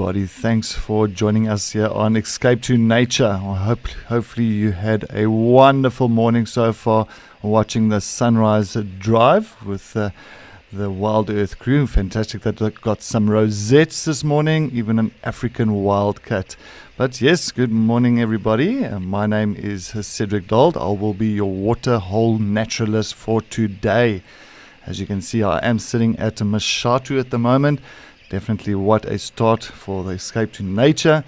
everybody. Thanks for joining us here on Escape to Nature. Hopefully you had a wonderful morning so far watching the sunrise drive with the Wild Earth crew. Fantastic that they got some rosettes this morning, even an African wildcat. But yes, good morning everybody. My name is Cedric Dold. I will be your waterhole naturalist for today. As you can see, I am sitting at Mashatu at the moment. Definitely what a start for the Escape to Nature.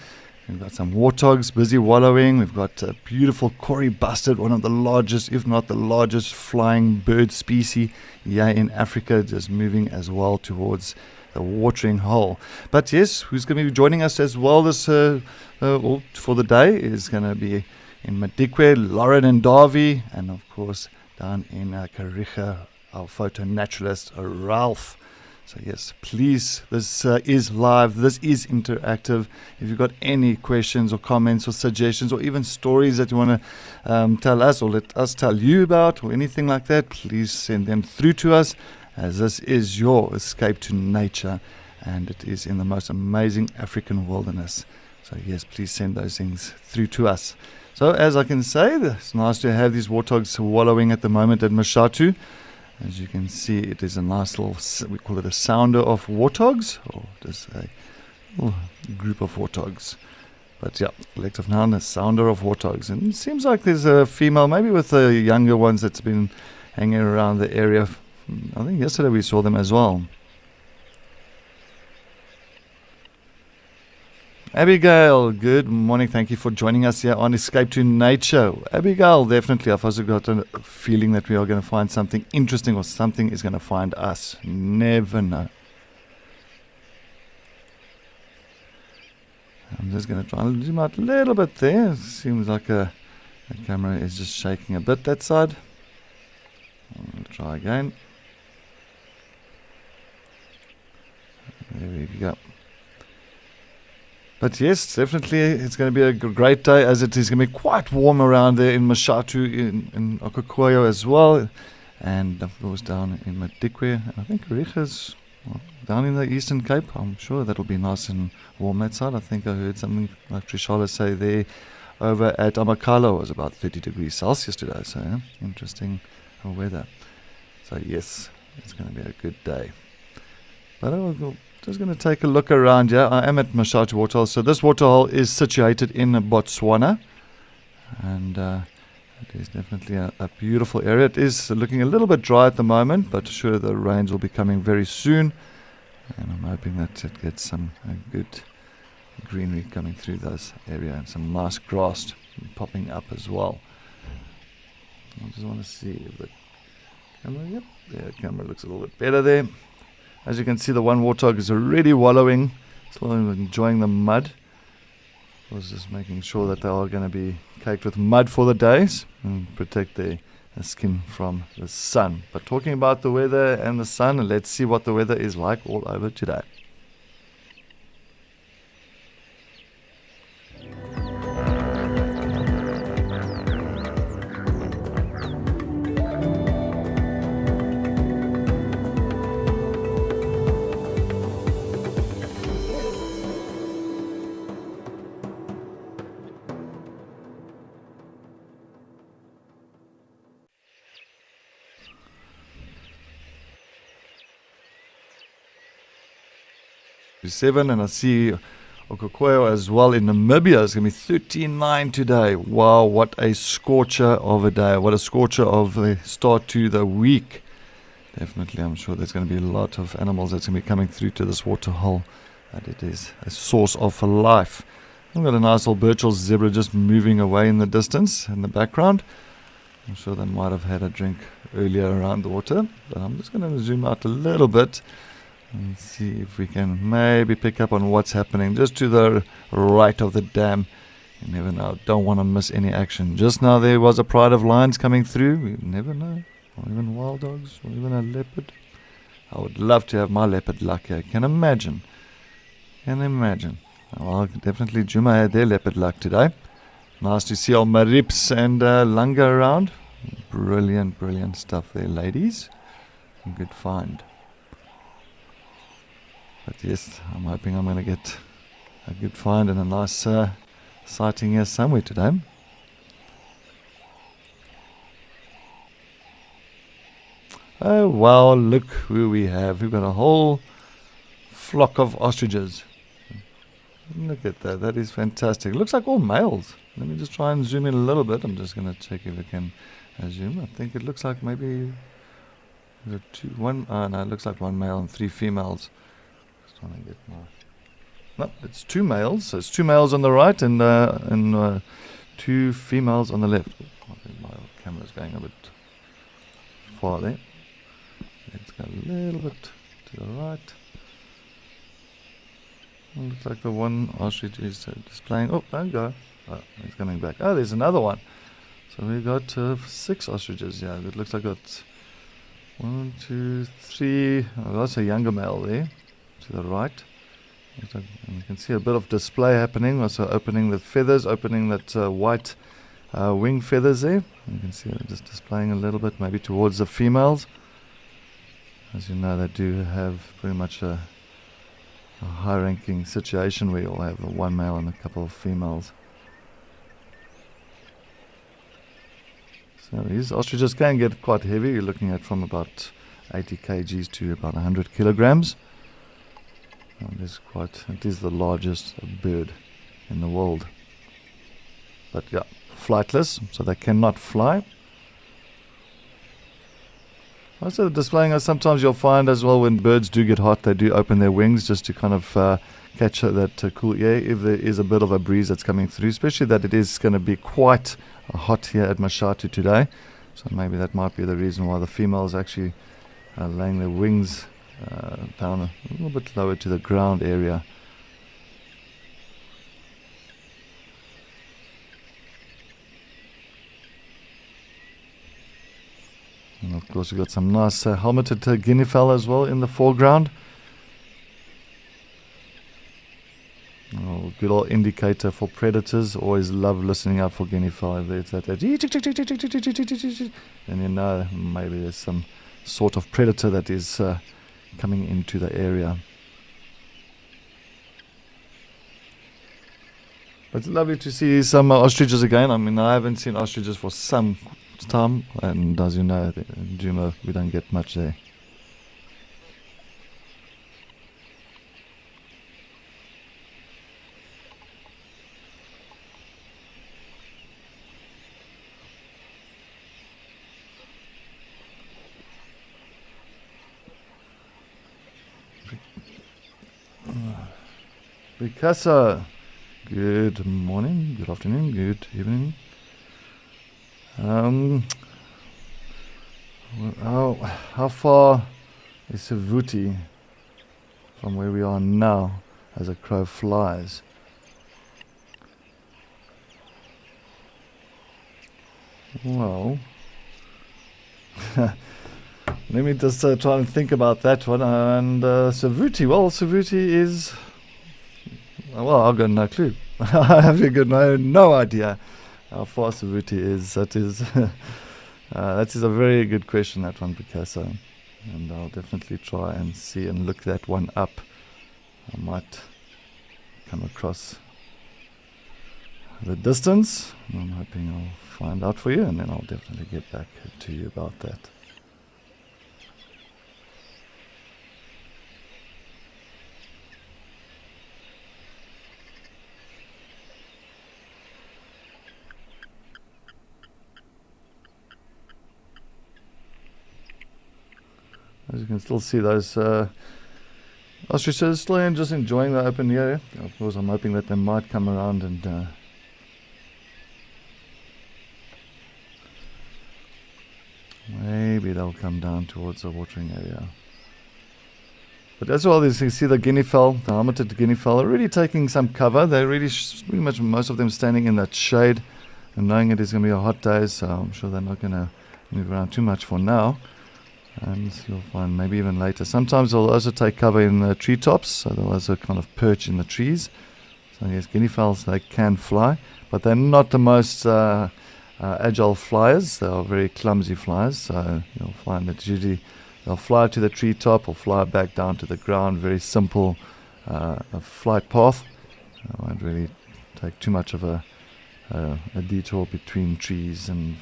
We've got some warthogs busy wallowing. We've got a beautiful Kori bustard, one of the largest, if not the largest, flying bird species here in Africa, just moving as well towards the watering hole. But yes, who's going to be joining us as well this for the day is going to be in Madikwe, Lauren and Davy, and of course down in Kariga, our photo naturalist Ralph. So yes, please, this is live, this is interactive. If you've got any questions or comments or suggestions or even stories that you want to tell us or let us tell you about or anything like that, please send them through to us, as this is your Escape to Nature and it is in the most amazing African wilderness. So yes, please send those things through to us. So as I can say, it's nice to have these warthogs wallowing at the moment at Mashatu. As you can see, it is a nice little, we call it a sounder of warthogs, or just a little group of warthogs. But yeah, collective noun, a sounder of warthogs. And it seems like there's a female, maybe with the younger ones that's been hanging around the area. I think yesterday we saw them as well. Abigail, good morning. Thank you for joining us here on Escape to Nature. Abigail, definitely, I've also got a feeling that we are going to find something interesting or something is going to find us. Never know. I'm just going to try and zoom out a little bit there. It seems like the camera is just shaking a bit that side. I'll try again. There we go. But yes, definitely it's going to be a great day, as it is going to be quite warm around there in Mashatu, in Okakoyo as well. And of course down in Madikwe. I think Kariga's down in the Eastern Cape. I'm sure that'll be nice and warm that side. I think I heard something like Trishala say there over at Amakala was about 30 degrees Celsius today. So yeah, interesting weather. So yes, it's going to be a good day. But I will just going to take a look around here. I am at Mashatu Waterhole. So this waterhole is situated in Botswana. And it is definitely a beautiful area. It is looking a little bit dry at the moment, but sure the rains will be coming very soon. And I'm hoping that it gets some good greenery coming through this area and some nice grass popping up as well. I just want to see if the camera, yep, the camera looks a little bit better there. As you can see, the one warthog is already wallowing, still enjoying the mud. I was just making sure that they are going to be caked with mud for the days and protect their skin from the sun. But talking about the weather and the sun, let's see what the weather is like all over today. And I see Okakoyo as well in Namibia. It's going to be 13.9 today. Wow, what a scorcher of a day. What a scorcher of a start to the week. Definitely, I'm sure there's going to be a lot of animals that's going to be coming through to this waterhole. And it is a source of life. I've got a nice little Birchall's zebra just moving away in the distance in the background. I'm sure they might have had a drink earlier around the water. But I'm just going to zoom out a little bit and see if we can maybe pick up on what's happening just to the right of the dam. You never know. Don't want to miss any action. Just now there was a pride of lions coming through. We never know. Or even wild dogs. Or even a leopard. I would love to have my leopard luck here. Can imagine. Well, definitely Juma had their leopard luck today. Nice to see all Marips and Langa around. Brilliant stuff there, ladies. Good find. But yes, I'm hoping I'm going to get a good find and a nice sighting here somewhere today. Oh wow, look who we have. We've got a whole flock of ostriches. Look at that, that is fantastic. It looks like all males. Let me just try and zoom in a little bit. I'm just going to check if I can zoom. I think it looks like maybe no, it looks like one male and 3 females. Just trying to get my... No, it's 2 males. So it's 2 males on the right and 2 females on the left. I think my camera's going a bit far there. Let's go a little bit to the right. It looks like the one ostrich is displaying. Oh, don't go. Oh, he's coming back. Oh, there's another one. So we've got 6 ostriches. Yeah, it looks like got 1, 2, 3. Oh, that's a younger male there to the right. And you can see a bit of display happening. Also opening the feathers, opening that white wing feathers there. You can see it just displaying a little bit, maybe towards the females. As you know, they do have pretty much a high-ranking situation where you'll have one male and a couple of females. So these ostriches can get quite heavy. You're looking at from about 80 kgs to about 100 kilograms. And it is the largest bird in the world. But yeah, flightless, so they cannot fly. Also displaying us, sometimes you'll find as well when birds do get hot, they do open their wings just to kind of catch that cool air if there is a bit of a breeze that's coming through, especially that it is going to be quite hot here at Mashatu today. So maybe that might be the reason why the females actually laying their wings down a little bit lower to the ground area. And of course we've got some nice helmeted guinea fowl as well in the foreground. Oh, good old indicator for predators. Always love listening out for guinea fowl. It's that and you know maybe there's some sort of predator that is coming into the area. But it's lovely to see some ostriches again. I mean, I haven't seen ostriches for some time, and as you know, in Djuma we don't get much there. Picasso, good morning, good afternoon, good evening. How far is Savuti from where we are now as a crow flies? Well, let me just try and think about that one. And Savuti is... Well, I've got no clue. I have got no idea how far Savuti is. That is a very good question, that one, Picasso. And I'll definitely try and see and look that one up. I might come across the distance. I'm hoping I'll find out for you, and then I'll definitely get back to you about that. As you can still see, those ostriches still just enjoying the open area. Of course, I'm hoping that they might come around and maybe they'll come down towards the watering area. But as well, as you see the guinea fowl, the helmeted guinea fowl, are really taking some cover. They're really pretty much most of them standing in that shade and knowing it is going to be a hot day, so I'm sure they're not going to move around too much for now. And you'll find maybe even later. Sometimes they'll also take cover in the treetops, so they'll also kind of perch in the trees. So yes, guinea fowls, they can fly, but they're not the most agile flyers. They are very clumsy flyers, so you'll find that usually they'll fly to the treetop or fly back down to the ground. Very simple flight path, I won't really take too much of a detour between trees and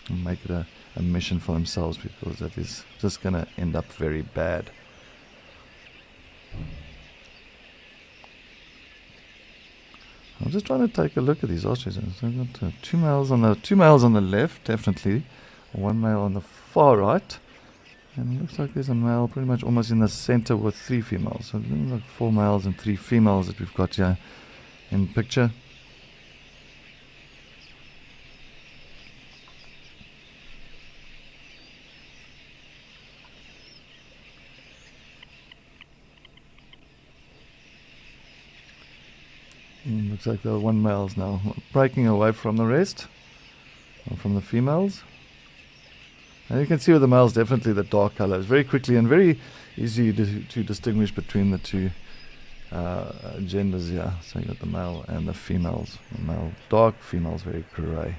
make it a mission for themselves, because that is just going to end up very bad. I'm just trying to take a look at these ostriches. So I've got two males on the left, definitely. One male on the far right. And it looks like there's a male pretty much almost in the center with 3 females. So there's like 4 males and 3 females that we've got here in picture. Looks like the one male's now breaking away from the rest, or from the females. And you can see with the males definitely the dark colors very quickly and very easy to distinguish between the two genders here. So you got the male and the females. The male dark, females very grey.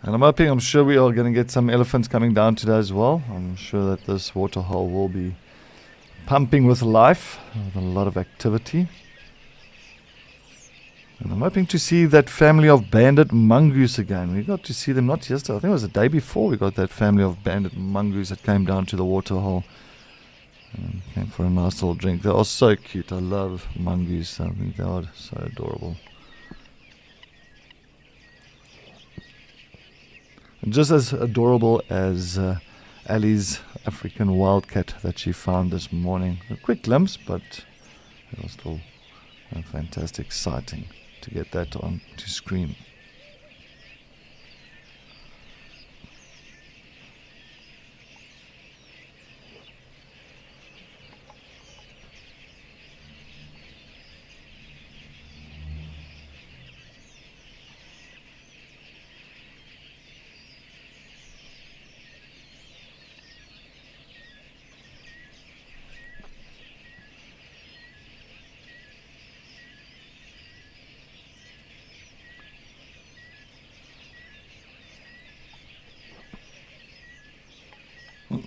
And I'm sure we are going to get some elephants coming down today as well. I'm sure that this waterhole will be pumping with life, with a lot of activity. And I'm hoping to see that family of banded mongoose again. We got to see them not yesterday, I think it was the day before we got that family of banded mongoose that came down to the waterhole. And came for a nice little drink. They are so cute. I love mongoose. I think they are so adorable. Just as adorable as Ali's African wildcat that she found this morning. A quick glimpse, but it was still a fantastic sighting to get that on to screen.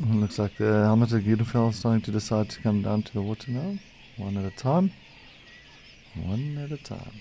Looks like the helmeted Giedenfell is starting to decide to come down to the water now. One at a time. One at a time.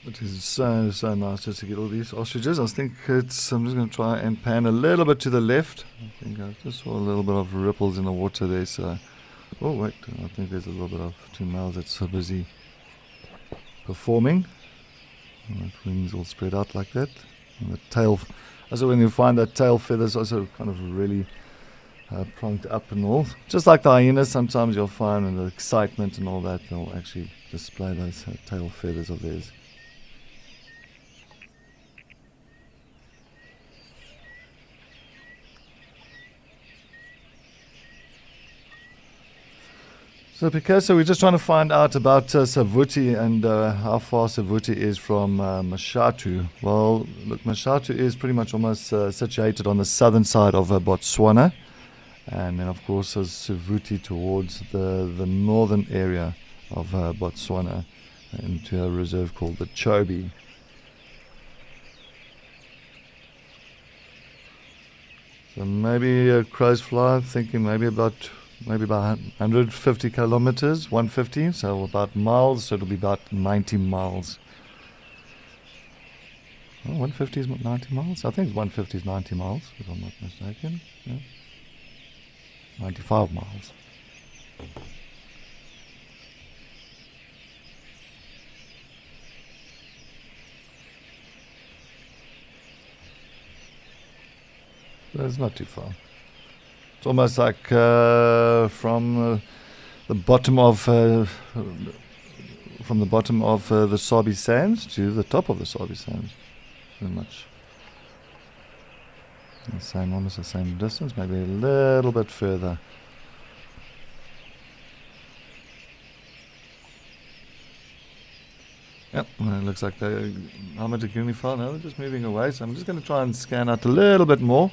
It is so nice just to get all these ostriches. I'm just going to try and pan a little bit to the left. I think I just saw a little bit of ripples in the water there. So, oh wait, I think there's a little bit of 2 males that's so busy performing. And the wings all spread out like that. And the tail, also when you find that tail feathers also kind of really plonked up and all. Just like the hyenas, sometimes you'll find in the excitement and all that, they'll actually display those tail feathers of theirs. So Picasso, we're just trying to find out about Savuti and how far Savuti is from Mashatu. Well, look, Mashatu is pretty much almost situated on the southern side of Botswana. And then, of course, there's Savuti towards the northern area of Botswana into a reserve called the Chobe. So maybe a crow's fly, thinking maybe about 150 kilometers, 150, so about miles, so it'll be about 90 miles. Oh, 150 is 90 miles? I think 150 is 90 miles, if I'm not mistaken. Yeah. 95 miles. That's not too far. It's almost like from the bottom of from the bottom of the Sabi Sands to the top of the Sabi Sands, pretty much. The same, almost the same distance, maybe a little bit further. Yep, well, it looks like the helmet of Guinea fowl now, they're just moving away, so I'm just going to try and scan out a little bit more.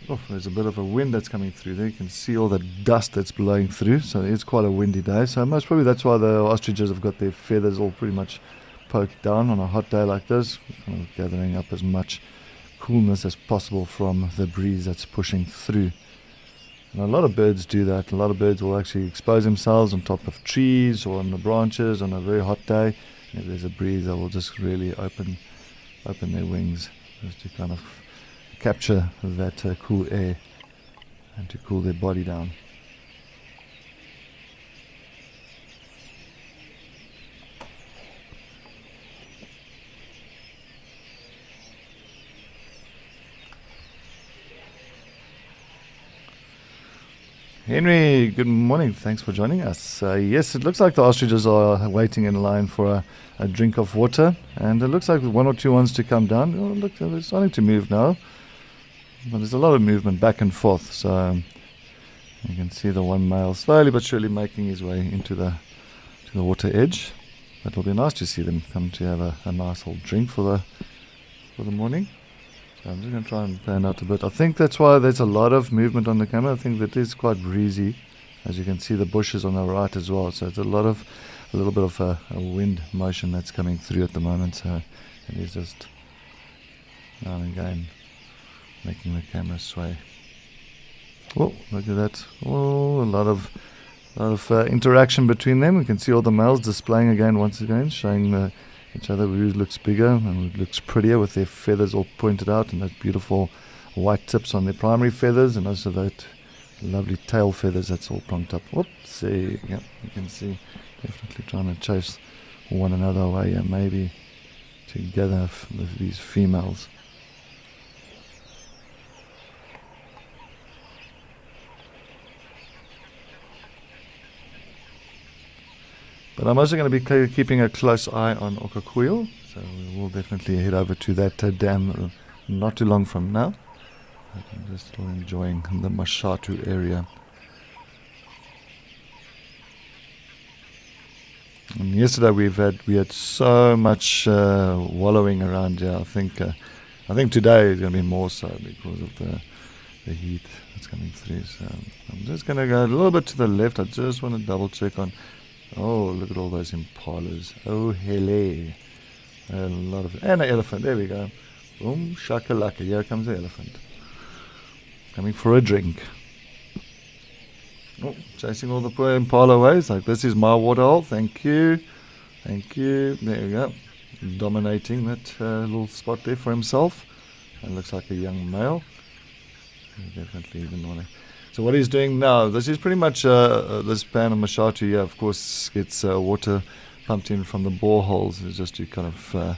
Oh, there's a bit of a wind that's coming through there. You can see all the dust that's blowing through, so it's quite a windy day. So most probably that's why the ostriches have got their feathers all pretty much poked down on a hot day like this, kind of gathering up as much coolness as possible from the breeze that's pushing through. And a lot of birds do that. A lot of birds will actually expose themselves on top of trees or on the branches on a very hot day. And if there's a breeze, they will just really open their wings just to kind of capture that cool air and to cool their body down. Henry, good morning. Thanks for joining us. Yes, it looks like the ostriches are waiting in line for a drink of water, and it looks like one or two wants to come down. Oh, look, they're starting to move now. But there's a lot of movement back and forth, so you can see the one male slowly but surely making his way into the water edge. It'll be nice to see them come to have a nice old drink for the morning. So I'm just going to try and pan out a bit. I think that's why there's a lot of movement on the camera. I think that is quite breezy, as you can see the bushes on the right as well. So it's a little bit of a wind motion that's coming through at the moment. So it is just now and again making the camera sway. Oh, look at that. Oh, a lot of interaction between them. We can see all the males displaying again, once again, showing each other who looks bigger and who looks prettier with their feathers all pointed out and that beautiful white tips on their primary feathers, and also that lovely tail feathers that's all plonked up. Whoopsie. Yep, you can see definitely trying to chase one another away, and maybe together with these females. But I'm also going to be keeping a close eye on Okaukue'o, so we will definitely head over to that dam not too long from now. I'm just still enjoying the Mashatu area. And yesterday we had so much wallowing around here. I think today is going to be more so because of the heat that's coming through. So I'm just going to go a little bit to the left. I just want to double check on. Oh, look at all those impalas. Oh, hele. And an elephant. There we go. Boom, shakalaka. Here comes the elephant. Coming for a drink. Oh, chasing all the poor impala away. It's like, this is my waterhole. Thank you. Thank you. There we go. Dominating that little spot there for himself. And looks like a young male. Definitely even want to. So what he's doing now, this is pretty much this pan of Mashatu here, of course, gets water pumped in from the boreholes just to kind of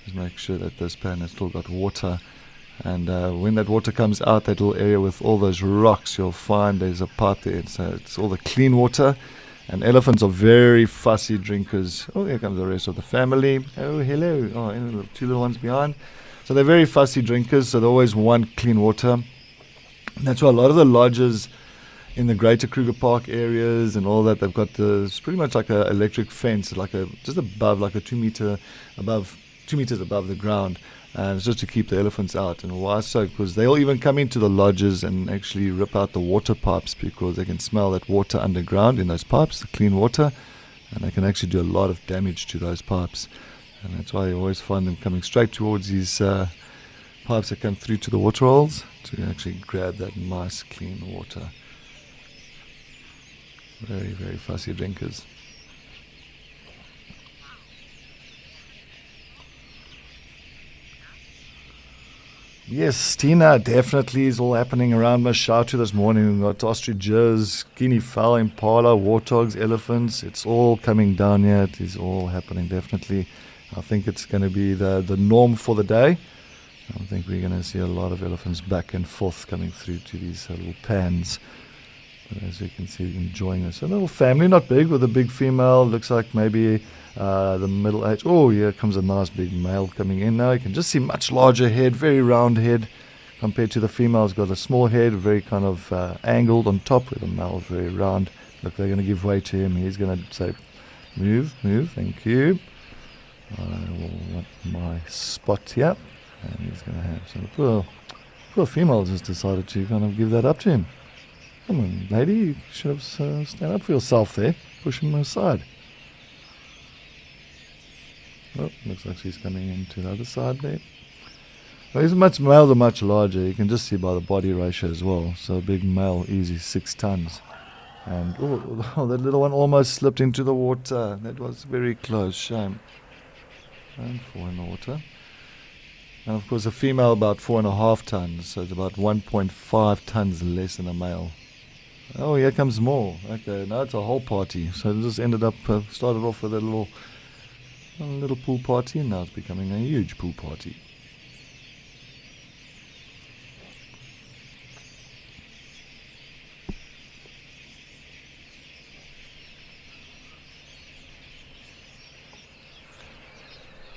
just make sure that this pan has still got water. And when that water comes out, that little area with all those rocks, you'll find there's a pipe there. So it's all the clean water. And elephants are very fussy drinkers. Oh, here comes the rest of the family. Oh, hello. Oh, and two little ones behind. So they're very fussy drinkers, so they always want clean water. And that's why a lot of the lodges in the greater Kruger Park areas and all that, they've got it's pretty much like an electric fence, like just above, like a 2 meters above the ground, and it's just to keep the elephants out. And why so? Because they'll even come into the lodges and actually rip out the water pipes, because they can smell that water underground in those pipes, the clean water, and they can actually do a lot of damage to those pipes. And that's why you always find them coming straight towards these pipes that come through to the water holes to actually grab that nice clean water. Very, very fussy drinkers. Yes, Tina, definitely is all happening around Mashatu this morning. We've got ostriches, guinea fowl, impala, warthogs, elephants. It's all coming down here. It is all happening, definitely. I think it's going to be the norm for the day. I think we're going to see a lot of elephants back and forth coming through to these little pans. As you can see, enjoying this. A little family, not big, with a big female. Looks like maybe the middle age. Oh, here comes a nice big male coming in now. You can just see much larger head, very round head compared to the female. It's got a small head, very kind of angled on top, with the male very round. Look, they're going to give way to him. He's going to say, move, move, thank you. I will want my spot here. And he's going to have some. Poor female just decided to kind of give that up to him. Come on, lady, you should have stand up for yourself there. Push him aside. Oh, looks like she's coming into the other side there. Well, males are much larger. You can just see by the body ratio as well. So a big male, easy 6 tons. And oh, that little one almost slipped into the water. That was very close. Shame. And 4 in the water. And of course, a female about 4.5 tons. So it's about 1.5 tons less than a male. Oh, here comes more. Okay, now it's a whole party. So it just ended up, started off with a little pool party, and now it's becoming a huge pool party.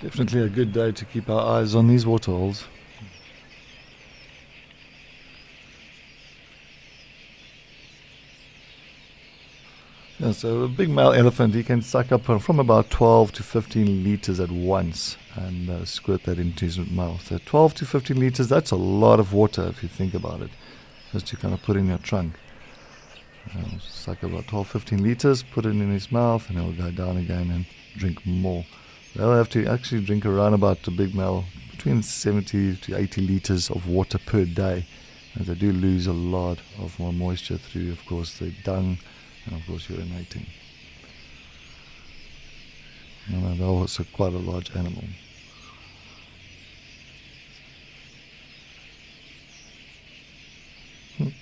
Definitely a good day to keep our eyes on these waterholes. Yeah, so a big male elephant, he can suck up from about 12 to 15 liters at once and squirt that into his mouth. So 12 to 15 liters, that's a lot of water if you think about it, just to kind of put in your trunk. Suck about 12, 15 liters, put it in his mouth, and he'll go down again and drink more. They'll have to actually drink around about, the big male, between 70 to 80 liters of water per day. And they do lose a lot of more moisture through, of course, the dung and, of course, urinating. They're also quite a large animal.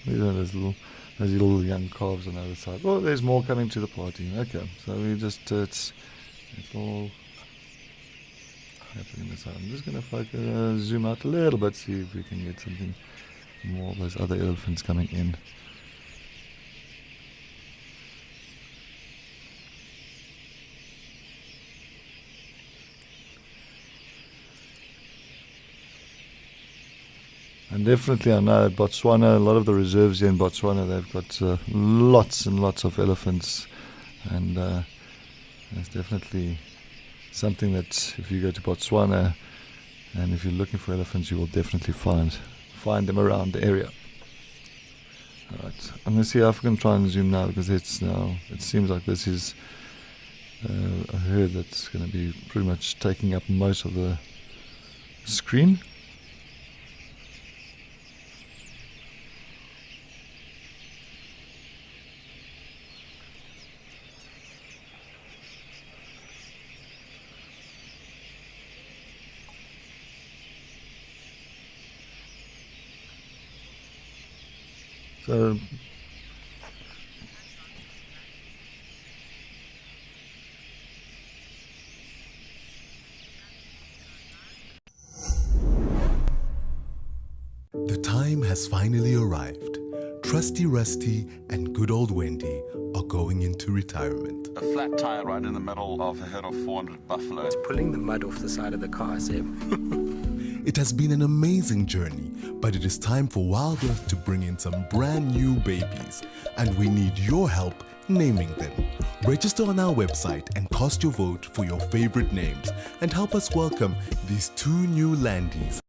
These are those little young calves on the other side. Oh, there's more coming to the party. Okay, so we just, it's all happening this side. I'm just going to focus, zoom out a little bit, see if we can get something more of those other elephants coming in. And definitely I know at Botswana, a lot of the reserves here in Botswana, they've got lots and lots of elephants, and it's definitely something that if you go to Botswana and if you're looking for elephants, you will definitely find them around the area. Alright, I'm going to see if I can try and zoom now, because it seems like this is a herd that's going to be pretty much taking up most of the screen. So the time has finally arrived. Trusty Rusty and good old Wendy are going into retirement. A flat tire right in the middle of a herd of 400 buffalo. It's pulling the mud off the side of the car, Seb. It has been an amazing journey, but it is time for Wild Earth to bring in some brand new babies, and we need your help naming them. Register on our website and cast your vote for your favorite names, and help us welcome these 2 new landies.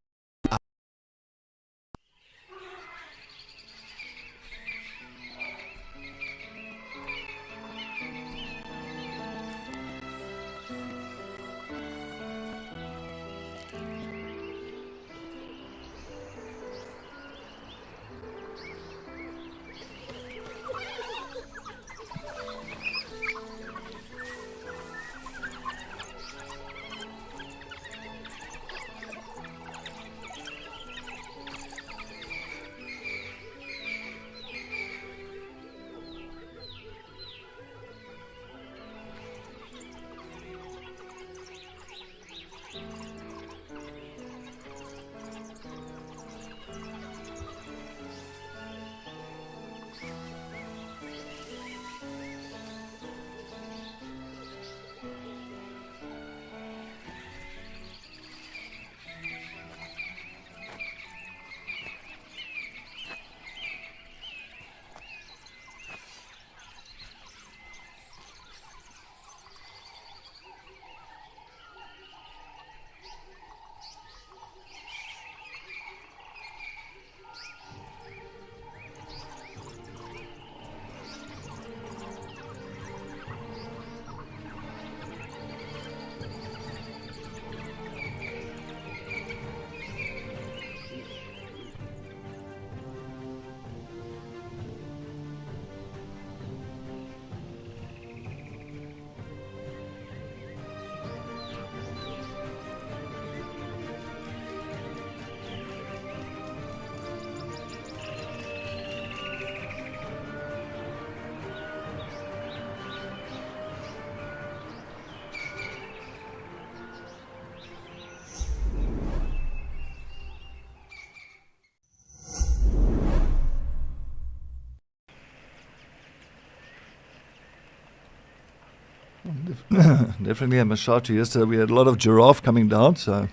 Definitely at Mashatu yesterday we had a lot of giraffe coming down, so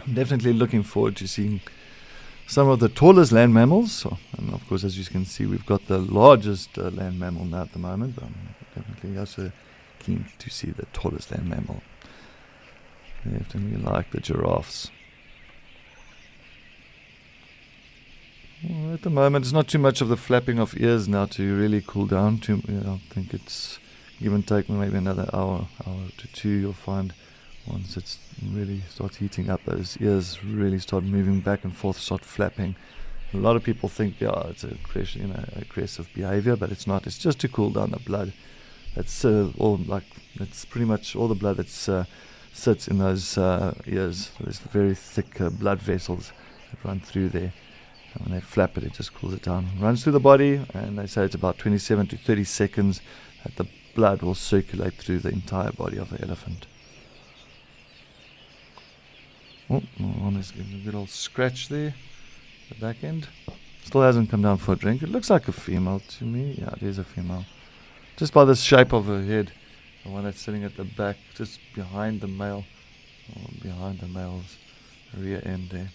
I'm definitely looking forward to seeing some of the tallest land mammals. So, and of course, as you can see, we've got the largest land mammal now at the moment, but I'm definitely also keen to see the tallest land mammal. Definitely like the giraffes. Well, at the moment, it's not too much of the flapping of ears now to really cool down. I think it's give and take maybe another hour to two. You'll find once it really starts heating up, those ears really start moving back and forth, start flapping. A lot of people think, it's aggressive behavior, but it's not. It's just to cool down the blood. That's it's pretty much all the blood that sits in those ears. There's very thick blood vessels that run through there. And when they flap it, it just cools it down. Runs through the body, and they say it's about 27 to 30 seconds that the blood will circulate through the entire body of the elephant. Oh, one is getting a good old scratch there, the back end. Still hasn't come down for a drink. It looks like a female to me. Yeah, it is a female. Just by the shape of her head, the one that's sitting at the back, just behind the male, or behind the male's rear end there.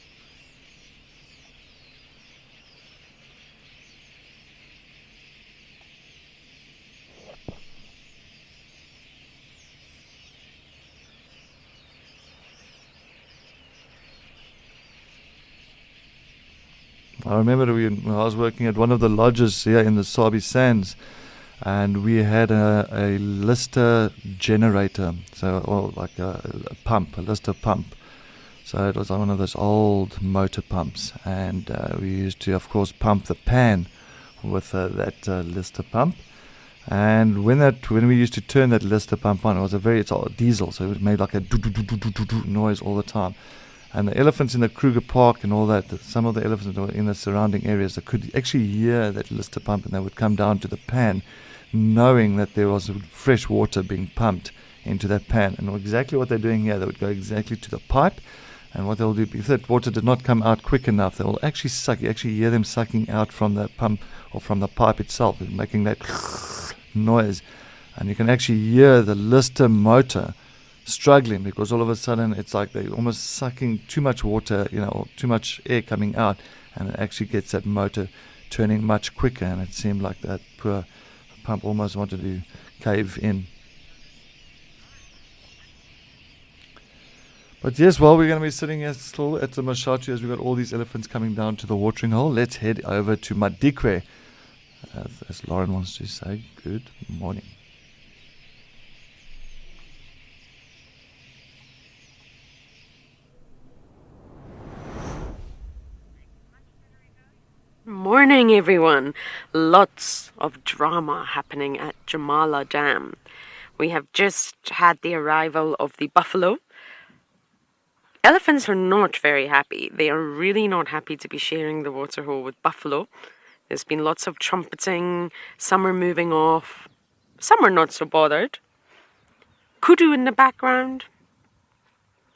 I remember when I was working at one of the lodges here in the Sabi Sands, and we had a Lister generator, like a pump, a Lister pump. So it was one of those old motor pumps, and we used to, of course, pump the pan with that Lister pump. And when we used to turn that Lister pump on, it's all diesel, so it made like a do noise all the time. And the elephants in the Kruger Park and all that, some of the elephants that were in the surrounding areas, they could actually hear that Lister pump, and they would come down to the pan knowing that there was fresh water being pumped into that pan. And exactly what they're doing here, they would go exactly to the pipe, and what they'll do, if that water did not come out quick enough, they will actually suck. You actually hear them sucking out from the pump or from the pipe itself, making that noise. And you can actually hear the Lister motor struggling, because all of a sudden it's like they're almost sucking too much water, or too much air coming out, and it actually gets that motor turning much quicker, and it seemed like that poor pump almost wanted to cave in. But yes, while we're going to be sitting here still at the Mashatu as we've got all these elephants coming down to the watering hole, let's head over to Madikwe, as Lauren wants to say good morning. Morning, everyone. Lots of drama happening at Jamala Dam. We have just had the arrival of the buffalo. Elephants are not very happy. They are really not happy to be sharing the waterhole with buffalo. There's been lots of trumpeting. Some are moving off. Some are not so bothered. Kudu in the background.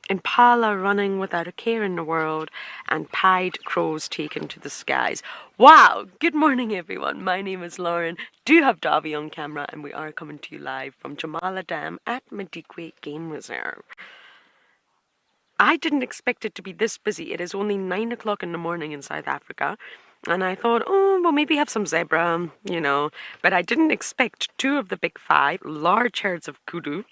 Impala running without a care in the world, and pied crows taken to the skies. Wow! Good morning, everyone. My name is Lauren. Do have Davy on camera, and we are coming to you live from Jamala Dam at Madikwe Game Reserve. I didn't expect it to be this busy. It is only 9 o'clock in the morning in South Africa, and I thought, maybe have some zebra, But I didn't expect 2 of the big 5 large herds of kudu.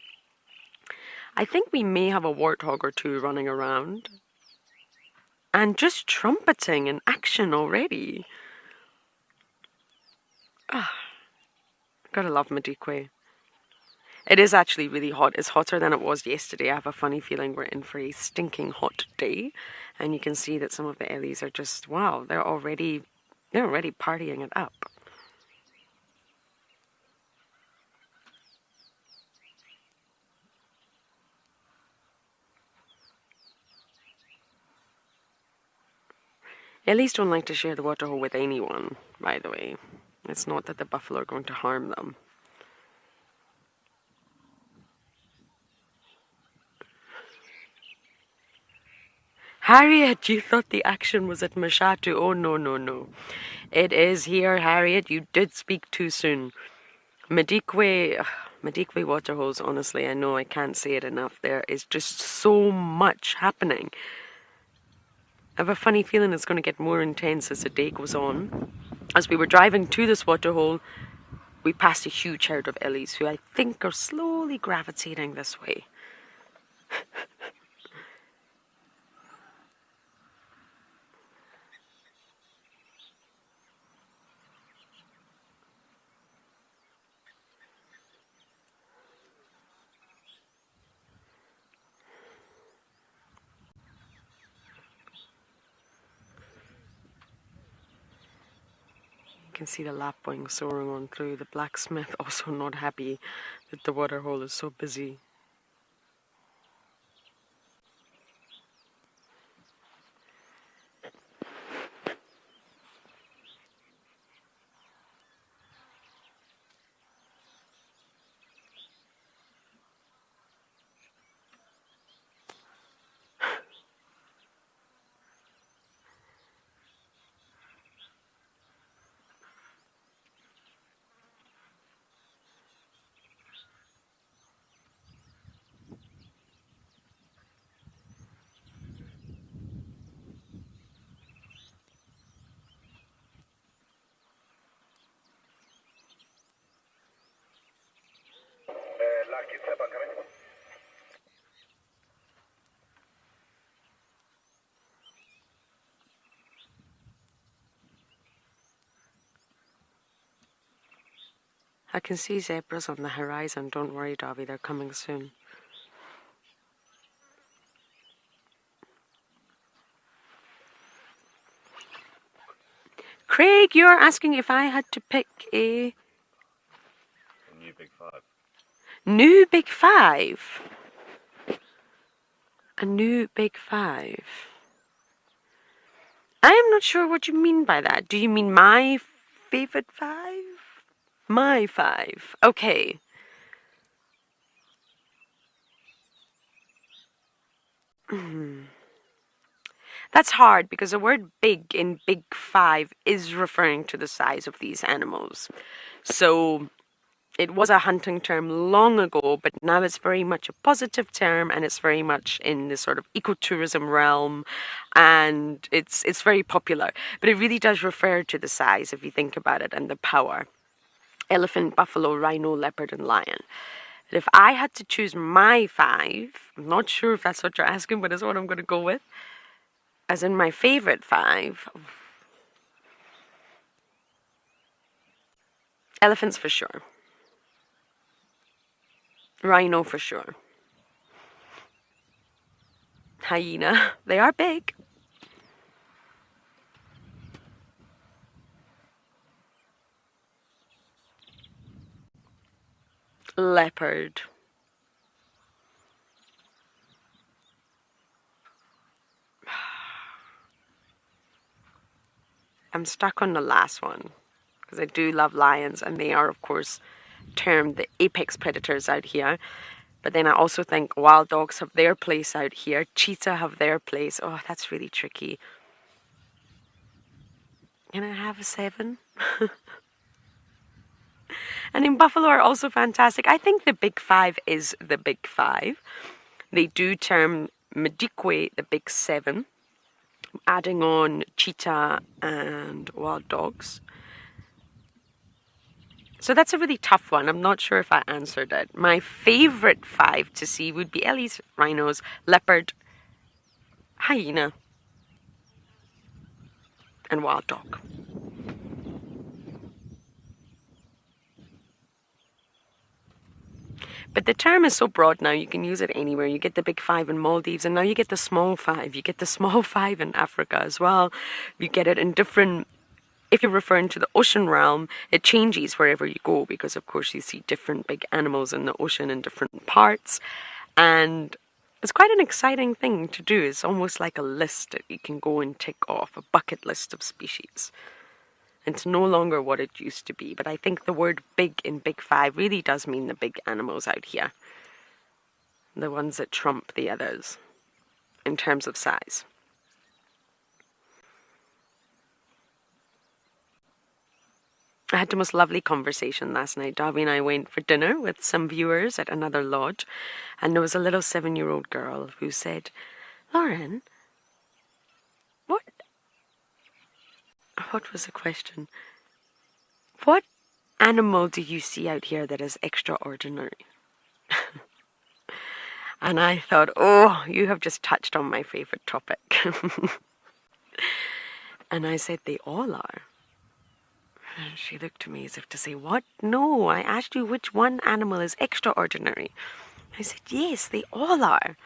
I think we may have a warthog or 2 running around. And just trumpeting in action already. Gotta love Madikwe. It is actually really hot. It's hotter than it was yesterday. I have a funny feeling we're in for a stinking hot day. And you can see that some of the Ellies are just, wow, they're already partying it up. Ellies don't like to share the waterhole with anyone, by the way. It's not that the buffalo are going to harm them. Harriet, you thought the action was at Mashatu. Oh, no. It is here, Harriet. You did speak too soon. Madikwe, Madikwe waterholes, honestly, I know I can't say it enough. There is just so much happening. I have a funny feeling it's going to get more intense as the day goes on. As we were driving to this waterhole, we passed a huge herd of ellies who I think are slowly gravitating this way. You can see the lapwing soaring on through. The blacksmith also not happy that the waterhole is so busy. I can see zebras on the horizon. Don't worry, Davy, they're coming soon. Craig, you're asking if I had to pick a new Big Five. New Big Five. A new Big Five. I am not sure what you mean by that. Do you mean my favorite five? My five. Okay. That's hard because the word big in Big Five is referring to the size of these animals. So it was a hunting term long ago, but now it's very much a positive term, and it's very much in this sort of ecotourism realm, and it's very popular. But it really does refer to the size, if you think about it, and the power. Elephant, buffalo, rhino, leopard, and lion. But if I had to choose my five, I'm not sure if that's what you're asking, but it's what I'm going to go with. As in my favorite five, elephants for sure. Rhino for sure. Hyena, they are big. Leopard. I'm stuck on the last one because I do love lions, and they are, of course, termed the apex predators out here. But then I also think wild dogs have their place out here. Cheetah have their place. Oh, that's really tricky. Can I have a 7? And then buffalo are also fantastic. I think the Big Five is the Big Five. They do term Madikwe the Big 7, adding on cheetah and wild dogs. So that's a really tough one. I'm not sure if I answered it. My favorite 5 to see would be ellies, rhinos, leopard, hyena, and wild dog. But the term is so broad now, you can use it anywhere. You get the Big 5 in Maldives, and now you get the small 5. You get the small 5 in Africa as well. You get it in different... If you're referring to the ocean realm, it changes wherever you go, because of course you see different big animals in the ocean in different parts. And it's quite an exciting thing to do. It's almost like a list that you can go and tick off, a bucket list of species. It's no longer what it used to be, but I think the word big in Big 5 really does mean the big animals out here. The ones that trump the others in terms of size. I had the most lovely conversation last night. Davy and I went for dinner with some viewers at another lodge, and there was a little 7-year-old girl who said, Lauren, what was the question? What animal do you see out here that is extraordinary? And I thought, oh, you have just touched on my favorite topic. And I said, they all are. And she looked at me as if to say, what? No, I asked you which one animal is extraordinary. I said, yes, they all are.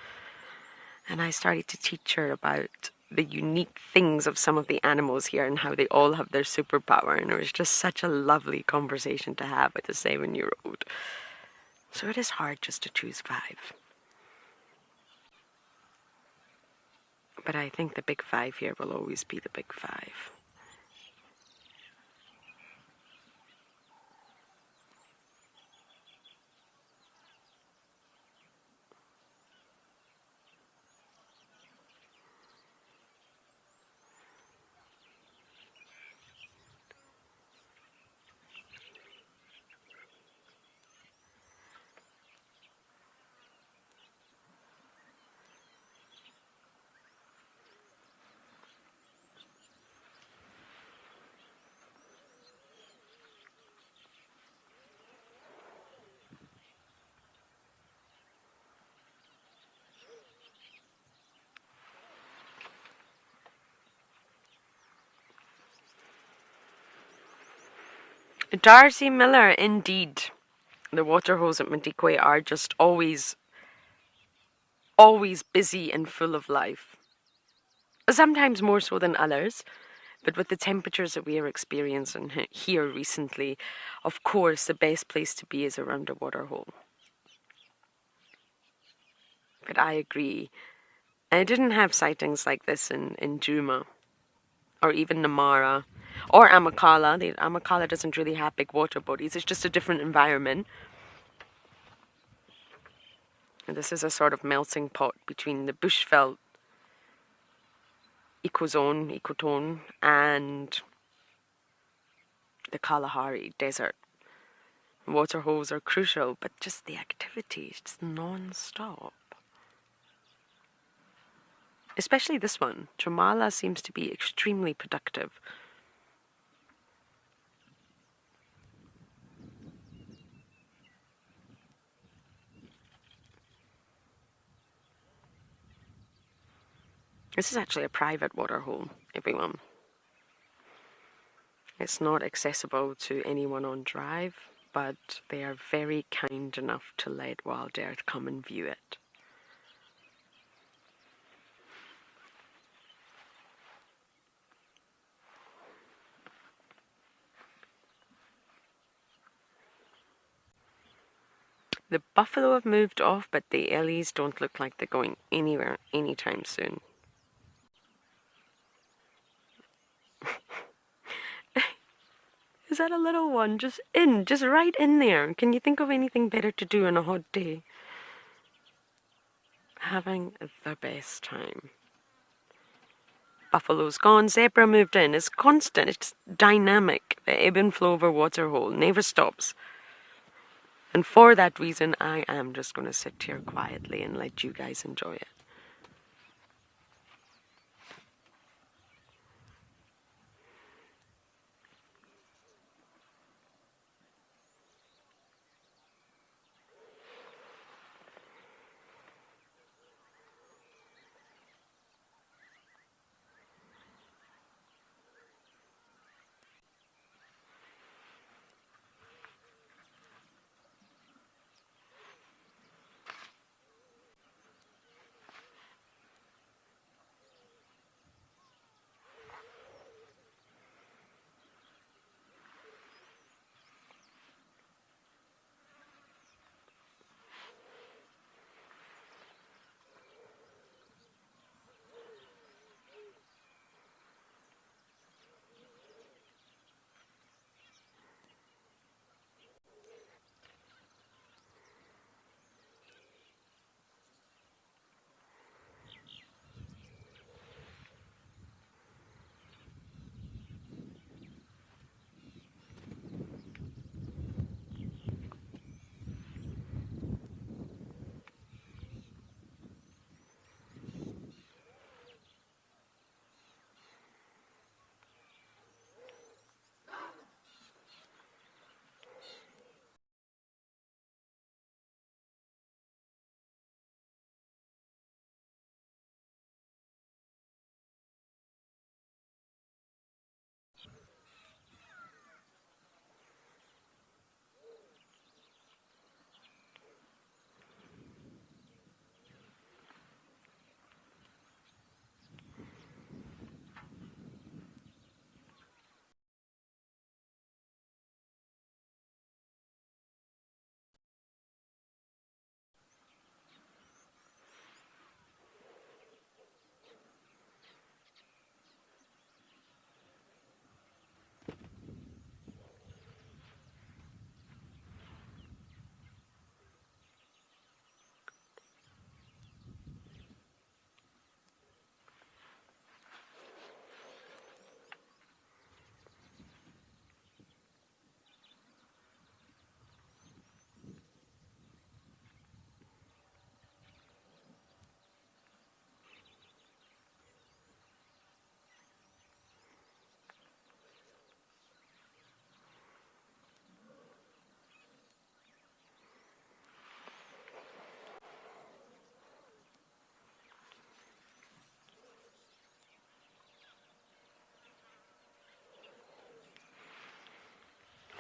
And I started to teach her about the unique things of some of the animals here and how they all have their superpower. And it was just such a lovely conversation to have with a 7-year-old. So it is hard just to choose 5. But I think the big 5 here will always be the big 5. Darcy Miller, indeed. The water holes at Madikwe are just always busy and full of life. Sometimes more so than others, but with the temperatures that we are experiencing here recently, of course, the best place to be is around a water hole. But I agree. I didn't have sightings like this in Juma, or even Namara, or Amakala. The Amakala doesn't really have big water bodies. It's just a different environment. And this is a sort of melting pot between the bushveld ecotone, and the Kalahari Desert. Water holes are crucial, but just the activity is just non-stop. Especially this one. Jamala seems to be extremely productive. This is actually a private water hole, everyone. It's not accessible to anyone on Drive, but they are very kind enough to let Wild Earth come and view it. The buffalo have moved off, but the Ellies don't look like they're going anywhere anytime soon. Is that a little one? Just right in there. Can you think of anything better to do on a hot day? Having the best time. Buffalo's gone, zebra moved in. It's constant, it's dynamic. The ebb and flow of a water hole never stops. And for that reason, I am just going to sit here quietly and let you guys enjoy it.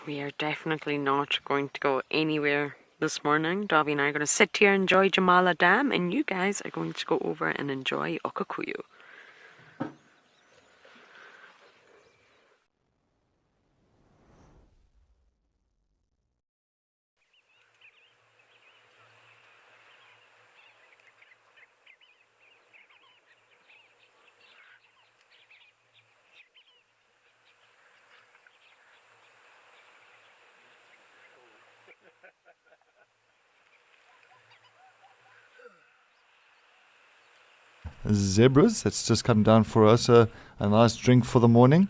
We are definitely not going to go anywhere this morning. Davy and I are going to sit here and enjoy Jamala Dam, and you guys are going to go over and enjoy Okakuyu. Zebras, that's just come down for us, a nice drink for the morning.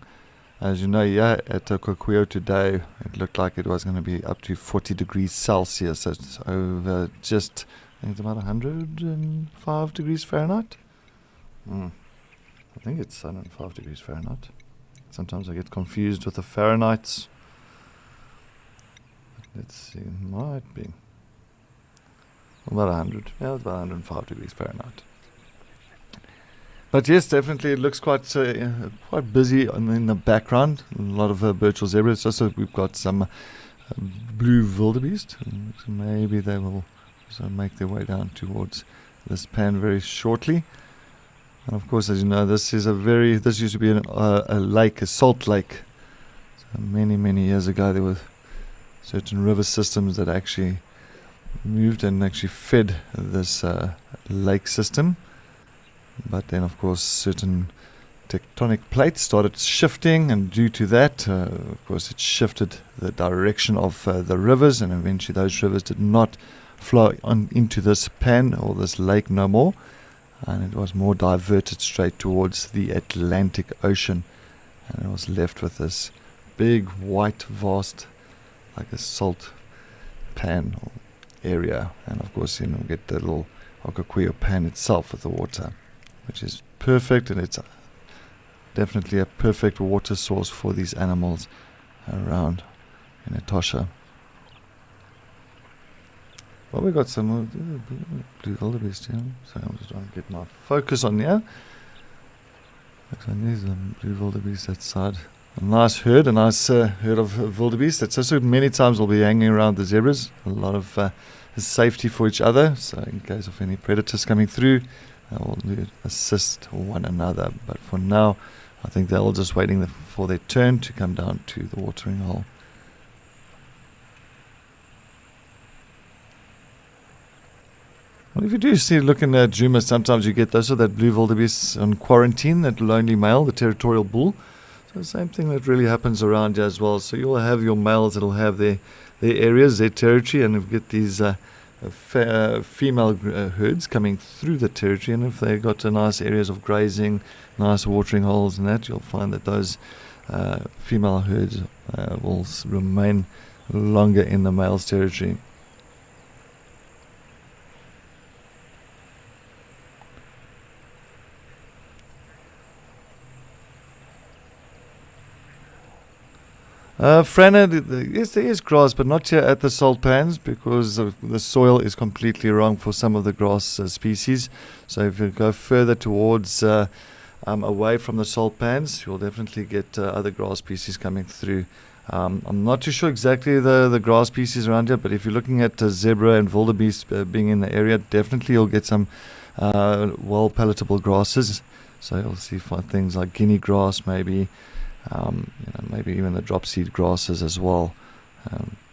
As you know, yeah, at Okakuyu today, it looked like it was going to be up to 40 degrees Celsius. It's over just, I think it's about 105 degrees Fahrenheit. I think it's 105 degrees Fahrenheit. Sometimes I get confused with the Fahrenheits. Let's see, it might be about 100. Yeah, it's about 105 degrees Fahrenheit. But yes, definitely it looks quite busy in the background. A lot of Birchall zebras. Also, we've got some blue wildebeest. So maybe they will also make their way down towards this pan very shortly. And of course, as you know, this used to be a lake, a salt lake. So many years ago, there were certain river systems that actually moved and actually fed this lake system. But then, of course, certain tectonic plates started shifting, and due to that, of course, it shifted the direction of the rivers, and eventually those rivers did not flow on into this pan or this lake no more, and it was more diverted straight towards the Atlantic Ocean, and it was left with this big, white, vast, like a salt pan or area, and of course, we get the little Okakuyu pan itself with the water, which is perfect, and it's definitely a perfect water source for these animals around in Etosha. Well, we got some blue wildebeest here, so I'm just trying to get my focus on here. So there's the blue wildebeest that side. A nice herd of wildebeest. That's also many times will be hanging around the zebras. A lot of safety for each other, so in case of any predators coming through, will assist one another. But for now, I think they're all just waiting for their turn to come down to the watering hole. Well, if you do see looking at Djuma, sometimes you get those of that blue wildebeest on quarantine, that lonely male, the territorial bull. So the same thing that really happens around here as well. So you'll have your males that'll have their areas, their territory, and you get these female herds coming through the territory, and if they've got nice areas of grazing, nice watering holes and that, you'll find that those female herds will remain longer in the male's territory. Frana, yes, there is grass, but not here at the salt pans because the soil is completely wrong for some of the grass species. So if you go further towards away from the salt pans, you'll definitely get other grass species coming through. I'm not too sure exactly the grass species around here, but if you're looking at zebra and wildebeest being in the area, definitely you'll get some well palatable grasses. So you'll see things like guinea grass, maybe. Maybe even the drop seed grasses as well.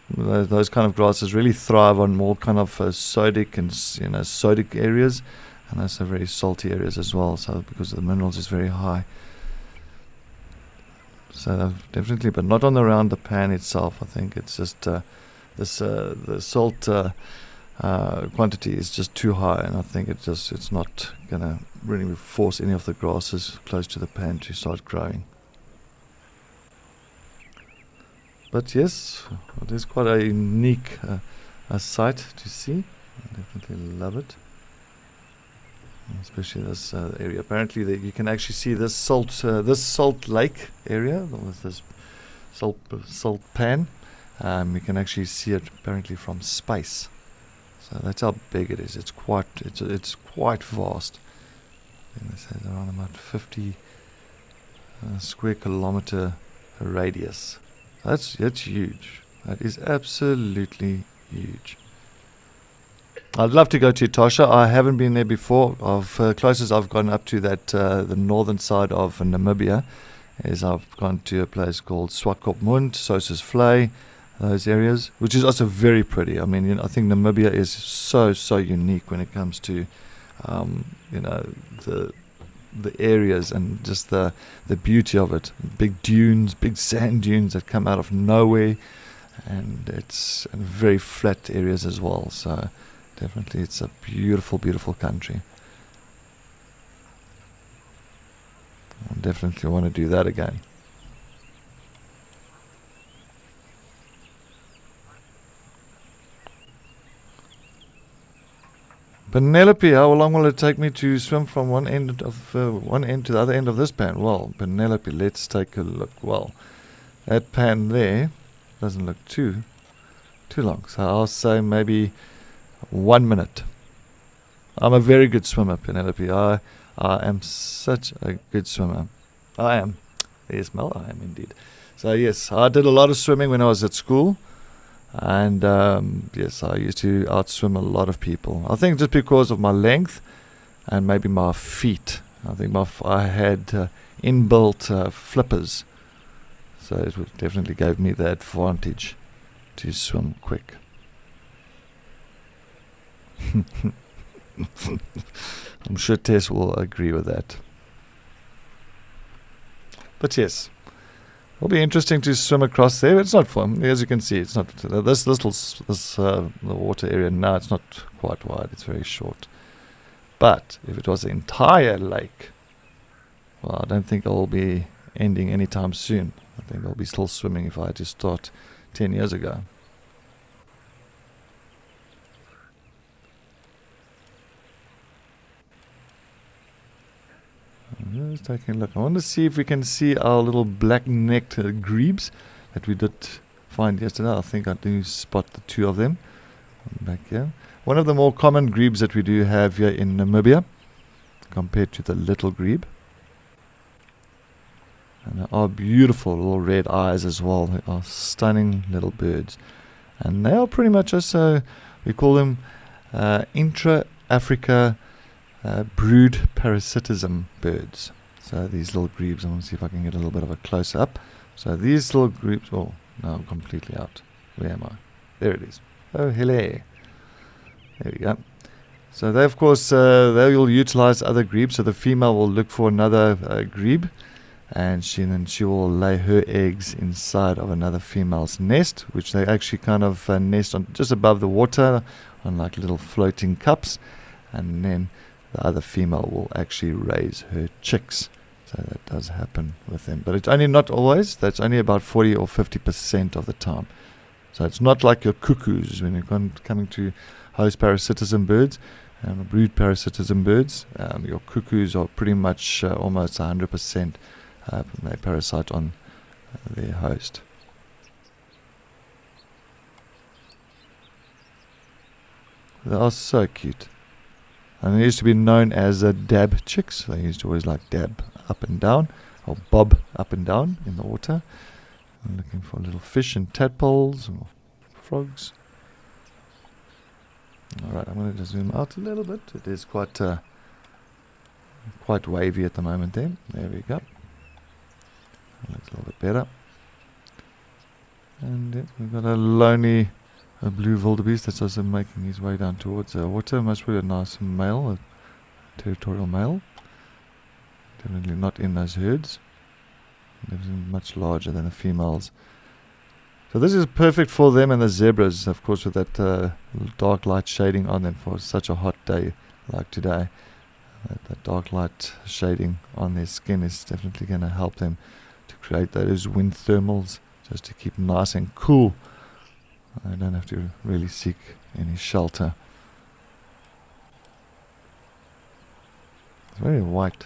Those kind of grasses really thrive on more kind of sodic and sodic areas, and also very salty areas as well. So because the minerals is very high. So definitely, but not on around the pan itself. I think it's just the salt quantity is just too high, and I think it's not gonna really force any of the grasses close to the pan to start growing. But yes, it is quite a unique sight to see. I definitely love it, especially this area. Apparently, you can actually see this salt lake area with this salt pan. You can actually see it apparently from space. So that's how big it is. It's quite vast. I think they say it's around about 50 square kilometer radius. That's huge. That is absolutely huge. I'd love to go to Etosha. I haven't been there before. Closest I've gone up to that the northern side of Namibia is I've gone to a place called Swakopmund, Sossusvlei, those areas, which is also very pretty. I mean, I think Namibia is so unique when it comes to the areas and just the beauty of it. Big dunes, big sand dunes that come out of nowhere, and it's very flat areas as well. So definitely it's a beautiful country. I definitely want to do that again. Penelope, how long will it take me to swim from one end to the other end of this pan? Well, Penelope, let's take a look. Well, that pan there doesn't look too long, so I'll say maybe 1 minute. I'm a very good swimmer, Penelope. I am such a good swimmer. I am. Yes, Mel, I am indeed. So yes, I did a lot of swimming when I was at school. And yes, I used to outswim a lot of people. I think just because of my length and maybe my feet. I think I had inbuilt flippers, so it definitely gave me the advantage to swim quick. I'm sure Tess will agree with that. But yes, it'll be interesting to swim across there. It's not fun, as you can see. It's not the water area now. It's not quite wide. It's very short. But if it was the entire lake, well, I don't think I'll be ending anytime soon. I think I'll be still swimming if I had to start 10 years ago. Just taking a look. I want to see if we can see our little black-necked grebes that we did find yesterday. I think I do spot the two of them back here. One of the more common grebes that we do have here in Namibia compared to the little grebe. And they are beautiful little red eyes as well. They are stunning little birds. And they are pretty much also, we call them intra-Africa brood parasitism birds. So these little grebes, I want to see if I can get a little bit of a close up. So these little grebes, oh, no, I'm completely out. Where am I? There it is. Oh, hello. There we go. So they, of course, they will utilize other grebes. So the female will look for another grebe, and then she will lay her eggs inside of another female's nest, which they actually kind of nest on just above the water on like little floating cups, and then the other female will actually raise her chicks. So that does happen with them. But it's only not always. That's only about 40 or 50% of the time. So it's not like your cuckoos when you're coming to host parasitism birds and brood parasitism birds. Your cuckoos are pretty much almost 100% they parasite on their host. They are so cute. And they used to be known as dab chicks. They used to always like dab up and down, or bob up and down in the water. I'm looking for little fish and tadpoles or frogs. Alright, I'm going to just zoom out a little bit. It is quite wavy at the moment there. There we go. That looks a little bit better. And we've got a lonely blue wildebeest that's also making his way down towards the water. Must be a nice male, a territorial male. Definitely not in those herds. They're much larger than the females. So this is perfect for them and the zebras, of course, with that dark light shading on them for such a hot day like today. That dark light shading on their skin is definitely going to help them to create those wind thermals, just to keep them nice and cool. I don't have to really seek any shelter. It's very white.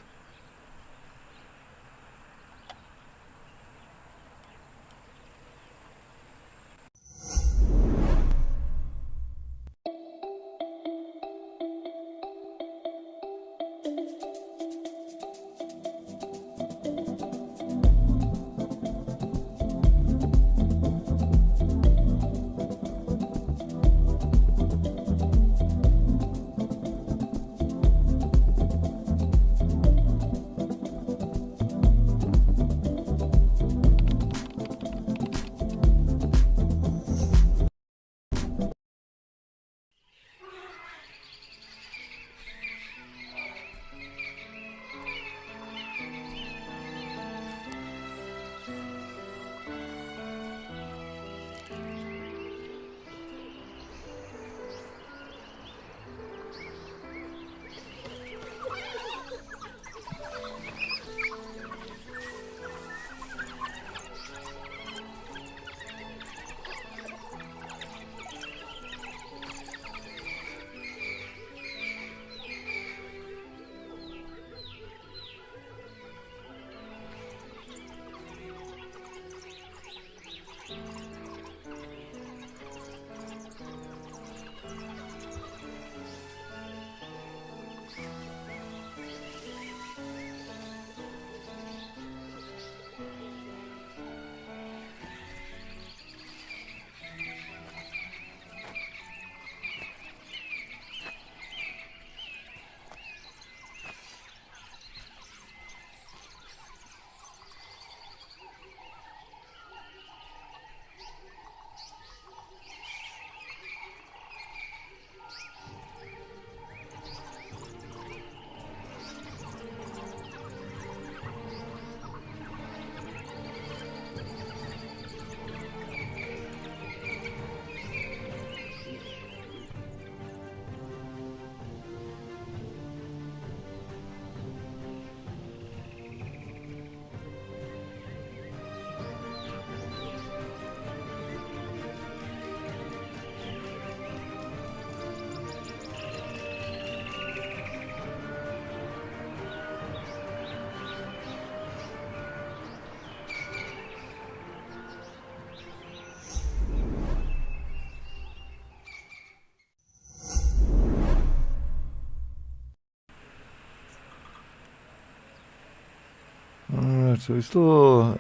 So we still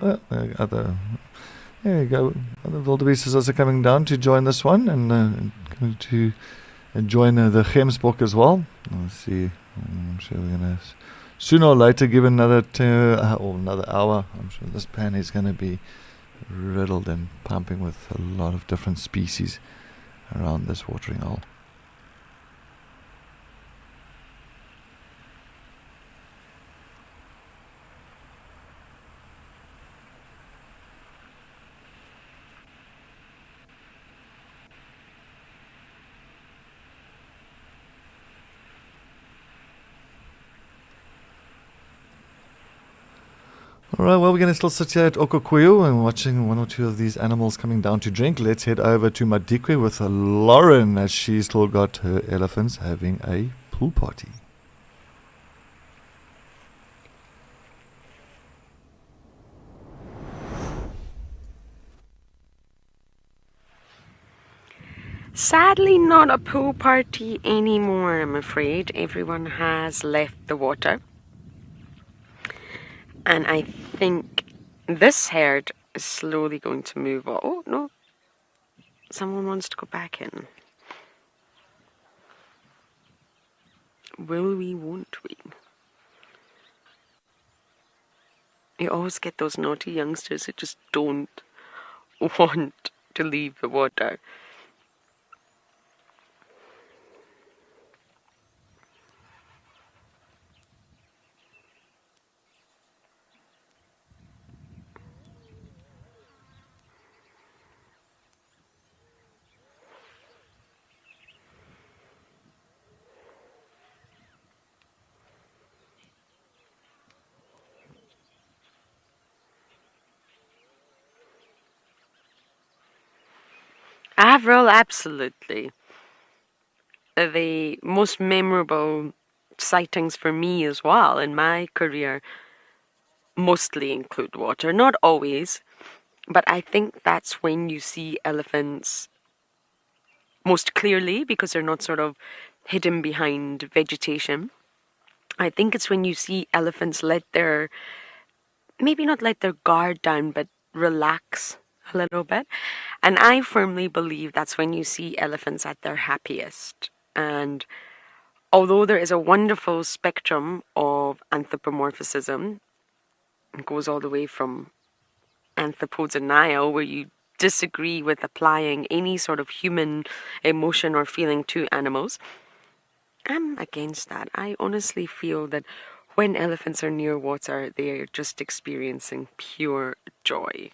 other. There you go. Other wildebeest is also coming down to join this one and going to join the Gemsbok as well. Let's see. I'm sure we're gonna sooner or later give another another hour. I'm sure this pan is going to be riddled and pumping with a lot of different species around this watering hole. Alright, well, we're going to still sit here at Okokuyu and watching one or two of these animals coming down to drink. Let's head over to Madikwe with Lauren, as she's still got her elephants having a pool party. Sadly, not a pool party anymore, I'm afraid. Everyone has left the water. And I think this herd is slowly going to move on. Oh, no. Someone wants to go back in. Will we, won't we? You always get those naughty youngsters who just don't want to leave the water. Avril, absolutely. The most memorable sightings for me as well in my career mostly include water. Not always, but I think that's when you see elephants most clearly because they're not sort of hidden behind vegetation. I think it's when you see elephants maybe not let their guard down, but relax a little bit. And I firmly believe that's when you see elephants at their happiest. And although there is a wonderful spectrum of anthropomorphism, it goes all the way from anthropodenial, where you disagree with applying any sort of human emotion or feeling to animals. I'm against that. I honestly feel that when elephants are near water, they are just experiencing pure joy.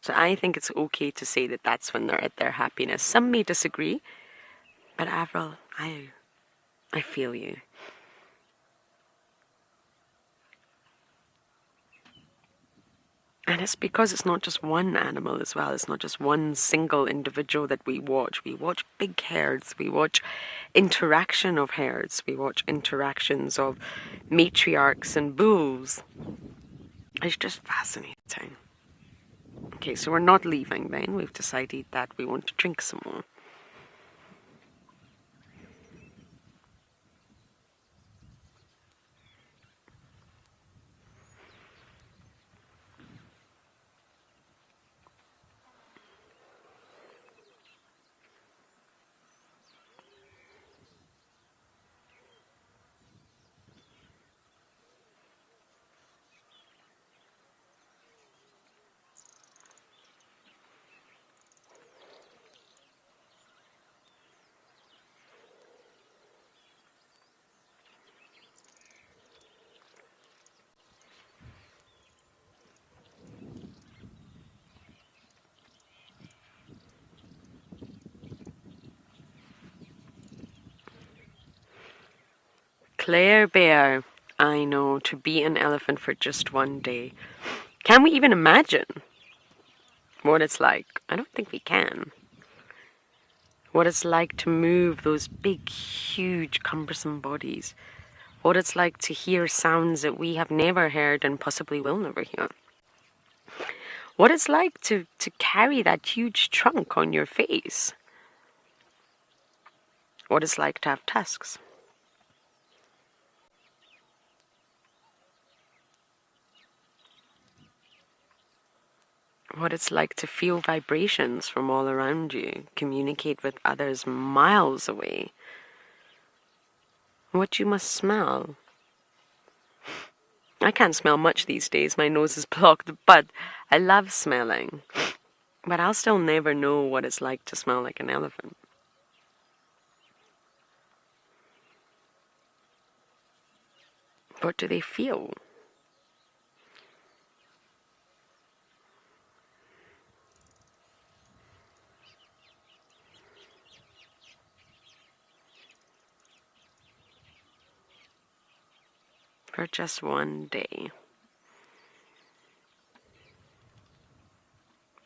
So I think it's okay to say that that's when they're at their happiness. Some may disagree, but Avril, I feel you. And it's because it's not just one animal as well. It's not just one single individual that we watch. We watch big herds. We watch interaction of herds. We watch interactions of matriarchs and bulls. It's just fascinating. Okay, so we're not leaving then. We've decided that we want to drink some more. Claire Bear, I know, to be an elephant for just one day. Can we even imagine what it's like? I don't think we can. What it's like to move those big, huge, cumbersome bodies. What it's like to hear sounds that we have never heard and possibly will never hear. What it's like to carry that huge trunk on your face. What it's like to have tusks. what it's like to feel vibrations from all around you, communicate with others miles away, what you must smell. I can't smell much these days, my nose is blocked, but I love smelling. But I'll still never know what it's like to smell like an elephant. What do they feel? For just one day.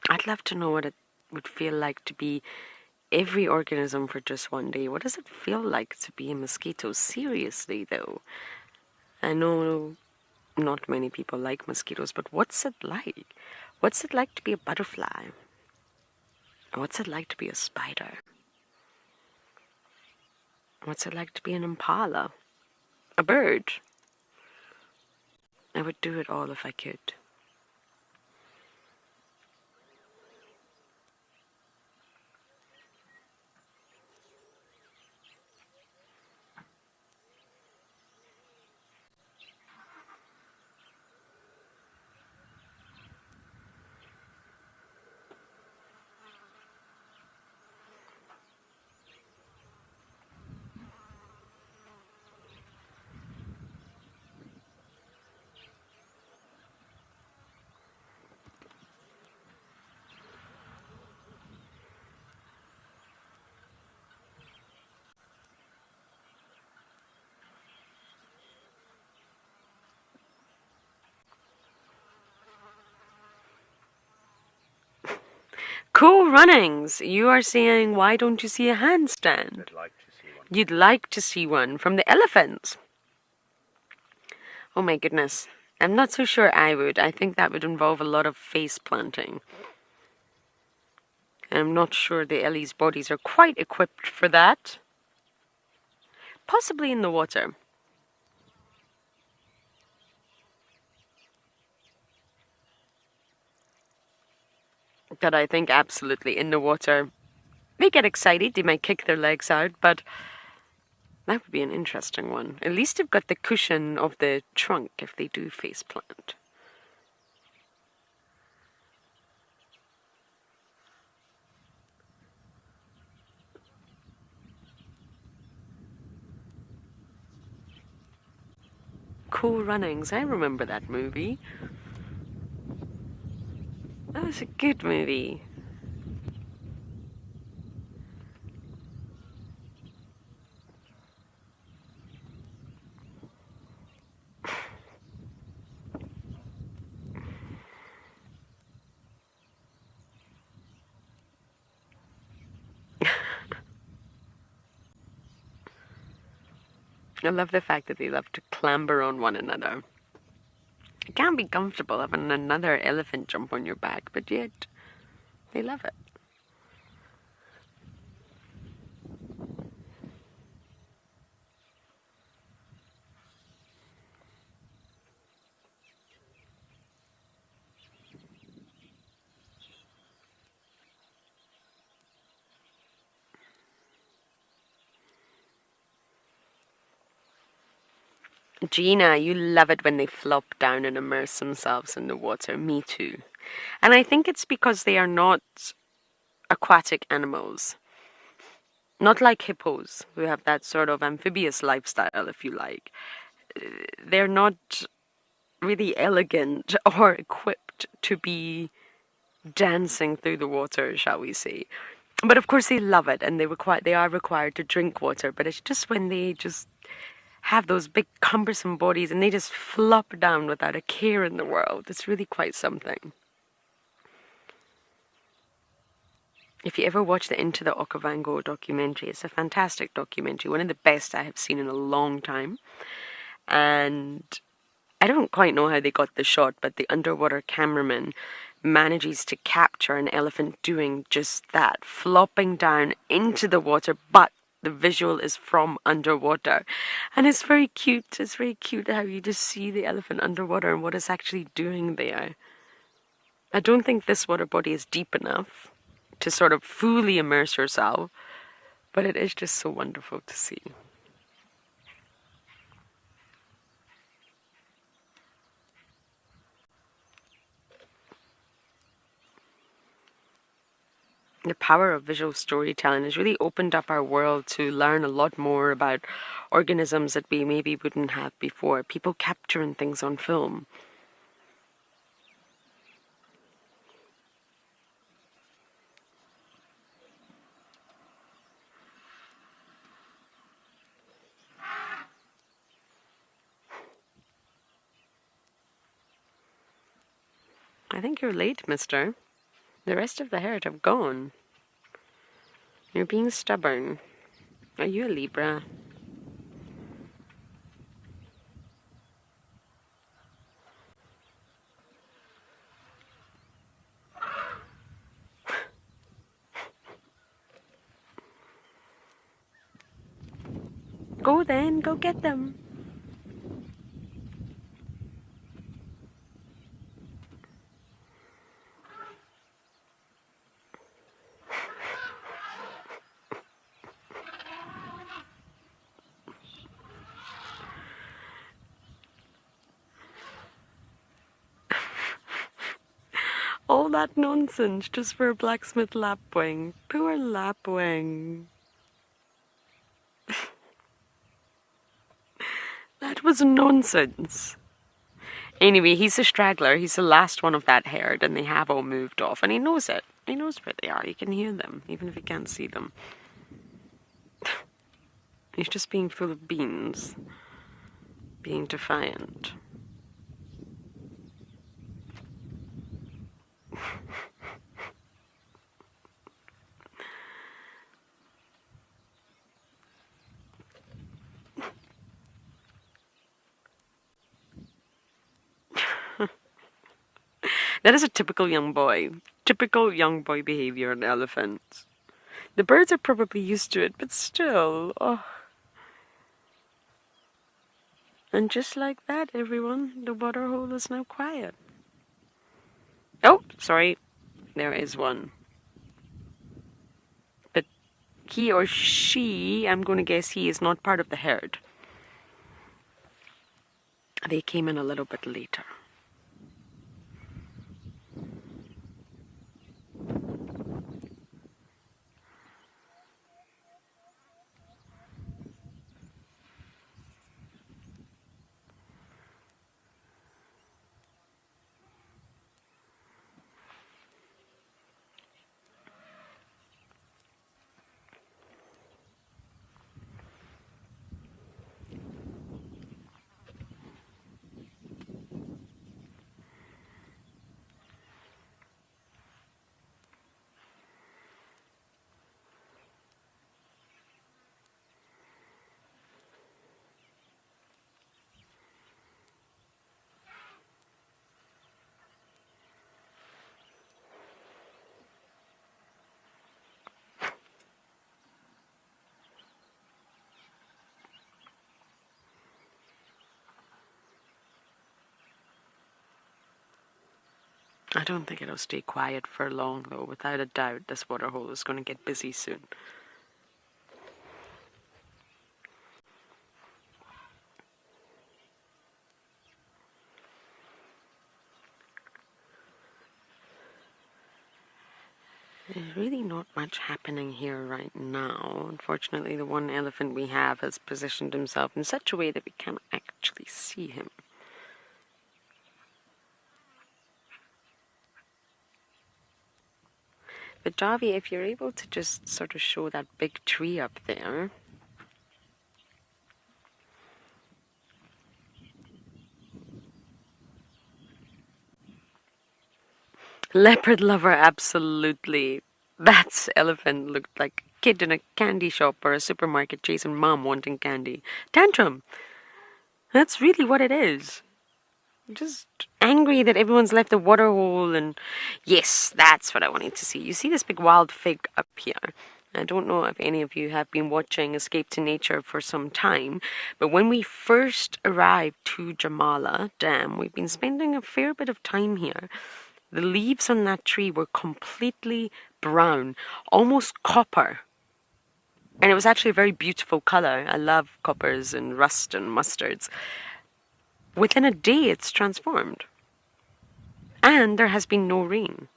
I'd love to know what it would feel like to be every organism for just one day. What does it feel like to be a mosquito? Seriously, though. I know not many people like mosquitoes, but what's it like? What's it like to be a butterfly? What's it like to be a spider? What's it like to be an impala? A bird? I would do it all if I could. Cool runnings! You are saying, why don't you see a handstand? I'd like to see one. You'd like to see one from the elephants. Oh my goodness. I'm not so sure I would. I think that would involve a lot of face planting. I'm not sure the Ellie's bodies are quite equipped for that. Possibly in the water. But I think absolutely in the water. They get excited, they might kick their legs out, but that would be an interesting one. At least they've got the cushion of the trunk if they do face plant. Cool Runnings, I remember that movie. That was a good movie. I love the fact that they love to clamber on one another. It can't be comfortable having another elephant jump on your back, but yet they love it. Gina, you love it when they flop down and immerse themselves in the water. Me too. And I think it's because they are not aquatic animals. Not like hippos, who have that sort of amphibious lifestyle, if you like. They're not really elegant or equipped to be dancing through the water, shall we say. But of course they love it, and they are required to drink water, but it's just when they just have those big cumbersome bodies and they just flop down without a care in the world. It's really quite something. If you ever watch the Into the Okavango documentary, it's a fantastic documentary, one of the best I have seen in a long time. And I don't quite know how they got the shot, but the underwater cameraman manages to capture an elephant doing just that, flopping down into the water, but the visual is from underwater. And it's very cute. It's very cute how you just see the elephant underwater and what it's actually doing there. I don't think this water body is deep enough to sort of fully immerse yourself, but it is just so wonderful to see. The power of visual storytelling has really opened up our world to learn a lot more about organisms that we maybe wouldn't have before. People capturing things on film. I think you're late, mister. The rest of the herd have gone. You're being stubborn. Are you a Libra? Go then, go get them. All that nonsense just for a blacksmith lapwing. Poor lapwing. That was nonsense. Anyway, he's a straggler. He's the last one of that herd, and they have all moved off. And he knows it. He knows where they are. He can hear them, even if he can't see them. He's just being full of beans. Being defiant. That is a typical young boy. Typical young boy behavior in elephants. The birds are probably used to it, but still. Oh. And just like that, everyone, the water hole is now quiet. Oh, sorry. There is one. But he or she, I'm going to guess he is not part of the herd. They came in a little bit later. I don't think it'll stay quiet for long, though. Without a doubt, this water hole is going to get busy soon. There's really not much happening here right now. Unfortunately, the one elephant we have has positioned himself in such a way that we can't actually see him. But Davi, if you're able to just sort of show that big tree up there. Leopard lover, absolutely. That elephant looked like a kid in a candy shop or a supermarket chasing mom wanting candy. Tantrum. That's really what it is. Just angry that everyone's left the water hole, and yes, that's what I wanted to see. You see this big wild fig up here. I don't know if any of you have been watching Escape to Nature for some time, but when we first arrived to Jamala Dam, we've been spending a fair bit of time here. The leaves on that tree were completely brown, almost copper. And it was actually a very beautiful color. I love coppers and rust and mustards. Within a day, it's transformed. And there has been no rain.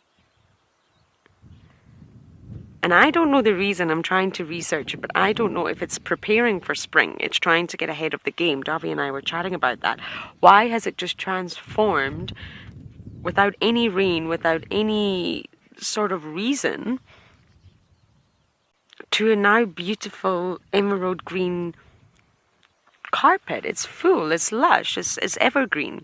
And I don't know the reason. I'm trying to research it, but I don't know if it's preparing for spring. It's trying to get ahead of the game. Davi and I were chatting about that. Why has it just transformed without any rain, without any sort of reason, to a now beautiful emerald green carpet? It's full, it's lush, it's evergreen.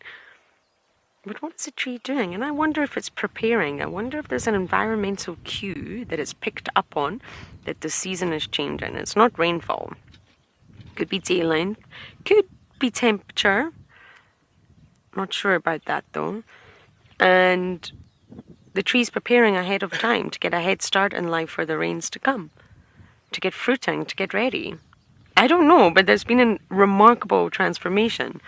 But what is the tree doing? And I wonder if it's preparing. I wonder if there's an environmental cue that it's picked up on, that the season is changing. It's not rainfall. Could be day length. Could be temperature. Not sure about that though. And the tree's preparing ahead of time to get a head start in life for the rains to come. To get fruiting, to get ready. I don't know, but there's been a remarkable transformation.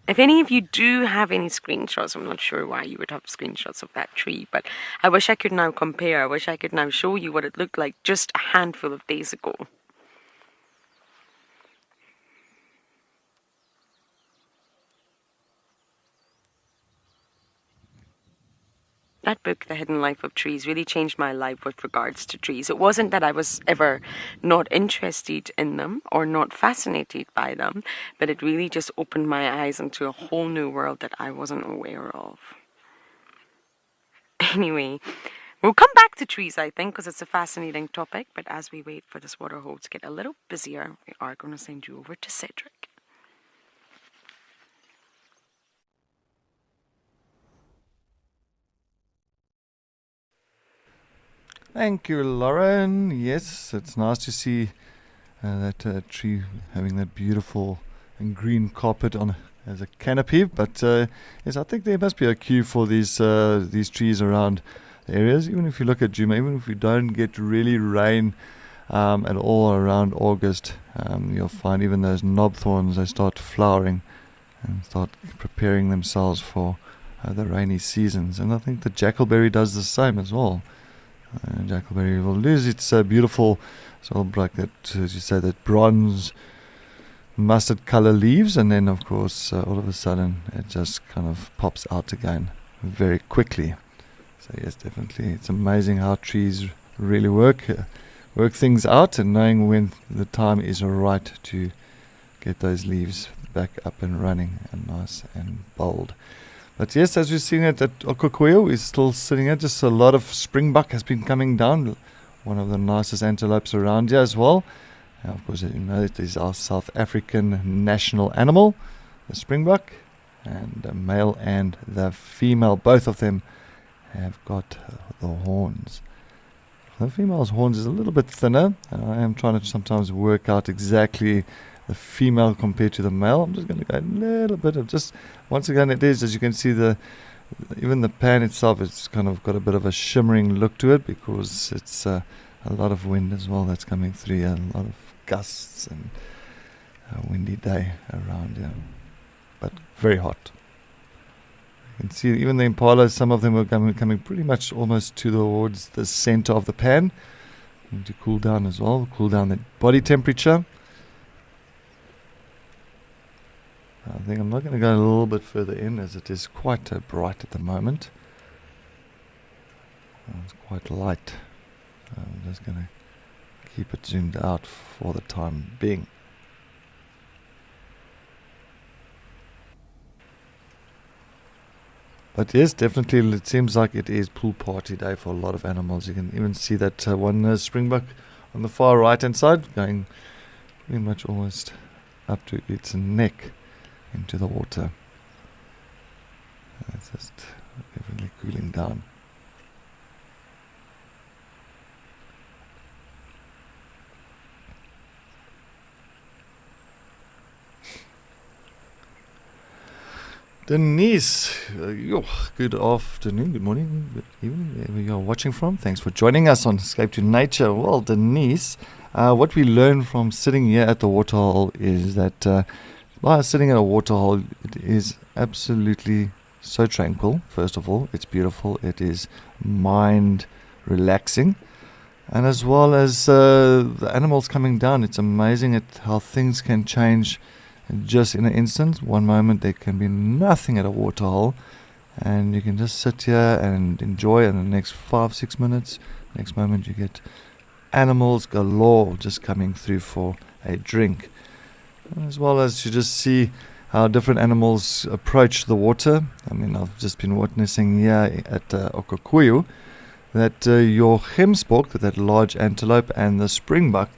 If any of you do have any screenshots, I'm not sure why you would have screenshots of that tree, but I wish I could now compare. I wish I could now show you what it looked like just a handful of days ago. That book, The Hidden Life of Trees, really changed my life with regards to trees. It wasn't that I was ever not interested in them or not fascinated by them, but it really just opened my eyes into a whole new world that I wasn't aware of. Anyway, we'll come back to trees, I think, because it's a fascinating topic, but as we wait for this water hole to get a little busier, we are going to send you over to Cedric. Thank you, Lauren. Yes, it's nice to see that tree having that beautiful and green carpet on as a canopy. But yes, I think there must be a cue for these trees around the areas. Even if you look at June, even if we don't get really rain at all around August, you'll find even those knob thorns, they start flowering and start preparing themselves for the rainy seasons. And I think the jackalberry does the same as well. Jackalberry will lose its beautiful, sort of like that, as you say, that bronze mustard color leaves, and then of course all of a sudden it just kind of pops out again very quickly. So yes, definitely, it's amazing how trees really work things out, and knowing when the time is right to get those leaves back up and running and nice and bold. But yes, as we're seeing it at Okokoyo, we're still sitting here. Just a lot of springbuck has been coming down. One of the nicest antelopes around here as well. Now, of course, you know, it is our South African national animal, the springbuck. And the male and the female, both of them have got the horns. The female's horns is a little bit thinner. I am trying to sometimes work out exactly the female compared to the male. I'm just going to go a little bit of just, once again, it is, as you can see, even the pan itself, it's kind of got a bit of a shimmering look to it, because it's a lot of wind as well that's coming through here, a lot of gusts and a windy day around here, but very hot. You can see even the impalas, some of them were coming pretty much almost towards the center of the pan, to cool down as well, cool down the body temperature. I think I'm not going to go a little bit further in, as it is quite bright at the moment. It's quite light. I'm just going to keep it zoomed out for the time being. But yes, definitely it seems like it is pool party day for a lot of animals. You can even see that one springbuck on the far right hand side going pretty much almost up to its neck into the water. It's just definitely cooling down. Denise, good afternoon, good morning, good evening, wherever you are watching from. Thanks for joining us on Escape to Nature. Well, Denise, what we learned from sitting here at the waterhole is that by sitting at a waterhole, it is absolutely so tranquil. First of all, it's beautiful. It is mind relaxing. And as well as the animals coming down, it's amazing how things can change just in an instant. One moment there can be nothing at a waterhole, and you can just sit here and enjoy it. In the next 5-6 minutes, next moment you get animals galore just coming through for a drink. As well as you just see how different animals approach the water. I mean, I've just been witnessing here at Okakuyu that your gemsbok, that large antelope, and the springbuck,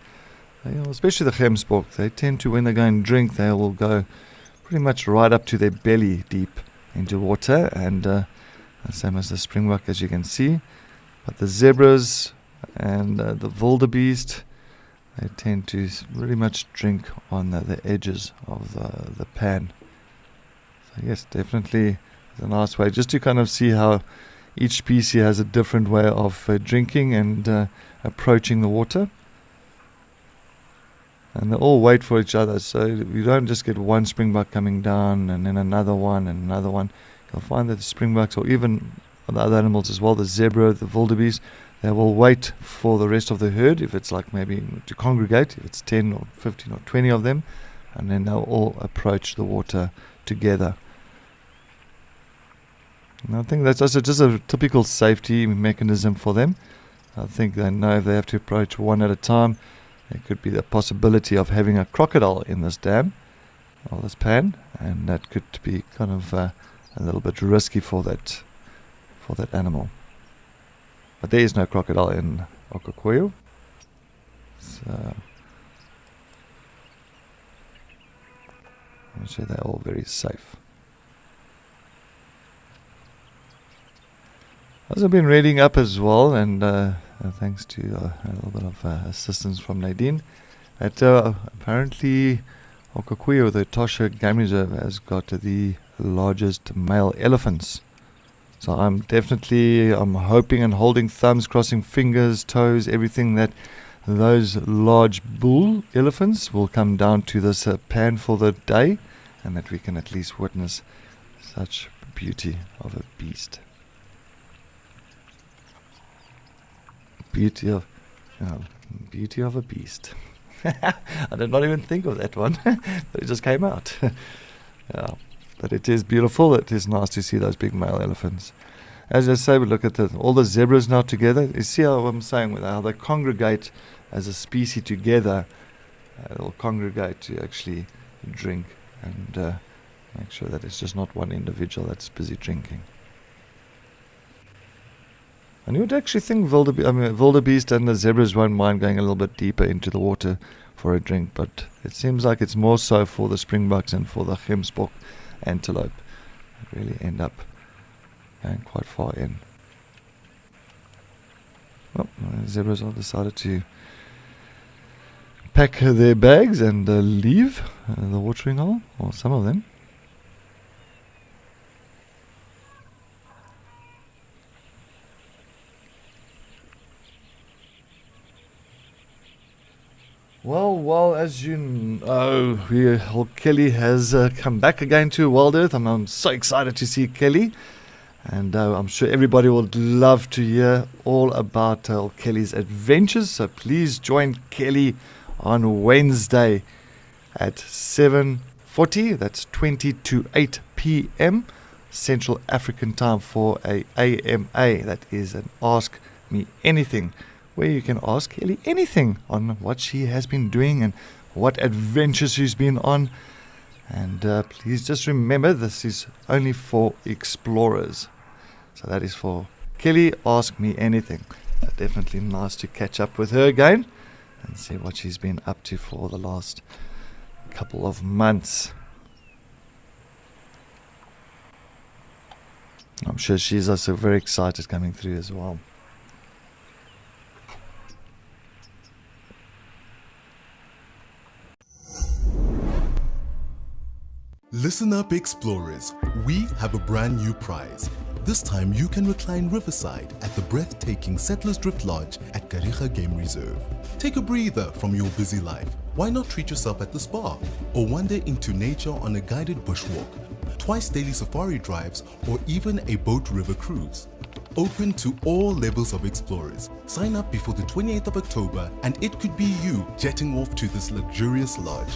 especially the gemsbok, they tend to, when they go and drink, they will go pretty much right up to their belly deep into water, and the same as the springbuck, as you can see. But the zebras and the wildebeest, they tend to really much drink on the edges of the pan. So yes, definitely it's a nice way just to kind of see how each species has a different way of drinking and approaching the water. And they all wait for each other, so you don't just get one springbuck coming down and then another one and another one. You'll find that the springbucks, or even the other animals as well, the zebra, the wildebeest, they will wait for the rest of the herd, if it's like maybe to congregate, if it's 10 or 15 or 20 of them, and then they'll all approach the water together. And I think that's also just a typical safety mechanism for them. I think they know if they have to approach one at a time, there could be the possibility of having a crocodile in this dam, or this pan, and that could be kind of a little bit risky for that animal. But there is no crocodile in Okakuyu, so I'm sure they're all very safe. I've also been reading up as well, and thanks to a little bit of assistance from Nadine, that apparently Okakuyu, the Tosha Game Reserve, has got the largest male elephants. So I'm hoping and holding thumbs, crossing fingers, toes, everything, that those large bull elephants will come down to this pan for the day, and that we can at least witness such beauty of a beast. Beauty of a beast. I did not even think of that one, but it just came out. Yeah, but it is beautiful. It is nice to see those big male elephants. As I say, we look at all the zebras now together. You see how I'm saying with how they congregate as a species together. They'll congregate to actually drink and make sure that it's just not one individual that's busy drinking. And you would actually think wildebeest and the zebras won't mind going a little bit deeper into the water for a drink, but it seems like it's more so for the springbucks and for the gemsbok antelope. They really end up going quite far in. Well, the zebras all decided to pack their bags and leave the watering hole, or some of them. Well, as you know, Kelly has come back again to Wild Earth. I'm so excited to see Kelly, and I'm sure everybody would love to hear all about Kelly's adventures. So please join Kelly on Wednesday at 7:40. That's 20 to 8 p.m. Central African time for a AMA. That is an Ask Me Anything, where you can ask Kelly anything on what she has been doing and what adventures she's been on. And please just remember, this is only for explorers. So that is for Kelly, Ask Me Anything. So definitely nice to catch up with her again and see what she's been up to for the last couple of months. I'm sure she's also very excited coming through as well. Listen up, explorers. We have a brand new prize. This time you can recline riverside at the breathtaking Settlers Drift Lodge at Kariga Game Reserve. Take a breather from your busy life. Why not treat yourself at the spa or wander into nature on a guided bushwalk? twice daily safari drives, or even a boat river cruise. Open to all levels of explorers. Sign up before the 28th of October and it could be you jetting off to this luxurious lodge.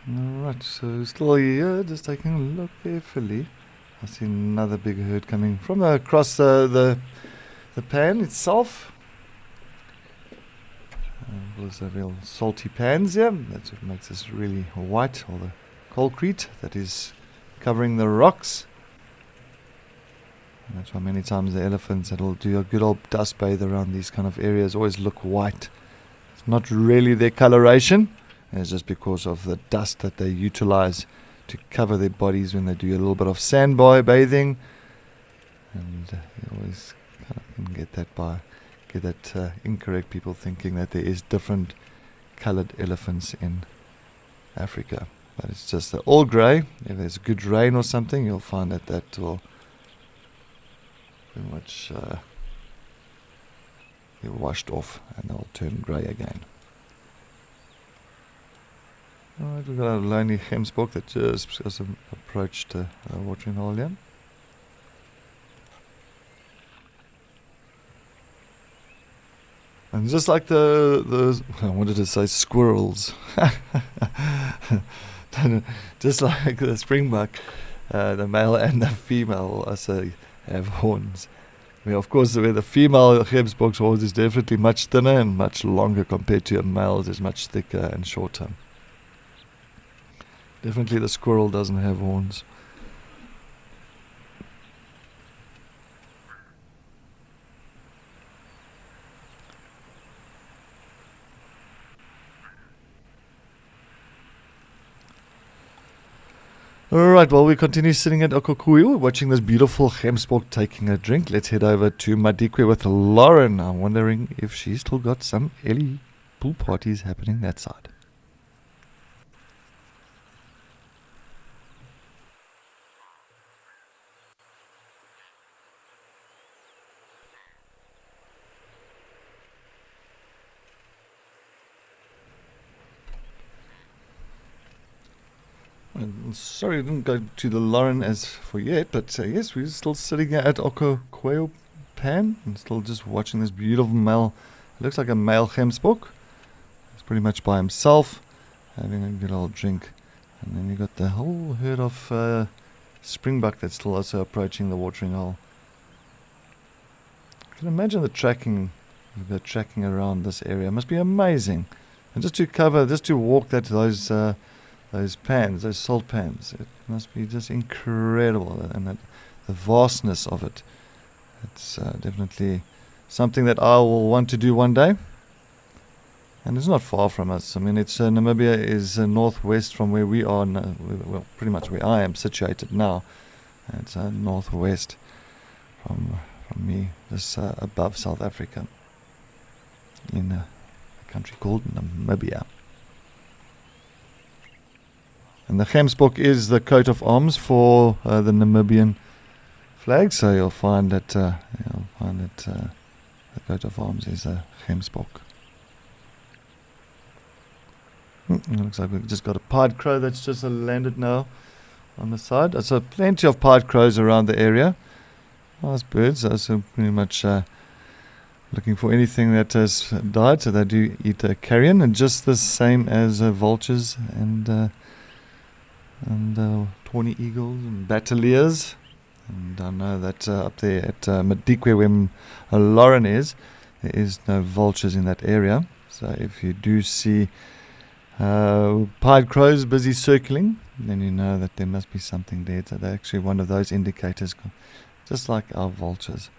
Alright, so still here, just taking a look carefully. I see another big herd coming from across the pan itself. Those are real salty pans here. That's what makes this really white, all the concrete that is covering the rocks. And that's why many times the elephants that'll do a good old dust bathe around these kind of areas always look white. It's not really their coloration. It's just because of the dust that they utilize to cover their bodies when they do a little bit of sand bathing. And you always kind of can get that incorrect, people thinking that there is different colored elephants in Africa. But it's just all grey. If there's good rain or something, you'll find that will pretty much be washed off and they'll turn grey again. Alright, we've got a lonely gemsbok that just approached the watering hole here. And just like the I wanted to say squirrels, just like the springbuck, the male and the female also have horns. I mean, of course, where the female gemsbok's horns is definitely much thinner and much longer compared to a male's, is much thicker and shorter. Definitely the squirrel doesn't have horns. Alright, well, we continue sitting at Okokuyu, watching this beautiful gemsbok taking a drink. Let's head over to Madikwe with Lauren. I'm wondering if she's still got some early pool parties happening that side. Sorry, I didn't go to the Lauren as for yet, but yes, we're still sitting here at Okokuyu Pan and still just watching this beautiful male. It looks like a male gemsbok. He's pretty much by himself, having a good old drink. And then you got the whole herd of springbuck that's still also approaching the watering hole. I can imagine the tracking They're tracking around this area. It must be amazing. And just to walk those pans, those salt pans, it must be just incredible. And the vastness of it. It's definitely something that I will want to do one day. And it's not far from us. I mean, Namibia is northwest from where we are, well, pretty much where I am situated now. It's northwest from me, just above South Africa, in a country called Namibia. And the Gemsbok is the coat of arms for the Namibian flag. So you'll find that the coat of arms is a Gemsbok. It looks like we've just got a pied crow that's just landed now on the side. So plenty of pied crows around the area. Nice birds. So pretty much looking for anything that has died. So they do eat carrion, and just the same as vultures and tawny eagles and battalias. And I know that up there at Madikwe, where Lauren is, there is no vultures in that area. So if you do see pied crows busy circling, then you know that there must be something there. So they're actually one of those indicators, just like our vultures.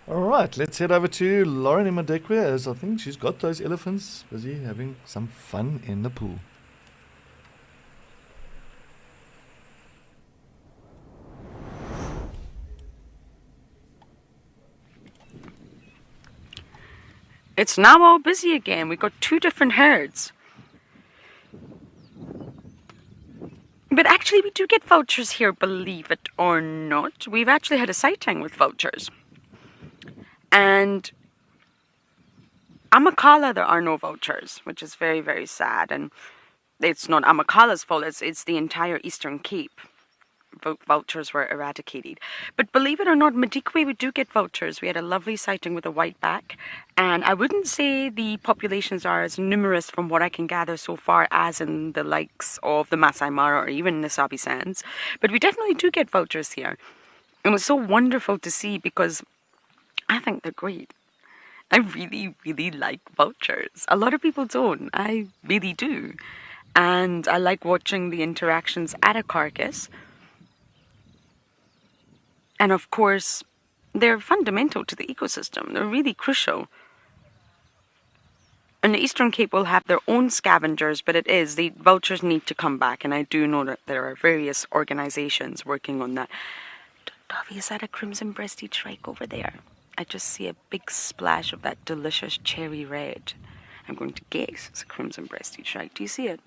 Alright, let's head over to Lauren in Madikwe, as I think she's got those elephants busy having some fun in the pool. It's now all busy again. We've got 2 different herds. But actually we do get vultures here, believe it or not. We've actually had a sighting with vultures. And Amakhala, there are no vultures, which is very, very sad. And it's not Amakhala's fault, it's the entire Eastern Cape. Vultures were eradicated. But believe it or not, Madikwe, we do get vultures. We had a lovely sighting with a whiteback. And I wouldn't say the populations are as numerous from what I can gather so far as in the likes of the Masai Mara or even the Sabi Sands. But we definitely do get vultures here. It was so wonderful to see because I think they're great. I really, really like vultures. A lot of people don't. I really do. And I like watching the interactions at a carcass. And of course, they're fundamental to the ecosystem. They're really crucial. And the Eastern Cape will have their own scavengers, but the vultures need to come back. And I do know that there are various organizations working on that. Dovey, is that a crimson-breasted shrike over there? I just see a big splash of that delicious cherry red. I'm going to guess it's a crimson-breasted shrike. Do you see it?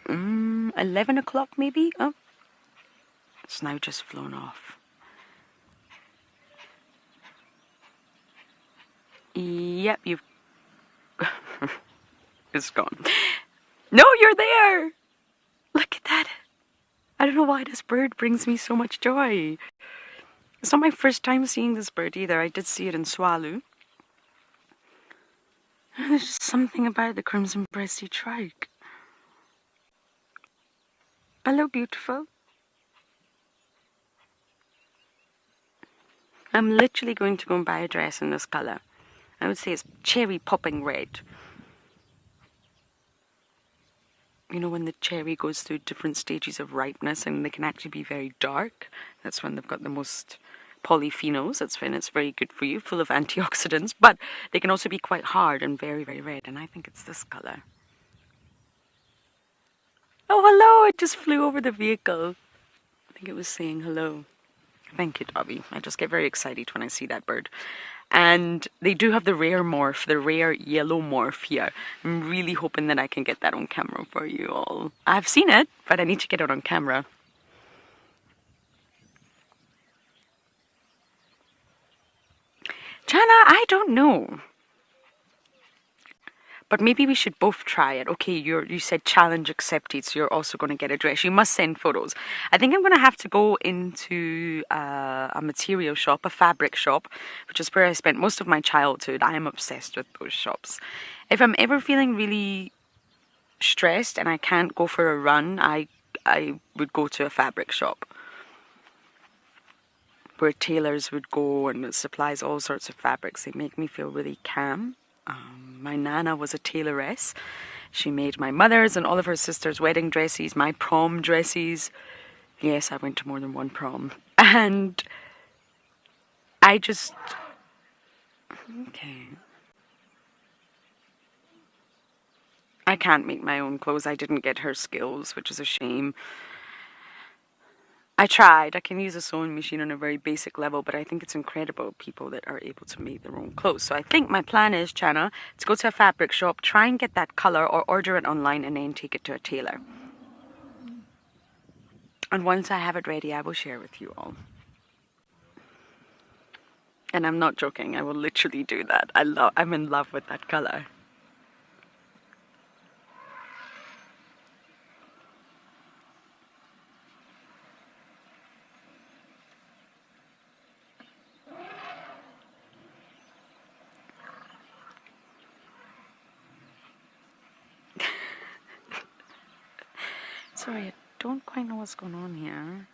11 o'clock maybe? Oh, it's now just flown off. Yep, you've... It's gone. No, you're there! Look at that. I don't know why this bird brings me so much joy. It's not my first time seeing this bird either. I did see it in Swalu. There's just something about the crimson-breasted shrike. Hello, beautiful. I'm literally going to go and buy a dress in this colour. I would say it's cherry popping red. You know, when the cherry goes through different stages of ripeness and they can actually be very dark. That's when they've got the most polyphenols. That's when it's very good for you, full of antioxidants. But they can also be quite hard and very, very red. And I think it's this colour. Oh, hello! It just flew over the vehicle. I think it was saying hello. Thank you, Dobby. I just get very excited when I see that bird. And they do have the rare morph, the rare yellow morph here. I'm really hoping that I can get that on camera for you all. I've seen it, but I need to get it on camera. Jana, I don't know. But maybe we should both try it. Okay, you said challenge accepted, so you're also going to get a dress. You must send photos. I think I'm going to have to go into a material shop, a fabric shop, which is where I spent most of my childhood. I am obsessed with those shops. If I'm ever feeling really stressed and I can't go for a run, I would go to a fabric shop where tailors would go and it supplies all sorts of fabrics. They make me feel really calm. My nana was a tailoress. She made my mother's and all of her sisters' wedding dresses, my prom dresses. Yes, I went to more than one prom. And I just... Okay. I can't make my own clothes. I didn't get her skills, which is a shame. I tried. I can use a sewing machine on a very basic level, but I think it's incredible people that are able to make their own clothes. So I think my plan is, Chana, to go to a fabric shop, try and get that color or order it online and then take it to a tailor. And once I have it ready, I will share with you all. And I'm not joking. I will literally do that. I'm in love with that color. Sorry, I don't quite know what's going on here.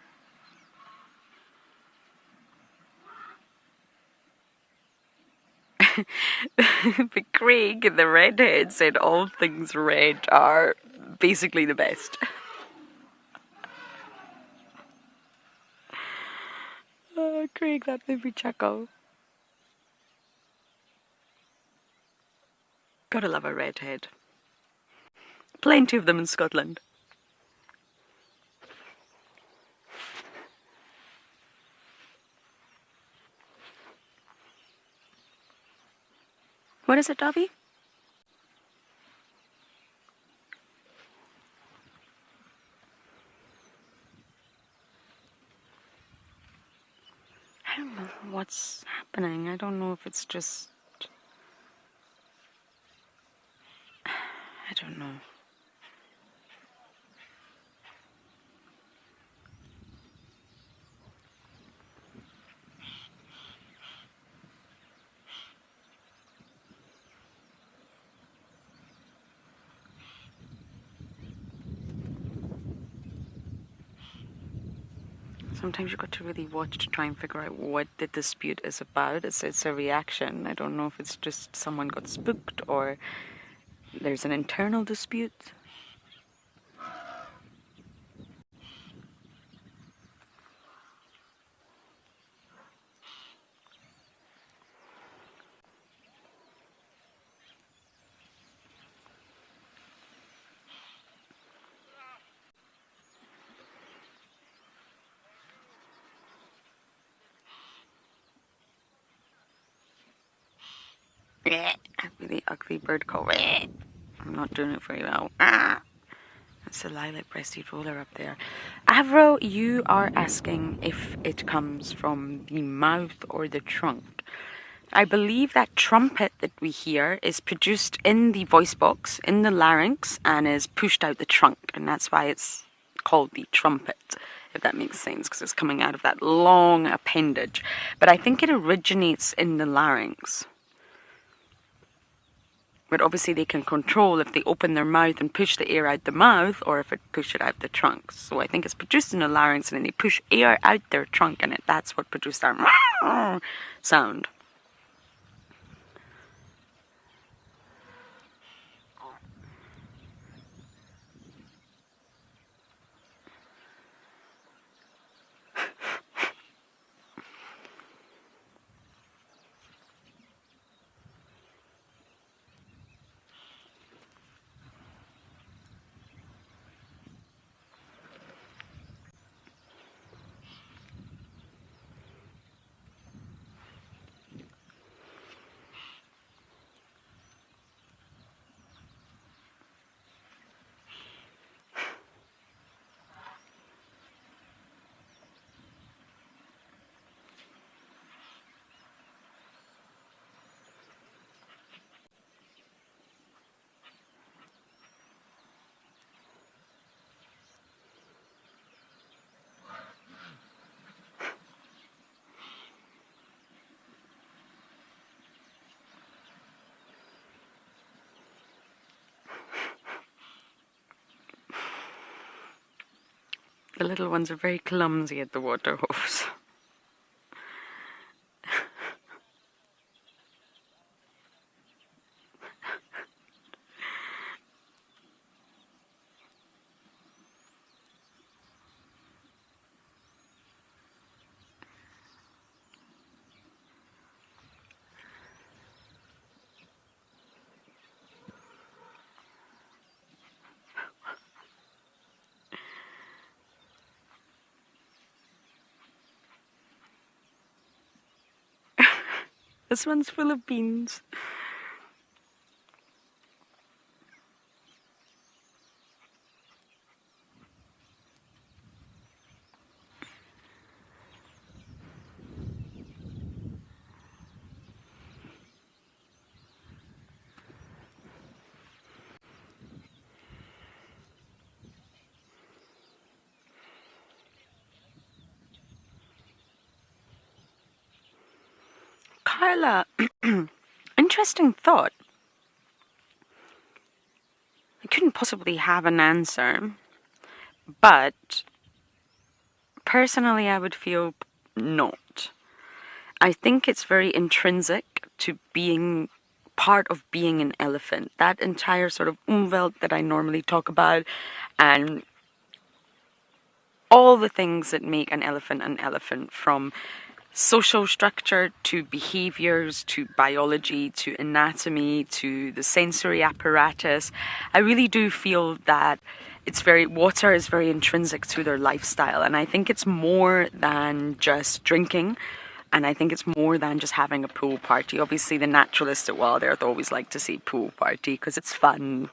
But Craig and the redhead said all things red are basically the best. Oh, Craig, that made me chuckle. Gotta love a redhead. Plenty of them in Scotland. What is it, Dobby? I don't know what's happening. I don't know if it's just... I don't know. Sometimes you've got to really watch to try and figure out what the dispute is about. It's a reaction. I don't know if it's just someone got spooked or there's an internal dispute. Really ugly bird call. I'm not doing it very well. That's a lilac-breasted roller up there. Avro, you are asking if it comes from the mouth or the trunk. I believe that trumpet that we hear is produced in the voice box, in the larynx, and is pushed out the trunk. And that's why it's called the trumpet, if that makes sense, because it's coming out of that long appendage. But I think it originates in the larynx. But obviously they can control if they open their mouth and push the air out the mouth or if it push it out the trunk. So I think it's produced in the larynx and then they push air out their trunk and that's what produced our sound. The little ones are very clumsy at the water hose. This one's full of beans. Carla, interesting thought. I couldn't possibly have an answer, but personally, I would feel not. I think it's very intrinsic to being part of being an elephant. That entire sort of umwelt that I normally talk about, and all the things that make an elephant, from social structure to behaviors to biology to anatomy to the sensory apparatus. I really do feel that water is very intrinsic to their lifestyle, and I think it's more than just drinking, and I think it's more than just having a pool party. Obviously the naturalists at Wild Earth always like to say pool party because it's fun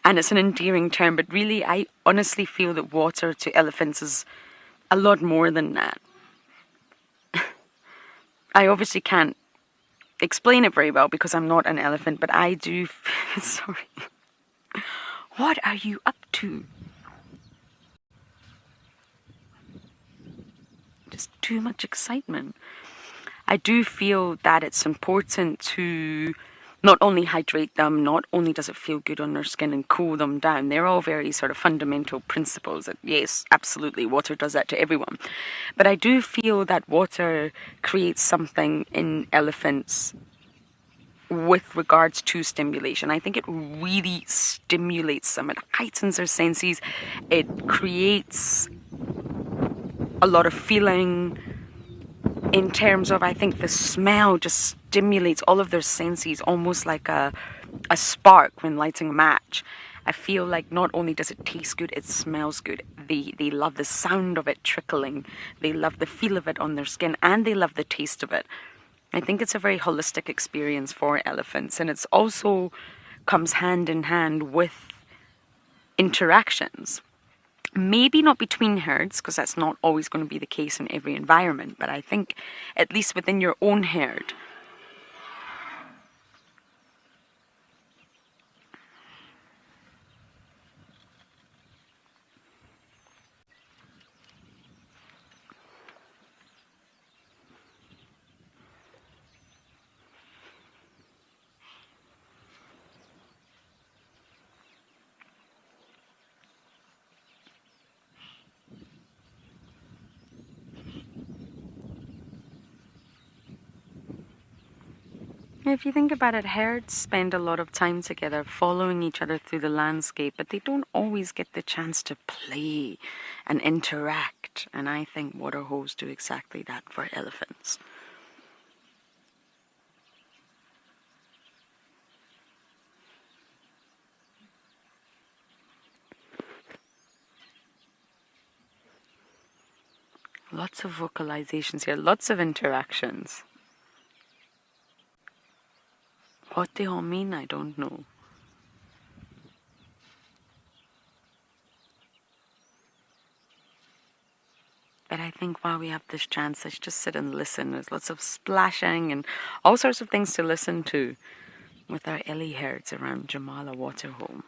and it's an endearing term, but really I honestly feel that water to elephants is a lot more than that. I obviously can't explain it very well because I'm not an elephant, but I do. Sorry. What are you up to? Just too much excitement. I do feel that it's important to not only hydrate them, not only does it feel good on their skin and cool them down. They're all very sort of fundamental principles that, yes, absolutely, water does that to everyone. But I do feel that water creates something in elephants with regards to stimulation. I think it really stimulates them. It heightens their senses. It creates a lot of feeling. In terms of, I think the smell just stimulates all of their senses, almost like a spark when lighting a match. I feel like not only does it taste good, it smells good. They love the sound of it trickling. They love the feel of it on their skin, and they love the taste of it. I think it's a very holistic experience for elephants, and it's also comes hand in hand with interactions. Maybe not between herds, because that's not always going to be the case in every environment, but I think at least within your own herd, if you think about it, herds spend a lot of time together following each other through the landscape, but they don't always get the chance to play and interact. And I think water holes do exactly that for elephants. Lots of vocalizations here, lots of interactions. What they all mean, I don't know. But I think while we have this chance, let's just sit and listen. There's lots of splashing and all sorts of things to listen to with our Ellie herds around Jamala Waterhole.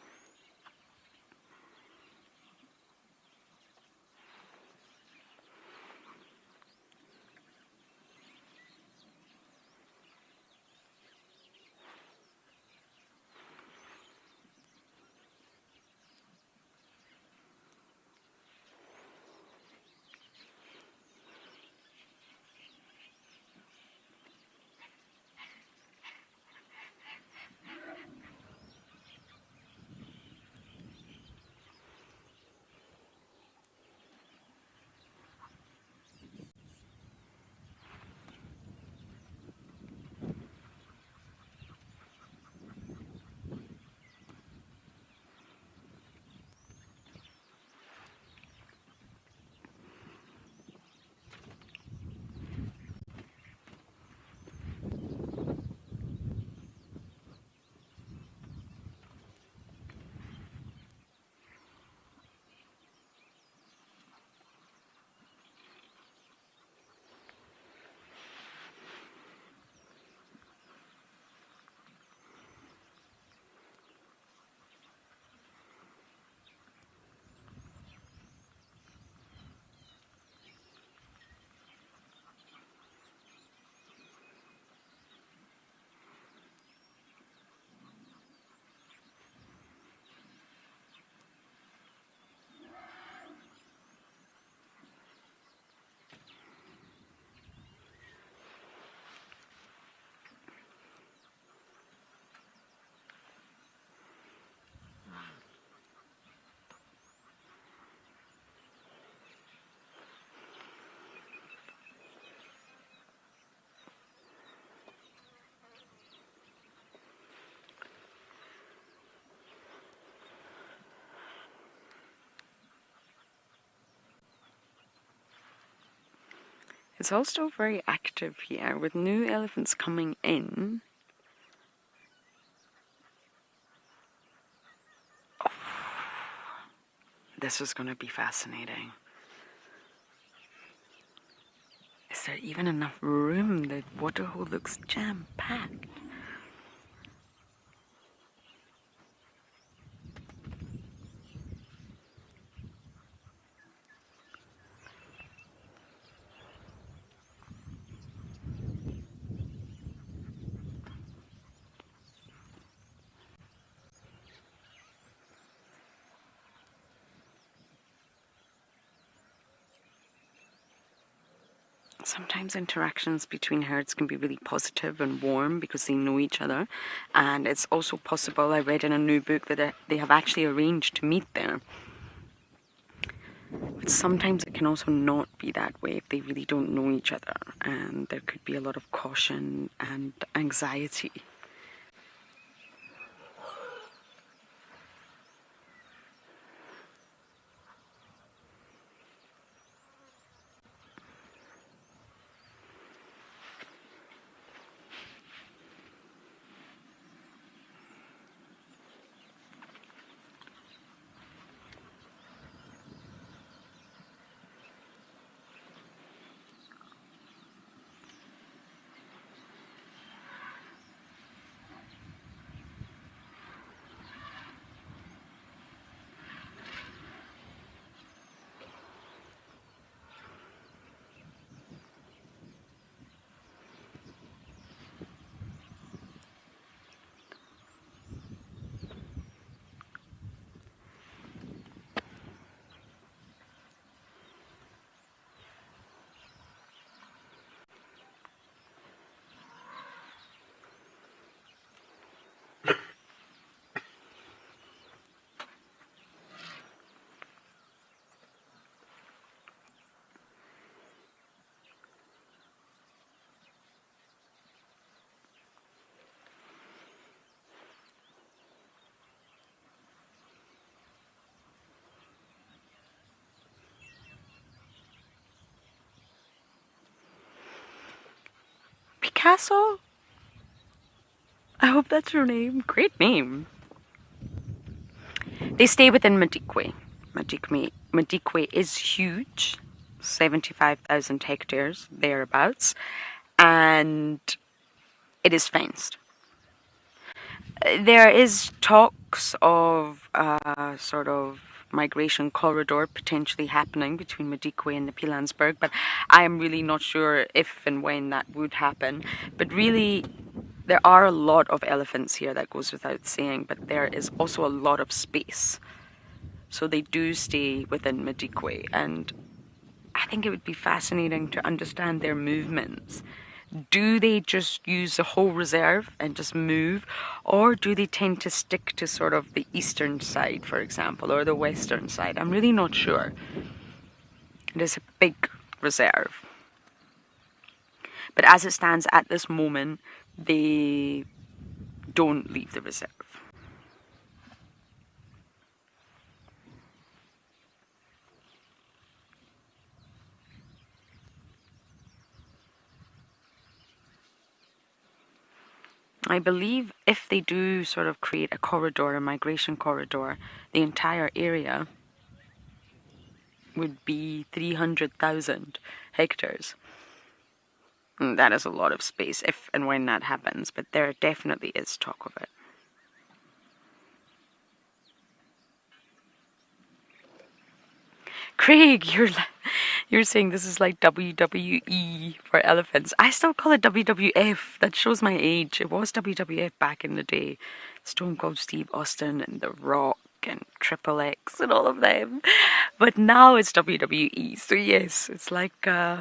It's also very active here with new elephants coming in. Oh, this is going to be fascinating. Is there even enough room? The waterhole looks jam-packed. Sometimes interactions between herds can be really positive and warm because they know each other, and it's also possible, I read in a new book, that they have actually arranged to meet there. But sometimes it can also not be that way if they really don't know each other, and there could be a lot of caution and anxiety. Picasso? I hope that's your name. Great name. They stay within Madikwe. Madikwe is huge, 75,000 hectares, thereabouts, and it is fenced. There is talks of a sort of migration corridor potentially happening between Madikwe and the Pilanesberg, but I am really not sure if and when that would happen. But really, there are a lot of elephants here, that goes without saying, but there is also a lot of space. So they do stay within Madikwe, and I think it would be fascinating to understand their movements. Do they just use the whole reserve and just move, or do they tend to stick to sort of the eastern side, for example, or the western side? I'm really not sure. It is a big reserve. But as it stands at this moment, they don't leave the reserve. I believe if they do sort of create a corridor, a migration corridor, the entire area would be 300,000 hectares. And that is a lot of space if and when that happens, but there definitely is talk of it. Craig, you're saying this is like WWE for elephants. I still call it WWF. That shows my age. It was WWF back in the day. Stone Cold Steve Austin and The Rock and Triple X and all of them. But now it's WWE. So yes, it's like a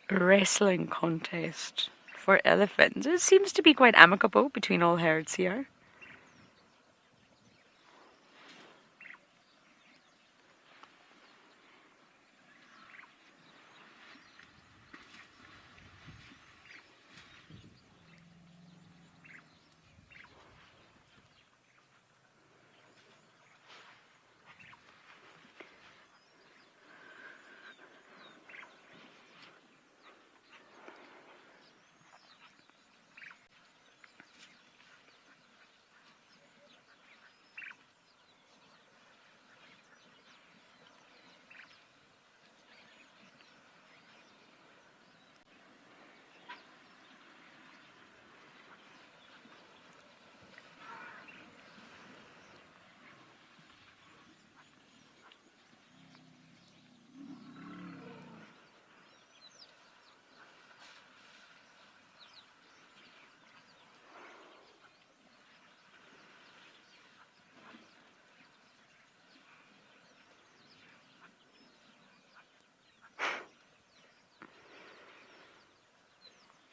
wrestling contest for elephants. It seems to be quite amicable between all herds here.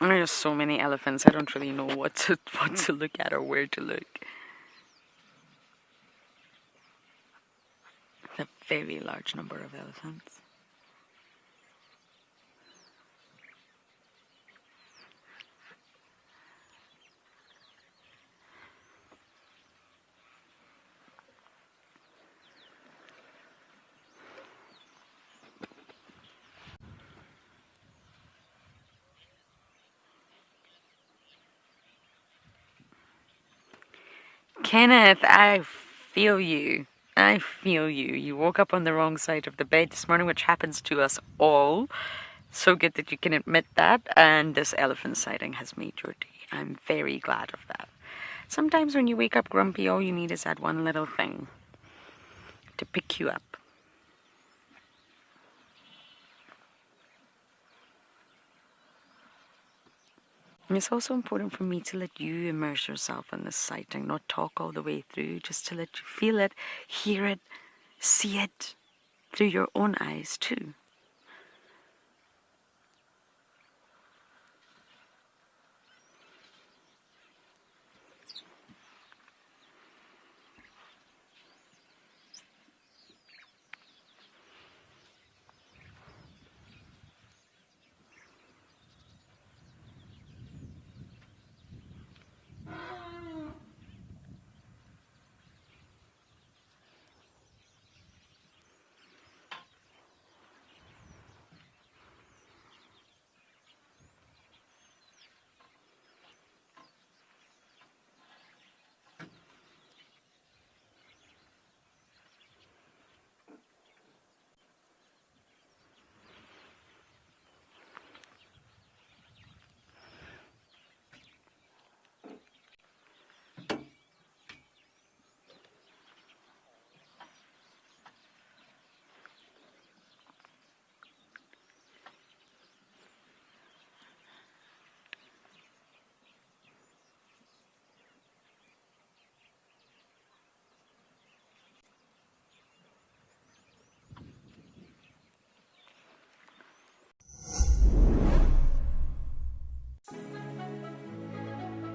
There's so many elephants. I don't really know what to look at or where to look. A very large number of elephants. Kenneth, I feel you. I feel you. You woke up on the wrong side of the bed this morning, which happens to us all. So good that you can admit that. And this elephant sighting has made your day. I'm very glad of that. Sometimes when you wake up grumpy, all you need is that one little thing to pick you up. And it's also important for me to let you immerse yourself in this sighting, not talk all the way through, just to let you feel it, hear it, see it through your own eyes too.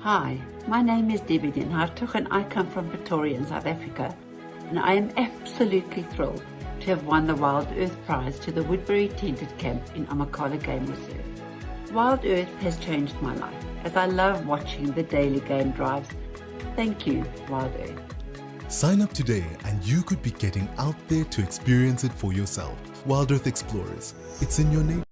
Hi, my name is Debbie Den Hartog and I come from Pretoria in South Africa, and I am absolutely thrilled to have won the Wild Earth Prize to the Woodbury Tented Camp in Amakhala Game Reserve. Wild Earth has changed my life as I love watching the daily game drives. Thank you, Wild Earth. Sign up today and you could be getting out there to experience it for yourself. Wild Earth Explorers. It's in your name.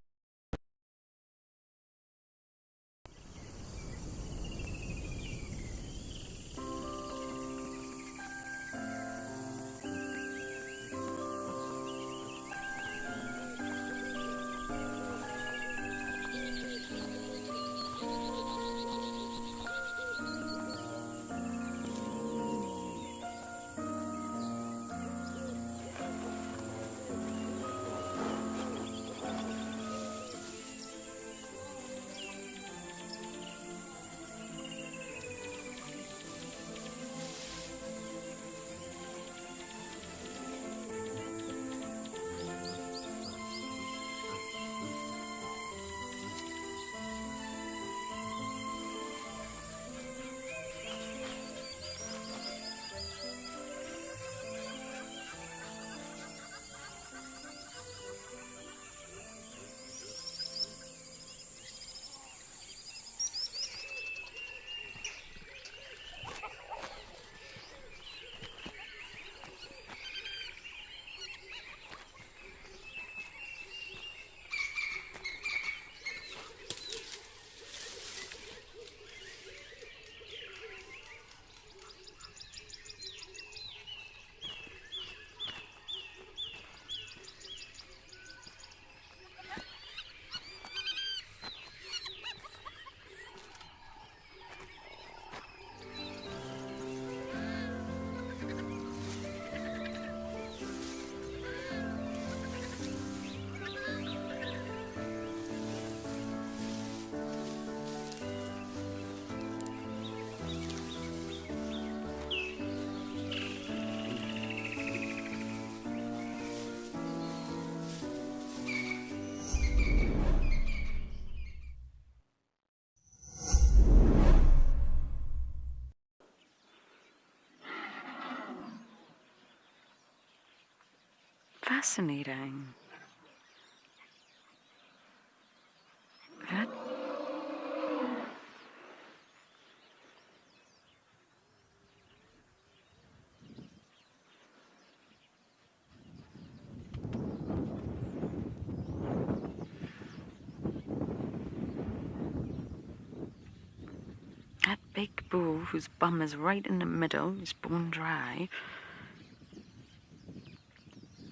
Fascinating. That big bull whose bum is right in the middle, he's bone dry,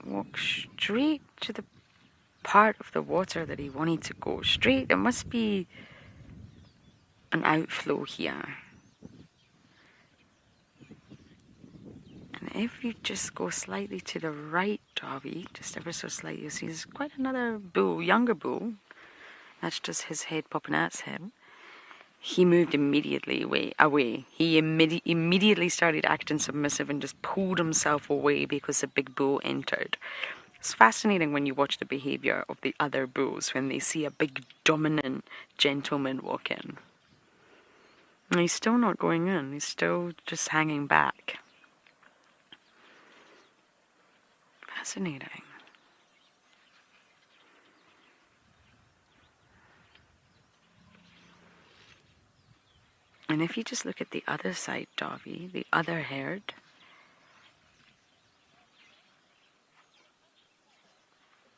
walked straight to the part of the water that he wanted to go straight. There must be an outflow here. And if you just go slightly to the right, Darby, just ever so slightly, you'll see there's quite another bull, younger bull. That's just his head popping at him. He moved immediately away. He immediately started acting submissive and just pulled himself away because the big bull entered. It's fascinating when you watch the behavior of the other bulls when they see a big dominant gentleman walk in. And he's still not going in. He's still just hanging back. Fascinating. And if you just look at the other side, Darby, the other herd,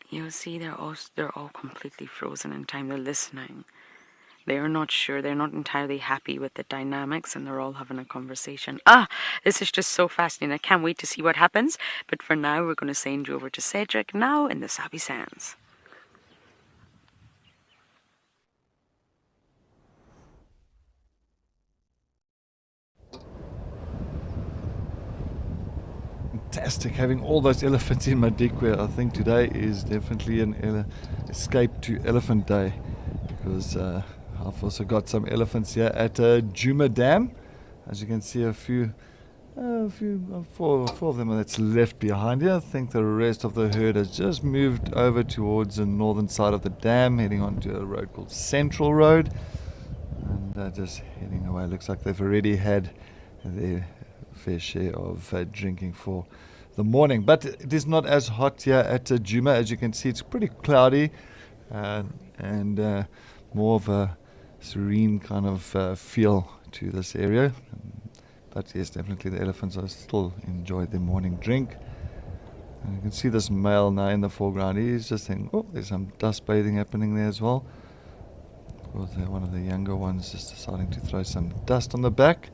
you'll see they're all completely frozen in time. They're listening. They're not sure. They're not entirely happy with the dynamics, and they're all having a conversation. This is just so fascinating. I can't wait to see what happens. But for now, we're going to send you over to Cedric now in the Sabi Sands. Fantastic having all those elephants in Madikwe. I think today is definitely an escape to elephant day, because I've also got some elephants here at Djuma Dam. As you can see, four of them that's left behind here. I think the rest of the herd has just moved over towards the northern side of the dam, heading onto a road called Central Road, and just heading away. Looks like they've already had their fair share of drinking for the morning, but it is not as hot here at Djuma. As you can see, it's pretty cloudy and more of a serene kind of feel to this area. But yes, definitely the elephants are still enjoy their morning drink. And you can see this male now in the foreground. He's just saying, oh, there's some dust bathing happening there as well. Of course, one of the younger ones just deciding to throw some dust on the back.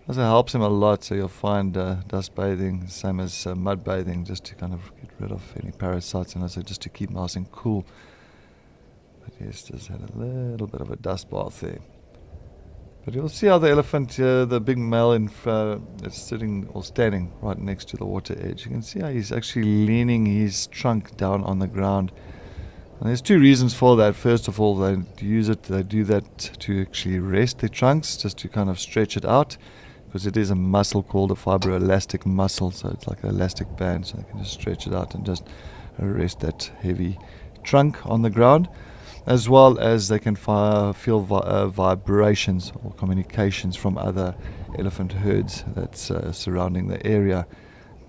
Also helps him a lot, so you'll find dust bathing, same as mud bathing, just to kind of get rid of any parasites and also just to keep nice and cool. But yes, just had a little bit of a dust bath there. But you'll see how the elephant, the big male is sitting or standing right next to the water edge. You can see how he's actually leaning his trunk down on the ground. And there's two reasons for that. First of all, they do that to actually rest their trunks, just to kind of stretch it out, because it is a muscle called a fibroelastic muscle, so it's like an elastic band, so they can just stretch it out and just rest that heavy trunk on the ground, as well as they can feel vibrations or communications from other elephant herds that's surrounding the area,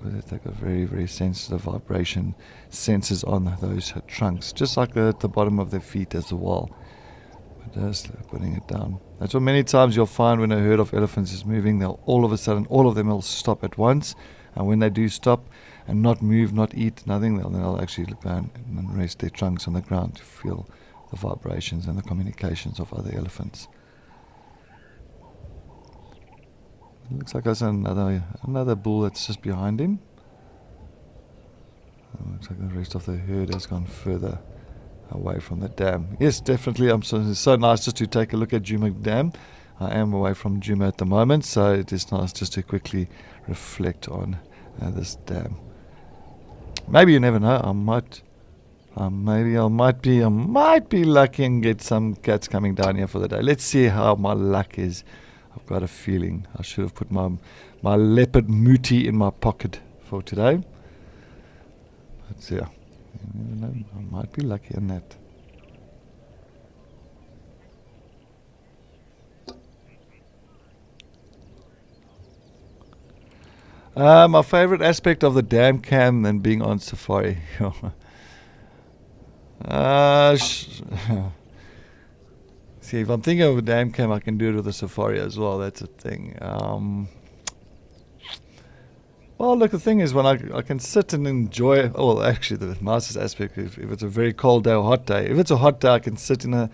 because they've got very, very sensitive vibration sensors on those trunks, just like at the bottom of their feet as well. Just putting it down. That's what many times you'll find when a herd of elephants is moving, they'll all of a sudden, all of them will stop at once. And when they do stop and not move, not eat, nothing, they'll actually go and rest their trunks on the ground to feel the vibrations and the communications of other elephants. It looks like there's another bull that's just behind him. Looks like the rest of the herd has gone further away from the dam. Yes, definitely. It's so nice just to take a look at Djuma Dam. I am away from Djuma at the moment, so it is nice just to quickly reflect on this dam. Maybe you never know. I might be lucky and get some cats coming down here for the day. Let's see how my luck is. I've got a feeling I should have put my leopard muti in my pocket for today. But yeah. You never know, I might be lucky in that. My favorite aspect of the dam cam than being on safari. See, if I'm thinking of a dam cam, I can do it with a safari as well. That's a thing. Well, look, the thing is, when I can sit and enjoy. Oh, well, actually, the nicest aspect, if it's a very cold day or hot day. If it's a hot day, I can sit in a,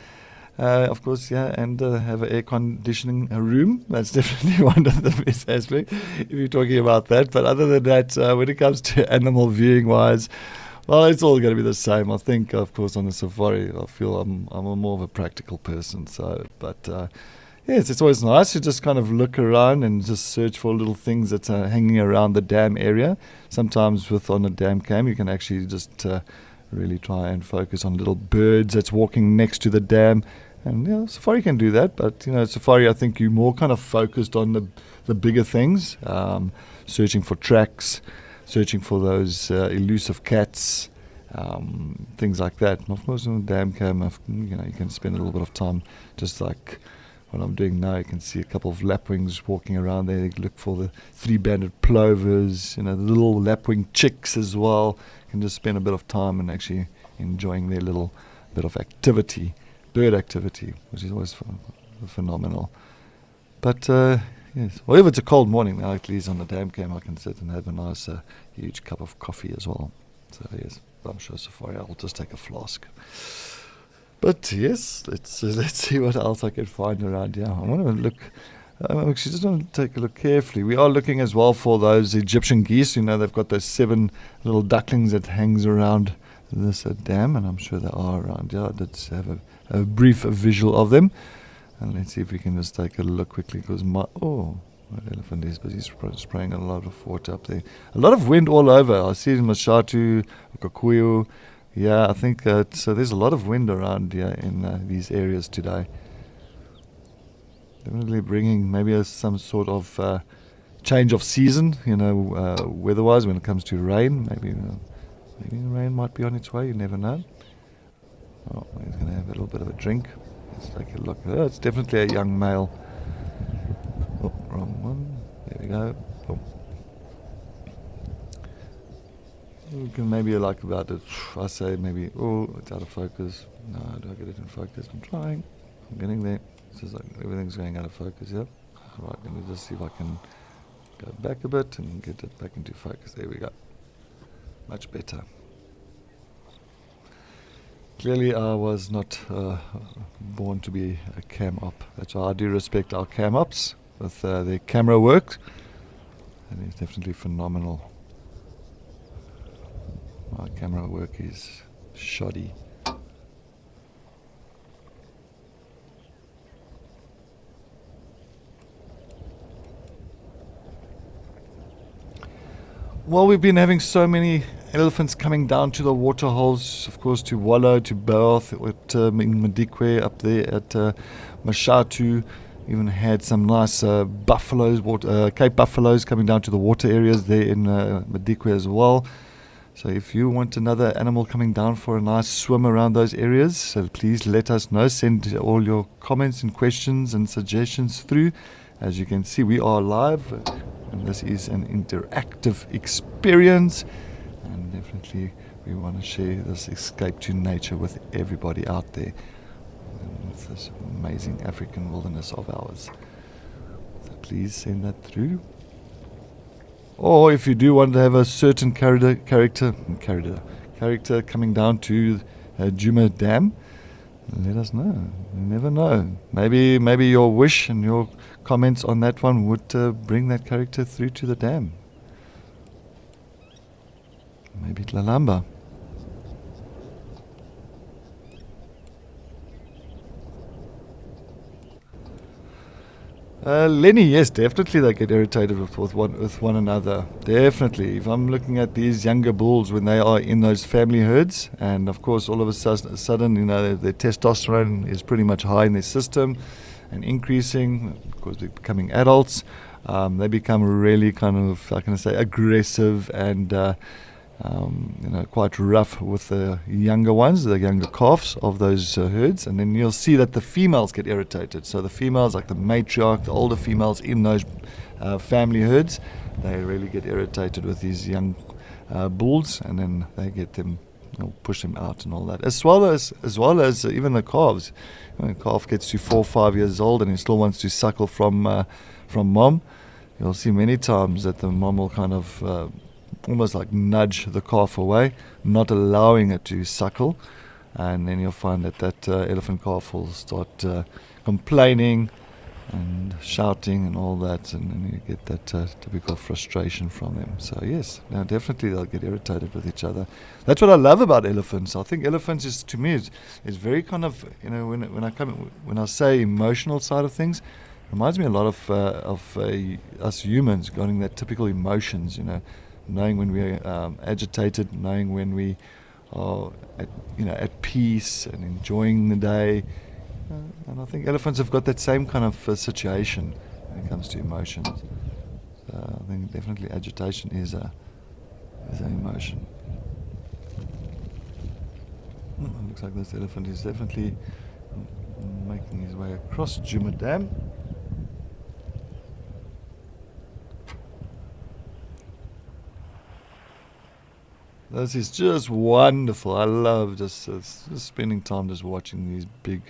of course, yeah, and have an air conditioning room. That's definitely one of the best aspects, if you're talking about that. But other than that, when it comes to animal viewing wise, well, it's all going to be the same. I think, of course, on the safari, I feel I'm a more of a practical person. So, but yes, it's always nice to just kind of look around and just search for little things that are hanging around the dam area. Sometimes on a dam cam, you can actually just really try and focus on little birds that's walking next to the dam. And safari can do that, but safari, I think you're more kind of focused on the bigger things, searching for tracks, searching for those elusive cats, things like that. And of course, on the dam cam, you can spend a little bit of time, just like what I'm doing now. You can see a couple of lapwings walking around there. They look for the three-banded plovers, the little lapwing chicks as well. You can just spend a bit of time and actually enjoying their little bit of activity, bird activity, which is always phenomenal. But yes, well, if it's a cold morning, now at least on the dam cam, I can sit and have a nice, huge cup of coffee as well. So yes, I'm sure safari, I'll just take a flask. But yes, let's see what else I can find around here. I want to look. Actually, just want to take a look carefully. We are looking as well for those Egyptian geese. They've got those 7 little ducklings that hangs around this dam, and I'm sure they are around here. Let's have a brief visual of them, and let's see if we can just take a look quickly. Because my elephant is busy spraying a lot of water up there. A lot of wind all over. I see it in Mashatu, Kikuyu. Yeah, I think so. There's a lot of wind around here in these areas today. Definitely bringing maybe some sort of change of season, weather-wise when it comes to rain. Maybe the rain might be on its way. You never know. Oh, he's going to have a little bit of a drink. Let's take a look. Oh, it's definitely a young male. Oh, wrong one. There we go. Boom. We can maybe about it. I say maybe, it's out of focus. No, do I get it in focus? I'm trying. I'm getting there. It's just like everything's going out of focus here. Right, let me just see if I can go back a bit and get it back into focus. There we go. Much better. Clearly I was not born to be a cam op. That's why I do respect our cam ops with their camera work. And it's definitely phenomenal. My camera work is shoddy. Well, we've been having so many elephants coming down to the water holes, of course, to Wallow, to Bath, in Madikwe, up there at Mashatu. Even had some nice buffaloes, Cape buffaloes coming down to the water areas there in Madikwe as well. So if you want another animal coming down for a nice swim around those areas, so please let us know. Send all your comments and questions and suggestions through. As you can see, we are live, and this is an interactive experience. And definitely we want to share this escape to nature with everybody out there, and with this amazing African wilderness of ours. So please send that through. Or if you do want to have a certain character coming down to Djuma Dam, let us know. You never know. Maybe your wish and your comments on that one would bring that character through to the dam. Maybe Tlalamba. Lenny, yes, definitely they get irritated with one another. Definitely. If I'm looking at these younger bulls when they are in those family herds, and of course all of a sudden, their testosterone is pretty much high in their system and increasing because they're becoming adults. They become really kind of, how can I say, aggressive and quite rough with the younger ones, the younger calves of those herds, and then you'll see that the females get irritated. So the females, like the matriarch, the older females in those family herds, they really get irritated with these young bulls, and then they get them, push them out and all that. As well as even the calves. When a calf gets to 4 or 5 years old and he still wants to suckle from mom, you'll see many times that the mom will kind of almost like nudge the calf away, not allowing it to suckle, and then you'll find that elephant calf will start complaining and shouting and all that, and then you get that typical frustration from them. So yes, now definitely they'll get irritated with each other. That's what I love about elephants. I think elephants is, to me, is very kind of, when I say emotional side of things, it reminds me a lot of us humans, getting that typical emotions, knowing when we're agitated, knowing when we are at peace and enjoying the day. And I think elephants have got that same kind of situation when it comes to emotions. So I think definitely agitation is an emotion. It looks like this elephant is definitely making his way across Djuma Dam. This is just wonderful. I love just spending time just watching these big,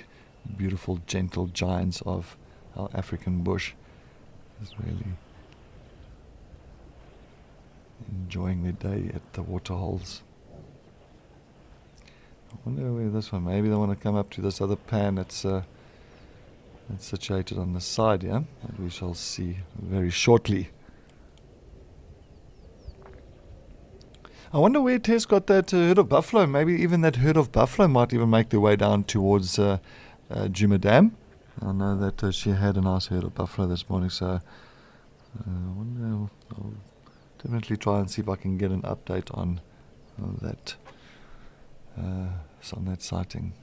beautiful, gentle giants of our African bush. Just really enjoying their day at the waterholes. I wonder where this one, maybe they want to come up to this other pan that's situated on the side here, that we shall see very shortly. I wonder where Tess got that herd of buffalo. Maybe even that herd of buffalo might even make their way down towards Djuma Dam. I know that she had a nice herd of buffalo this morning, so I wonder, I'll definitely try and see if I can get an update on that sighting.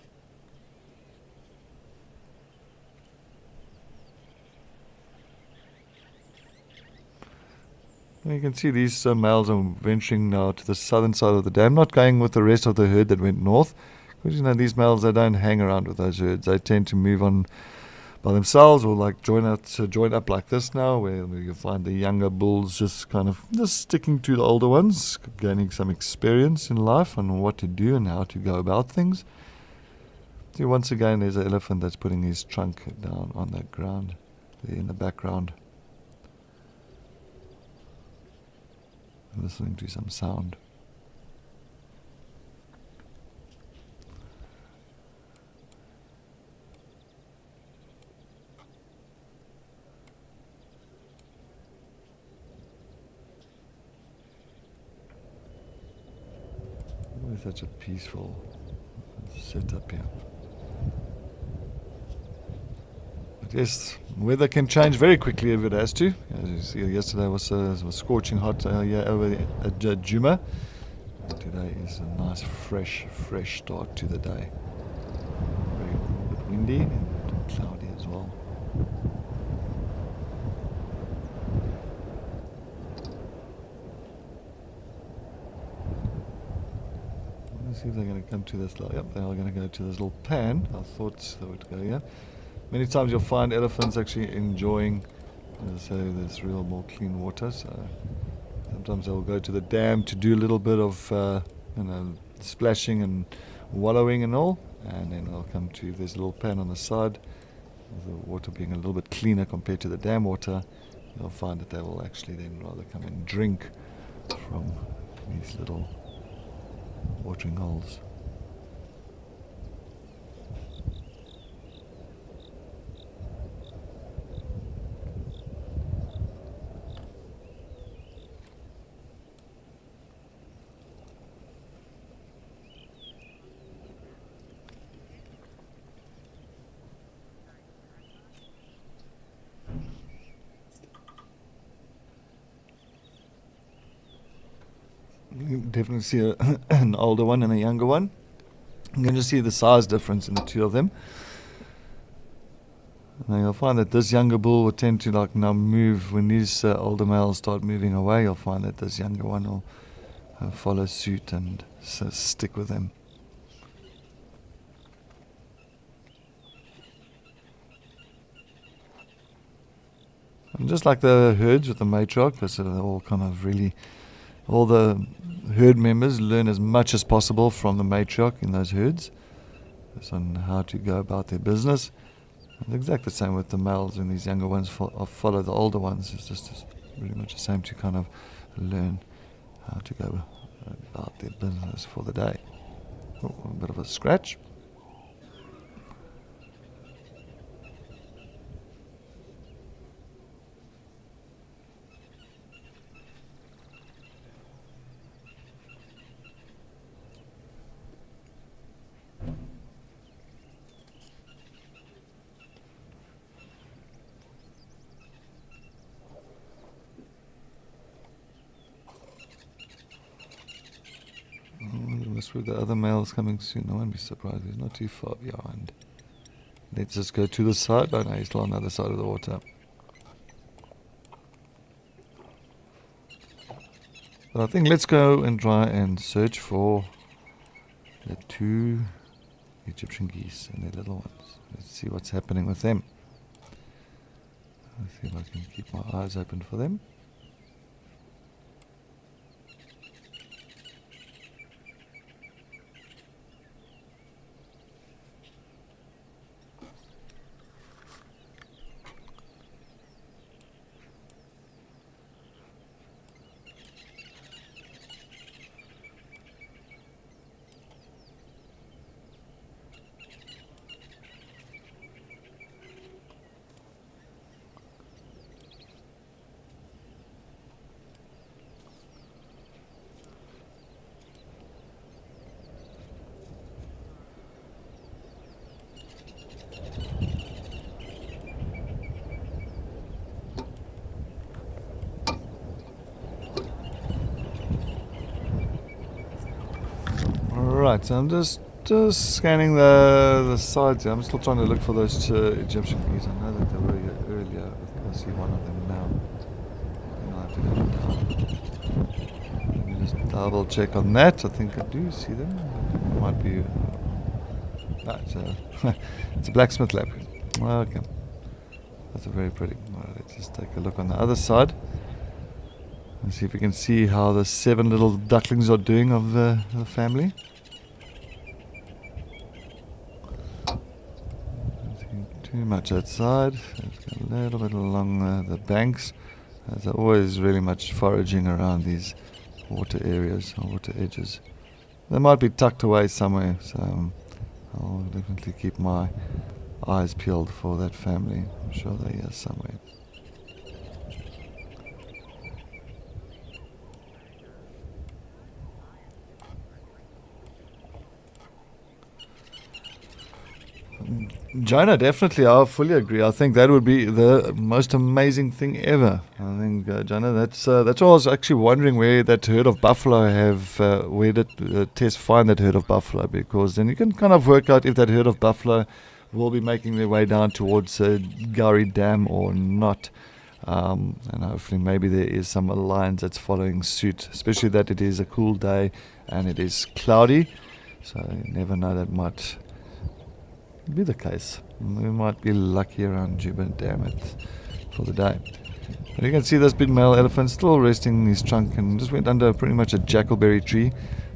You can see these males are venturing now to the southern side of the dam, not going with the rest of the herd that went north. Because these males, they don't hang around with those herds. They tend to move on by themselves, or like join up like this now, where you find the younger bulls just sticking to the older ones, gaining some experience in life on what to do and how to go about things. See, once again, there's an elephant that's putting his trunk down on the ground there in the background, listening to some sound. It's such a peaceful setup here. But yes, weather can change very quickly if it has to. As you see, yesterday was scorching hot here over at Djuma. And today is a nice fresh start to the day. Very a bit windy and cloudy as well. Let's see if they're going to come to this. Yep, they are going to go to this little pan. I thought they would go here. Many times you'll find elephants actually enjoying, this real more clean water. So sometimes they'll go to the dam to do a little bit of, splashing and wallowing and all, and then they'll come to this little pan on the side. The water being a little bit cleaner compared to the dam water, you'll find that they will actually then rather come and drink from these little watering holes. You can definitely see an older one and a younger one. You can just see the size difference in the two of them. And you'll find that this younger bull will tend to now move when these older males start moving away. You'll find that this younger one will follow suit and stick with them. And just like the herds with the matriarch, because they're all kind of really, all the herd members learn as much as possible from the matriarch in those herds, just on how to go about their business. And exactly the same with the males, and these younger ones follow the older ones. It's just really much the same to kind of learn how to go about their business for the day. Oh, a bit of a scratch. With the other males coming soon, I won't be surprised. He's not too far behind. Let's just go to the side. Oh no, he's still on the other side of the water. But I think let's go and try and search for the 2 Egyptian geese and their little ones. Let's see what's happening with them. Let's see if I can keep my eyes open for them. Right, so I'm just scanning the sides here. I'm still trying to look for those 2 Egyptian geese. I know that they were here earlier. I think I see one of them now. I have to go down. Let me just double check on that. I think I do see them. It might be... it's a blacksmith lapwing. Okay. That's a very pretty. Well, let's just take a look on the other side. And see if we can see how the 7 little ducklings are doing of the family. Too much outside. Let's go a little bit along the banks. There's always really much foraging around these water areas or water edges. They might be tucked away somewhere, so I'll definitely keep my eyes peeled for that family. I'm sure they're here somewhere. Jonah, definitely, I fully agree. I think that would be the most amazing thing ever. I think, Jonah, that's what I was actually wondering where that herd of buffalo where did Tess find that herd of buffalo, because then you can kind of work out if that herd of buffalo will be making their way down towards Gowrie Dam or not. And hopefully maybe there is some alliance that's following suit, especially that it is a cool day and it is cloudy, so you never know, that might be the case. We might be lucky around Juba Dam for the day. But you can see this big male elephant still resting in his trunk and just went under pretty much a jackalberry tree.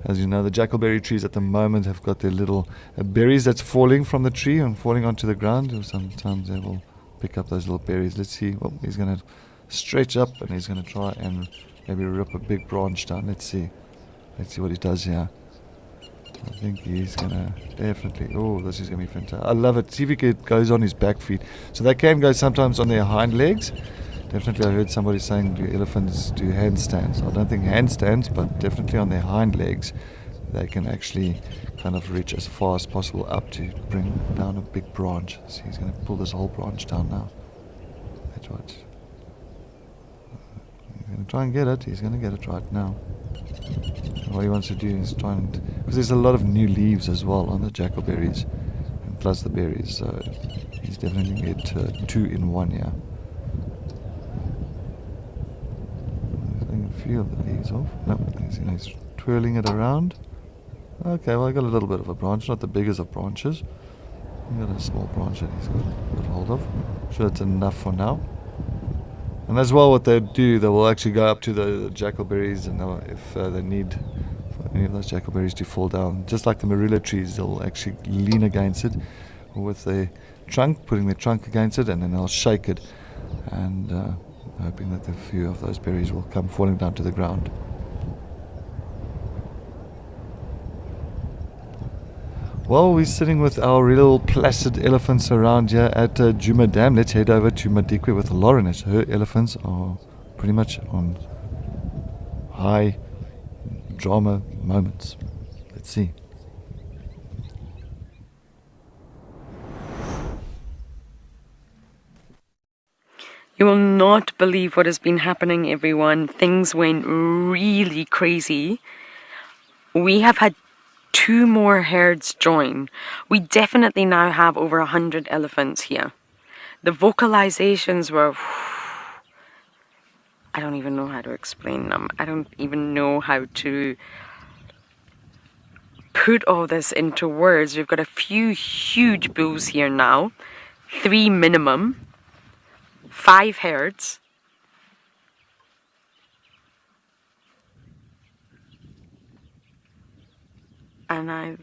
As you know, the jackalberry trees at the moment have got their little berries that's falling from the tree and falling onto the ground. And sometimes they will pick up those little berries. Let's see. Well, he's going to stretch up and he's going to try and maybe rip a big branch down. Let's see what he does here. I think he's going to definitely... Oh, this is going to be fantastic. I love it. See if he goes on his back feet. So they can go sometimes on their hind legs. Definitely, I heard somebody saying, do elephants do handstands? I don't think handstands, but definitely on their hind legs, they can actually kind of reach as far as possible up to bring down a big branch. See, he's going to pull this whole branch down now. That's right. He's going to try and get it. He's going to get it right now. What he wants to do is try and... Because there's a lot of new leaves as well on the jackalberries, and plus the berries, so he's definitely going to get 2 in 1 here. Feel the leaves off. No, he's twirling it around. Okay, well, I got a little bit of a branch, not the biggest of branches. I've got a small branch that he's got hold of. I'm sure it's enough for now. And as well, what they do, they will actually go up to the jackalberries, and if they need for any of those jackalberries to fall down, just like the marula trees, they'll actually lean against it with their trunk, putting their trunk against it, and then they'll shake it, and hoping that a few of those berries will come falling down to the ground. Well, we're sitting with our real placid elephants around here at Djuma Dam. Let's head over to Madikwe with Lauren, as her elephants are pretty much on high drama moments. Let's see. You will not believe what has been happening, everyone. Things went really crazy. We have had 2 more herds join. We definitely now have over 100 elephants here. The vocalizations were... I don't even know how to explain them. I don't even know how to put all this into words. We've got a few huge bulls here now. 3 minimum. 5 herds. And I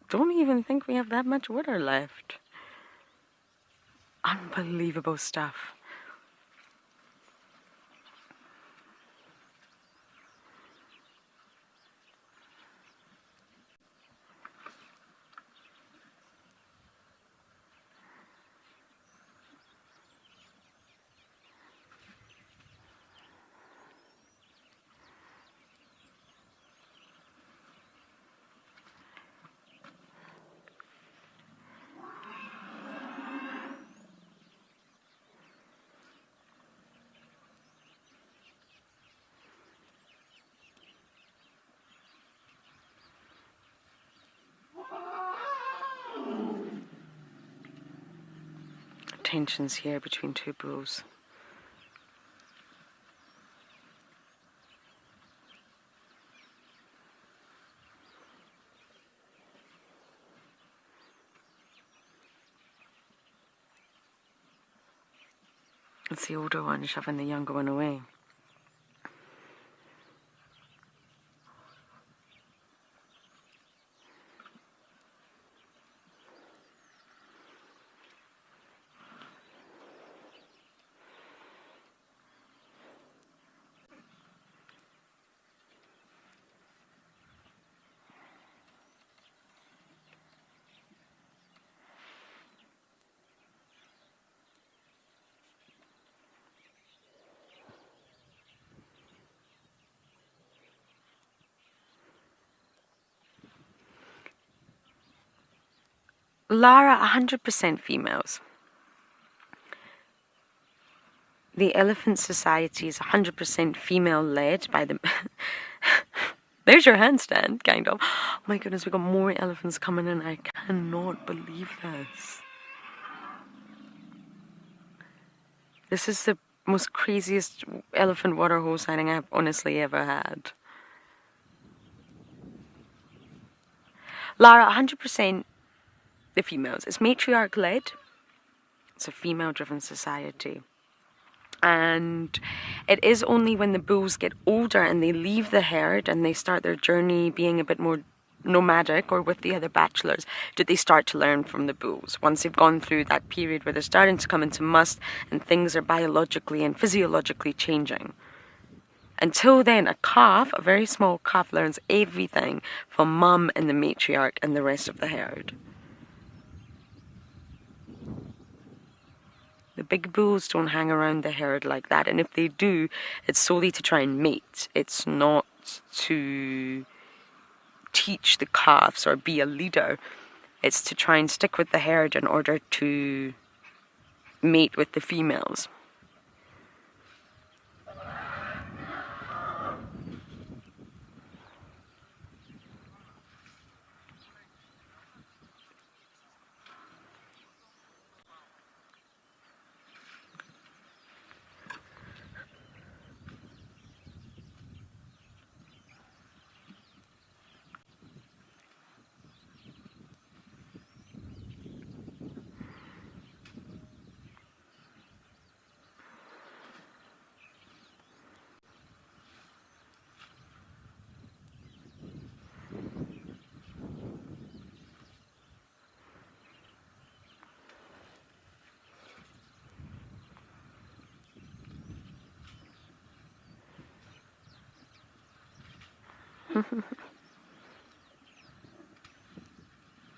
don't even think we have that much water left. Unbelievable stuff. Tensions here between 2 bulls. It's the older one shoving the younger one away. Lara, 100% females. The Elephant Society is 100% female-led by the... There's your handstand, kind of. Oh my goodness, we've got more elephants coming in. I cannot believe this. This is the most craziest elephant waterhole sighting I've honestly ever had. Lara, 100% the females. It's matriarch-led. It's a female-driven society. And it is only when the bulls get older and they leave the herd and they start their journey being a bit more nomadic or with the other bachelors do they start to learn from the bulls. Once they've gone through that period where they're starting to come into must and things are biologically and physiologically changing. Until then, a calf, a very small calf, learns everything from mum and the matriarch and the rest of the herd. The big bulls don't hang around the herd like that, and if they do, it's solely to try and mate. It's not to teach the calves or be a leader. It's to try and stick with the herd in order to mate with the females.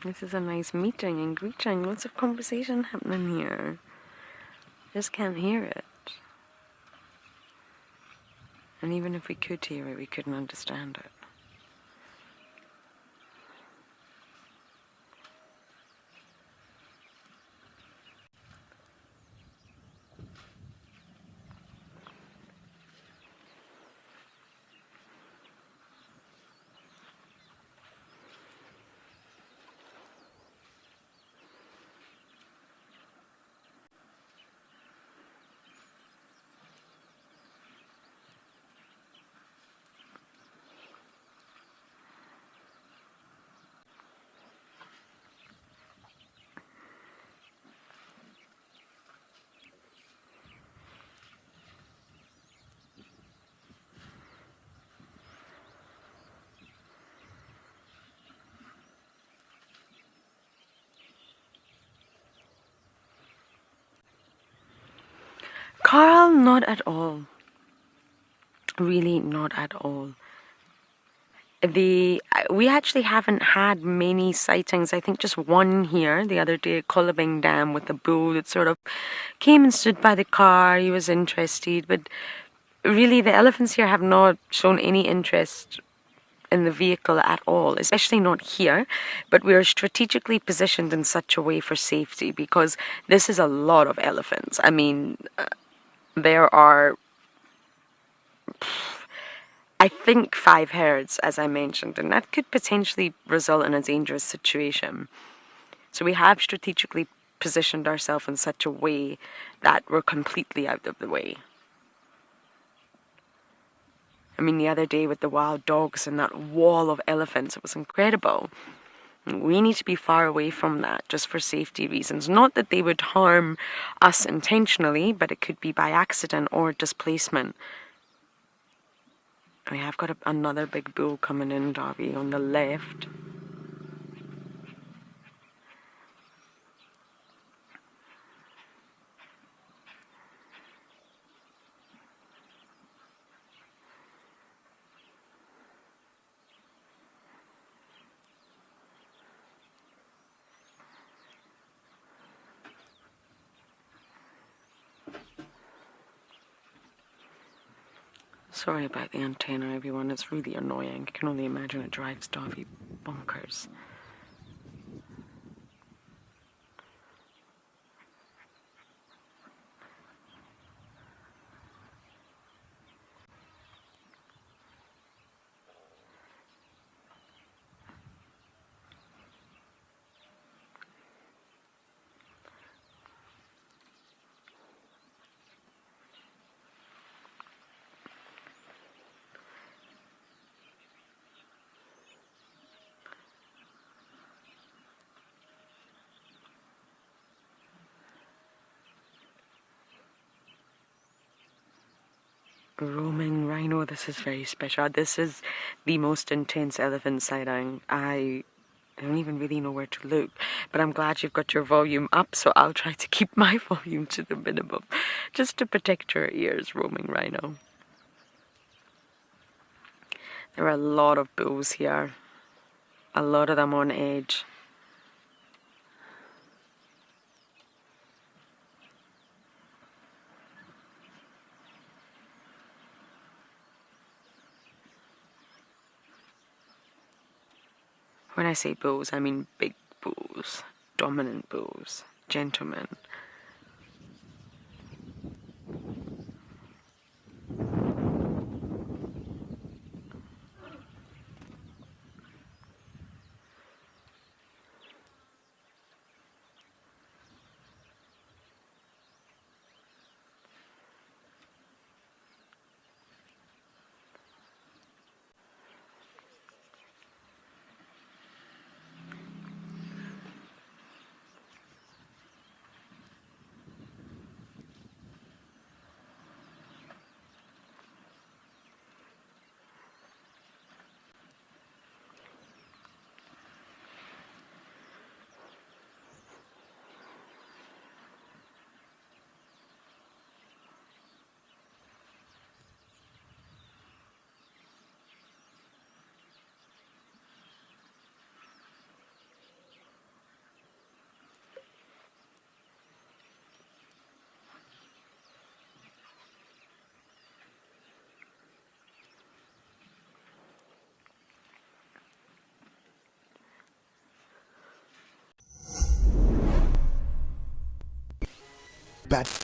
This is a nice meeting and greeting. Lots of conversation happening here. Just can't hear it. And even if we could hear it, we couldn't understand it. Carl, not at all. Really, not at all. We actually haven't had many sightings. I think just one here the other day at Cullabing Dam with a bull that sort of came and stood by the car. He was interested, but really the elephants here have not shown any interest in the vehicle at all, especially not here. But we are strategically positioned in such a way for safety because this is a lot of elephants. I mean, there are, I think, 5 herds, as I mentioned, and that could potentially result in a dangerous situation. So we have strategically positioned ourselves in such a way that we're completely out of the way. I mean, the other day with the wild dogs and that wall of elephants, it was incredible. We need to be far away from that just for safety reasons. Not that they would harm us intentionally, but it could be by accident or displacement. We have got another big bull coming in, Darby, on the left. Sorry about the antenna, everyone. It's really annoying. I can only imagine it drives Darby bonkers. Roaming rhino, this is very special. This is the most intense elephant sighting. I don't even really know where to look, but I'm glad you've got your volume up, so I'll try to keep my volume to the minimum, just to protect your ears, roaming rhino. There are a lot of bulls here, a lot of them on edge. When I say bulls, I mean big bulls, dominant bulls, gentlemen. bat.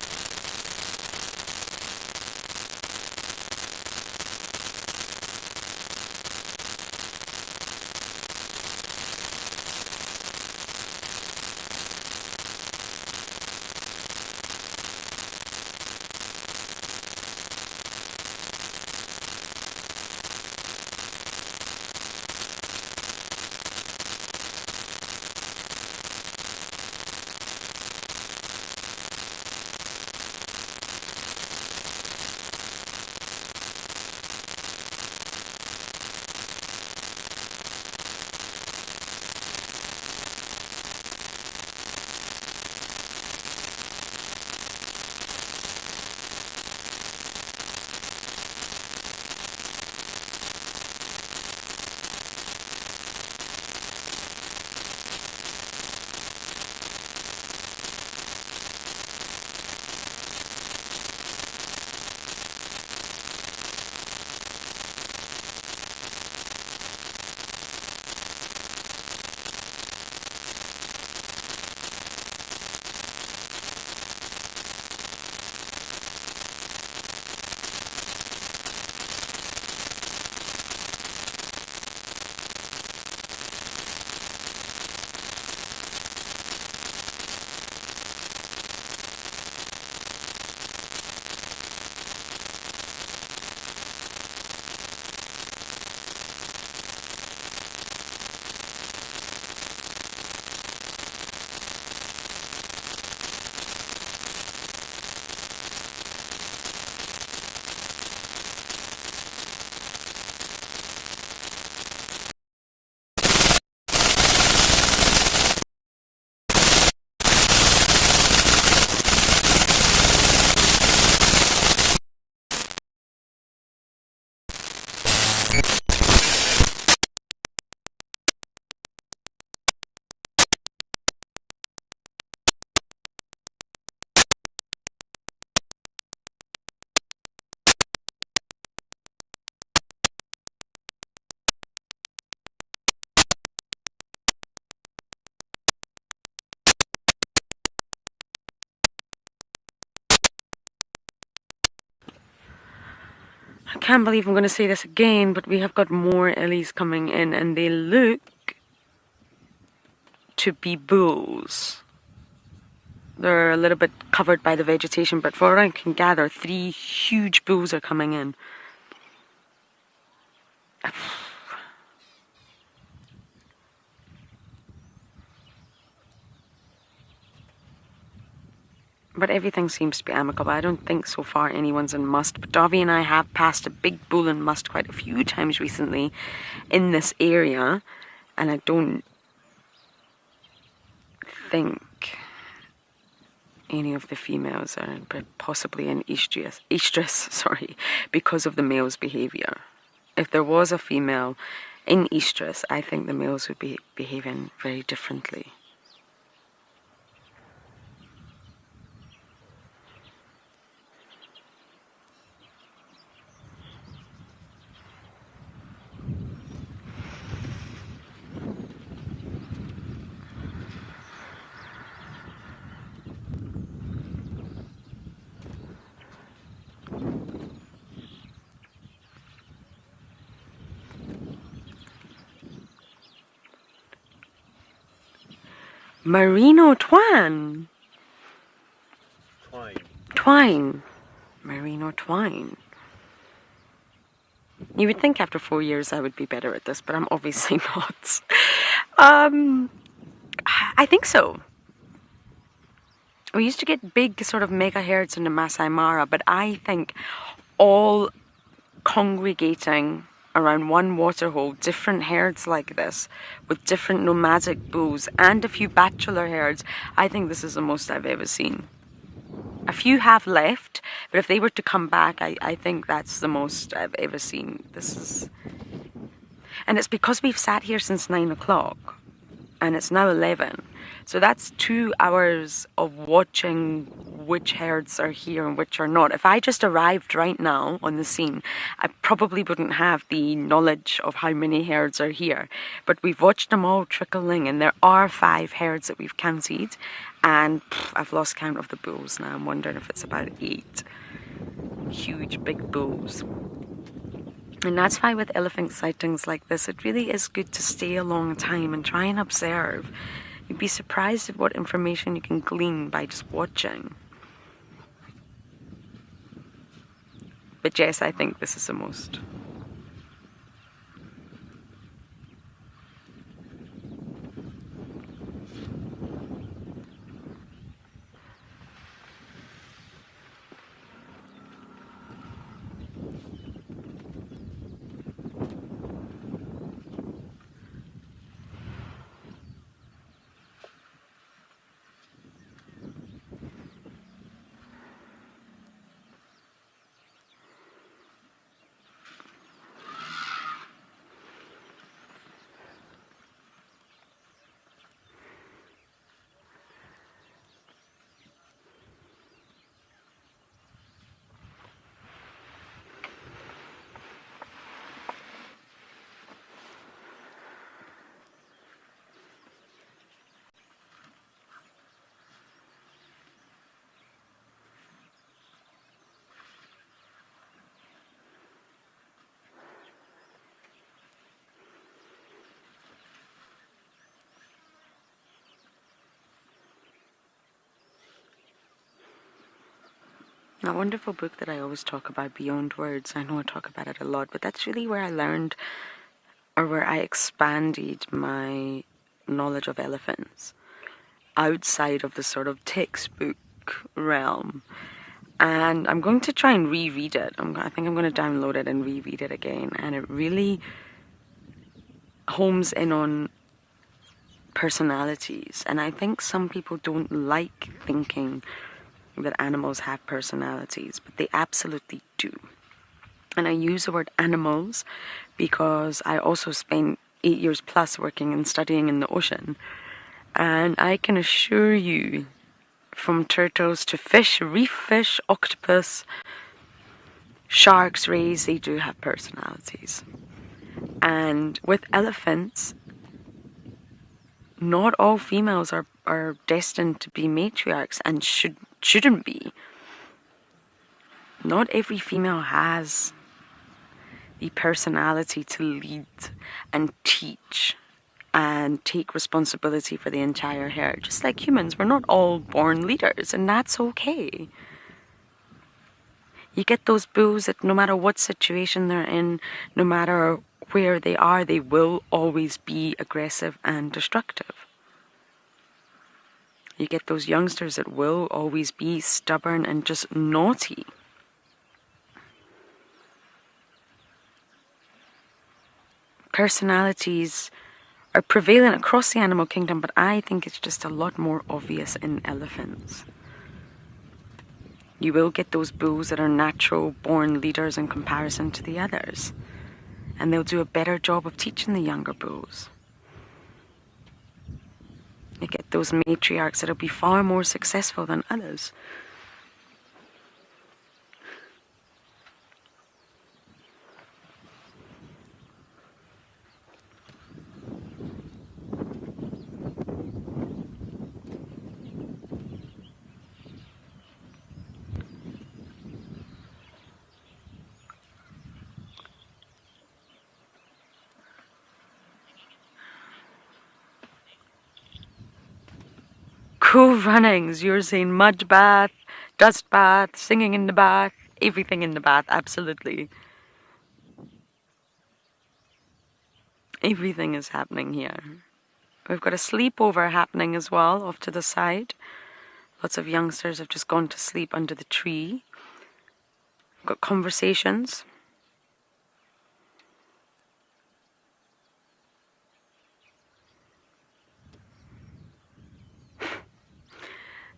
I can't believe I'm going to say this again, but we have got more Ellies coming in, and they look to be bulls. They're a little bit covered by the vegetation, but for what I can gather, 3 huge bulls are coming in. But everything seems to be amicable. I don't think so far anyone's in must. But Davy and I have passed a big bull in must quite a few times recently in this area. And I don't think any of the females are, but possibly in estrus, because of the male's behaviour. If there was a female in estrus, I think the males would be behaving very differently. Merino twine. Twine. Merino twine. You would think after 4 years I would be better at this, but I'm obviously not. I think so. We used to get big sort of mega herds in the Masai Mara, but I think all congregating around one waterhole, different herds like this, with different nomadic bulls and a few bachelor herds, I think this is the most I've ever seen. A few have left, but if they were to come back, I think that's the most I've ever seen. This is... And it's because we've sat here since 9 o'clock. and it's now 11. So that's 2 hours of watching which herds are here and which are not. If I just arrived right now on the scene, I probably wouldn't have the knowledge of how many herds are here. But we've watched them all trickling, and there are 5 herds that we've counted, and I've lost count of the bulls now. I'm wondering if it's about 8 huge big bulls. And that's why with elephant sightings like this, it really is good to stay a long time and try and observe. You'd be surprised at what information you can glean by just watching. But yes, I think this is the most. That wonderful book that I always talk about, Beyond Words, I know I talk about it a lot, but that's really where I learned, or where I expanded my knowledge of elephants outside of the sort of textbook realm. And I'm going to try and reread it. I think I'm going to download it and reread it again. And it really homes in on personalities. And I think some people don't like thinking that animals have personalities, but they absolutely do. And I use the word animals because I also spent 8 years plus working and studying in the ocean. And I can assure you, from turtles to fish, reef fish, octopus, sharks, rays, they do have personalities. And with elephants, not all females are destined to be matriarchs and shouldn't be. Not every female has the personality to lead and teach and take responsibility for the entire herd. Just like humans, we're not all born leaders, and that's okay. You get those bulls that no matter what situation they're in, no matter where they are, they will always be aggressive and destructive. You get those youngsters that will always be stubborn and just naughty. Personalities are prevalent across the animal kingdom, but I think it's just a lot more obvious in elephants. You will get those bulls that are natural born leaders in comparison to the others, and they'll do a better job of teaching the younger bulls. You get those matriarchs that'll be far more successful than others. Cool runnings. You're saying mud bath, dust bath, singing in the bath, everything in the bath, absolutely. Everything is happening here. We've got a sleepover happening as well off to the side. Lots of youngsters have just gone to sleep under the tree. We've got conversations.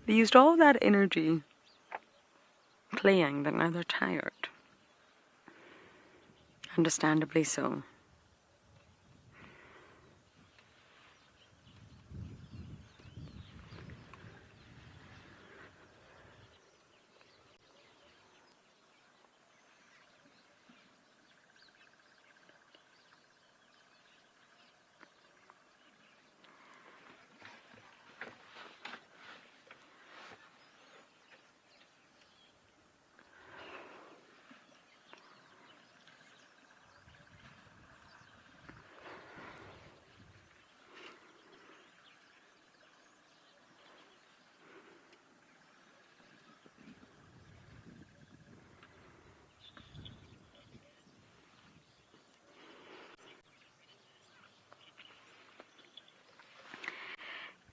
They used all that energy playing that now they're tired. Understandably so.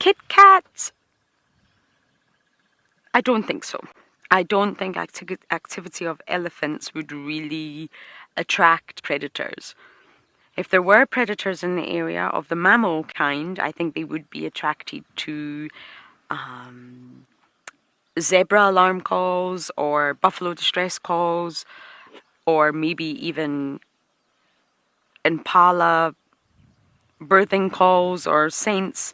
Kit Kats? I don't think so. I don't think activity of elephants would really attract predators. If there were predators in the area of the mammal kind, I think they would be attracted to zebra alarm calls or buffalo distress calls, or maybe even impala birthing calls or scents.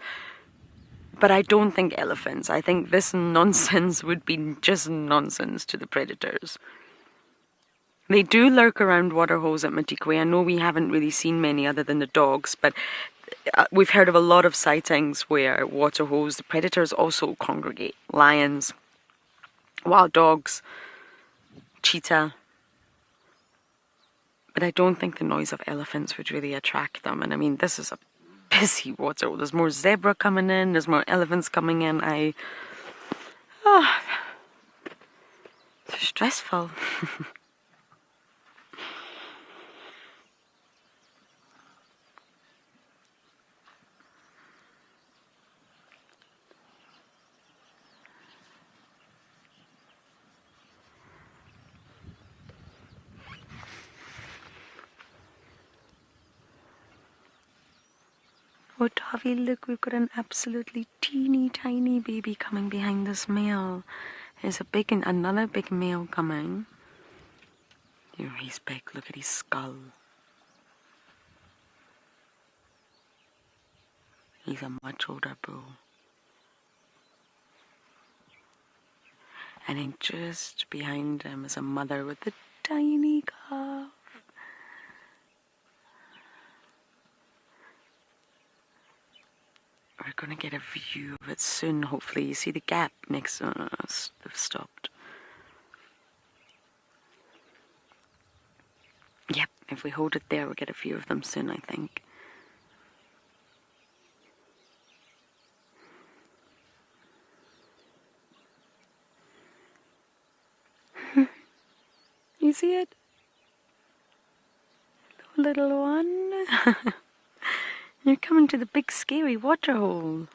But I don't think elephants. I think this nonsense would be just nonsense to the predators. They do lurk around waterholes at Madikwe. I know we haven't really seen many other than the dogs, but we've heard of a lot of sightings where waterholes, the predators also congregate. Lions, wild dogs, cheetah. But I don't think the noise of elephants would really attract them. And I mean, this is a busy waterhole. There's more zebra coming in, there's more elephants coming in. It's stressful. Oh, Tavi, look, we've got an absolutely teeny tiny baby coming behind this male. There's another big male coming. Here, he's big. Look at his skull. He's a much older bull. And then just behind him is a mother with a tiny calf. We're going to get a view of it soon, hopefully. You see the gap next to us. They've stopped. Yep, if we hold it there, we'll get a view of them soon, I think. You see it? Little one. You're coming to the big scary waterhole.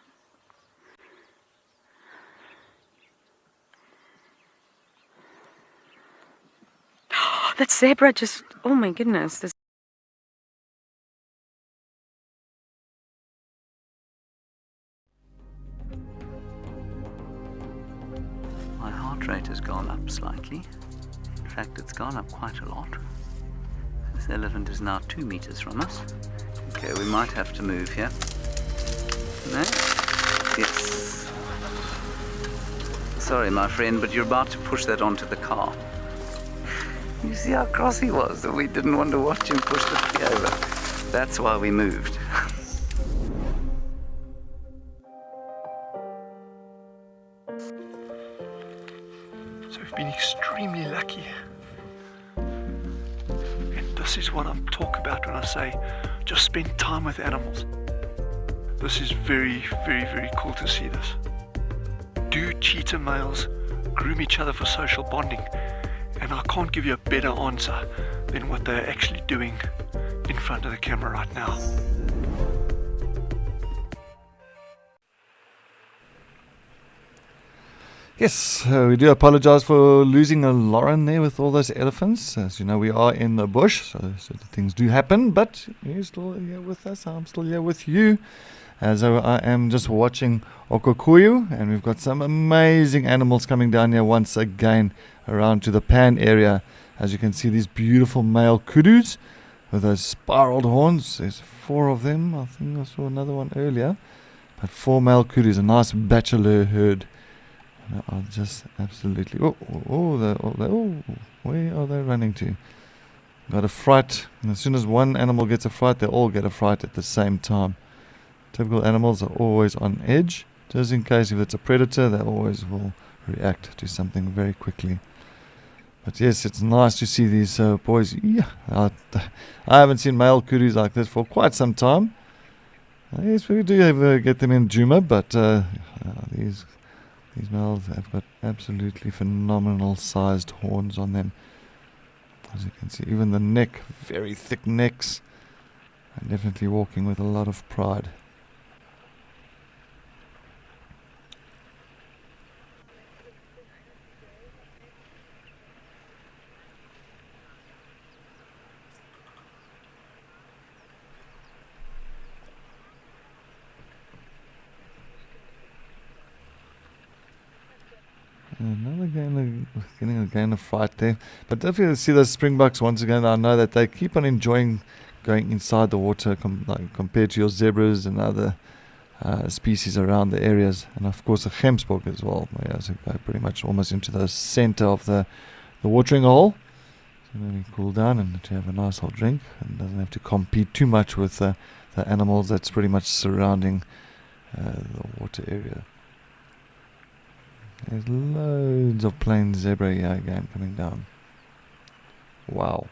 That zebra just, oh my goodness. My heart rate has gone up slightly. In fact, it's gone up quite a lot. This elephant is now 2 meters from us. Okay, we might have to move here. No? Yes. Sorry, my friend, but you're about to push that onto the car. You see how cross he was that we didn't want to watch him push the tree over. That's why we moved. So we've been extremely lucky. And this is what I'm talking about when I say just spend time with animals. This is very, very, very cool to see this. Do cheetah males groom each other for social bonding? And I can't give you a better answer than what they're actually doing in front of the camera right now. Yes, we do apologize for losing a Lauren there with all those elephants. As you know, we are in the bush, so things do happen, but you're still here with us. I'm still here with you, as I am just watching Okokuyu, and we've got some amazing animals coming down here once again around to the Pan area. As you can see, these beautiful male kudus with those spiraled horns. There's 4 of them. I think I saw another one earlier. But 4 male kudus, a nice bachelor herd. Are just absolutely where are they running to? Got a fright, and as soon as one animal gets a fright, they all get a fright at the same time. Typical animals are always on edge, just in case if it's a predator, they always will react to something very quickly. But yes, it's nice to see these boys. Yeah, I haven't seen male kudus like this for quite some time. Yes, we do get them in Djuma, but these males have got absolutely phenomenal sized horns on them. As you can see, even the neck, very thick necks, and definitely walking with a lot of pride. Another getting a gain of fright there. But definitely see those springbucks once again. I know that they keep on enjoying going inside the water compared to your zebras and other species around the areas. And of course the gemsbok as well. Yeah, so go pretty much almost into the center of the watering hole. So then you cool down and to have a nice hot drink and doesn't have to compete too much with the animals that's pretty much surrounding the water area. There's loads of plain zebra here again coming down. Wow.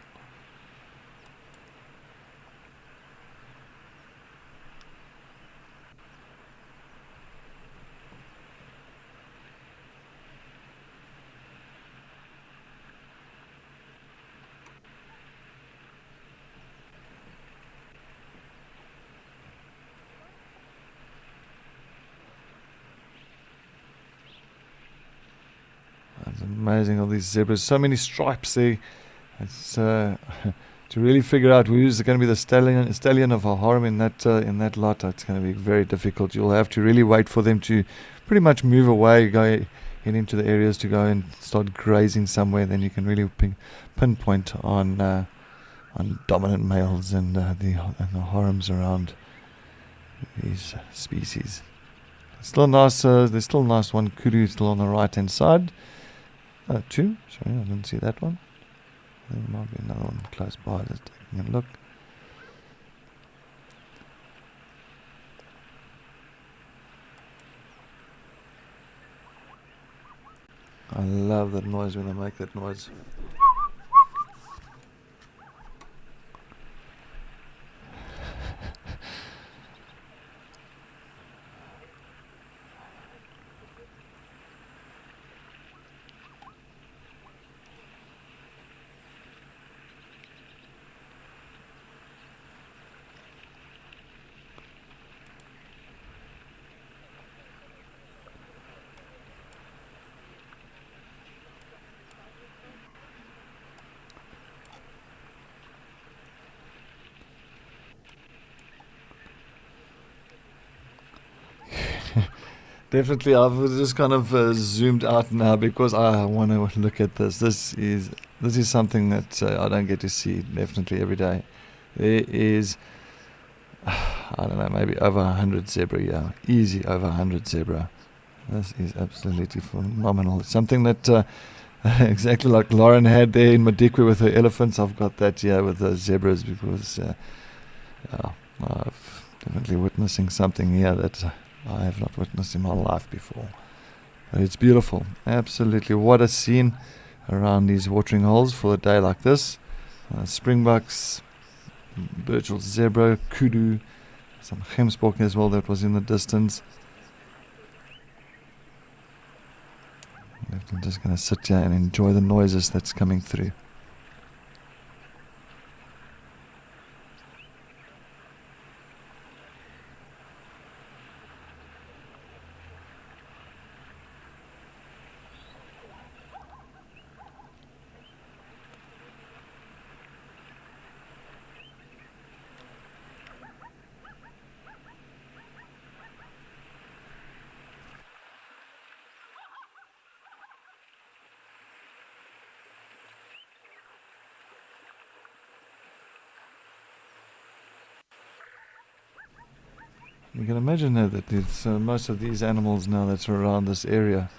It's amazing, all these zebras. So many stripes there. It's to really figure out who's going to be the stallion of a harem in that lot. It's going to be very difficult. You'll have to really wait for them to pretty much move away, go in into the areas to go and start grazing somewhere. Then you can really pinpoint on dominant males and the harems around these species. Still nice. There's still a nice one kudu still on the right hand side. Two. Sorry, I didn't see that one. There might be another one close by. Let's take a look. I love that noise when they make that noise. Definitely, I've just kind of zoomed out now because I want to look at this. This is something that I don't get to see definitely every day. There is, I don't know, maybe over 100 zebra. Yeah, easy over 100 zebra. This is absolutely phenomenal. It's something that exactly like Lauren had there in Madikwe with her elephants. I've got that here with the zebras because I've definitely witnessing something here that I have not witnessed in my life before. But it's beautiful. Absolutely. What a scene around these watering holes for a day like this. Springbucks, virtual zebra, kudu, some gemsbok as well that was in the distance. I'm just going to sit here and enjoy the noises that's coming through. You can imagine that there's most of these animals now that's around this area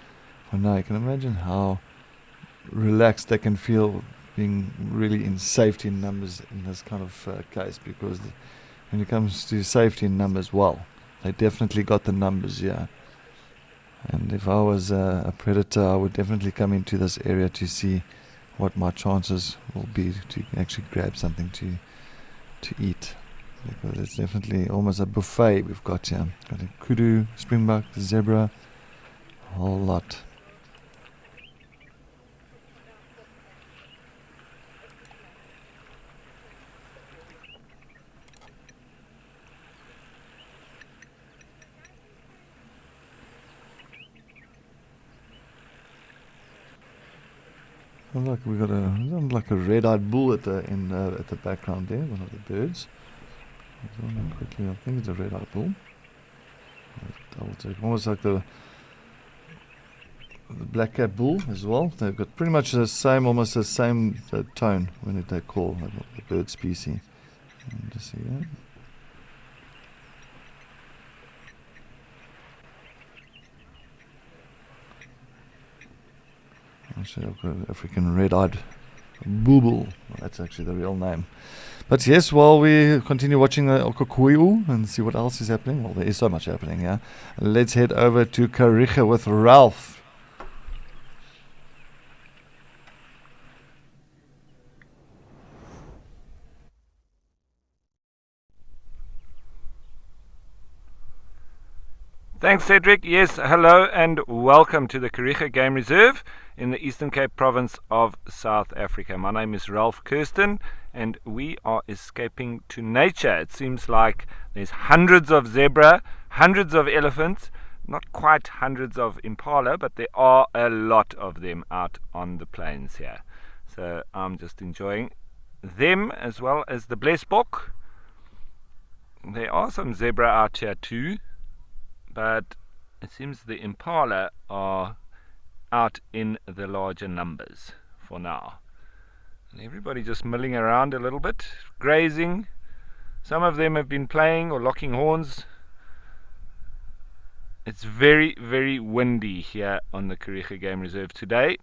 for now. You can imagine how relaxed they can feel being really in safety in numbers in this kind of case, because when it comes to safety in numbers, well, they definitely got the numbers, yeah. And if I was a predator, I would definitely come into this area to see what my chances will be to actually grab something to eat. Because it's definitely almost a buffet we've got here. Got a kudu, springbuck, zebra, a whole lot. Oh, look, we got a red-eyed bull at the background there, one of the birds. Quickly, I think it's a red-eyed bull. Double check. Almost like the the black-cap bull as well. They've got pretty much the same, almost the same tone when they call the bird species. Just see that. Actually, I've got African red-eyed booble. Well, that's actually the real name. But yes, while we continue watching the Okukuyu and see what else is happening, well, there is so much happening, yeah. Let's head over to Kariega with Ralph. Thanks, Cedric. Yes, hello and welcome to the Kariega Game Reserve in the Eastern Cape province of South Africa. My name is Ralph Kirsten and we are escaping to nature. It seems like there's hundreds of zebra, hundreds of elephants, not quite hundreds of impala, but there are a lot of them out on the plains here. So I'm just enjoying them as well as the blesbok. There are some zebra out here too, but it seems the impala are out in the larger numbers for now. And everybody just milling around a little bit, grazing. Some of them have been playing or locking horns. It's very, very windy here on the Kariega Game Reserve today.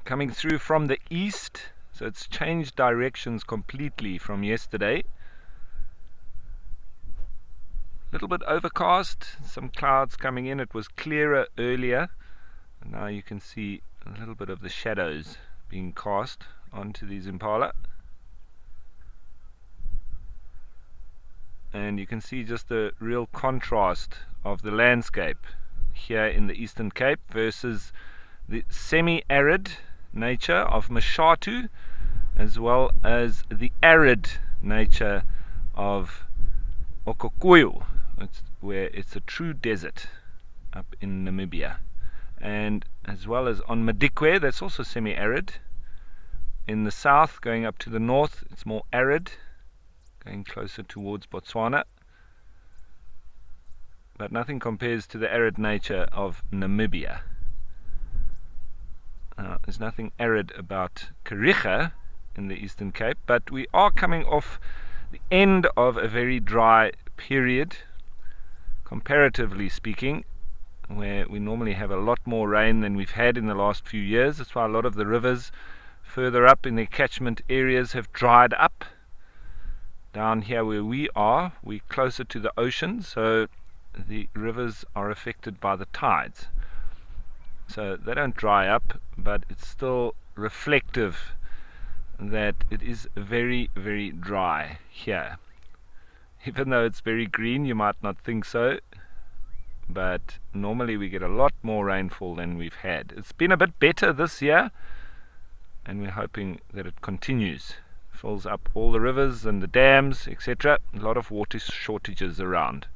Coming through from the east, so it's changed directions completely from yesterday. Little bit overcast, some clouds coming in. It was clearer earlier, and now you can see a little bit of the shadows being cast onto these impala, and you can see just the real contrast of the landscape here in the Eastern Cape versus the semi-arid nature of Mashatu, as well as the arid nature of Okukuyu, where it's a true desert up in Namibia, and as well as on Madikwe, that's also semi-arid. In the south, going up to the north, it's more arid, going closer towards Botswana, but nothing compares to the arid nature of Namibia. There's nothing arid about Kariega in the Eastern Cape, but we are coming off the end of a very dry period, comparatively speaking, where we normally have a lot more rain than we've had in the last few years. That's why a lot of the rivers further up in their catchment areas have dried up. Down here where we are, we're closer to the ocean, so the rivers are affected by the tides. So they don't dry up, but it's still reflective that it is very, very dry here. Even though it's very green, you might not think so, but normally we get a lot more rainfall than we've had. It's been a bit better this year, and we're hoping that it continues. Fills up all the rivers and the dams, etc. A lot of water shortages around.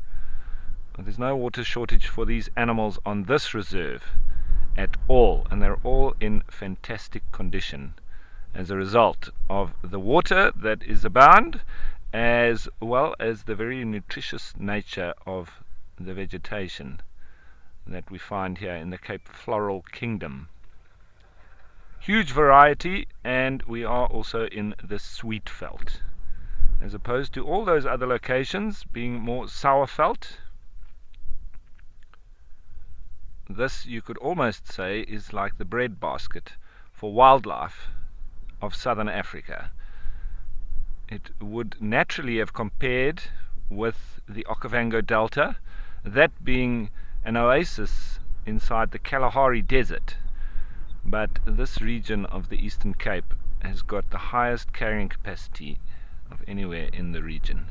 But there's no water shortage for these animals on this reserve at all, and they're all in fantastic condition as a result of the water that is abound, as well as the very nutritious nature of the vegetation that we find here in the Cape Floral Kingdom. Huge variety, and we are also in the sweet veld, as opposed to all those other locations being more sour veld. This, you could almost say, is like the breadbasket for wildlife of southern Africa. It would naturally have compared with the Okavango Delta, that being an oasis inside the Kalahari Desert. But this region of the Eastern Cape has got the highest carrying capacity of anywhere in the region.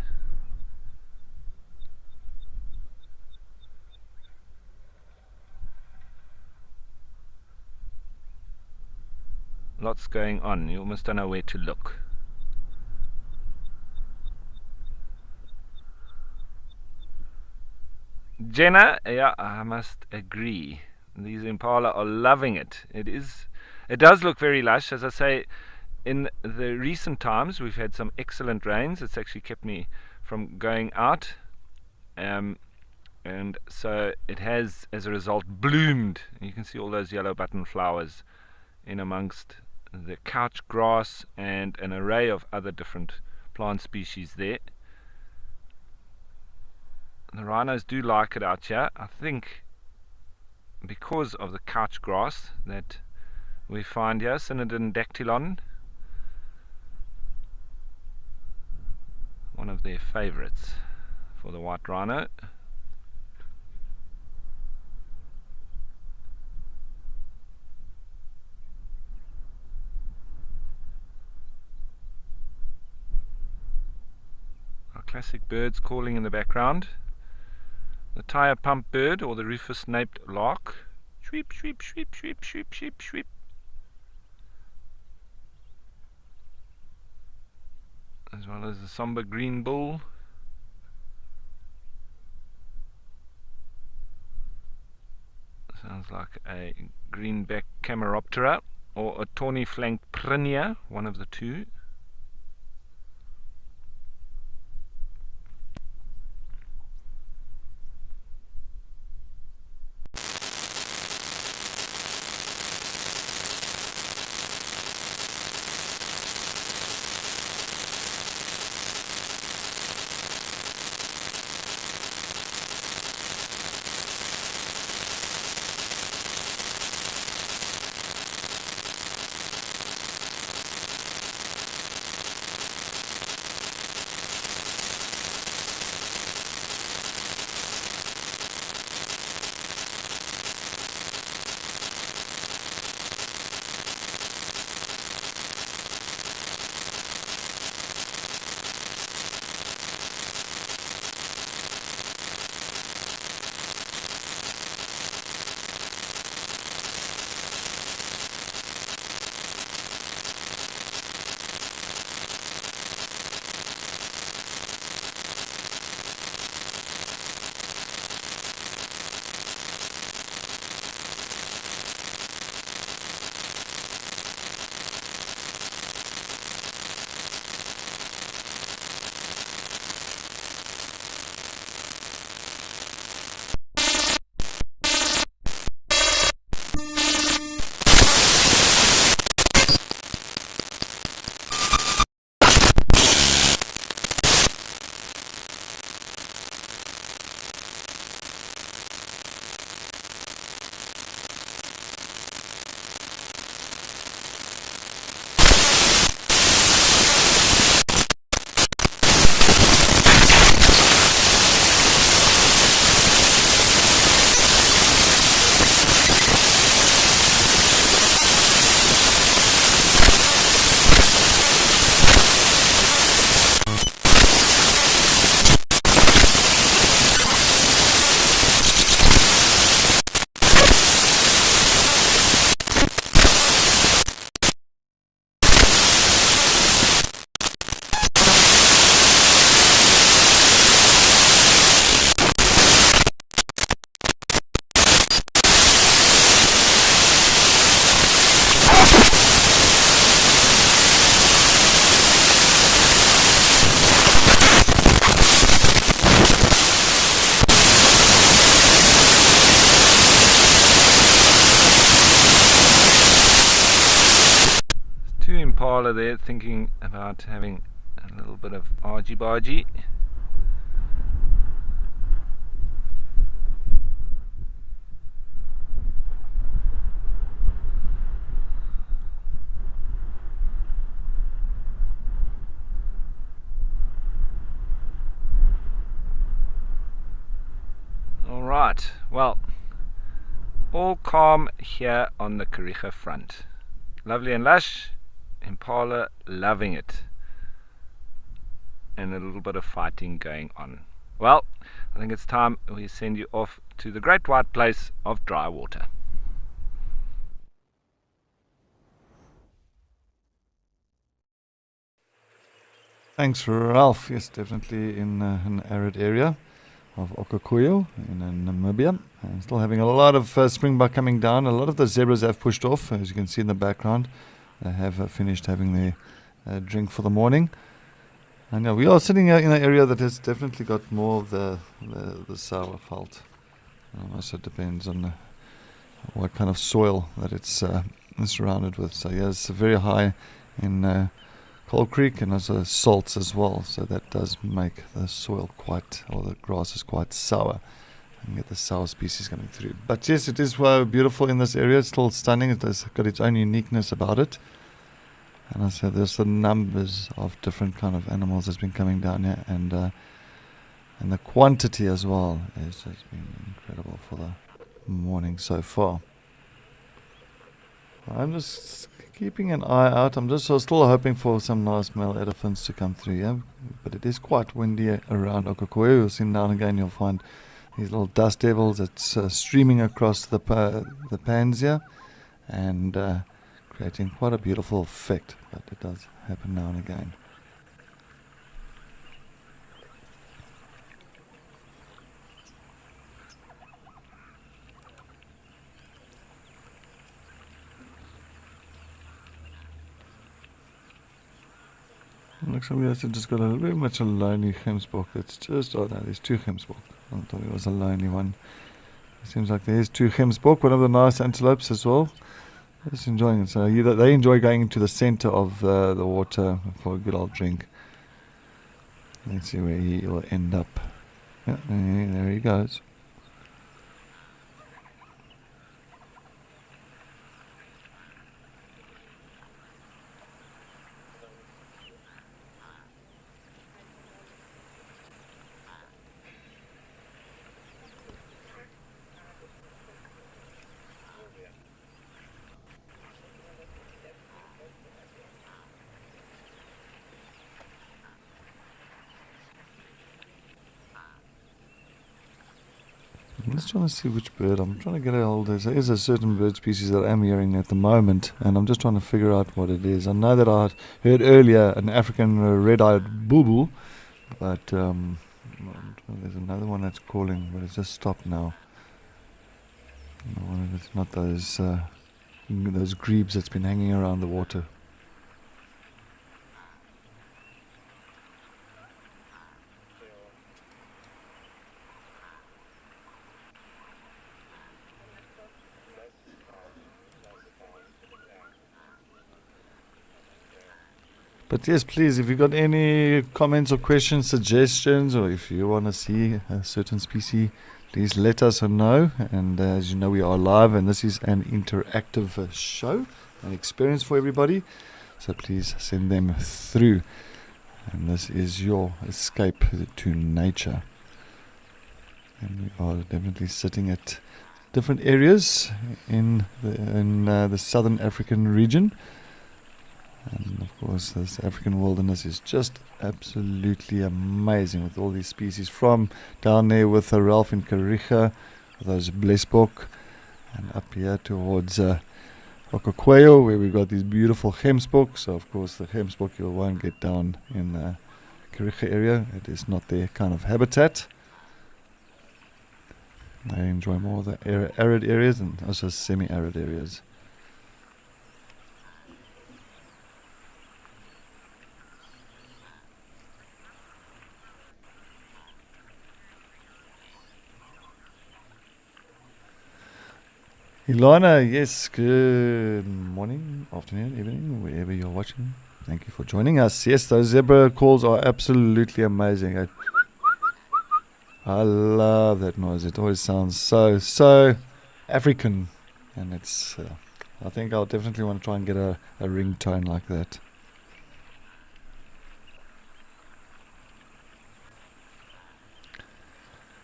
Lots going on, you almost don't know where to look. Jenna, yeah, I must agree. These impala are loving it. It does look very lush. As I say, in the recent times we've had some excellent rains. It's actually kept me from going out, and and so it has, as a result, bloomed. You can see all those yellow button flowers in amongst the couch grass and an array of other different plant species there. The rhinos do like it out here, I think, because of the couch grass that we find here, Synodon dactylon, one of their favorites for the white rhino. Our classic birds calling in the background. The tire pump bird, or the rufous-naped lark. Sweep, sweep, sweep, sweep, sweep, sweep, sweep. As well as the somber green bull. Sounds like a greenback Cameroptera or a tawny-flanked Prinia, one of the two. Impala there thinking about having a little bit of argy-bargy. Alright, well, all calm here on the Kariega front. Lovely and lush. Impala loving it, and a little bit of fighting going on. Well, I think it's time we send you off to the great white place of dry water. Thanks, Ralph. Yes, definitely in an arid area of Okakuyo in Namibia. And still having a lot of springbuck coming down. A lot of the zebras have pushed off, as you can see in the background. They have finished having their drink for the morning. I know we are sitting here in an area that has definitely got more of the Sauerwald. Also depends on what kind of soil that it's surrounded with. So yeah, it's very high in Coal Creek and also salts as well. So that does make the soil or the grass is quite sour. And get the sour species coming through. But yes, it is beautiful in this area. It's still stunning. It has got its own uniqueness about it. And I said there's the numbers of different kind of animals that's been coming down here, and the quantity as well has just been incredible for the morning so far. I'm just keeping an eye out. I'm just still hoping for some nice male elephants to come through here, but it is quite windy around Okakoyo. You'll see now and again you'll find these little dust devils that's streaming across the pans here, and creating quite a beautiful effect, but it does happen now and again. Looks like we also just got very much a lonely gemsbok. It's just, oh no, there's 2 gemsbok. I thought it was a lonely one. It seems like there's 2 gemsbok, one of the nice antelopes as well. Just enjoying it. So they enjoy going into the center of the water for a good old drink. Let's see where he will end up. Yeah, there he goes. I'm just trying to see which bird. I'm trying to get a hold of. There is a certain bird species that I'm hearing at the moment, and I'm just trying to figure out what it is. I know that I heard earlier an African red-eyed bulbul, but there's another one that's calling, but it's just stopped now. I wonder if it's not those grebes that's been hanging around the water. But yes, please, if you've got any comments or questions, suggestions, or if you want to see a certain species, please let us know. And as you know, we are live, and this is an interactive show, an experience for everybody. So please send them through. And this is your escape to nature. And we are definitely sitting at different areas in the southern African region. And of course, this African wilderness is just absolutely amazing with all these species, from down there with Ralph in Kariga, those blesbok, and up here towards Okakoyo, where we've got these beautiful gemsbok. So of course the gemsbok you won't get down in the Kariga area. It is not their kind of habitat. They enjoy more of the arid areas and also semi-arid areas. Ilana, yes, good morning, afternoon, evening, wherever you're watching. Thank you for joining us. Yes, those zebra calls are absolutely amazing. I love that noise. It always sounds so African. And it's, I think I'll definitely want to try and get a ringtone like that.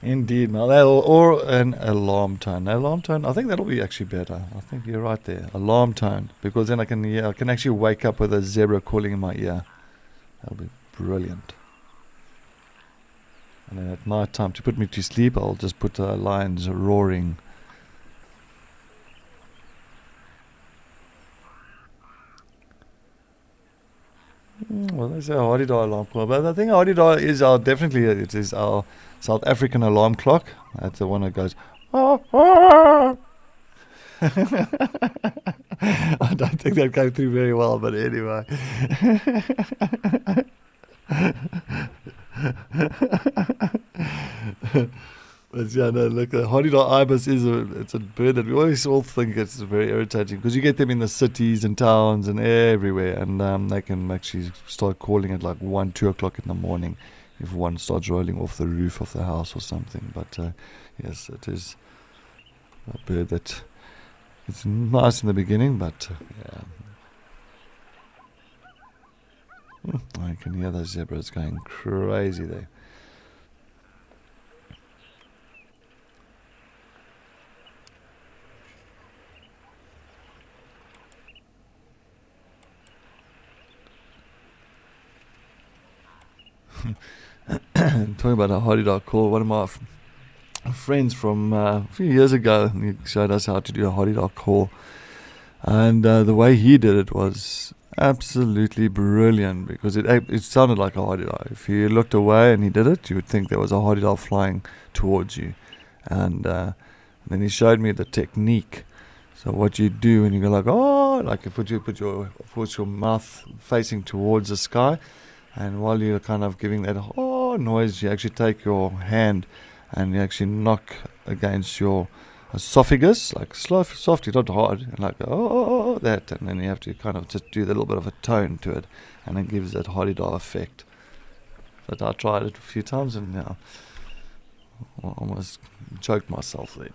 Indeed, Mel. Or an alarm tone. Alarm tone, I think that'll be actually better. I think you're right there. Alarm tone. Because then I can actually wake up with a zebra calling in my ear. That'll be brilliant. And then at night time, to put me to sleep, I'll just put lions roaring. Well, they say a Hardy alarm clock, but I think Hardy is it is our South African alarm clock. That's the one that goes. I don't think that came through very well, but anyway. But yeah, no, look, the Hornidal ibis it's a bird that we always all think it's very irritating because you get them in the cities and towns and everywhere, and they can actually start calling at like 1, 2 o'clock in the morning if one starts rolling off the roof of the house or something. But yes, it is a bird that it's nice in the beginning, but yeah. I can hear those zebras going crazy there. Talking about a Hornidal call, one of my friends from a few years ago, he showed us how to do a Hornidal call, and the way he did it was absolutely brilliant because it sounded like a Hornidal. If you looked away and he did it, you would think there was a Hornidal flying towards you, and then he showed me the technique. So what you do when you go like, oh, like if you put your mouth facing towards the sky, and while you're kind of giving that oh noise, you actually take your hand and you actually knock against your esophagus, like softly, not hard, and like oh, that, and then you have to kind of just do a little bit of a tone to it, and it gives that Hornidal effect. But I tried it a few times and I almost choked myself there.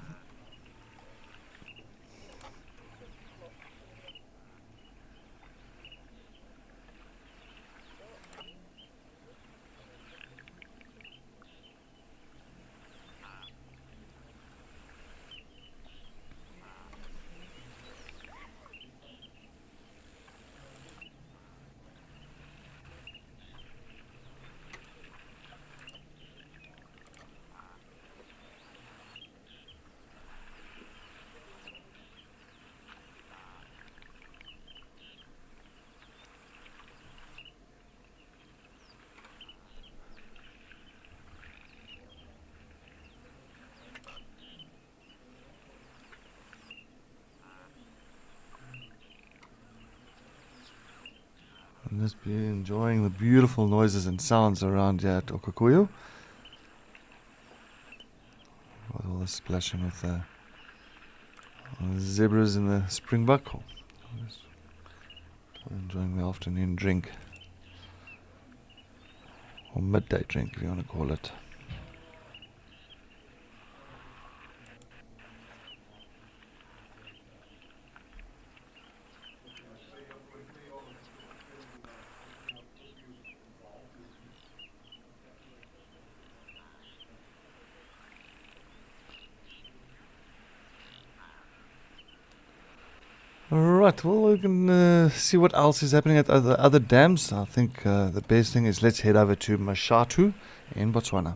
Just be enjoying the beautiful noises and sounds around here at Okaukuejo. With all the splashing of the zebras and the springbuck. Just enjoying the afternoon drink. Or midday drink, if you want to call it. Alright, well, we can see what else is happening at the other dams. I think the best thing is let's head over to Mashatu in Botswana.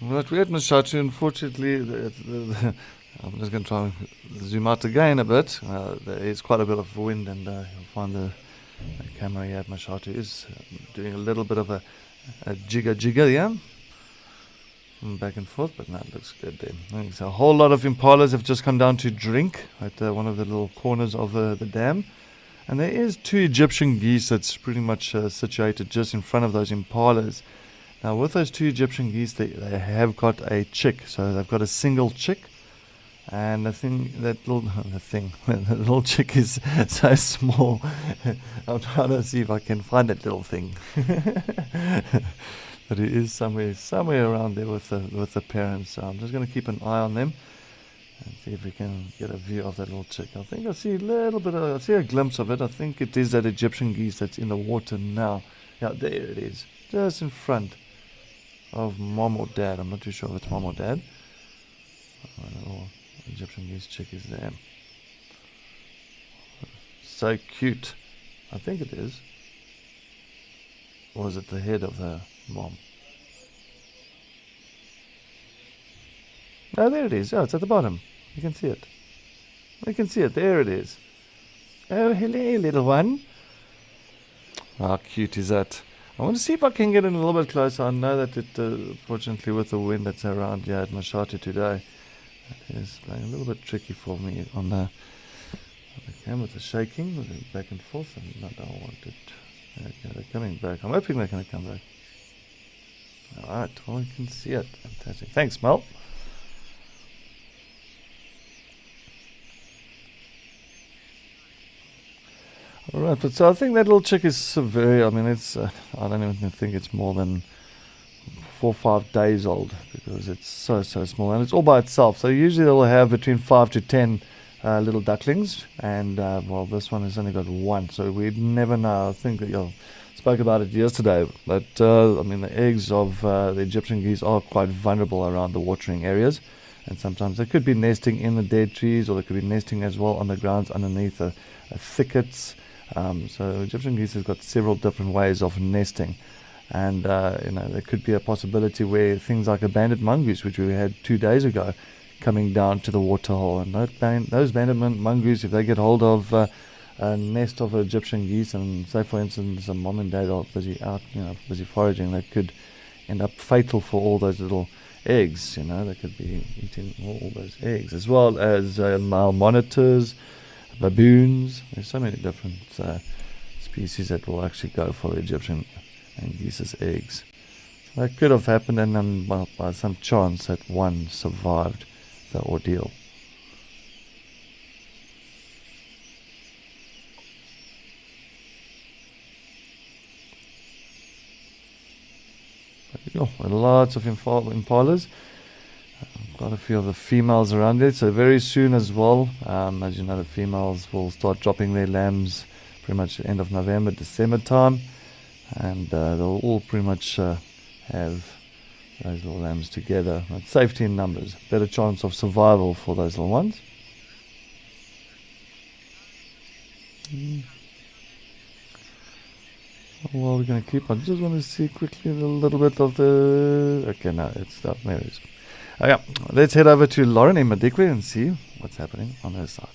Right, we're at Mashatu. Unfortunately, I'm just going to try and zoom out again a bit. There is quite a bit of wind, and you'll find the camera here at Mashatu is doing a little bit of a jigger, yeah, back and forth, but no, it looks good there. Thanks. A whole lot of impalas have just come down to drink at one of the little corners of the dam, and there is 2 Egyptian geese that's pretty much situated just in front of those impalas. Now with those 2 Egyptian geese, they have got a chick, so they've got a single chick. And the little chick is so small. I'm trying to see if I can find that little thing. But it is somewhere around there with the parents. So I'm just going to keep an eye on them and see if we can get a view of that little chick. I think I see I see a glimpse of it. I think it is that Egyptian geese that's in the water now. Yeah, there it is, just in front of mom or dad. I'm not too sure if it's mom or dad. Egyptian geese chick is there. So cute. I think it is. Or is it the head of the mom? Oh, there it is. Oh, it's at the bottom. You can see it. You can see it. There it is. Oh, hello, little one. How cute is that? I want to see if I can get in a little bit closer. I know that it, fortunately, with the wind that's around here at Mashatu today, It is playing a little bit tricky for me on the camera with the shaking, back and forth, and I don't want it. Okay, they're coming back. I'm hoping they're going to come back. Alright, well, you can see it. Fantastic. Thanks, Mel. Alright, but so I think that little chick is very, I mean, it's, I don't even think it's more than 4 or 5 days old, because it's so small, and it's all by itself. So usually they'll have between 5 to 10 little ducklings, and well, this one has only got 1, so we'd never know. I think that you spoke about it yesterday, but I mean, the eggs of the Egyptian geese are quite vulnerable around the watering areas, and sometimes they could be nesting in the dead trees, or they could be nesting as well on the grounds underneath thickets. So Egyptian geese has got several different ways of nesting, and there could be a possibility where things like a banded mongoose, which we had 2 days ago, coming down to the waterhole, and those banded mongoose, if they get hold of a nest of Egyptian geese, and say for instance a mom and dad are busy out, busy foraging, that could end up fatal for all those little eggs. They could be eating all those eggs, as well as male monitors, baboons. There's so many different species that will actually go for the Egyptian and geese's eggs. So that could have happened, and then by some chance that one survived the ordeal. Lots of impalas. Quite a few of the females around it. So very soon as well, as you know, the females will start dropping their lambs pretty much the end of November, December time, and they'll all pretty much have those little lambs together. But safety in numbers, better chance of survival for those little ones. Well, we're going to keep on. Just want to see quickly a little bit of the... Okay, no, it's not. There it is. Oh, yeah. Let's head over to Lauren in Madikwe and see what's happening on her side.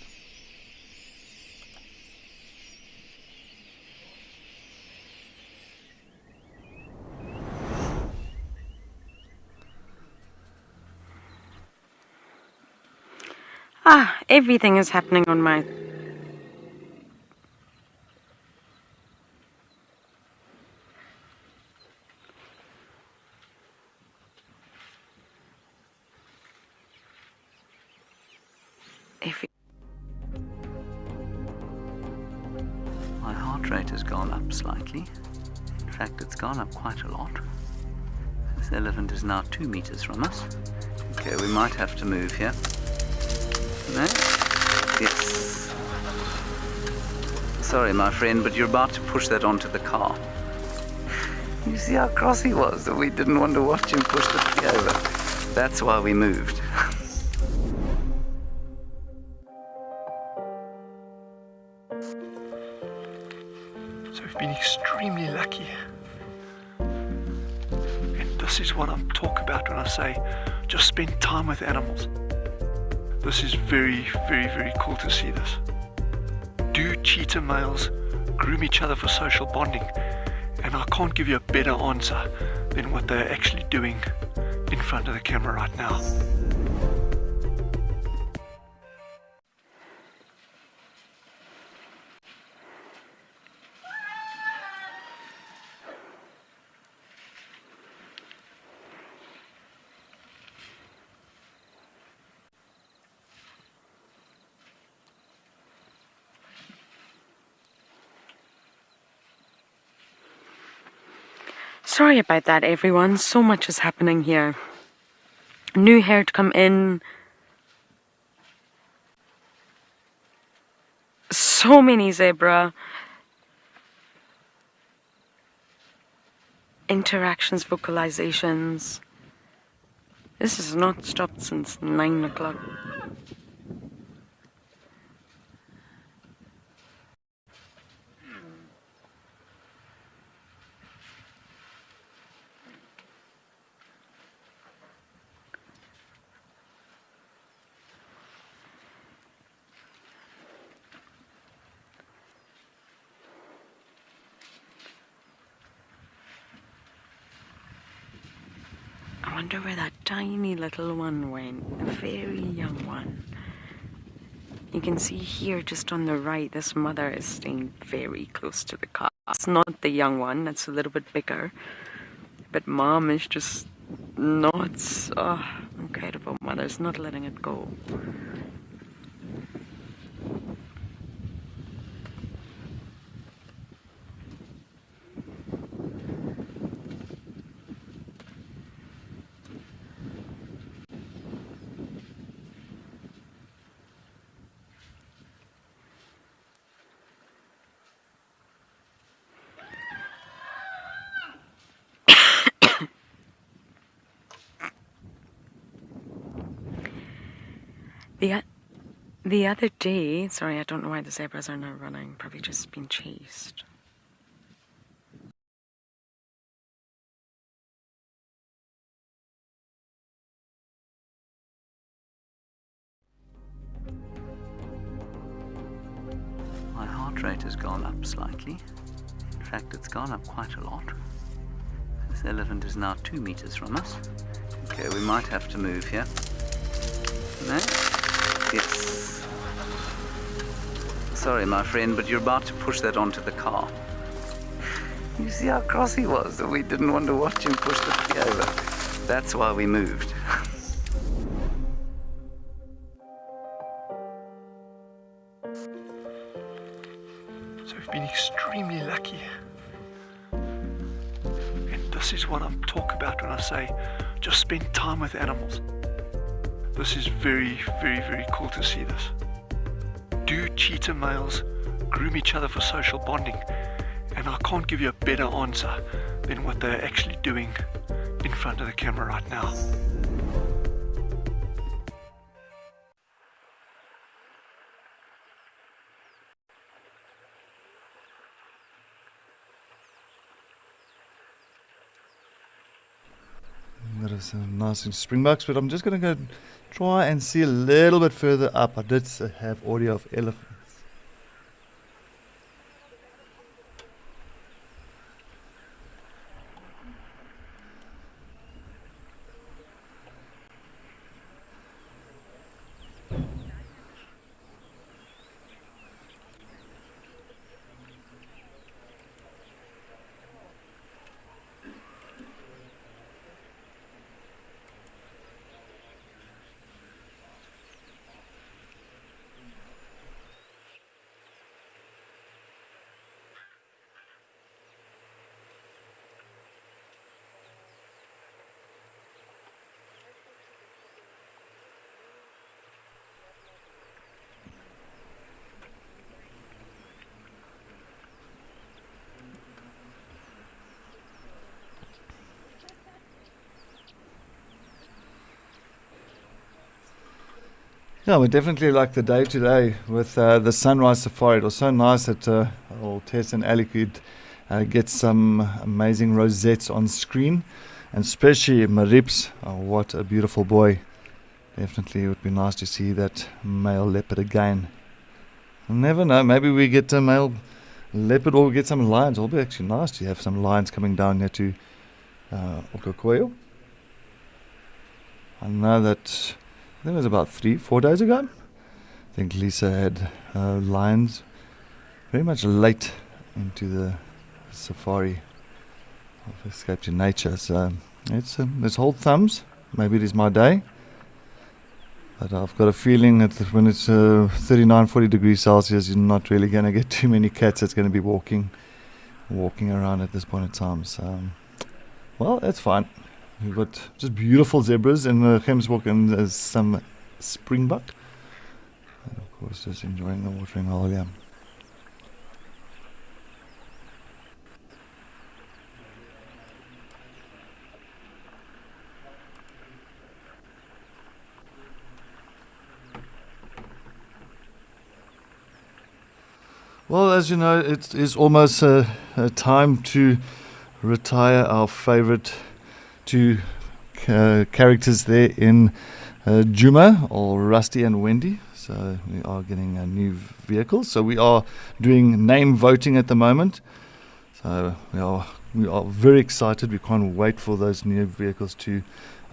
Everything is happening on my... My heart rate has gone up slightly. In fact, it's gone up quite a lot. This elephant is now 2 meters from us. Okay, we might have to move here. No? Yes. Sorry, my friend, but you're about to push that onto the car. You see how cross he was that we didn't want to watch him push the tree over. That's why we moved. So we've been extremely lucky. And this is what I'm talking about when I say just spend time with animals. This is very, very, very cool to see this. Do cheetah males groom each other for social bonding? And I can't give you a better answer than what they're actually doing in front of the camera right now. Sorry about that, everyone. So much is happening here. New herd come in. So many zebra. Interactions, vocalizations. This has not stopped since 9 o'clock. wonder where that tiny little one went, a very young one. You can see here just on the right, this mother is staying very close to the calf. It's not the young one, that's a little bit bigger. But mom is just not, incredible. Mother's not letting it go. The other day, sorry, I don't know why the zebras are now running, probably just been chased. My heart rate has gone up slightly. In fact, it's gone up quite a lot. This elephant is now 2 meters from us. Okay, we might have to move here. No? It's... Sorry, my friend, but you're about to push that onto the car. You see how cross he was that we didn't want to watch him push the tree over. That's why we moved. So we've been extremely lucky. And this is what I'm talking about when I say just spend time with animals. This is very, very, very cool to see this. Do cheetah males groom each other for social bonding? And I can't give you a better answer than what they're actually doing in front of the camera right now. That is some nice springbucks, but I'm just going to go try and see a little bit further up. I did have audio of elephants. Yeah, we definitely like the day today with the sunrise safari. It was so nice that old Tess and Ali could get some amazing rosettes on screen, and especially Marips. Oh, what a beautiful boy. Definitely it would be nice to see that male leopard again. You never know, maybe we get a male leopard or we get some lions. It'll be actually nice to have some lions coming down here to Okakoyo. I know that I think it was about 3-4 days ago. I think Lisa had lions very much late into the safari of Escape to Nature. So let's hold thumbs. Maybe it is my day. But I've got a feeling that when it's 39-40 degrees Celsius, you're not really going to get too many cats that's going to be walking around at this point in time. So, well, that's fine. We've got just beautiful zebras in the Gemsbok and some springbuck. And of course, just enjoying the watering hole, yeah. Well, as you know, it is almost a time to retire our favorite two characters there in Juma, or Rusty and Wendy. So we are getting a new vehicle. So we are doing name voting at the moment. So we are very excited. We can't wait for those new vehicles to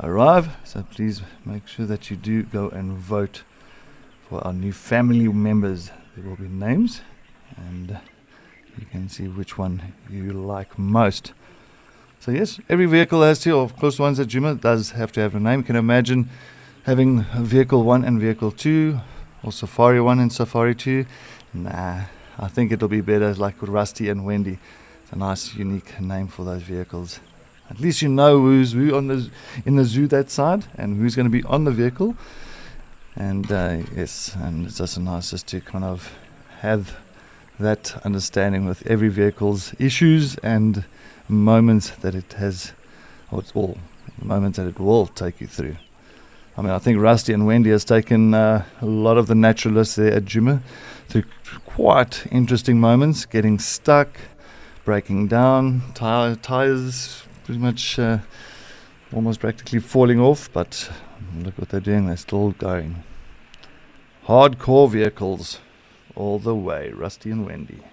arrive. So please make sure that you do go and vote for our new family members. There will be names, and you can see which one you like most. So yes, every vehicle has to, of course, ones at Djuma does have to have a name. You can imagine having vehicle 1 and vehicle 2, or Safari 1 and Safari 2. Nah, I think it'll be better like with Rusty and Wendy. It's a nice, unique name for those vehicles. At least you know who's who in the zoo that side, and who's going to be on the vehicle. And yes, and it's just nice just to kind of have that understanding with every vehicle's issues and moments that it has, or it's all moments that it will take you through. I mean, I think Rusty and Wendy has taken a lot of the naturalists there at Djuma through quite interesting moments, getting stuck, breaking down, tires pretty much almost practically falling off, but look what they're doing, they're still going. Hardcore vehicles all the way, Rusty and Wendy.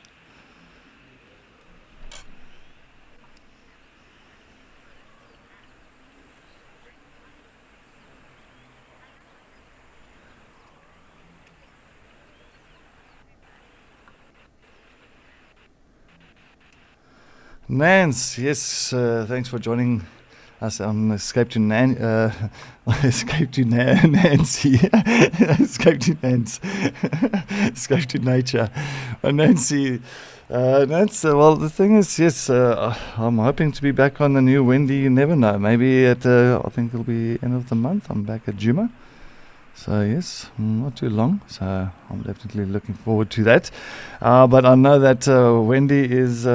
Nance, yes, thanks for joining us on Escape to Nancy. Escape to Nance. Escape to Nature. Nancy, Nance, well, the thing is, yes, I'm hoping to be back on the new Wendy. You never know. Maybe at, I think it'll be end of the month. I'm back at Djuma. So yes, not too long. So I'm definitely looking forward to that. But I know that Wendy is...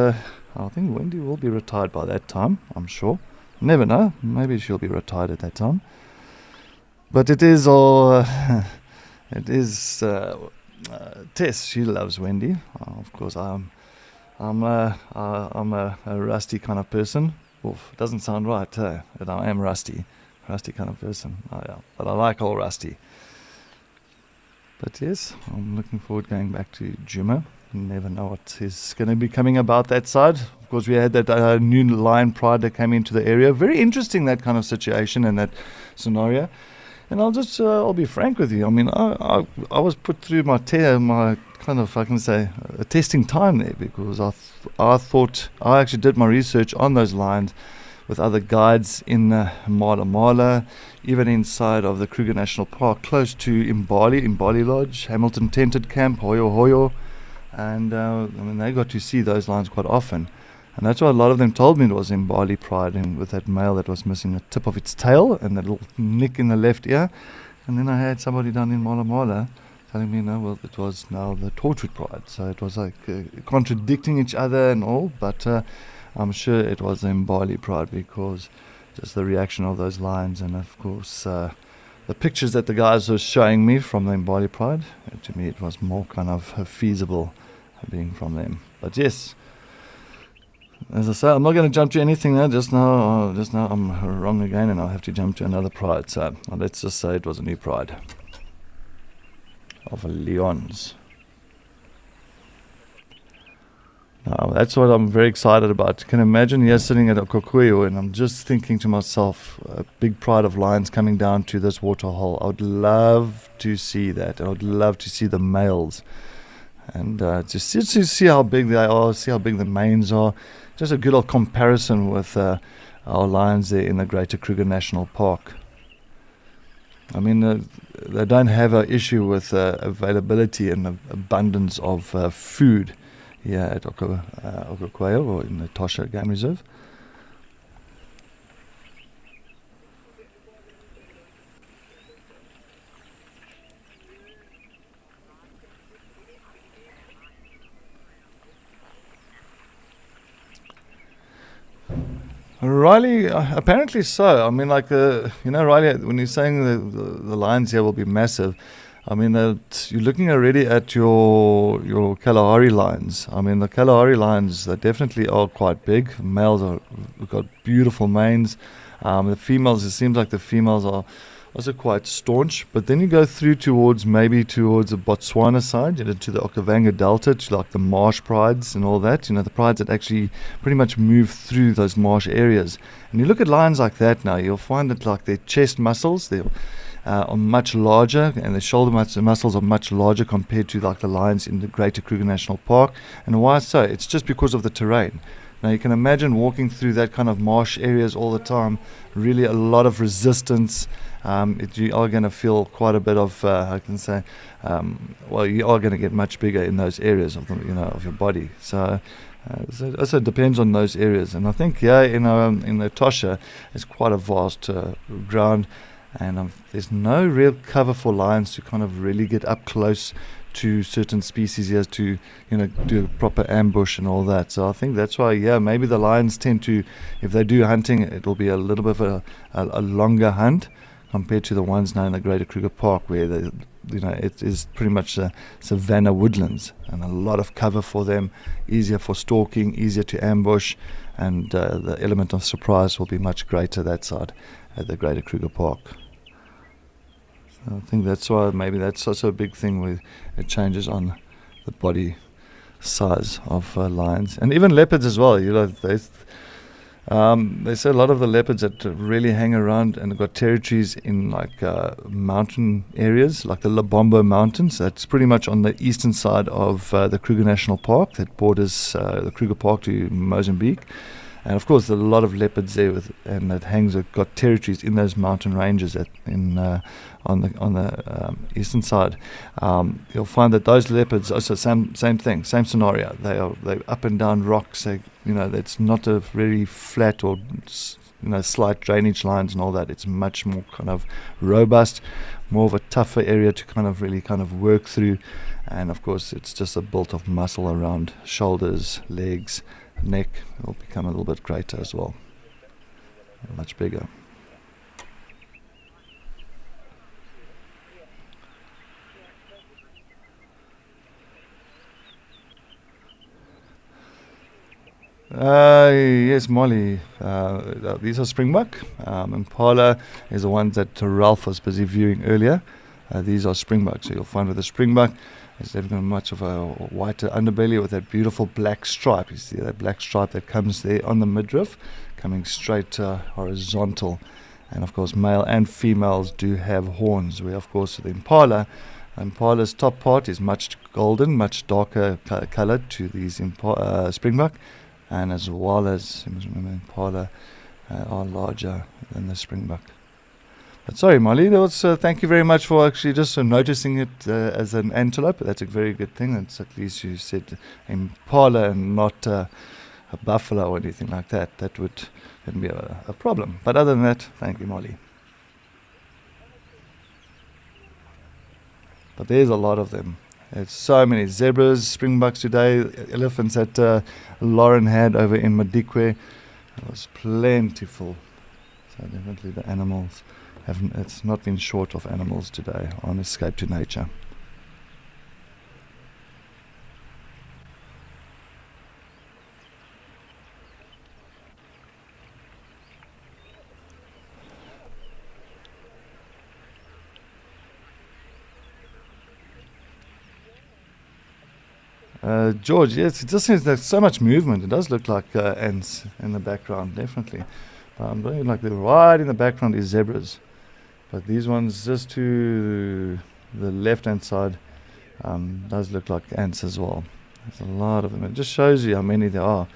I think Wendy will be retired by that time, I'm sure. Never know, maybe she'll be retired at that time. But it is all, Tess, she loves Wendy. Of course, I'm a Rusty kind of person. Oof, doesn't sound right, but I am Rusty kind of person. Oh, yeah. But I like all Rusty. But yes, I'm looking forward to going back to Djuma. Never know what is going to be coming about that side. Of course, we had that new Lion Pride that came into the area. Very interesting, that kind of situation and that scenario. And I'll be frank with you. I mean, I was put through my kind of, I can say, a testing time there, because I thought I actually did my research on those lions with other guides in Mala Mala, even inside of the Kruger National Park, close to Imbali Lodge, Hamilton Tented Camp, Hoyo Hoyo. And I mean, they got to see those lions quite often, and that's why a lot of them told me it was in Bali Pride, and with that male that was missing the tip of its tail and that little nick in the left ear. And then I had somebody down in Mala Mala telling me, no, well, it was now the Torchwood Pride, so it was like contradicting each other and all, but I'm sure it was in Bali Pride, because just the reaction of those lions, and of course the pictures that the guys were showing me from the Bali Pride, to me it was more kind of feasible being from them. But yes, as I say, I'm not going to jump to anything there. Just now I'm wrong again, and I'll have to jump to another pride. So let's just say it was a new pride of lions. Now, that's what I'm very excited about. You can imagine here sitting at Okokuyo, and I'm just thinking to myself, a big pride of lions coming down to this waterhole. I would love to see that. I would love to see the males, and just to see how big they are, see how big the manes are. Just a good old comparison with our lions there in the Greater Kruger National Park. I mean, they don't have an issue with availability and abundance of food here at Okokuyo, or in the Tosha Game Reserve. Riley, apparently so. I mean, like, Riley, when you're saying the lions here will be massive, I mean, you're looking already at your Kalahari lions. I mean, the Kalahari lions, they definitely are quite big. Males have got beautiful manes. The females, it seems like the females are also quite staunch. But then you go through towards the Botswana side, to the Okavango Delta, to like the marsh prides and all that. The prides that actually pretty much move through those marsh areas. And you look at lions like that now, you'll find that like their chest muscles, are much larger, and the shoulder muscles are much larger compared to like the lions in the Greater Kruger National Park. And why so? It's just because of the terrain. Now you can imagine walking through that kind of marsh areas all the time, really a lot of resistance. You are going to feel quite a bit of, you are going to get much bigger in those areas of of your body. So it also depends on those areas. And I think in the Tosha, it's quite a vast ground. And there's no real cover for lions to kind of really get up close to certain species here to do a proper ambush and all that. So I think that's why maybe the lions tend to, if they do hunting, it'll be a little bit of a longer hunt compared to the ones now in the Greater Kruger Park, where it is pretty much savanna woodlands and a lot of cover for them, easier for stalking, easier to ambush, and the element of surprise will be much greater that side at the Greater Kruger Park. So I think that's why maybe that's also a big thing where it changes on the body size of lions and even leopards as well. They say a lot of the leopards that really hang around and have got territories in like mountain areas, like the Lobombo Mountains. That's pretty much on the eastern side of the Kruger National Park that borders the Kruger Park to Mozambique. And of course, there are a lot of leopards there, and that got territories in those mountain ranges on the eastern side. You'll find that those leopards also same thing, same scenario. They're up and down rocks. It's not a very flat or slight drainage lines and all that. It's much more kind of robust, more of a tougher area to really work through. And of course, it's just a built of muscle around shoulders, legs, neck. Will become a little bit greater as well, much bigger. Yes, Molly. These are springbuck. Impala is the ones that Ralph was busy viewing earlier. These are springbuck. So you'll find with the springbuck, they've got much of a whiter underbelly with that beautiful black stripe. You see that black stripe that comes there on the midriff, coming straight horizontal. And of course, male and females do have horns. Where of course the Impala's top part is much golden, much darker colored to these springbuck, and as well as Impala are larger than the springbuck. But sorry, Molly, thank you very much for actually just noticing it as an antelope. That's a very good thing. That's at least you said impala and not a buffalo or anything like that. That would be a problem. But other than that, thank you, Molly. But there's a lot of them. There's so many zebras, springbucks today, elephants that Lauren had over in Madikwe. It was plentiful. So definitely the animals. It's not been short of animals today on Escape to Nature. George, yes, it just seems there's so much movement. It does look like ants in the background, definitely. Really like right in the background is zebras. But these ones just to the left-hand side does look like ants as well. There's a lot of them. It just shows you how many there are.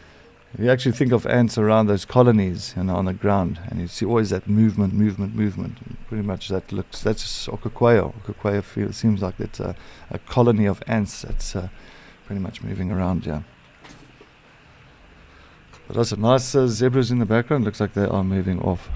If you actually think of ants around those colonies, on the ground, and you see always that movement. Pretty much that's just Okakwaya. Okakwaya seems like it's a colony of ants that's pretty much moving around, yeah. But also nice zebras in the background. Looks like they are moving off.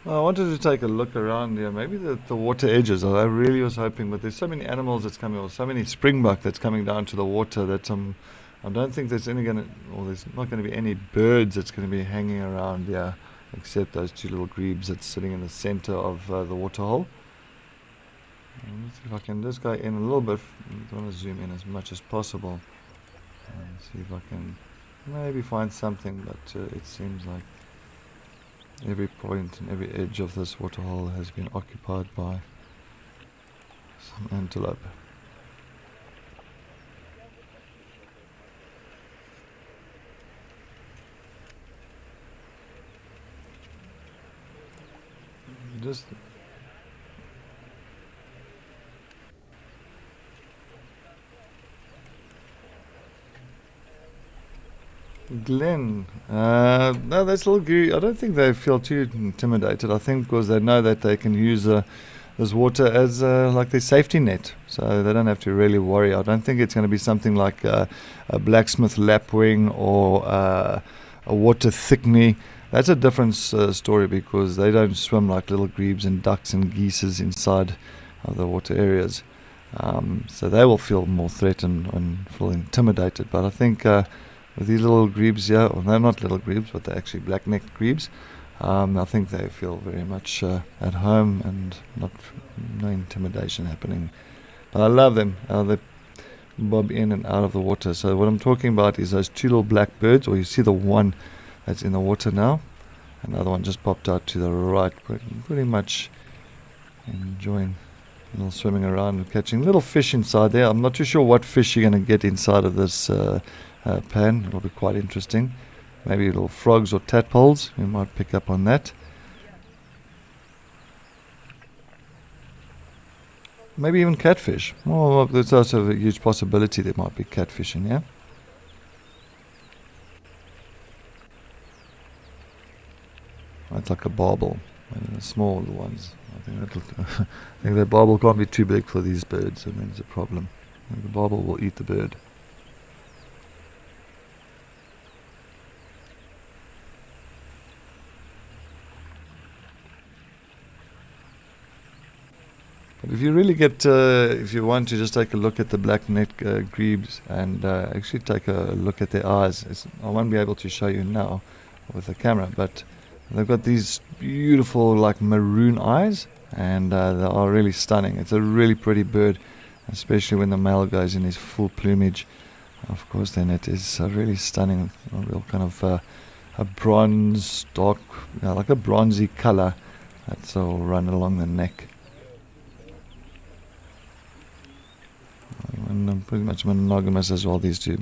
Well, I wanted to take a look around here. Maybe the water edges. I really was hoping, but there's so many animals that's coming, or so many springbuck that's coming down to the water that I don't think there's there's not going to be any birds that's going to be hanging around here, except those two little grebes that's sitting in the center of the water hole. Let's see if I can just go in a little bit. I want to zoom in as much as possible and see if I can maybe find something, but it seems like every point and every edge of this waterhole has been occupied by some antelope. Just Glenn, no, that's little goo. I don't think they feel too intimidated. I think because they know that they can use this water as like their safety net, so they don't have to really worry. I don't think it's going to be something like a blacksmith lapwing or a water thickney. That's a different story because they don't swim like little grebes and ducks and geeses inside of the water areas. So they will feel more threatened and feel intimidated. But I think with these little grebes here, or they're not little grebes, but they're actually black-necked grebes, I think they feel very much at home and no intimidation happening. But I love them. They bob in and out of the water. So what I'm talking about is those two little black birds, or you see the one that's in the water now. Another one just popped out to the right, pretty much enjoying a little swimming around and catching little fish inside there. I'm not too sure what fish you're going to get inside of this pan. It'll be quite interesting. Maybe little frogs or tadpoles. We might pick up on that. Maybe even catfish. Oh, there's also a huge possibility there might be catfish in here. That's like a barbel, the small ones. I think that barbel can't be too big for these birds, and then there's a problem. The barbel will eat the bird. But if you really get, if you want to just take a look at the black-neck grebes and actually take a look at their eyes, I won't be able to show you now with the camera, but they've got these beautiful like maroon eyes, and they are really stunning. It's a really pretty bird, especially when the male goes in his full plumage. Of course, then it is really stunning, a real kind of a bronze, dark, like a bronzy color that's all run along the neck. And pretty much monogamous as well, these two.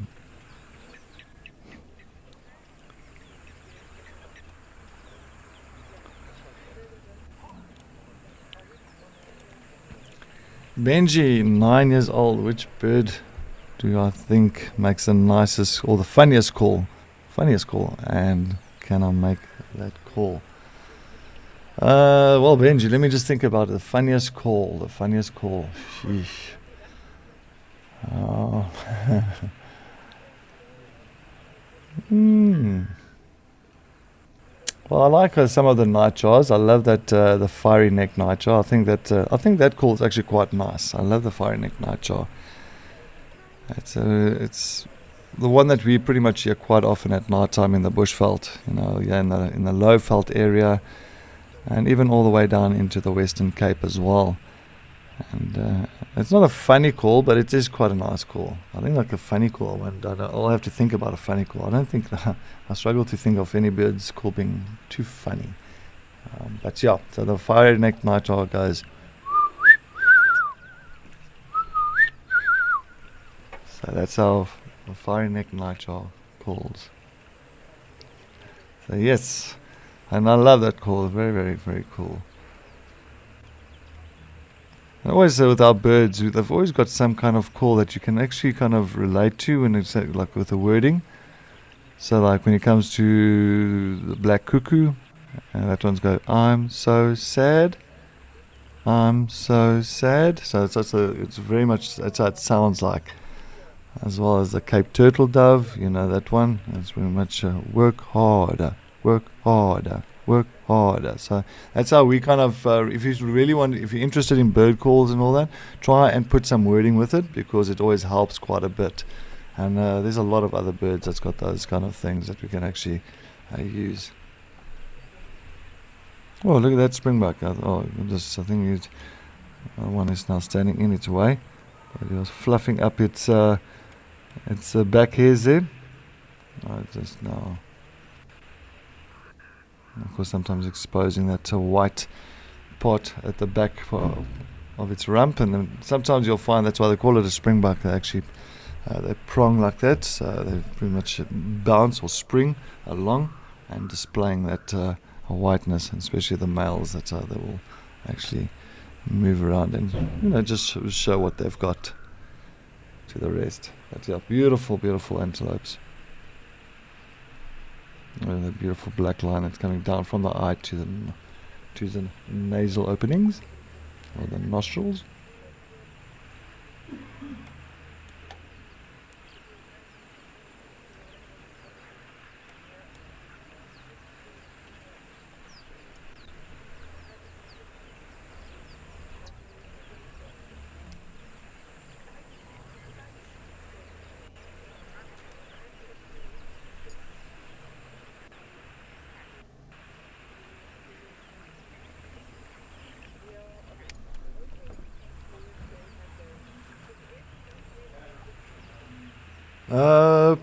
Benji, 9 years old. Which bird do I think makes the nicest or the funniest call? Funniest call, and can I make that call? Well, Benji, let me just think about it. The funniest call. The funniest call. Sheesh. Oh. Well, I like some of the nightjars. I love that the fiery neck nightjar. I think that call is actually quite nice. I love the fiery neck nightjar. It's the one that we pretty much hear quite often at night time in the bushveld. In the low veld area, and even all the way down into the Western Cape as well. And it's not a funny call, but it is quite a nice call. I think like a funny call, I'll have to think about a funny call. I don't think I struggle to think of any bird's call being too funny. But yeah, so the fiery neck nightjar goes. So that's how the fiery neck nightjar calls. So yes, and I love that call. Very, very, very cool. I always say with our birds, they've always got some kind of call that you can actually kind of relate to, when it's like with the wording. So like when it comes to the black cuckoo, that one's go, I'm so sad, I'm so sad. So it's very much, that's how it sounds like. As well as the Cape turtle dove, that one. It's very much work harder, work harder, work harder. So that's how we kind of, if you're interested in bird calls and all that, try and put some wording with it, because it always helps quite a bit. And there's a lot of other birds that's got those kind of things that we can actually use. Oh, look at that springbuck. I think one is now standing in its way. It was fluffing up its back hairs there. Just now. Of course, sometimes exposing that white part at the back of its rump, and then sometimes you'll find that's why they call it a springbuck. They actually they prong like that, so they pretty much bounce or spring along and displaying that whiteness, and especially the males that they will actually move around and just show what they've got to the rest. But yeah, beautiful antelopes. The beautiful black line that's coming down from the eye to the nasal openings or the nostrils.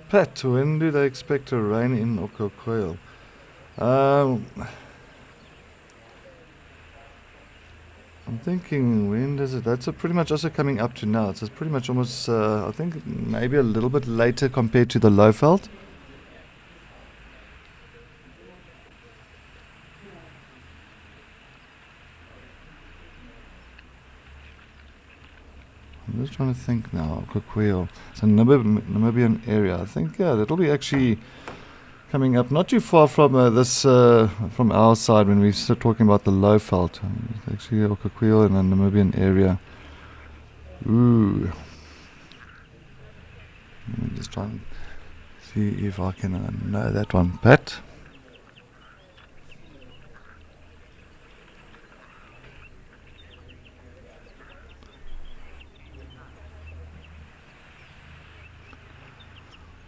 Pat, when do they expect to rain in Okaukweel? I'm thinking, when does it? That's pretty much also coming up to now. It's pretty much almost, I think, maybe a little bit later compared to the Lowveld. I'm just trying to think now. Okaukweel. It's a Namibian area. I think, yeah, that'll be actually coming up not too far from from our side when we start talking about the Lowveld. It's actually Okaukweel in the Namibian area. Ooh. Let me just try and see if I can know that one. Pat?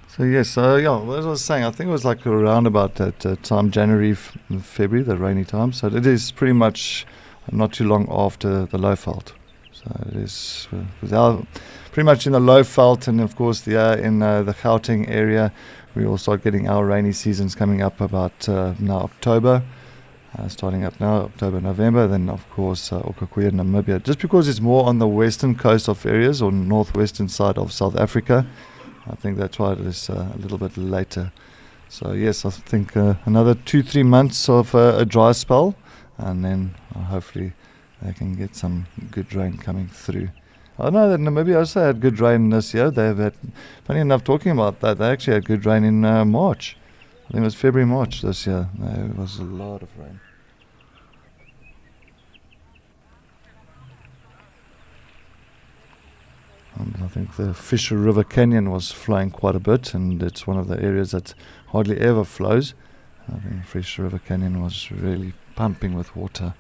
So yes, yeah, as I was saying, I think it was like around about that time, January, February, the rainy time. So it is pretty much not too long after the Lowveld. So it is pretty much in the Lowveld, and of course in the Gauteng area, we will start getting our rainy seasons coming up about now October. Starting up now, October, November, then of course Okaukweel, Namibia. Just because it's more on the western coast of areas or northwestern side of South Africa, I think that's why it is a little bit later. So yes, I think another 2-3 months of a dry spell, and then hopefully they can get some good rain coming through. I know that Namibia also had good rain this year. They've had, funny enough, talking about that, they actually had good rain in March. I think it was February, March this year. There was a lot of rain. I think the Fisher River Canyon was flowing quite a bit, and it's one of the areas that hardly ever flows. I think Fisher River Canyon was really pumping with water.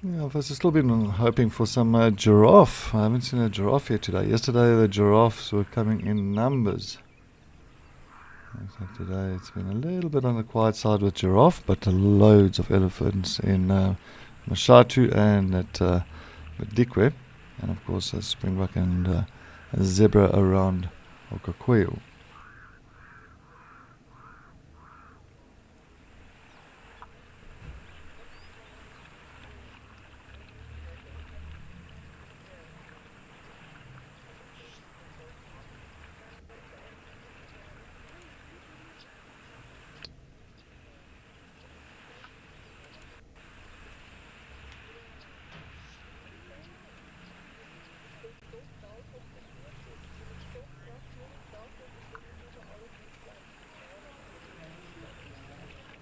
Yeah, I've still been hoping for some giraffe. I haven't seen a giraffe here today. Yesterday the giraffes were coming in numbers. So today it's been a little bit on the quiet side with giraffe, but loads of elephants in Mashatu and at Dikwe, and of course a springbuck and a zebra around Okaukweel.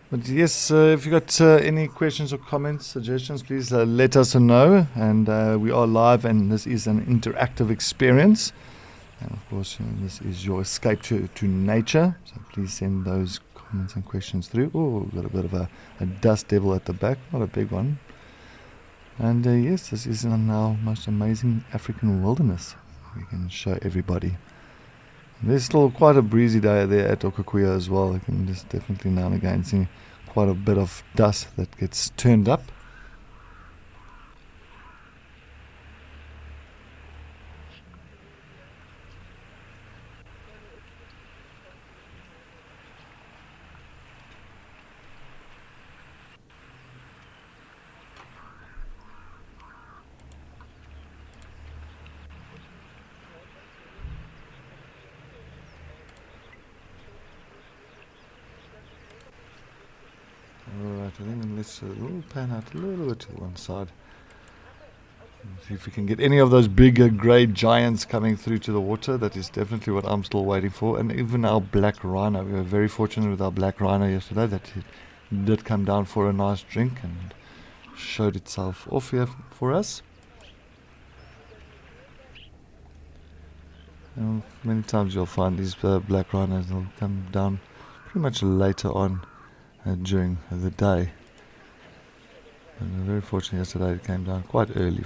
But yes, if you got any questions or comments, suggestions, please let us know. And we are live, and this is an interactive experience. And of course, this is your escape to nature. So please send those comments and questions through. Oh, we've got a bit of a dust devil at the back, not a big one. And yes, this is in our most amazing African wilderness. We can show everybody. There's still quite a breezy day there at Okakuya as well. You can just definitely now and again see quite a bit of dust that gets turned up. Alright, I think let's pan out a little bit to one side. See if we can get any of those bigger grey giants coming through to the water. That is definitely what I'm still waiting for. And even our black rhino. We were very fortunate with our black rhino yesterday that it did come down for a nice drink and showed itself off here for us. Many times you'll find these black rhinos will come down pretty much later on during the day. And we're very fortunate yesterday it came down quite early.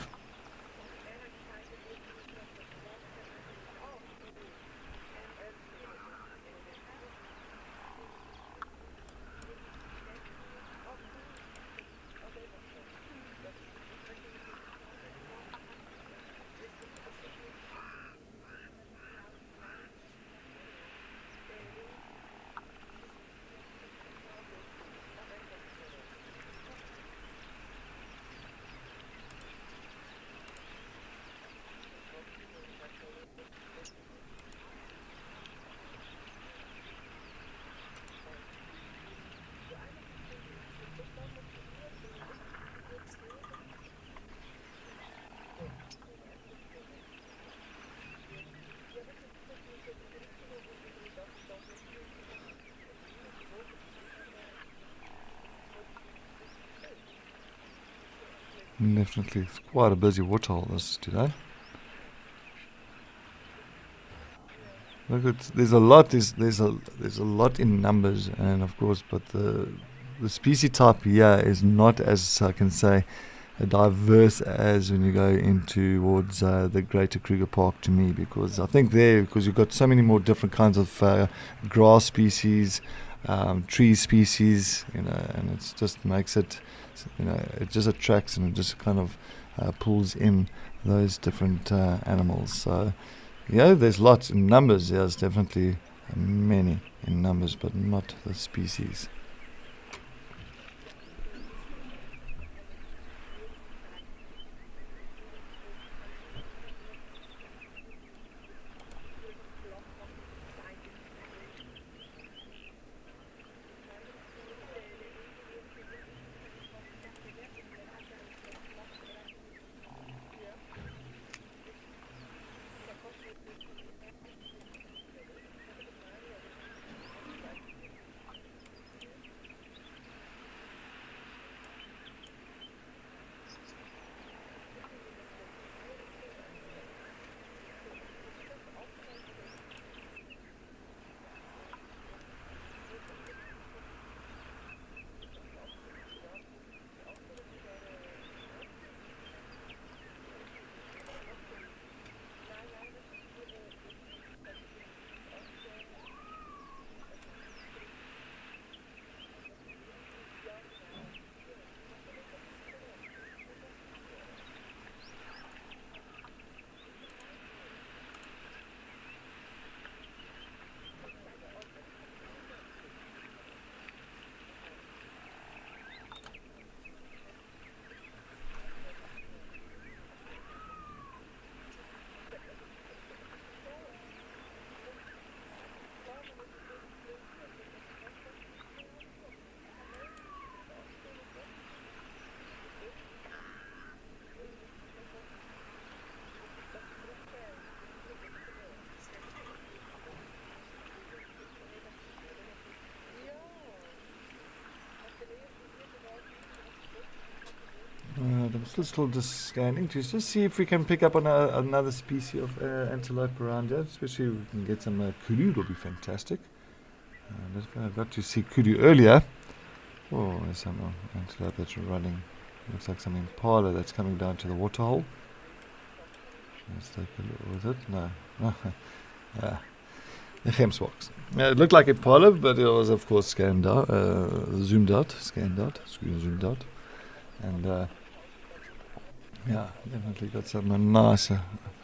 Definitely quite a busy waterhole this today. Look, there's a lot. There's a lot in numbers, and of course, but the species type here is not, as I can say, diverse as when you go in towards the Greater Kruger Park to me, because I think because you've got so many more different kinds of grass species, tree species, and it just makes it, it just attracts and it just kind of pulls in those different animals. So, there's lots in numbers. There's definitely many in numbers, but not the species. still just scanning to just see if we can pick up on another species of antelope around here. Especially if we can get some kudu, it'll be fantastic. I got to see kudu earlier. Oh, there's some antelope that's running. Looks like some impala that's coming down to the waterhole. Let's take a look. Was it? No. The Gemsboks. It looked like impala, but it was of course zoomed out. And definitely got some nice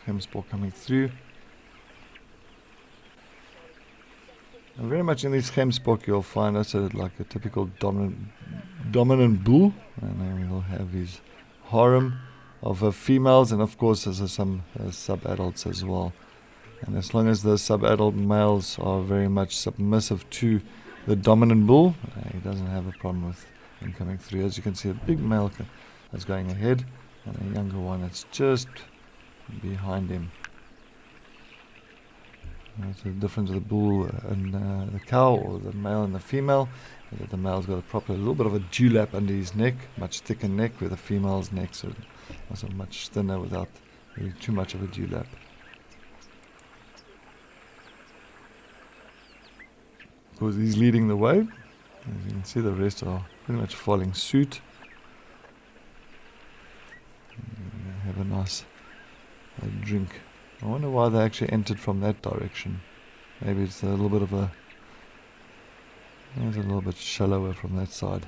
Gemsbok coming through. And very much in this Gemsbok you'll find us like a typical dominant bull, and then we'll have his harem of females, and of course there's some sub-adults as well. And as long as the sub-adult males are very much submissive to the dominant bull, he doesn't have a problem with him coming through. As you can see, a big male that's going ahead, and a younger one that's just behind him. That's the difference of the bull and the cow, or the male and the female. That the male's got a little bit of a dewlap under his neck, much thicker neck, where the female's neck is also much thinner without really too much of a dewlap. Of course, he's leading the way. As you can see, the rest are pretty much following suit. Have a nice drink. I wonder why they actually entered from that direction. Maybe it's a little bit of a... It's a little bit shallower from that side.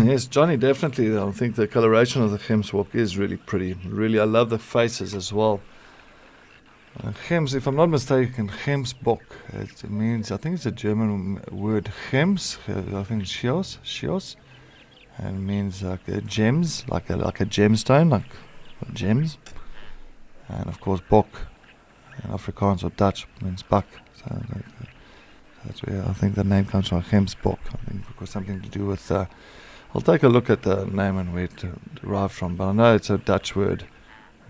Yes, Johnny, definitely. I think the coloration of the Gemsbok is really pretty. Really, I love the faces as well. Gems, if I'm not mistaken, Gemsbok, it means, I think it's a German word, Gems, I think Schios, and it means like gems, like a gemstone, like gems. And of course, Bok, in Afrikaans or Dutch, means buck. So that's where I think the name comes from, Gemsbok. I think it was something to do with... I'll take a look at the name and where it derived from, but I know it's a Dutch word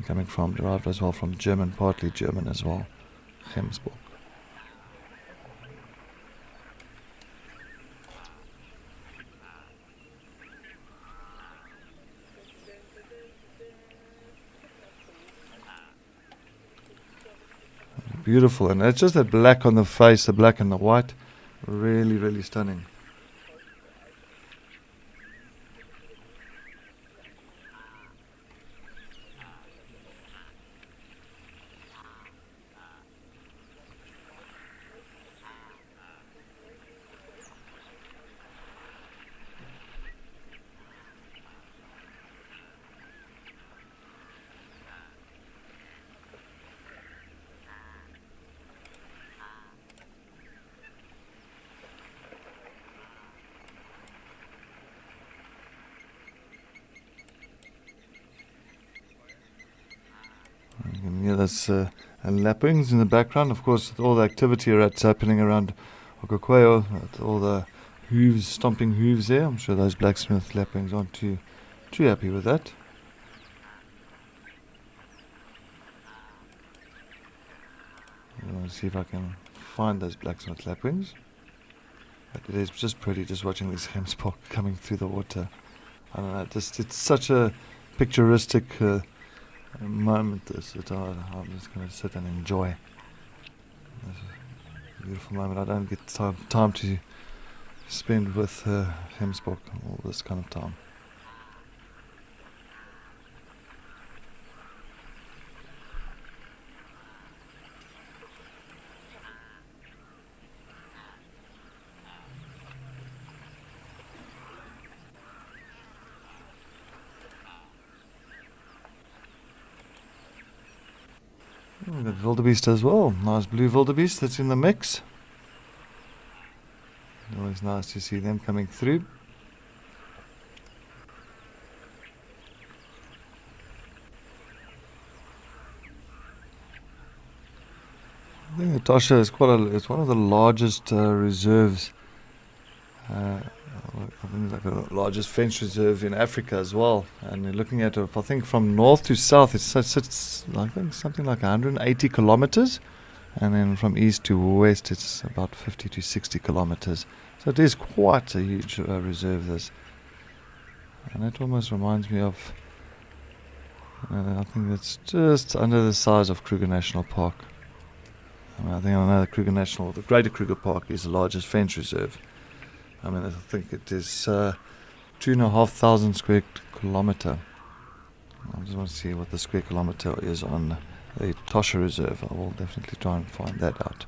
derived as well from German, partly German as well, Gemsbok. Beautiful, and it's just that black on the face, the black and the white, really, really stunning. There's lapwings in the background, of course, with all the activity that's happening around Okokweyo, all the hooves, stomping hooves there. I'm sure those blacksmith lapwings aren't too happy with that. I want to see if I can find those blacksmith lapwings. But it is just pretty just watching this Gemsbok coming through the water. I don't know, it's such a picturesque moment this that I'm just going to sit and enjoy. It's a beautiful moment. I don't get time to spend with Hemsbok all this kind of time. We've got wildebeest as well. Nice blue wildebeest that's in the mix. Always nice to see them coming through. I think Etosha is it's one of the largest reserves. I think like the largest fence reserve in Africa as well. And you're looking at it, I think from north to south, it's I think something like 180 kilometers, and then from east to west, it's about 50 to 60 kilometers. So it is quite a huge reserve. This, and it almost reminds me of. I think it's just under the size of Kruger National Park. I know the Greater Kruger Park is the largest fence reserve. I mean, I think it is 2,500 square kilometer. I just want to see what the square kilometer is on the Etosha Reserve. I will definitely try and find that out.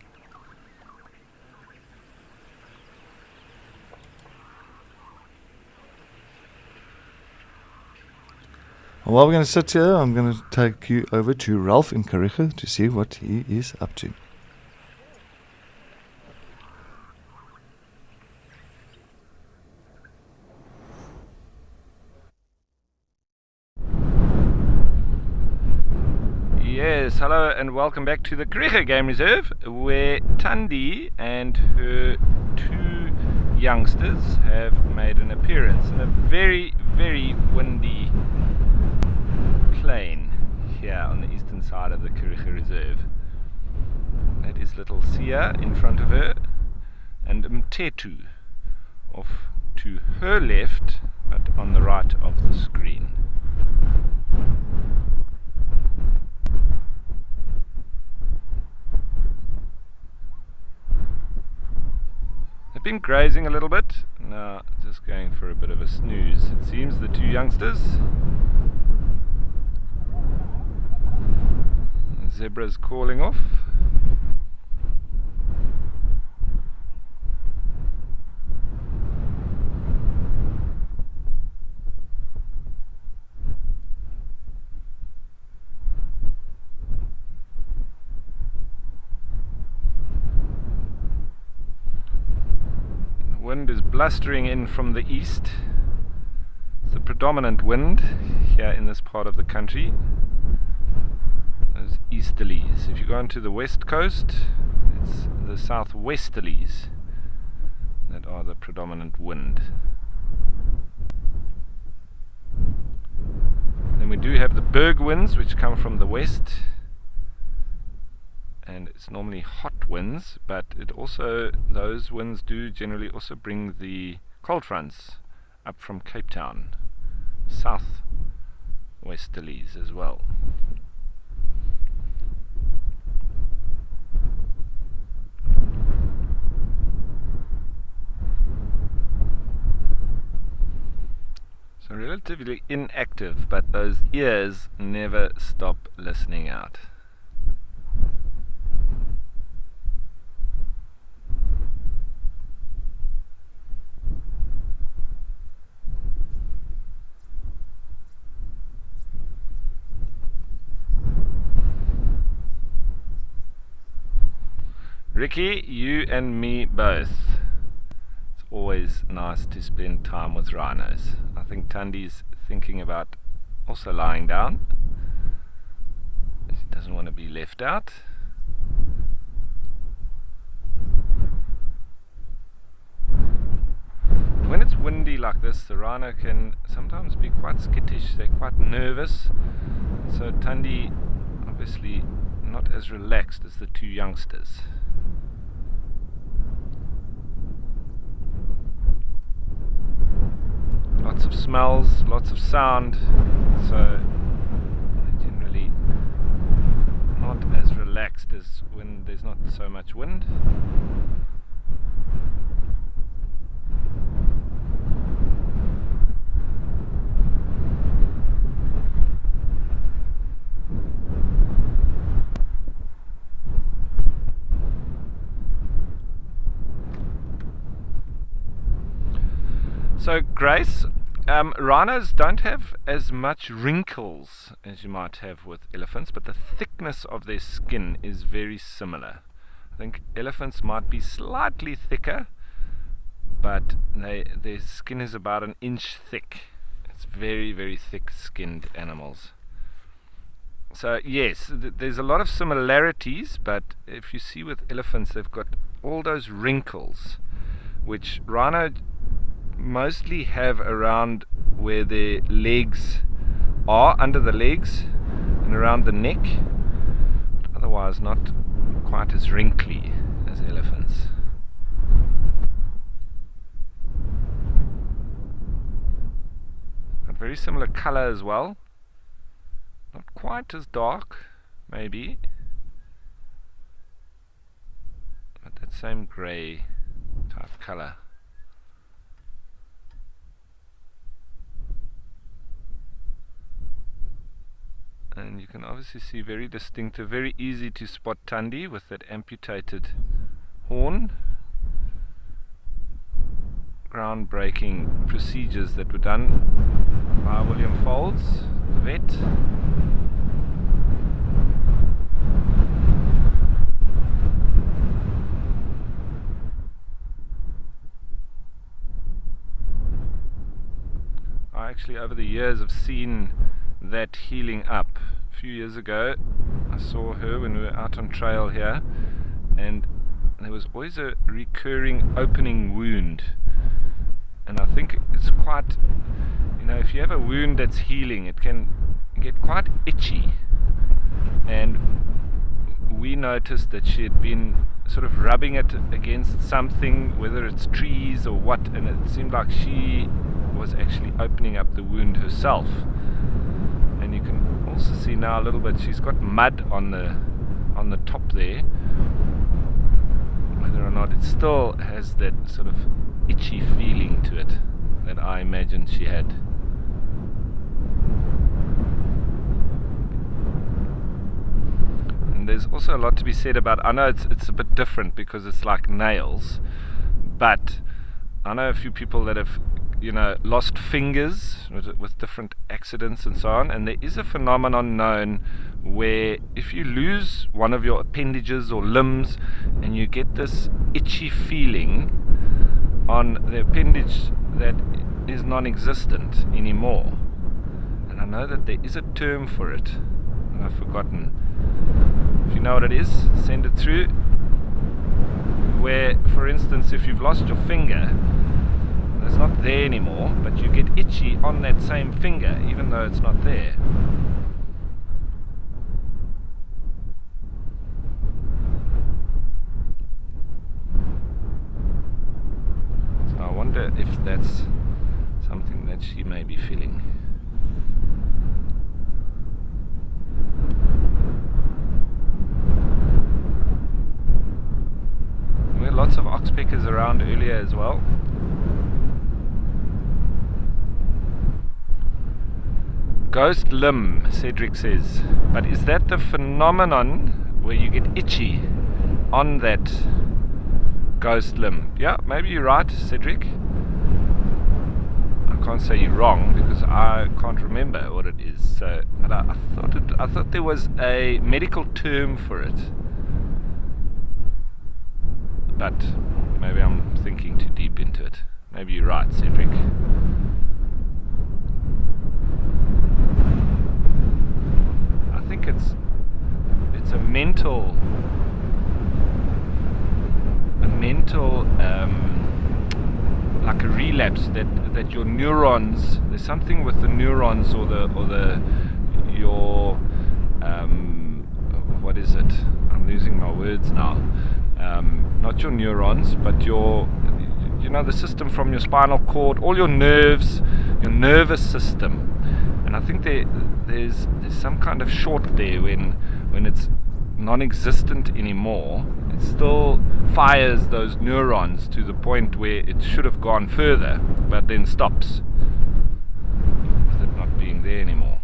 And while we're going to sit here, I'm going to take you over to Ralph in Kariega to see what he is up to. Yes, hello and welcome back to the Kariega Game Reserve, where Thandi and her two youngsters have made an appearance in a very, very windy plain here on the eastern side of the Kariega Reserve. That is little Sia in front of her and Mtetu off to her left, but on the right of the screen. They've been grazing a little bit, now just going for a bit of a snooze. It seems the two youngsters. The zebra's calling off. Wind is blustering in from the east. It's the predominant wind here in this part of the country. Those easterlies. If you go onto the west coast, it's the southwesterlies that are the predominant wind. Then we do have the berg winds, which come from the west, and it's normally hot winds, but those winds do generally also bring the cold fronts up from Cape Town, south westerlies as well. So relatively inactive, but those ears never stop listening out. Ricky, you and me both. It's always nice to spend time with rhinos. I think Thandi's thinking about also lying down. She doesn't want to be left out. When it's windy like this, the rhino can sometimes be quite skittish. They're quite nervous. So Thandi obviously not as relaxed as the two youngsters. lots of smells, lots of sound, so generally not as relaxed as when there's not so much wind. So Grace, rhinos don't have as much wrinkles as you might have with elephants, but the thickness of their skin is very similar. I think elephants might be slightly thicker, but their skin is about an inch thick. It's very, very thick-skinned animals. So yes, there's a lot of similarities, but if you see with elephants, they've got all those wrinkles, which rhino mostly have around where their legs are, under the legs and around the neck, but otherwise not quite as wrinkly as elephants. But very similar color as well, not quite as dark maybe, but that same grey type color. And you can obviously see very distinctive, very easy to spot Tundi with that amputated horn. Groundbreaking procedures that were done by William Folds, the vet. I actually over the years have seen that healing up. A few years ago I saw her when we were out on trail here, and there was always a recurring opening wound, and I think it's quite, you know, if you have a wound that's healing, it can get quite itchy, and we noticed that she had been sort of rubbing it against something, whether it's trees or what, and it seemed like she was actually opening up the wound herself. And you can also see now a little bit, she's got mud on the top there, whether or not it still has that sort of itchy feeling to it that I imagined she had. And there's also a lot to be said about, I know it's a bit different because it's like nails, but I know a few people that have, you know, lost fingers with different accidents and so on, and there is a phenomenon known where if you lose one of your appendages or limbs and you get this itchy feeling on the appendage that is non-existent anymore, and I know that there is a term for it and I've forgotten. If you know what it is, send it through. Where, for instance, if you've lost your finger, it's not there anymore, but you get itchy on that same finger even though it's not there. So I wonder if that's something that she may be feeling. We had lots of oxpeckers around earlier as well. Ghost limb, Cedric says. But is that the phenomenon where you get itchy on that ghost limb? Yeah, maybe you're right, Cedric. I can't say you're wrong because I can't remember what it is. So, but I thought there was a medical term for it. But maybe I'm thinking too deep into it. Maybe you're right, Cedric. I think it's a mental like a relapse that your neurons, there's something with the neurons or your what is it? I'm losing my words now. Not your neurons, but your, you know, the system from your spinal cord, all your nerves your nervous system. And I think there's some kind of short there when it's non-existent anymore. It still fires those neurons to the point where it should have gone further, but then stops with it not being there anymore.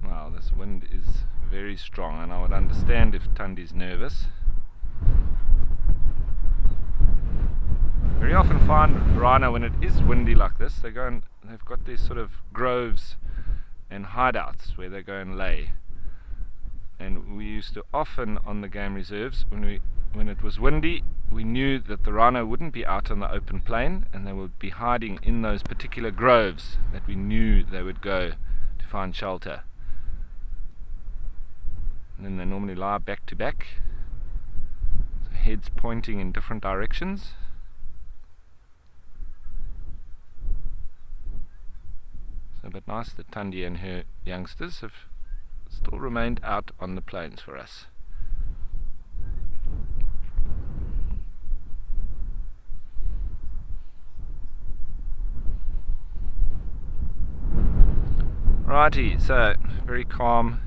Wow, this wind is very strong, and I would understand if Tandi's nervous. Very often find rhino, when it is windy like this, they've got these sort of groves and hideouts where they go and lay. And we used to often on the game reserves, when it was windy, we knew that the rhino wouldn't be out on the open plain, and they would be hiding in those particular groves that we knew they would go to find shelter. And then they normally lie back to back, so heads pointing in different directions. But nice that Tandi and her youngsters have still remained out on the plains for us. Righty, so very calm.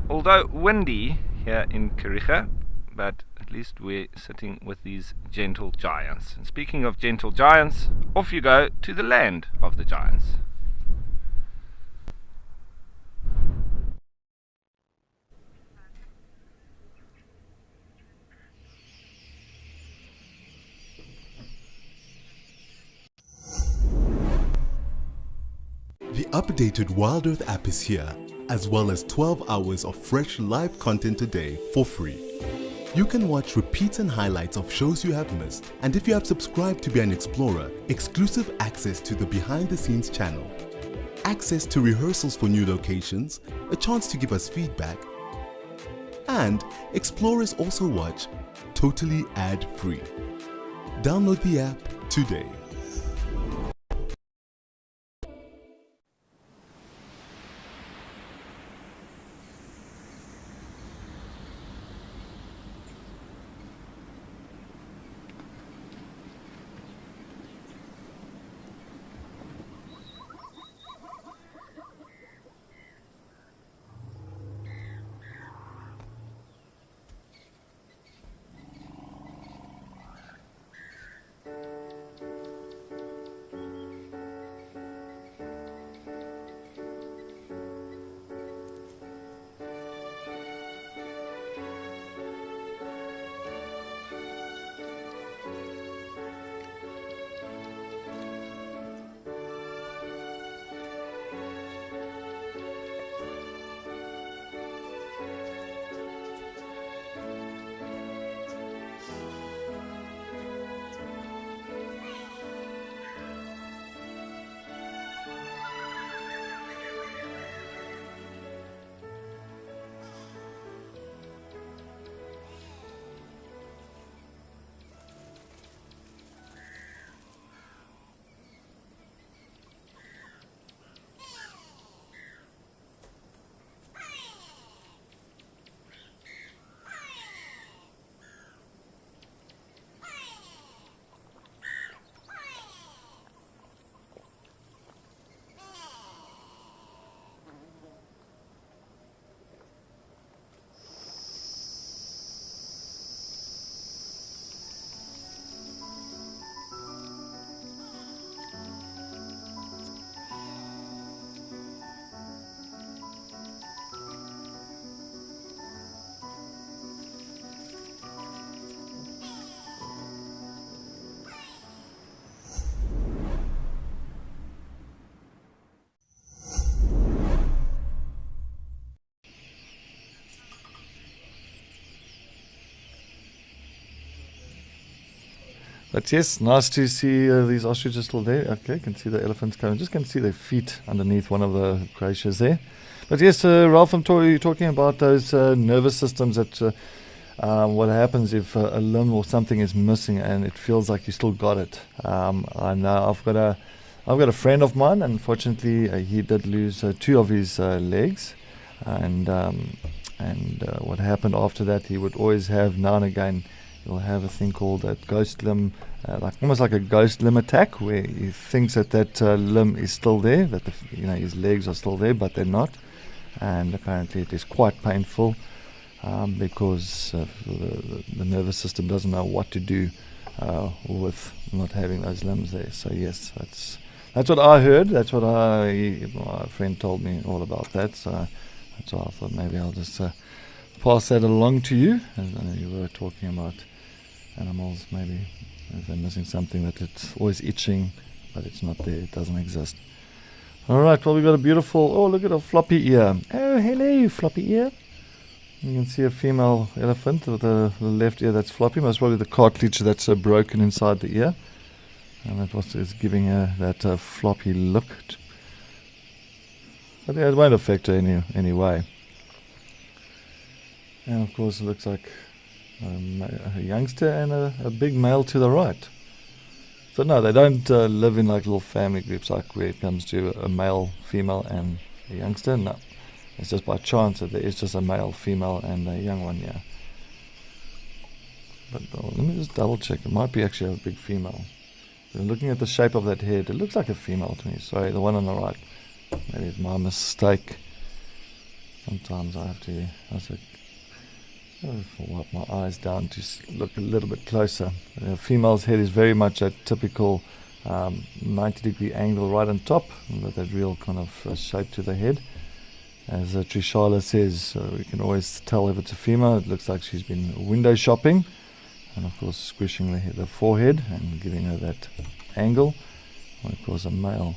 Although windy here in Kariega, but at least we're sitting with these gentle giants. And speaking of gentle giants, off you go to the land of the giants. The updated Wild Earth app is here, as well as 12 hours of fresh live content a day for free. You can watch repeats and highlights of shows you have missed, and if you have subscribed to be an explorer, exclusive access to the behind the scenes channel, access to rehearsals for new locations, a chance to give us feedback, and explorers also watch totally ad-free. Download the app today. But yes, nice to see these ostriches still there. Okay, you can see the elephants coming. Just can see their feet underneath one of the glaciers there. But yes, Ralph, you're talking about those nervous systems that what happens if a limb or something is missing and it feels like you still got it. I know I've got a friend of mine, unfortunately he did lose 2 of his legs. and what happened after that, he would always have, now and again, he'll have a thing called a ghost limb, almost like a ghost limb attack, where he thinks that limb is still there, that his legs are still there, but they're not, and apparently it is quite painful because the nervous system doesn't know what to do with not having those limbs there. So yes, that's what I heard. That's what my friend told me all about that. So that's why I thought maybe I'll just pass that along to you. And I know you were talking about animals, maybe if they're missing something, that it's always itching, but it's not there, it doesn't exist. Alright, well, we've got a beautiful, oh, look at a floppy ear. Oh, hello, floppy ear. You can see a female elephant with the left ear that's floppy, most probably the cartilage that's broken inside the ear. And that is giving her that floppy look. But yeah, it won't affect her any way. And of course it looks like a youngster and a big male to the right. So no, they don't live in like little family groups like where it comes to a male, female and a youngster. No, it's just by chance that there is just a male, female and a young one, yeah. But let me just double check. It might be actually a big female. So looking at the shape of that head, it looks like a female to me. Sorry, the one on the right. Maybe it's my mistake. Sometimes I have to wipe my eyes down to look a little bit closer. The female's head is very much a typical 90-degree angle right on top, with that real kind of shape to the head. As Trishala says, we can always tell if it's a female. It looks like she's been window shopping, and of course squishing the forehead and giving her that angle. And of course a male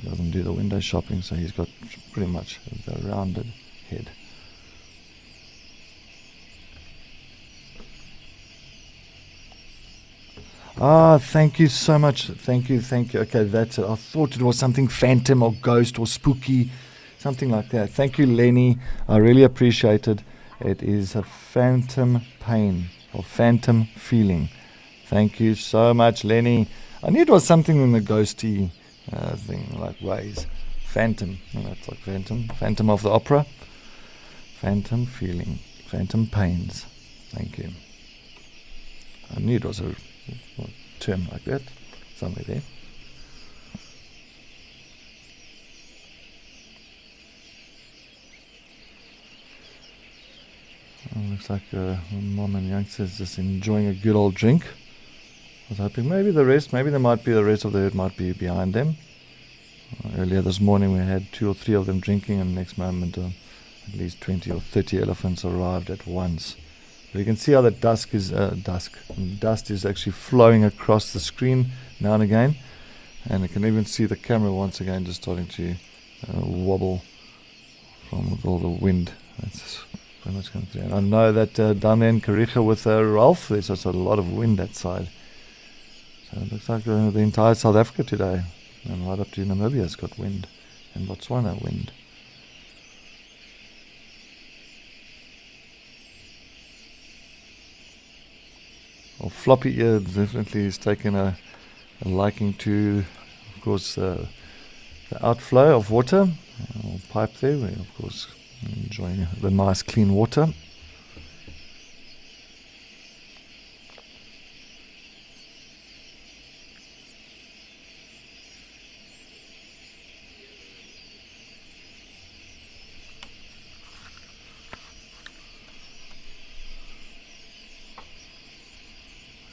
doesn't do the window shopping, so he's got pretty much the rounded head. Thank you so much. Thank you. Okay, that's it. I thought it was something phantom or ghost or spooky, something like that. Thank you, Lenny. I really appreciate it. It is a phantom pain or phantom feeling. Thank you so much, Lenny. I knew it was something in the ghosty thing, like ways. Phantom. That's like phantom. Phantom of the opera. Phantom feeling. Phantom pains. Thank you. I knew it was a term like that somewhere there. Looks like mom and youngsters just enjoying a good old drink. I was hoping maybe there might be the rest of the herd might be behind them. Earlier this morning we had 2 or 3 of them drinking, and next moment at least 20 or 30 elephants arrived at once. But you can see how the dust is actually flowing across the screen now and again, and you can even see the camera once again just starting to wobble from all the wind. That's very much coming through. And I know that down there in Kariega with Ralph, there's also a lot of wind that side. So it looks like the entire South Africa today, and right up to Namibia has got wind, and Botswana wind. Well, floppy ear definitely has taken a liking to, of course, the outflow of water, or pipe there. We're, of course, enjoying the nice clean water.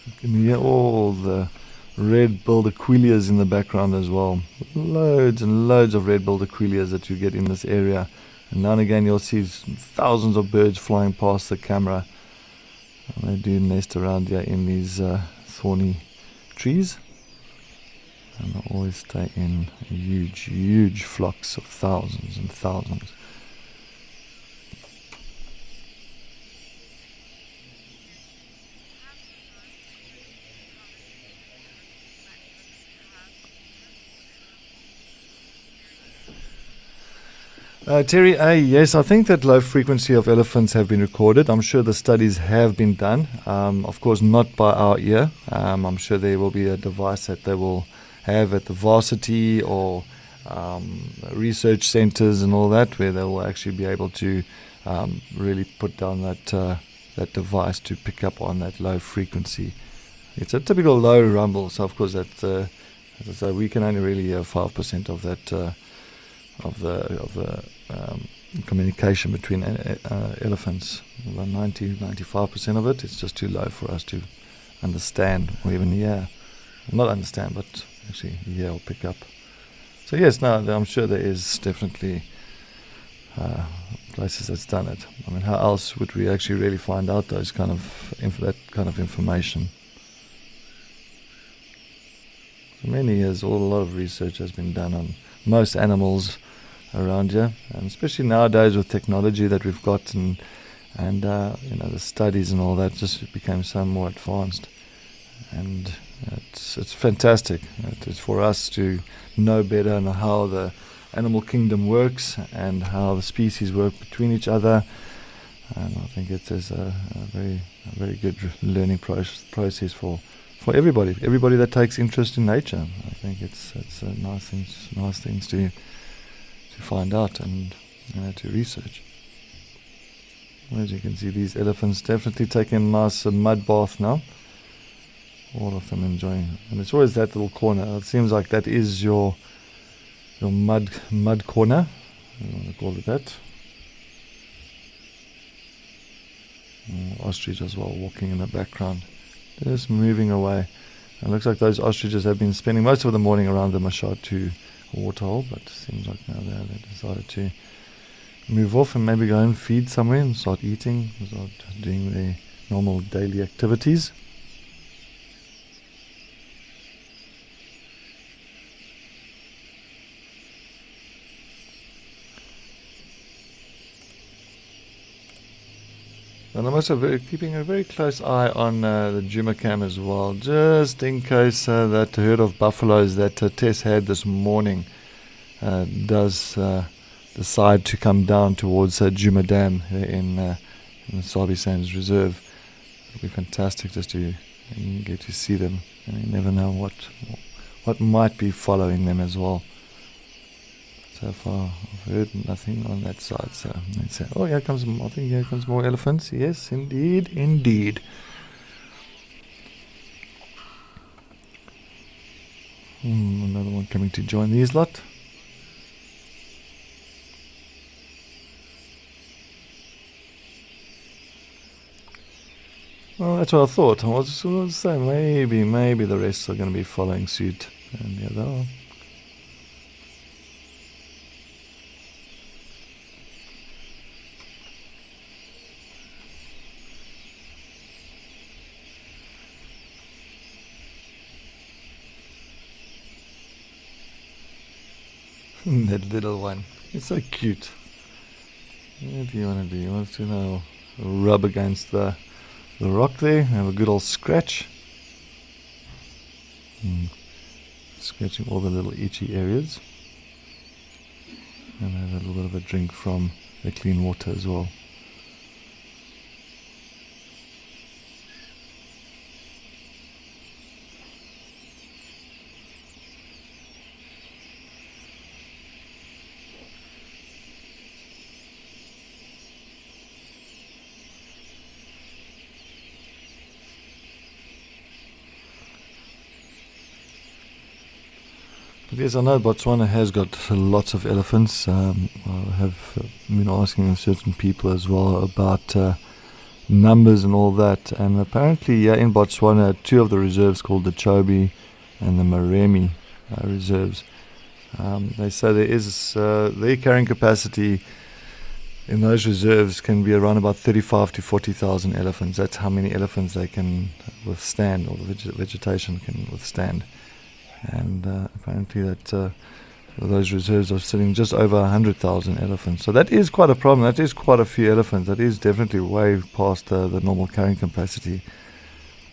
You can hear all the red-billed aquilias in the background as well. Loads and loads of red-billed aquilias that you get in this area. And now and again you'll see thousands of birds flying past the camera. And they do nest around here in these thorny trees. And they always stay in huge, huge flocks of thousands and thousands. Terry, yes, I think that low frequency of elephants have been recorded. I'm sure the studies have been done. Of course, not by our ear. I'm sure there will be a device that they will have at the varsity or research centers and all that, where they will actually be able to really put down that device to pick up on that low frequency. It's a typical low rumble, so of course that, as I say, we can only really hear 5% of that of the communication between elephants. About 95% of it, it's just too low for us to understand or even hear. Not understand, but actually hear or pick up. So yes, no, I'm sure there is definitely places that's done it. I mean, how else would we actually really find out those kind of that kind of information? For many years, a lot of research has been done on most animals around here, and especially nowadays with technology that we've got, and the studies and all that just became so more advanced, and it's fantastic. It's for us to know better and how the animal kingdom works and how the species work between each other, and I think it is a very good learning process for everybody that takes interest in nature. I think it's nice things to find out and to research. As you can see, these elephants definitely taking a nice mud bath now. All of them enjoying, and it's always that little corner. It seems like that is your mud corner. I want to call it that. Ostrich as well, walking in the background, just moving away. It looks like those ostriches have been spending most of the morning around the Mashatu waterhole, but it seems like now they decided to move off and maybe go and feed somewhere and start eating, start doing their normal daily activities. And I'm also keeping a very close eye on the Djuma cam as well, just in case that herd of buffaloes that Tess had this morning does decide to come down towards Djuma Dam in the Sabi Sands Reserve. It'll be fantastic just to get to see them, and you never know what might be following them as well. So far, I've heard nothing on that side. So let's say, oh, here comes more elephants. Yes, indeed. Another one coming to join these lot. Well, that's what I thought. I was going to say maybe the rest are going to be following suit, and yeah, they are. That little one. It's so cute. What do you want to do? You want to rub against the rock there, have a good old scratch. Scratching all the little itchy areas. And have a little bit of a drink from the clean water as well. Yes, I know Botswana has got lots of elephants. I have been asking certain people as well about numbers and all that. And apparently, in Botswana, two of the reserves called the Chobe and the Maremi reserves. They say there is their carrying capacity in those reserves can be around about 35 to 40,000 elephants. That's how many elephants they can withstand, or the vegetation can withstand. And apparently that those reserves are sitting just over 100,000 elephants. So that is quite a problem. That is quite a few elephants. That is definitely way past the normal carrying capacity.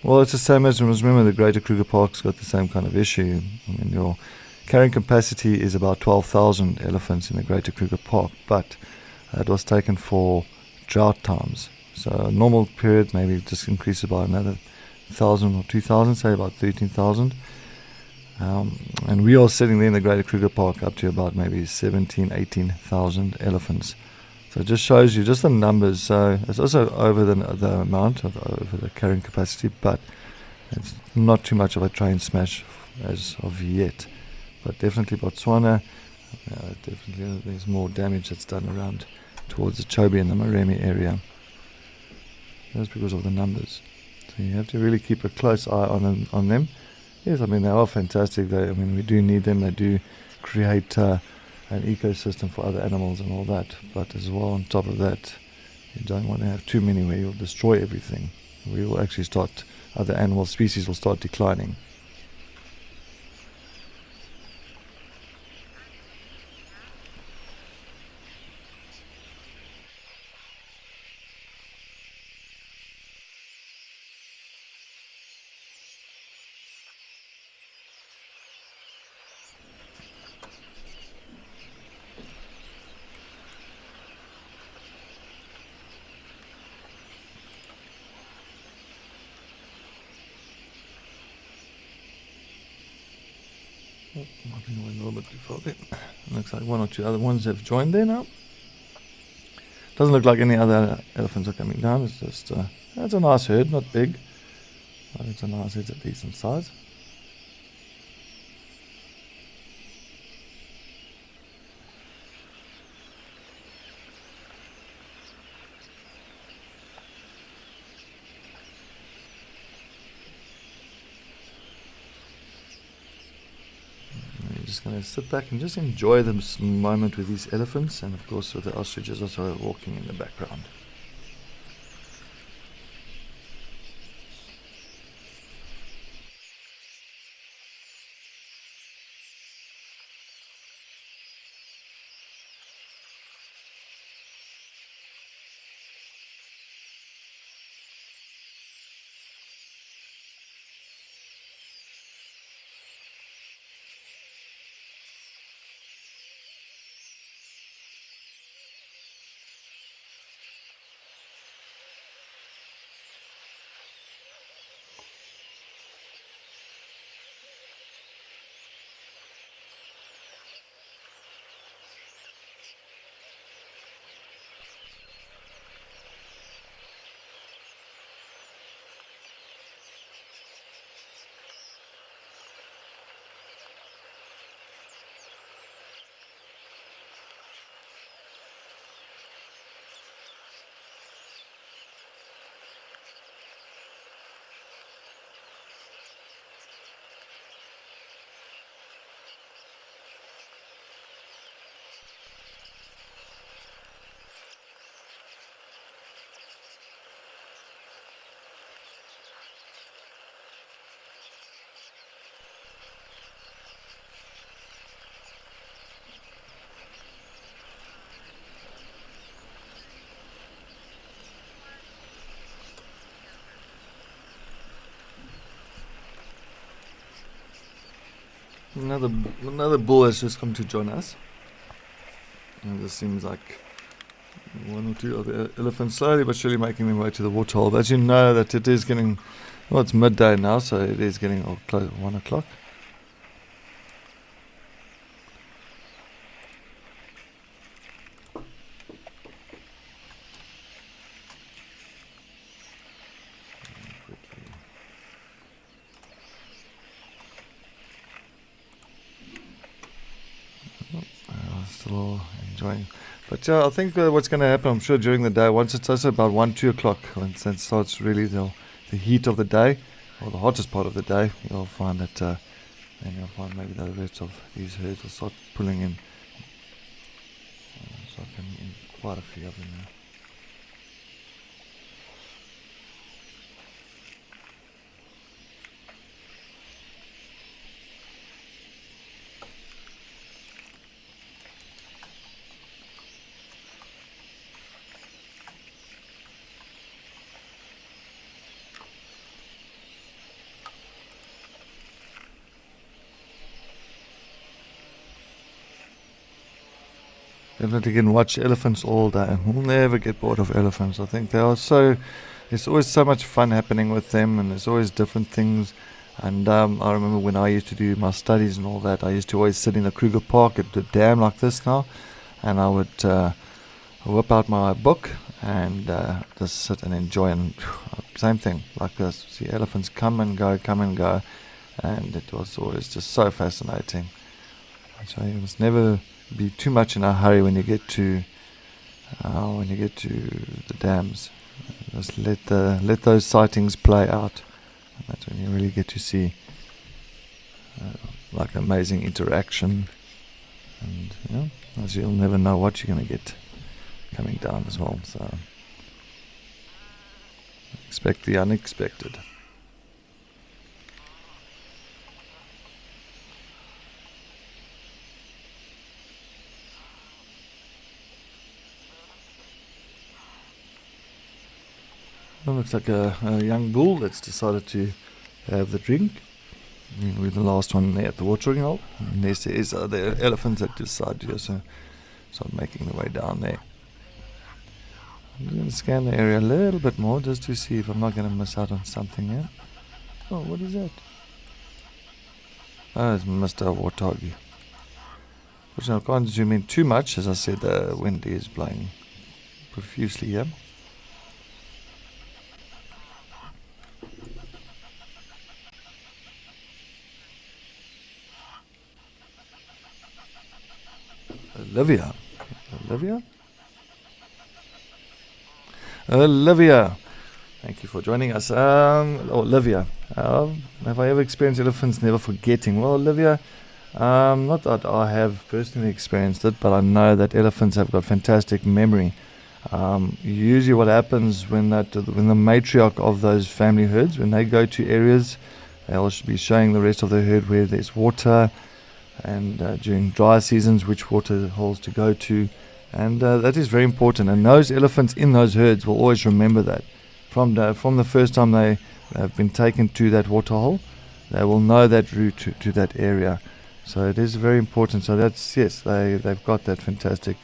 Well, it's the same as, remember, the Greater Kruger Park's got the same kind of issue. I mean, your carrying capacity is about 12,000 elephants in the Greater Kruger Park, but it was taken for drought times. So a normal period maybe just increases by another 1,000 or 2,000, say about 13,000. And we are sitting there in the Greater Kruger Park up to about maybe 17, 18,000 elephants. So it just shows you just the numbers. So it's also over the amount, over the carrying capacity, but it's not too much of a train smash as of yet. But definitely Botswana, definitely there's more damage that's done around towards the Chobe and the Maremi area. That's because of the numbers. So you have to really keep a close eye on them. Yes, I mean, they are fantastic. We do need them. They do create an ecosystem for other animals and all that. But as well, on top of that, you don't want to have too many where you'll destroy everything. We will actually other animal species will start declining. Might be going a little bit too far there. Looks like one or two other ones have joined there now. Doesn't look like any other elephants are coming down. It's just it's a nice herd, not big, but it's a decent size. Just going to sit back and just enjoy this moment with these elephants, and of course with the ostriches also walking in the background. Another bull has just come to join us, and this seems like one or two other elephants slowly but surely making their way to the waterhole. But as you know that it is getting, well, it's midday now, so it is getting close 1 o'clock. Still enjoying, but I think what's going to happen, I'm sure, during the day, once it's also about 1-2 o'clock, once it starts really the heat of the day, or the hottest part of the day, you'll find that then you'll find maybe the rest of these herds will start pulling in. So I can in quite a few of them now. Definitely can watch elephants all day. We'll never get bored of elephants. I think they are there's always so much fun happening with them, and there's always different things And I remember when I used to do my studies and all that, I used to always sit in the Kruger Park at the dam like this now, and I would whip out my book and just sit and enjoy. And same thing, like this, see elephants come and go, and it was always just so fascinating. So you must never be too much in a hurry when you get to the dams. Just let those sightings play out. And that's when you really get to see like amazing interaction, and as you'll never know what you're going to get coming down as well. So expect the unexpected. Well, looks like a young bull that's decided to have the drink. We're the last one there at the watering hole. Unless there is the elephants that decide to just start making their way down there. I'm going to scan the area a little bit more just to see if I'm not going to miss out on something here. Oh, what is that? Oh, it's Mr. Warthog. Which I can't zoom in too much. As I said, the wind is blowing profusely here. Olivia, thank you for joining us. Olivia, have I ever experienced elephants never forgetting? Well, Olivia, not that I have personally experienced it, but I know that elephants have got fantastic memory. Usually what happens when the matriarch of those family herds, when they go to areas, they'll be showing the rest of the herd where there's water, and during dry seasons which water holes to go to, and that is very important. And those elephants in those herds will always remember that from the first time they have been taken to that water hole, they will know that route to that area. So it is very important. So that's, yes, they've got that fantastic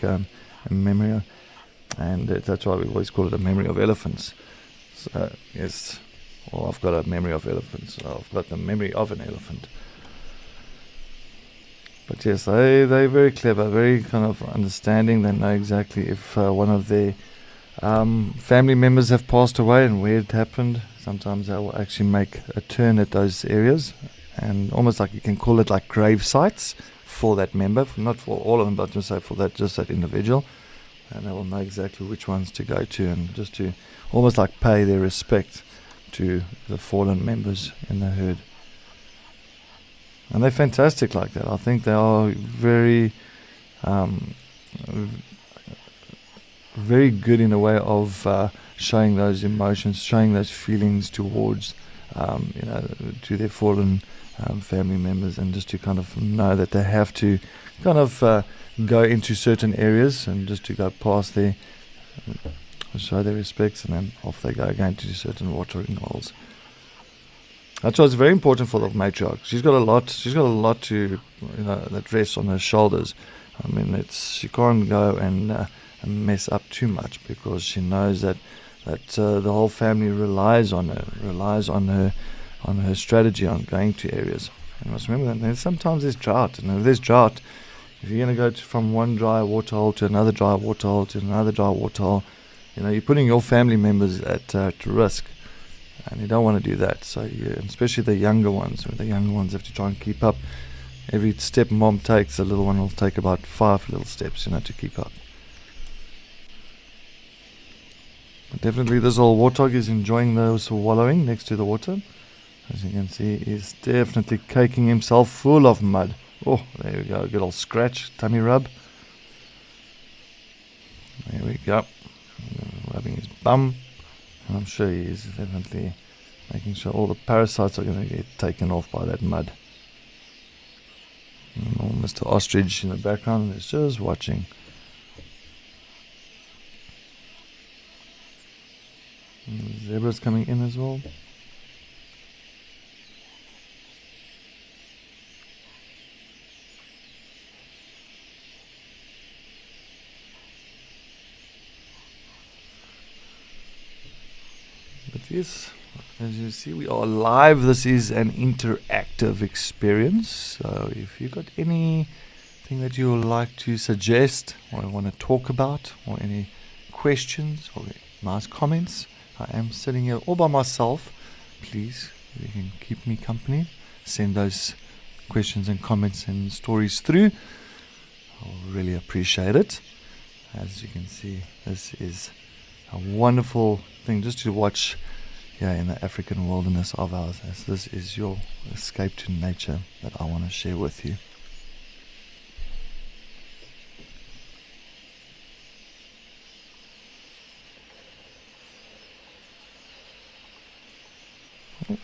memory, and that's why we always call it a memory of elephants. So yes, well, I've got a memory of elephants. I've got the memory of an elephant. But yes, they're very clever, very kind of understanding. They know exactly if one of their family members have passed away and where it happened. Sometimes they will actually make a turn at those areas, and almost like you can call it like grave sites for that member, not for all of them, but just say for just that individual. And they will know exactly which ones to go to, and just to almost like pay their respect to the fallen members in the herd. And they're fantastic like that. I think they are very, very good in a way of showing those emotions, showing those feelings towards, to their fallen family members, and just to kind of know that they have to kind of go into certain areas and just to go past there, show their respects, and then off they go again to certain watering holes. That's why it's very important for the matriarch. She's got a lot to, that rests on her shoulders. I mean, she can't go and mess up too much, because she knows that the whole family relies on her strategy on going to areas. You must remember that sometimes there's drought, and if there's drought, if you're going to go from one dry waterhole to another dry waterhole to another dry waterhole, you're putting your family members at risk. And you don't want to do that. So especially the younger ones, where the younger ones have to try and keep up. Every step mom takes, the little one will take about 5 little steps, to keep up. But definitely this old warthog is enjoying those wallowing next to the water. As you can see, he's definitely caking himself full of mud. Oh, there we go, a good old scratch, tummy rub. There we go. Rubbing his bum. I'm sure he is definitely making sure all the parasites are going to get taken off by that mud. And Mr. Ostrich in the background is just watching. And the zebra's coming in as well. But yes, As you see, we are live. This is an interactive experience. So if you've got anything that you would like to suggest or want to talk about, or any questions or nice comments, I am sitting here all by myself. Please, you can keep me company. Send those questions and comments and stories through. I'll really appreciate it. As you can see, this is a wonderful thing just to watch here in the African wilderness of ours, as this is your escape to nature that I want to share with you.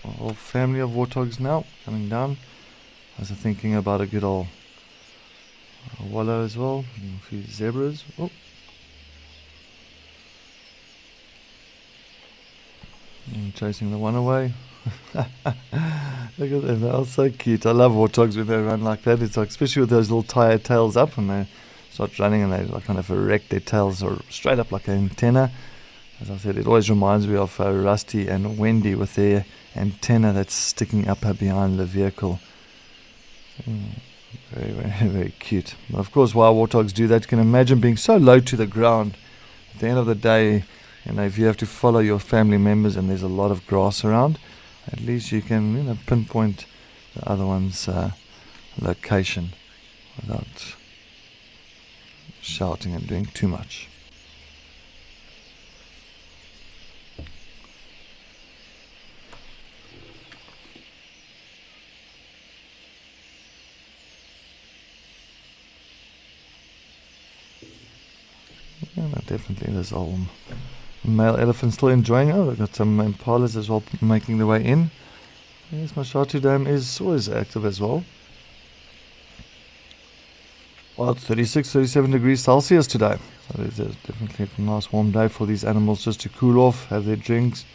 A whole family of warthogs now coming down. I was thinking about a good old wallow as well, and a few zebras. Oh. And chasing the one away. Look at them, they are so cute. I love warthogs when they run like that. It's like, especially with those little tired tails up, and they start running and they like kind of erect their tails or straight up like an antenna. As I said, it always reminds me of Rusty and Wendy with their antenna that's sticking up behind the vehicle. Very, very, very cute. But of course, while warthogs do that, you can imagine being so low to the ground. At the end of the day, if you have to follow your family members and there's a lot of grass around, at least you can, pinpoint the other one's location without shouting and doing too much. Yeah, no, definitely there's old male elephant still enjoying it. We've got some impalas as well making their way in. Yes, Mashatu Dam is always active as well. Well, it's 36, 37 degrees Celsius today. So it's definitely a nice warm day for these animals just to cool off, have their drinks.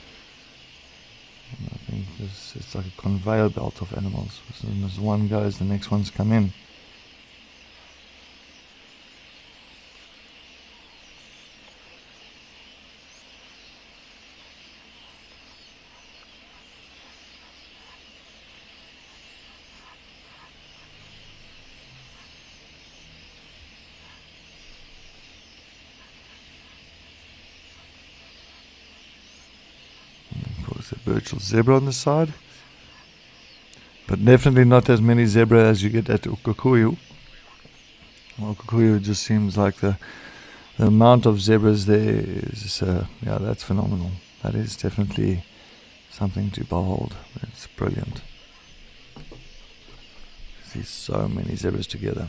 And I think it's like a conveyor belt of animals. As soon as one goes, the next ones come in. The virtual zebra on the side, but definitely not as many zebra as you get at Ukukuyu. Ukukuyu just seems like the amount of zebras there is, that's phenomenal. That is definitely something to behold. It's brilliant. See so many zebras together.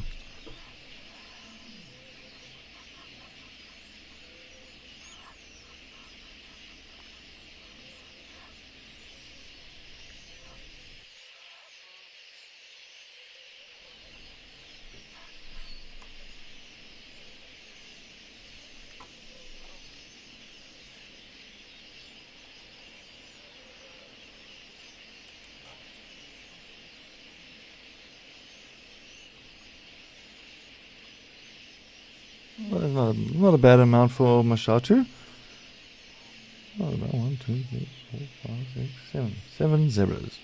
Well, not a bad amount for Mashatu. Oh, no, 1, 2, 3, 4, 5, 6, 7. 7 zebras.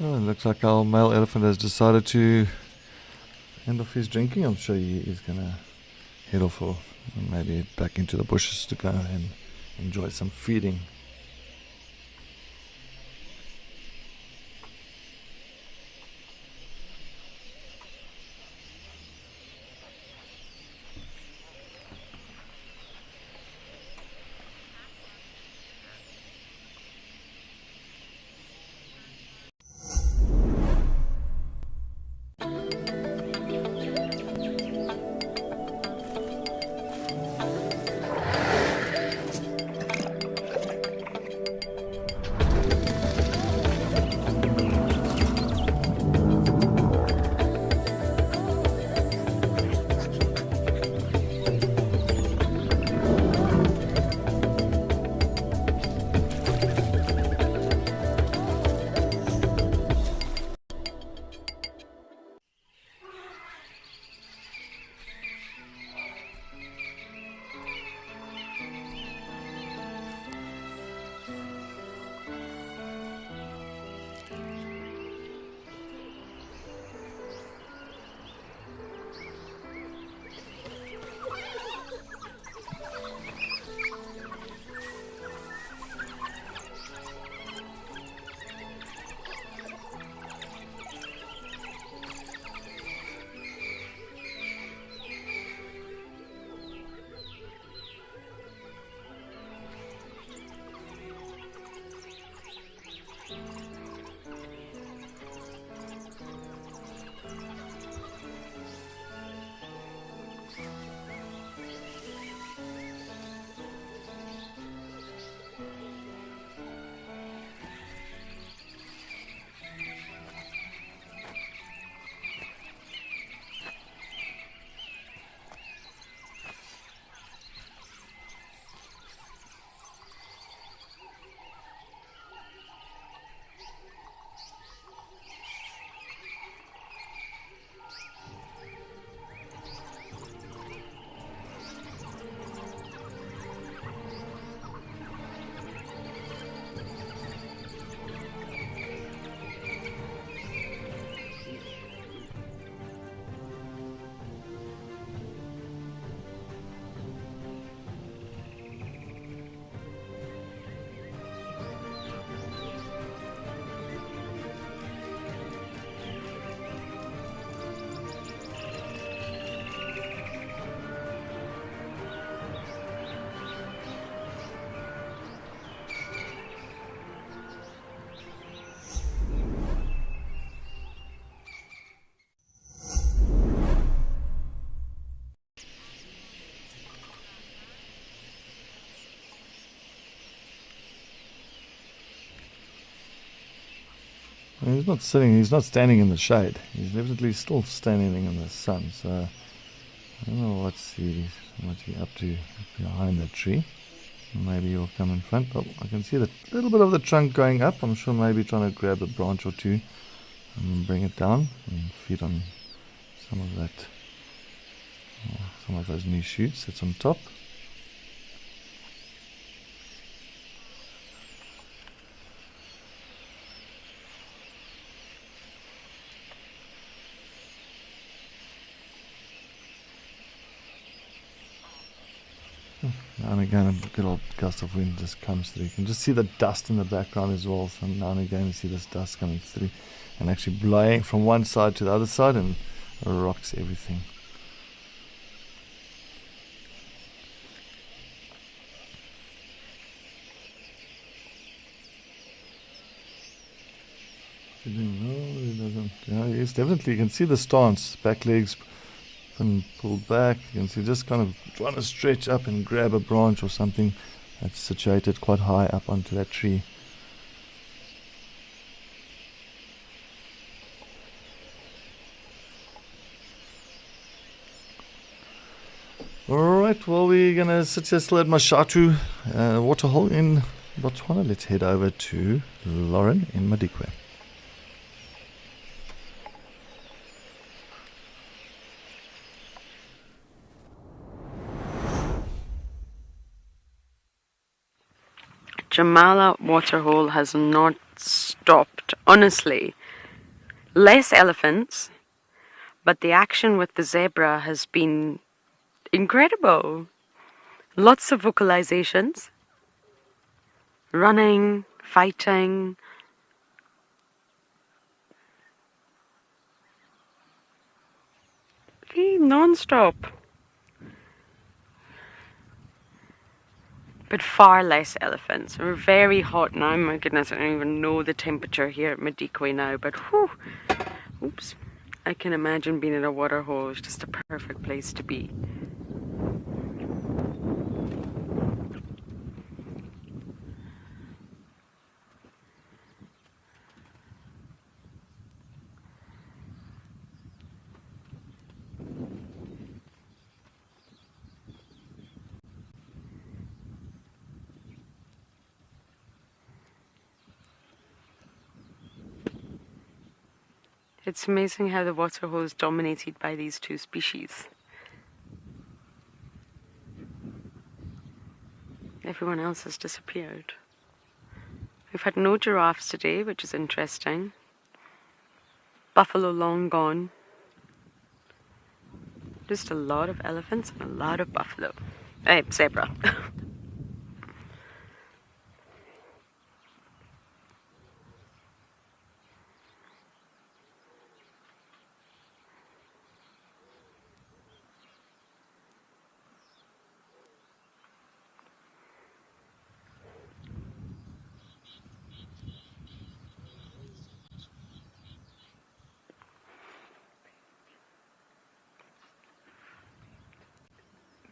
Oh, it looks like our male elephant has decided to end off his drinking. I'm sure he is going to head off or maybe back into the bushes to go and enjoy some feeding. He's not sitting, he's not standing in the shade. He's definitely still standing in the sun. So I don't know what's he up to behind that tree. Maybe he'll come in front. Oh, I can see the little bit of the trunk going up. I'm sure maybe trying to grab a branch or two and bring it down and feed on some of that, some of those new shoots that's on top. Now and again, a good old gust of wind just comes through. You can just see the dust in the background as well. So now and again, you see this dust coming through and actually blowing from one side to the other side and rocks everything. No, he doesn't. Yeah, yes, definitely. You can see the stance, back legs and pulled back. You can see just kind of trying to stretch up and grab a branch or something that's situated quite high up onto that tree. Alright, well, we're going to sit here still at Mashatu waterhole in Botswana. Let's head over to Lauren in Madikwe. Jamala waterhole has not stopped. Honestly, less elephants, but the action with the zebra has been incredible. Lots of vocalizations, running, fighting. Non-stop. But far less elephants. We're very hot now. My goodness, I don't even know the temperature here at Madikwe now, but whew, oops. I can imagine being in a water hole. It's just a perfect place to be. It's amazing how the water hole is dominated by these two species. Everyone else has disappeared. We've had no giraffes today, which is interesting. Buffalo long gone. Just a lot of elephants and a lot of buffalo. Zebra.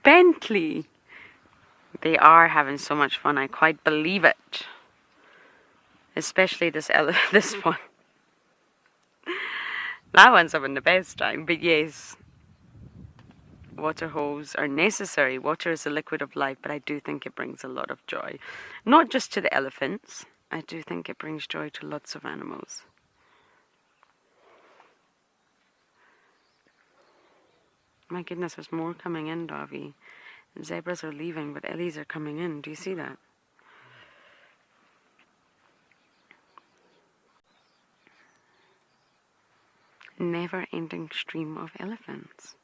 Bentley. They are having so much fun. I quite believe it. Especially this one. That one's having the best time. But yes, water holes are necessary. Water is a liquid of life, but I do think it brings a lot of joy. Not just to the elephants. I do think it brings joy to lots of animals. My goodness, there's more coming in, Davi. Zebras are leaving, but Ellies are coming in. Do you see that? Never-ending stream of elephants.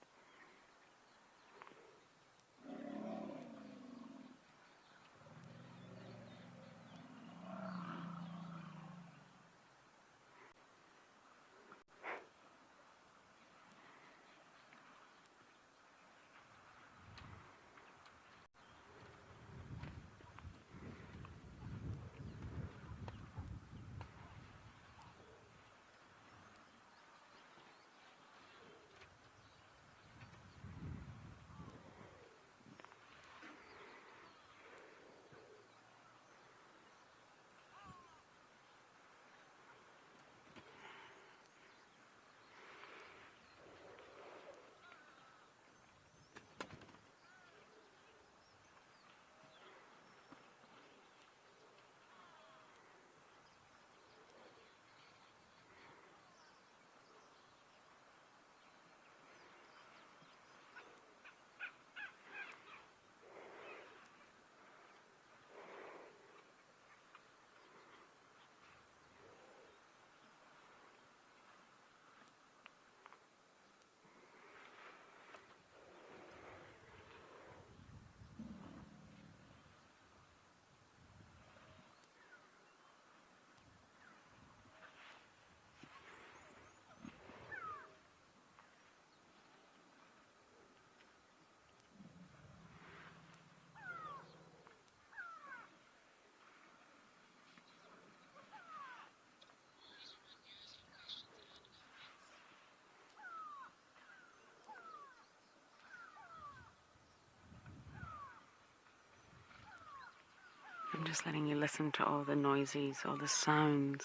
I'm just letting you listen to all the noises, all the sounds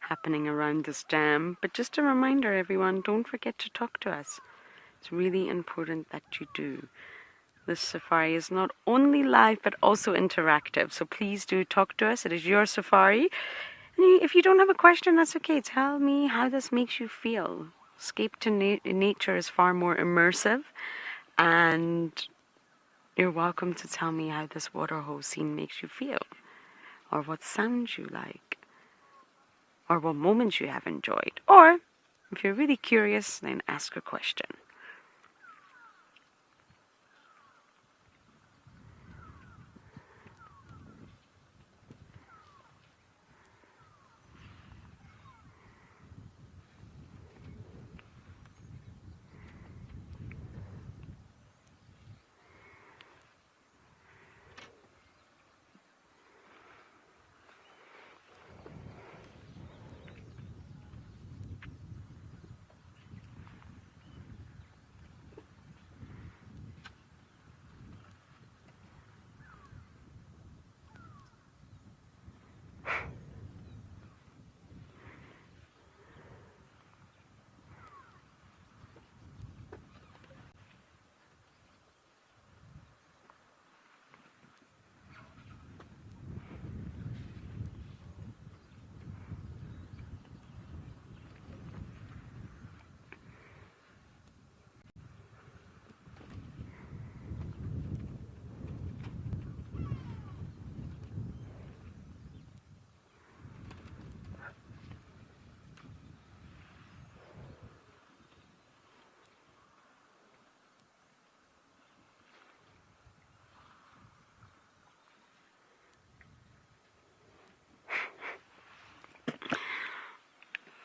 happening around this dam. But just a reminder, everyone, don't forget to talk to us. It's really important that you do. This safari is not only live but also interactive, so please do talk to us. It is your safari. And if you don't have a question, that's okay. Tell me how this makes you feel. Escape to nature is far more immersive, and you're welcome to tell me how this waterhole scene makes you feel, or what sounds you like, or what moments you have enjoyed. Or, if you're really curious, then ask a question.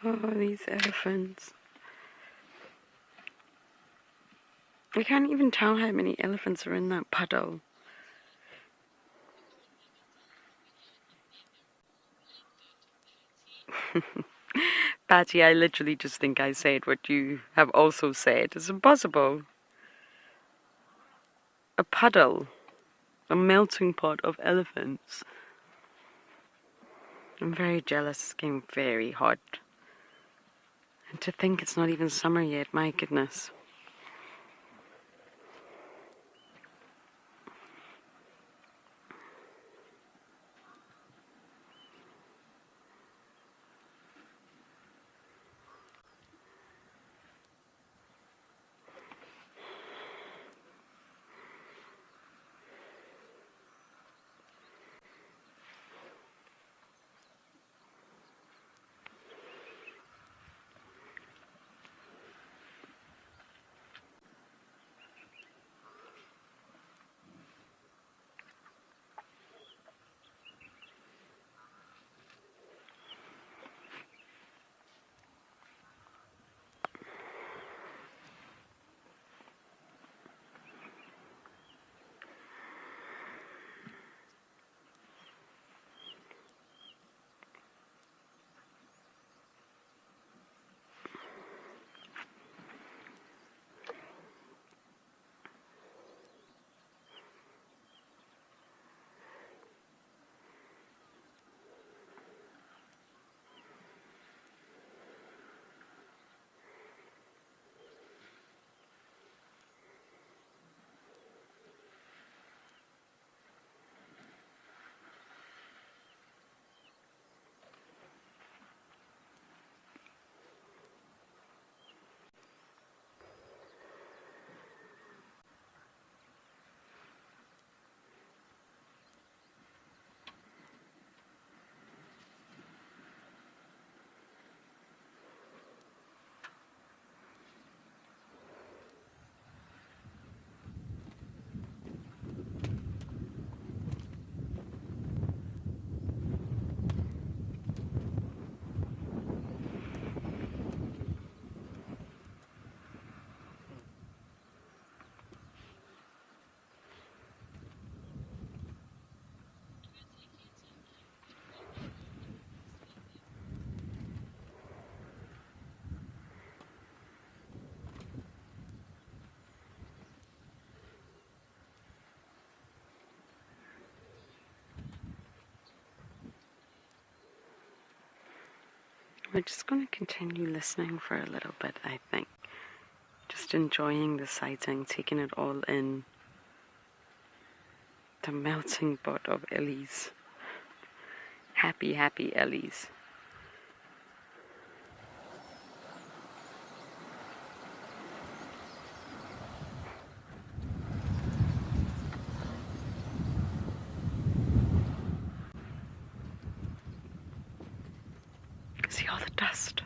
Oh, these elephants. I can't even tell how many elephants are in that puddle. Patty, I literally just think I said what you have also said. It's impossible. A puddle. A melting pot of elephants. I'm very jealous. It's getting very hot. And to think it's not even summer yet, my goodness. We're just going to continue listening for a little bit, I think. Just enjoying the sighting, taking it all in. The melting pot of Ellies. Happy, happy Ellies. See all the dust?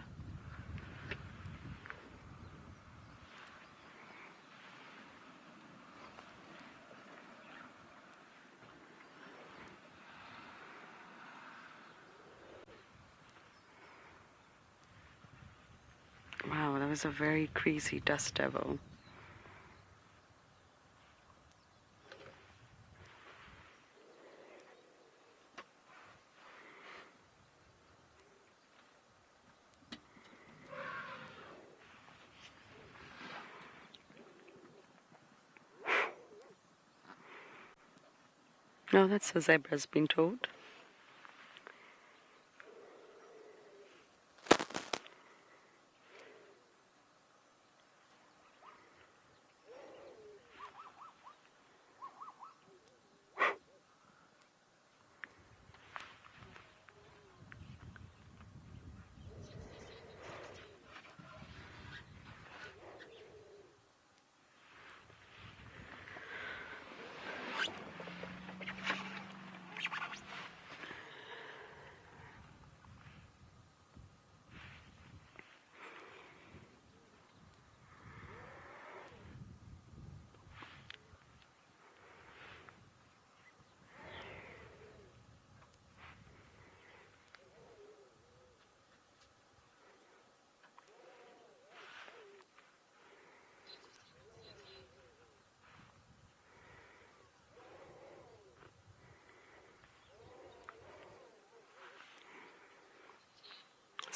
Wow, that was a very crazy dust devil. No, that's a zebra's been told.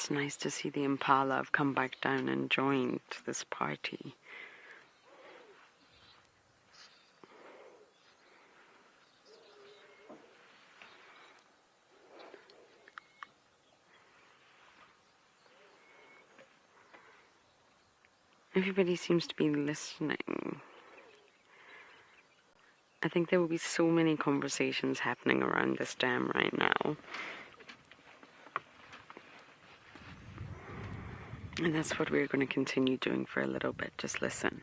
It's nice to see the impala have come back down and joined this party. Everybody seems to be listening. I think there will be so many conversations happening around this dam right now. And that's what we're going to continue doing for a little bit. Just listen.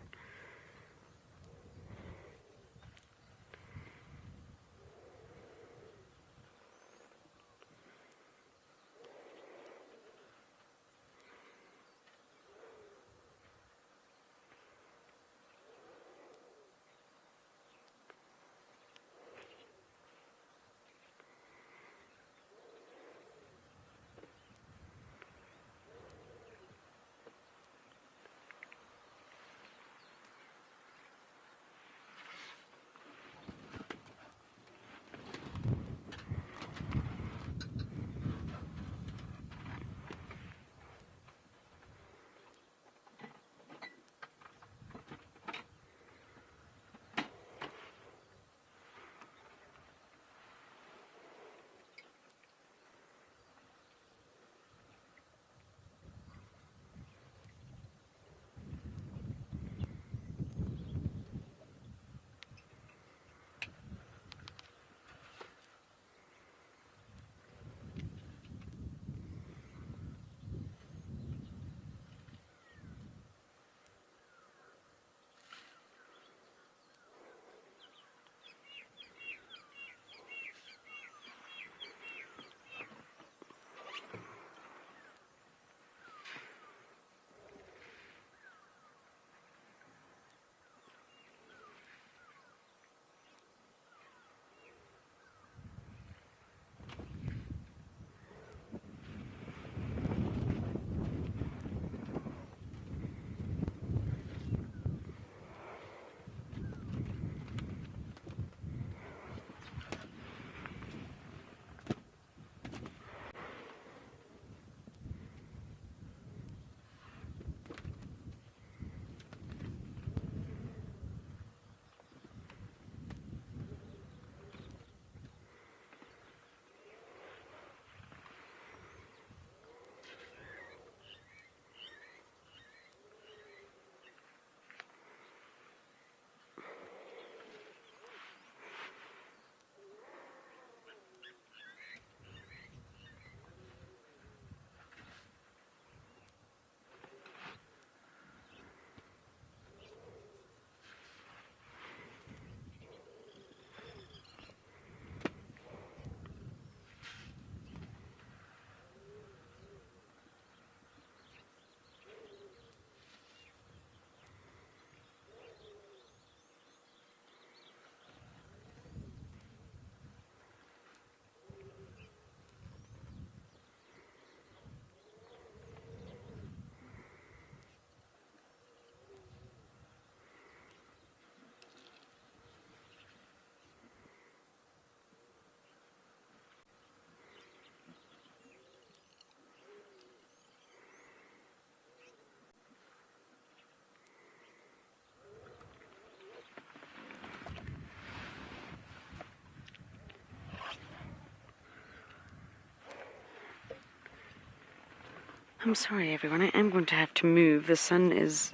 I'm sorry, everyone. I am going to have to move. The sun is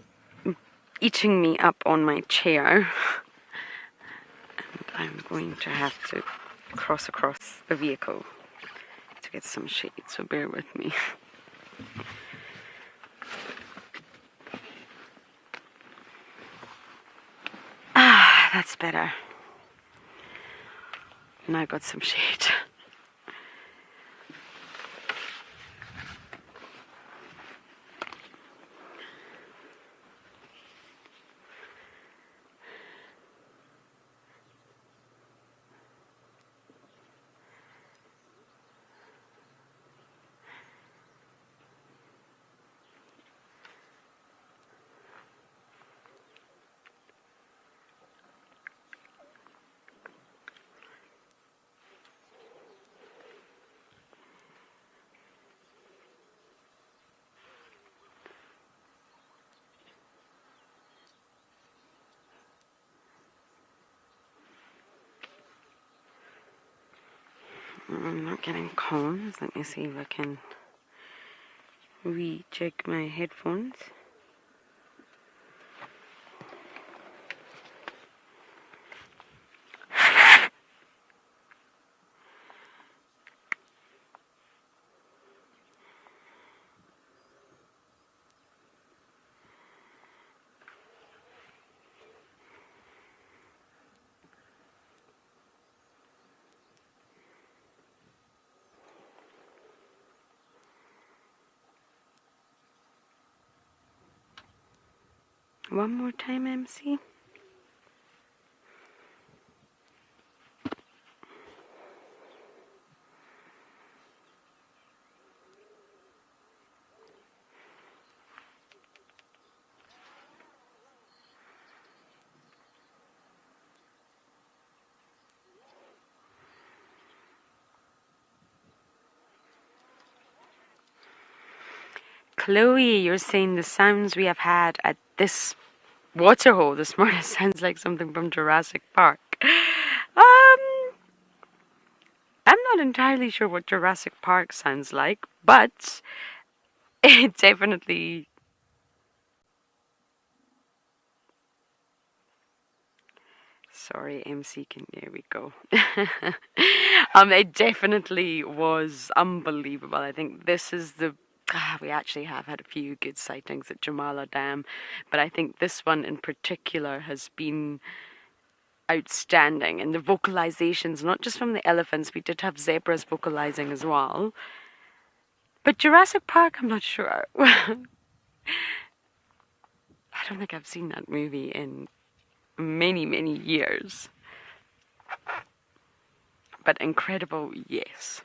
eating me up on my chair. And I'm going to have to cross across the vehicle to get some shade, so bear with me. Ah, that's better. Now I got some shade. I'm not getting calls. Let me see if I can recheck my headphones. One more time, MC. Chloe, you're saying the sounds we have had at this waterhole this morning sounds like something from Jurassic Park. I'm not entirely sure what Jurassic Park sounds like, but it definitely... Sorry, MC, there we go. It definitely was unbelievable. I think this is we actually have had a few good sightings at Jamala Dam, but I think this one in particular has been outstanding. And the vocalizations, not just from the elephants, we did have zebras vocalizing as well. But Jurassic Park, I'm not sure. I don't think I've seen that movie in many, many years. But incredible, yes.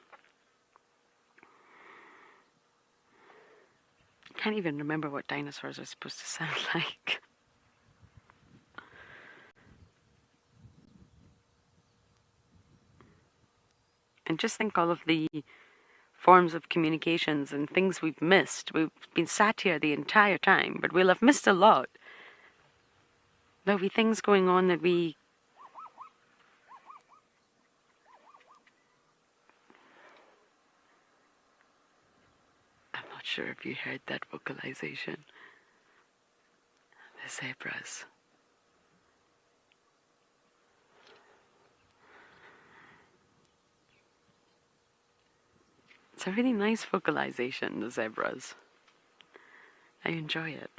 I can't even remember what dinosaurs are supposed to sound like. And just think all of the forms of communications and things we've missed. We've been sat here the entire time, but we'll have missed a lot. There'll be things going on that I'm not sure if you heard that vocalization. The zebras. It's a really nice vocalization, the zebras. I enjoy it.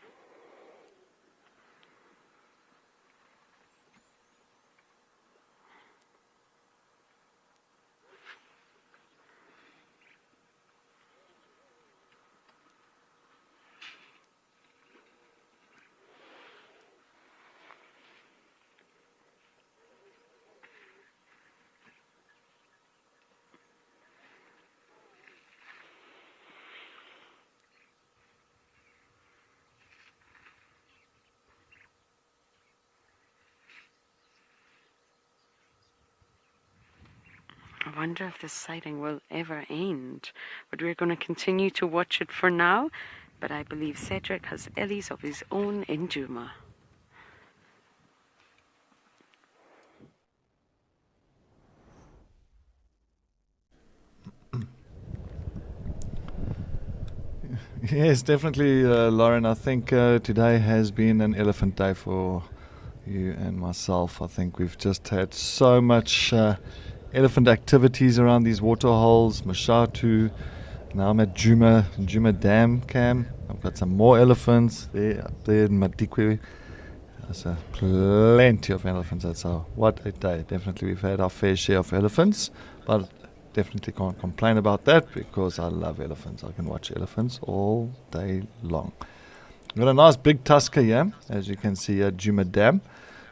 I wonder if this sighting will ever end, but we're going to continue to watch it for now. But I believe Cedric has Ellies of his own in Duma. Yes, definitely, Lauren. I think today has been an elephant day for you and myself. I think we've just had so much elephant activities around these water holes, Mashatu. Now I'm at Juma Dam Cam. I've got some more elephants there, up there in Madikwe. There's plenty of elephants. What a day. Definitely we've had our fair share of elephants, but definitely can't complain about that because I love elephants. I can watch elephants all day long. We've got a nice big tusker here, as you can see at Juma Dam.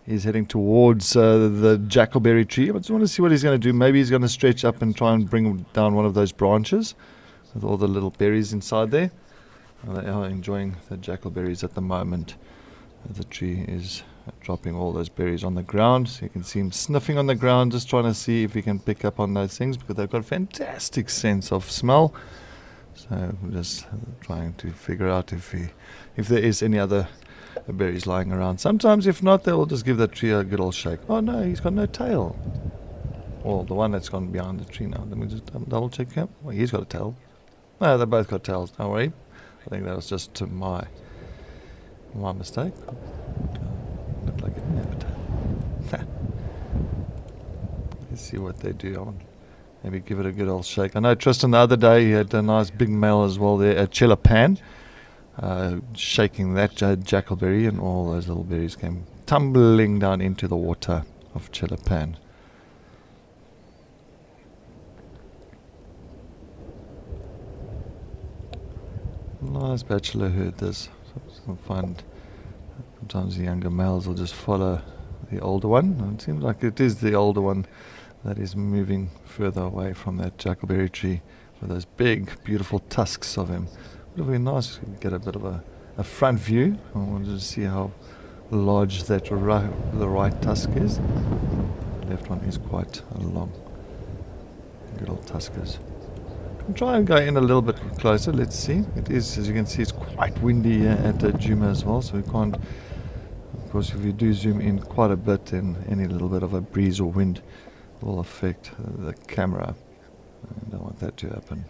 He's heading towards the jackalberry tree. I just want to see what he's going to do. Maybe he's going to stretch up and try and bring down one of those branches with all the little berries inside there. They are enjoying the jackalberries at the moment. The tree is dropping all those berries on the ground. So you can see him sniffing on the ground, just trying to see if he can pick up on those things because they've got a fantastic sense of smell. So we're just trying to figure out if there is any other berries lying around. Sometimes if not, they will just give that tree a good old shake. Oh no, he's got no tail. Well, the one that's gone behind the tree now. Let me just double check him. Well, he's got a tail. No, they both got tails, don't worry. I think that was just my mistake. Looked like it didn't have a tail. Let's see what they do. I want maybe give it a good old shake. I know Tristan the other day, he had a nice big male as well there at Chelapan, shaking that jackalberry, and all those little berries came tumbling down into the water of Chelapan. Nice bachelor herd this. I find sometimes the younger males will just follow the older one. And it seems like it is the older one that is moving further away from that jackalberry tree with those big, beautiful tusks of him. It would be nice to get a bit of a front view. I wanted to see how large that the right tusk is. The left one is quite long. Good old tuskers. I'll try and go in a little bit closer. Let's see. It is, as you can see, it's quite windy at Juma as well, so we can't. Of course, if you do zoom in quite a bit, then any little bit of a breeze or wind will affect the camera. I don't want that to happen.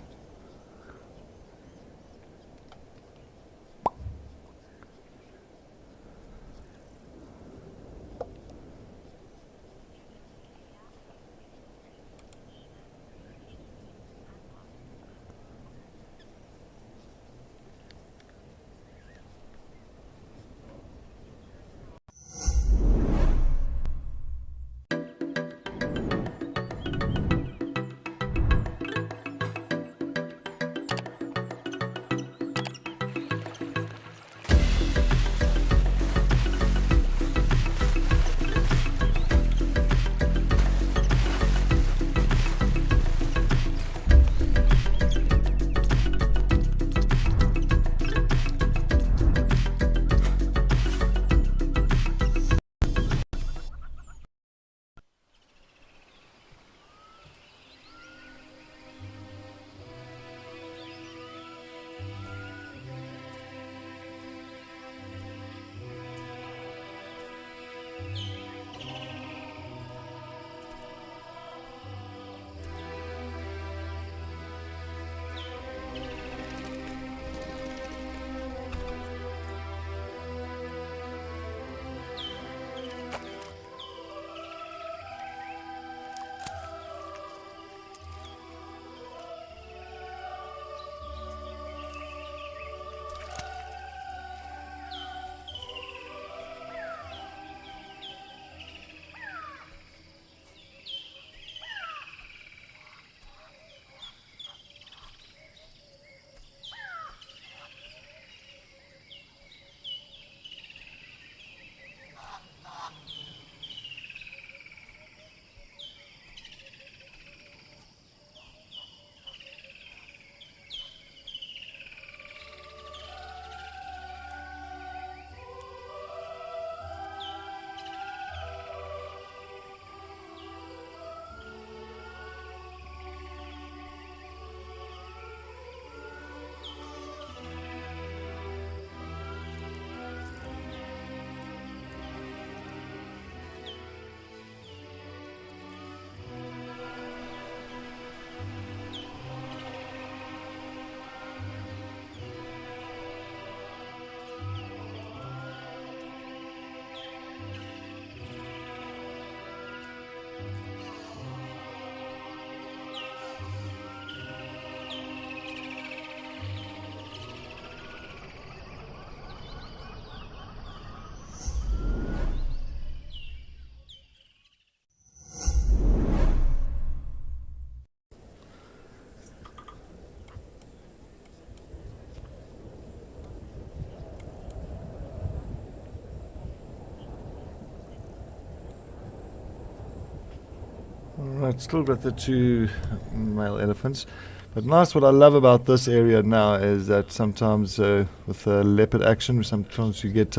it's still got the two male elephants. But nice, what I love about this area now is that sometimes with leopard action, sometimes you get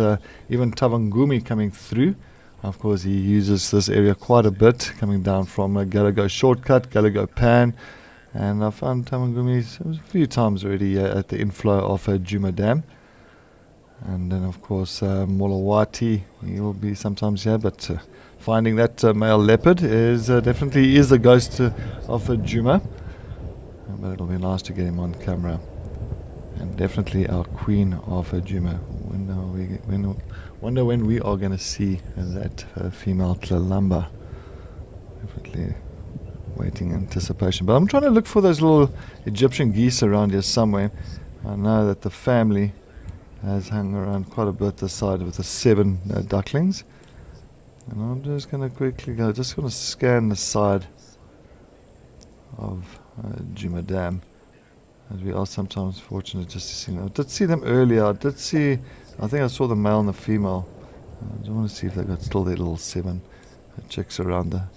even Tavangumi coming through. Of course, he uses this area quite a bit, coming down from Galago Shortcut, Galago Pan. And I found Tavangumi a few times already at the inflow of Djuma Dam. And then, of course, Molawati, he will be sometimes here, but finding that male leopard is definitely is the ghost of Djuma. But it'll be nice to get him on camera. And definitely our queen of Djuma. Wonder when we are going to see that female Tlalamba. Definitely waiting anticipation. But I'm trying to look for those little Egyptian geese around here somewhere. I know that the family has hung around quite a bit this side with the 7 ducklings. And I'm just going to quickly go, just going to scan the side of Djuma Dam, as we are sometimes fortunate just to see them. I did see them earlier. I think I saw the male and the female. I just want to see if they've got still their little 7 chicks around there.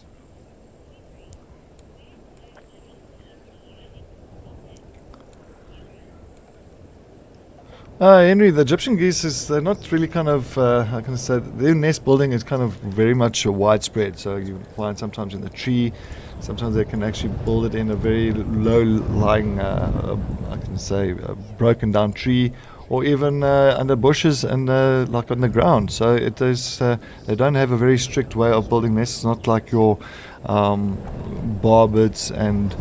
Henry, the Egyptian geese, they're not really kind of, how can I say, their nest building is kind of very much widespread. So you find sometimes in the tree, sometimes they can actually build it in a very low-lying, I can say, broken down tree, or even under bushes and like on the ground. So it is, they don't have a very strict way of building nests. It's not like your barbets and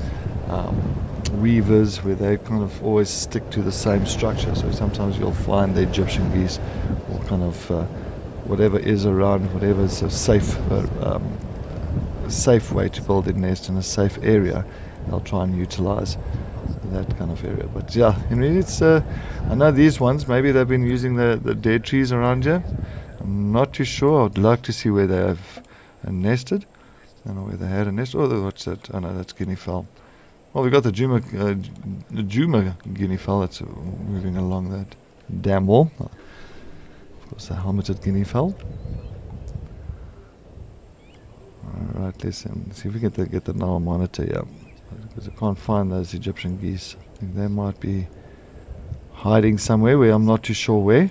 weavers, where they kind of always stick to the same structure. So sometimes you'll find the Egyptian geese, or kind of whatever is around, whatever is a safe way to build a nest in a safe area, they'll try and utilize that kind of area. But yeah, it's I know these ones, maybe they've been using the dead trees around here. I'm not too sure. I'd like to see where they have nested. I don't know where they had a nest. Oh, what's that? Oh no, that's guinea fowl. Well, we've got the Djuma guinea fowl that's moving along that dam wall. Of course, the helmeted guinea fowl. Alright, let's see if we can get the Nile monitor here. Because I can't find those Egyptian geese. I think they might be hiding somewhere where I'm not too sure where.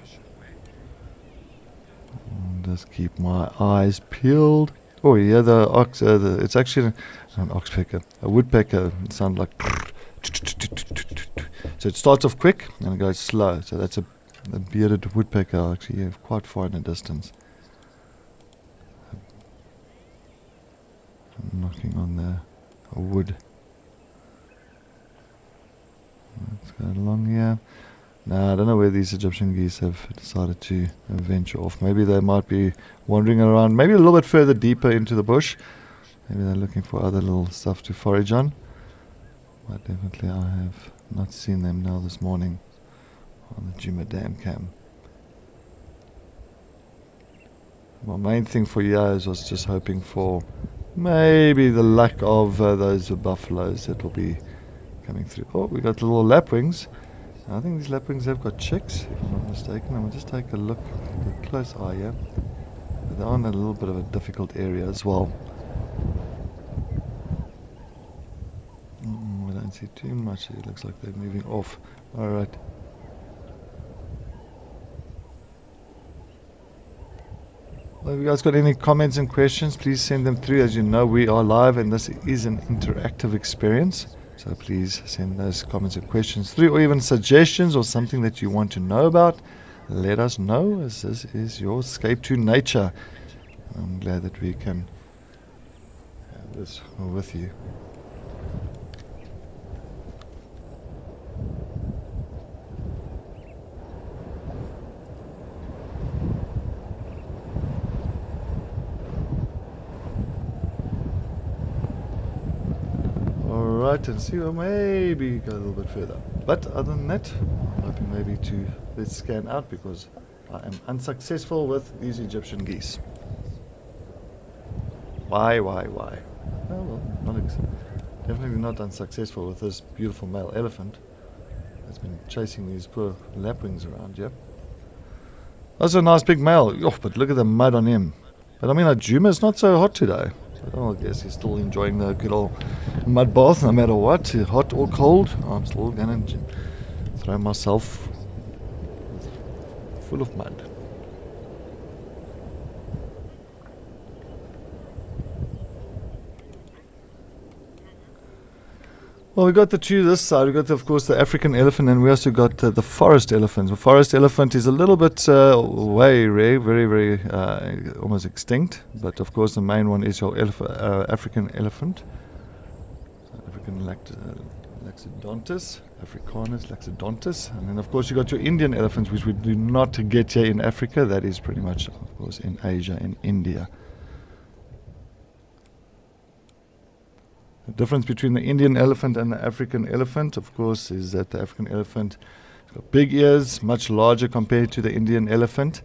I'll just keep my eyes peeled. Oh yeah, the ox. It's actually an oxpecker, a woodpecker. It sounds like. So it starts off quick and it goes slow. So that's a bearded woodpecker. Actually, quite far in the distance. I'm knocking on the wood. Let's go along here. Now I don't know where these Egyptian geese have decided to venture off. Maybe they might be wandering around, maybe a little bit further deeper into the bush. Maybe they're looking for other little stuff to forage on. But definitely I have not seen them now this morning on the Djuma Dam cam. My main thing for years was just hoping for maybe the luck of those buffaloes that will be coming through. Oh, we got little lapwings. I think these lapwings have got chicks, if I'm not mistaken. I'm going to just take a look, a close eye here. But they're on a little bit of a difficult area as well. I don't see too much. It looks like they're moving off. Alright. Well, if you guys got any comments and questions, please send them through. As you know, we are live and this is an interactive experience. So please send those comments and questions through, or even suggestions or something that you want to know about. Let us know, as this is your escape to nature. I'm glad that we can have this with you. Alright, and see, well, maybe go a little bit further. But other than that, I'm hoping maybe to let's scan out, because I am unsuccessful with these Egyptian geese. Why? Oh, well, definitely not unsuccessful with this beautiful male elephant that's been chasing these poor lapwings around here. That's a nice big male. Oh, but look at the mud on him. But I mean, Djuma is not so hot today. Oh, I guess he's still enjoying the good old mud bath no matter what, hot or cold. I'm still going to throw myself full of mud. Well, we got the two this side. We got, of course, the African elephant, and we also got the forest elephant. The forest elephant is a little bit way rare, very, very almost extinct. But of course, the main one is your African elephant, African Laxodontis, Africanus Laxodontis, and then of course you got your Indian elephants, which we do not get here in Africa. That is pretty much, of course, in Asia, in India. The difference between the Indian elephant and the African elephant, of course, is that the African elephant has got big ears, much larger compared to the Indian elephant.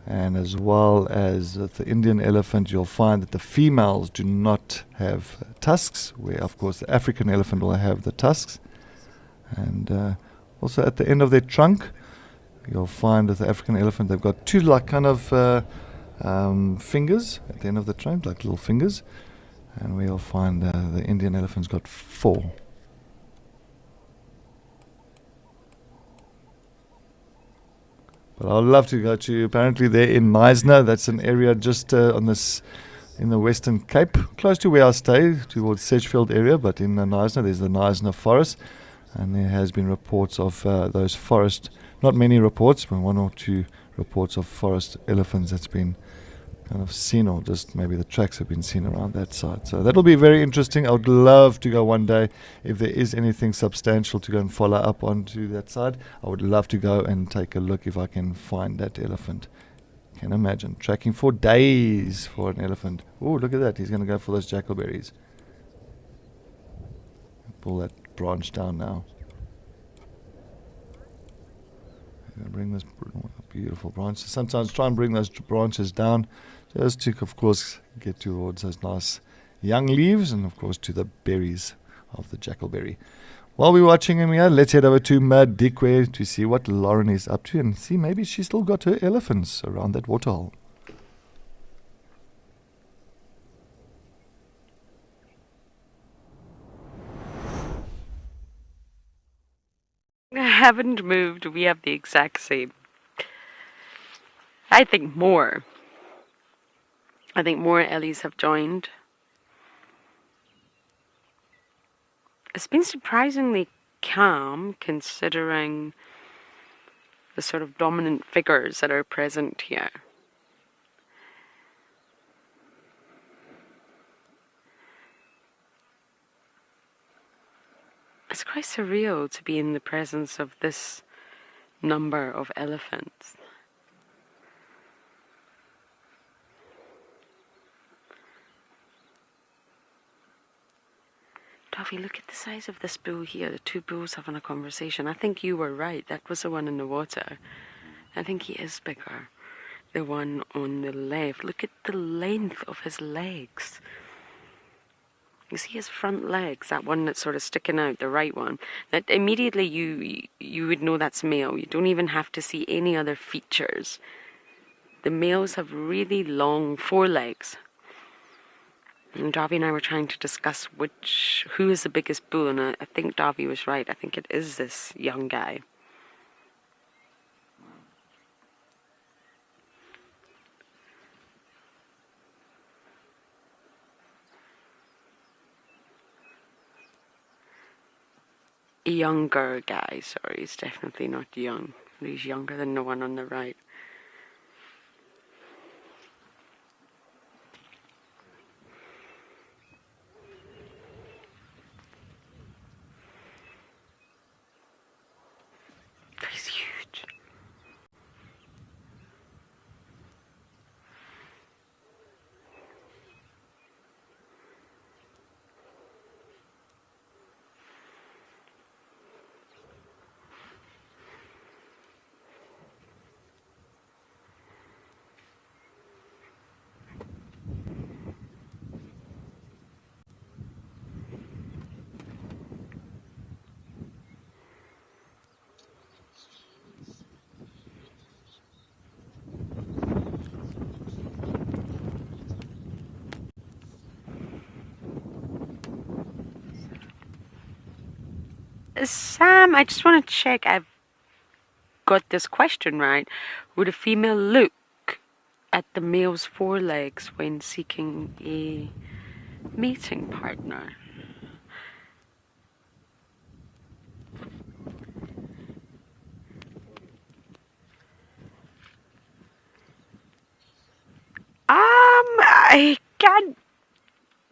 And as well as the Indian elephant, you'll find that the females do not have tusks, where, of course, the African elephant will have the tusks. And also at the end of their trunk, you'll find that the African elephant, they've got two like kind of fingers at the end of the trunk, like little fingers. And we'll find the Indian elephant's got 4. But I'd love to go to, apparently there in Knysna, that's an area just on this, in the Western Cape, close to where I stay, towards Sedgefield area, but in Knysna, there's the Knysna forest, and there has been reports of those forest, not many reports, but 1 or 2 reports of forest elephants that's been kind of seen, or just maybe the tracks have been seen around that side. So that'll be very interesting. I would love to go one day, if there is anything substantial to go and follow up onto that side. I would love to go and take a look if I can find that elephant. Can imagine tracking for days for an elephant. Oh, look at that, he's going to go for those jackalberries. Pull that branch down now. I'm going to bring this beautiful branch. Sometimes try and bring those branches down, just to, of course, get towards those nice young leaves, and of course to the berries of the jackalberry. While we're watching him here, let's head over to Madikwe to see what Lauren is up to, and see maybe she's still got her elephants around that waterhole. I haven't moved. We have the exact same. I think more Ellies have joined. It's been surprisingly calm considering the sort of dominant figures that are present here. It's quite surreal to be in the presence of this number of elephants. Duffy, look at the size of this bull here. The 2 bulls having a conversation. I think you were right. That was the one in the water. I think he is bigger. The one on the left. Look at the length of his legs. You see his front legs, that one that's sort of sticking out, the right one. That immediately you would know that's male. You don't even have to see any other features. The males have really long forelegs. And Davi and I were trying to discuss who is the biggest bull, and I think Davi was right. I think it is this young guy. A younger guy, sorry, he's definitely not young. He's younger than the one on the right. He's huge. Sam, I just want to check I've got this question right. Would a female look at the male's forelegs when seeking a mating partner? I can't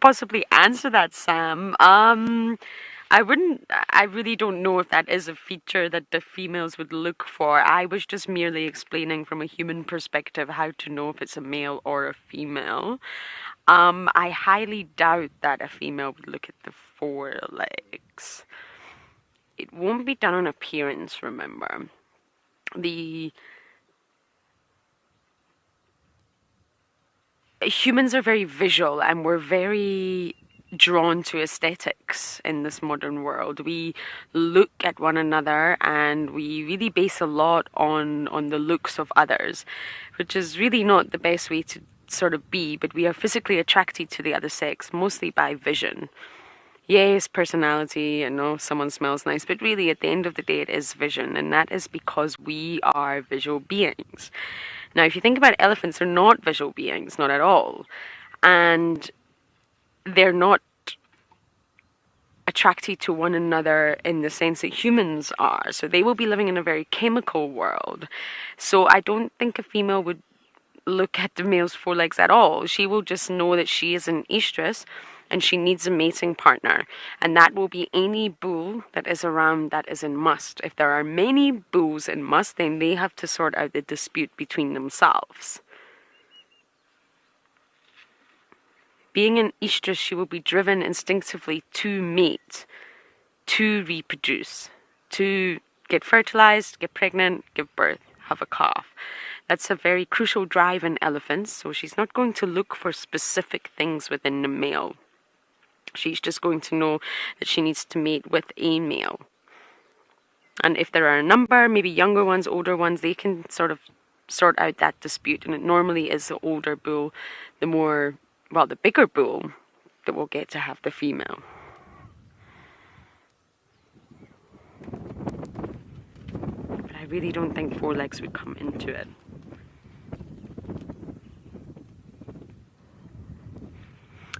possibly answer that, Sam. I really don't know if that is a feature that the females would look for. I was just merely explaining from a human perspective how to know if it's a male or a female. I highly doubt that a female would look at the forelegs. It won't be done on appearance, remember. Humans are very visual, and we're very drawn to aesthetics in this modern world. We look at one another and we really base a lot on the looks of others, which is really not the best way to sort of be, but we are physically attracted to the other sex mostly by vision. Yes, personality, and no, someone smells nice, but really at the end of the day it is vision, and that is because we are visual beings. Now, if you think about elephants, they're not visual beings, not at all. And they're not attracted to one another in the sense that humans are. So they will be living in a very chemical world. So I don't think a female would look at the male's forelegs at all. She will just know that she is an estrus and she needs a mating partner. And that will be any bull that is around that is in must. If there are many bulls in must, then they have to sort out the dispute between themselves. Being an estrus, she will be driven instinctively to mate, to reproduce, to get fertilized, get pregnant, give birth, have a calf. That's a very crucial drive in elephants, so she's not going to look for specific things within the male. She's just going to know that she needs to mate with a male. And if there are a number, maybe younger ones, older ones, they can sort of sort out that dispute. And it normally is the older bull, the bigger bull that will get to have the female. But I really don't think forelegs would come into it.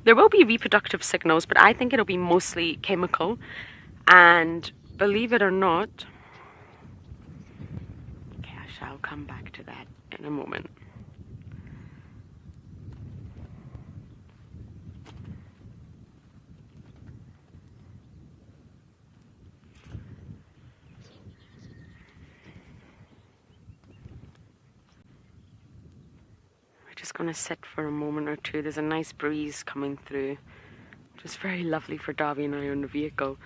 There will be reproductive signals, but I think it'll be mostly chemical. And believe it or not, okay, I shall come back to that in a moment. Just going to sit for a moment or two. There's a nice breeze coming through, just very lovely for Darby and I on the vehicle.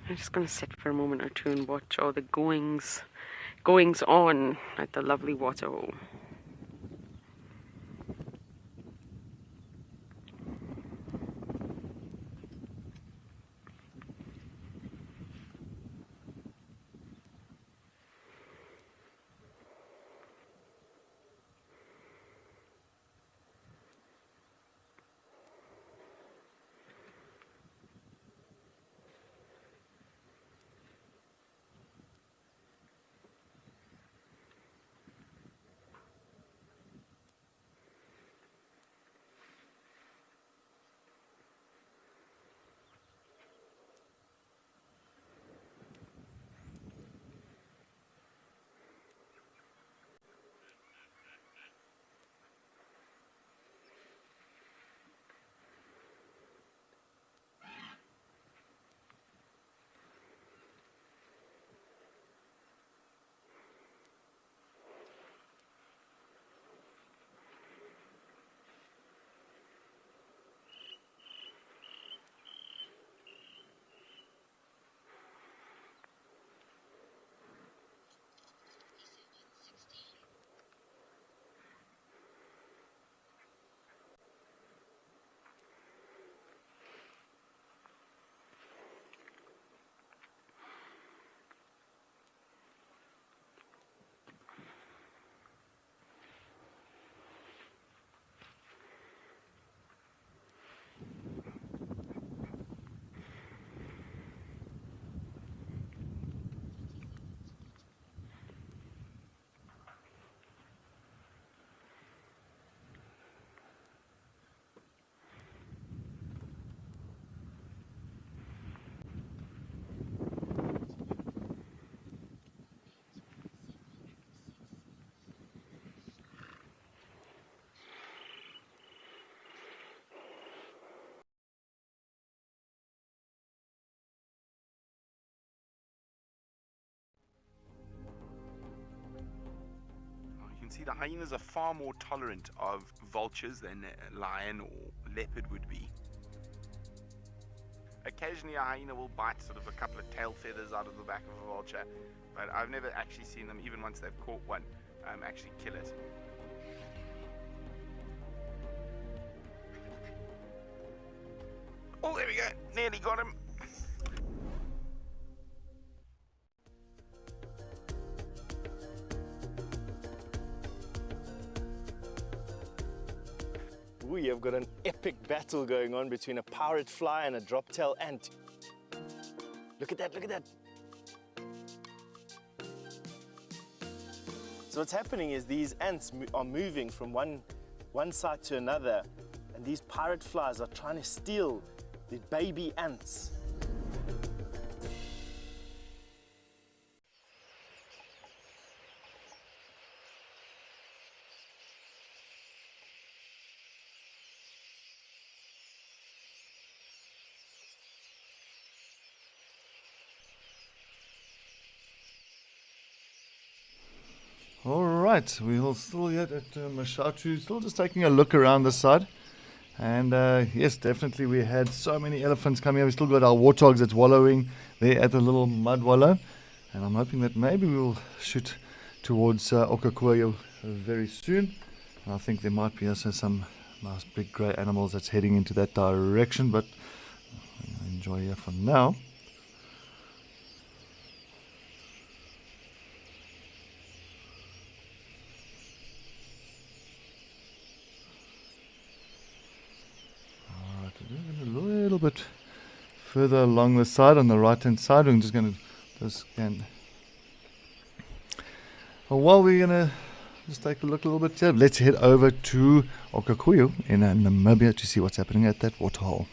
I'm just going to sit for a moment or two and watch all the goings on at the lovely waterhole. See, the hyenas are far more tolerant of vultures than a lion or leopard would be. Occasionally a hyena will bite sort of a couple of tail feathers out of the back of a vulture, but I've never actually seen them, even once they've caught one, actually kill it. Oh, there we go. Nearly got him. We have got an epic battle going on between a pirate fly and a drop-tail ant. Look at that, look at that. So what's happening is these ants are moving from one side to another, and these pirate flies are trying to steal the baby ants. All right, we're still here at Mashatu, still just taking a look around the side. And yes, definitely we had so many elephants coming here. We still got our warthogs that's wallowing there at the little mud wallow. And I'm hoping that maybe we will shoot towards Okakoyo very soon. And I think there might be also some nice big grey animals that's heading into that direction. But enjoy here for now. A little bit further along the side, on the right hand side. I'm just going to scan. Well, while we're going to just take a look a little bit here, let's head over to Okakoyo in Namibia to see what's happening at that waterhole.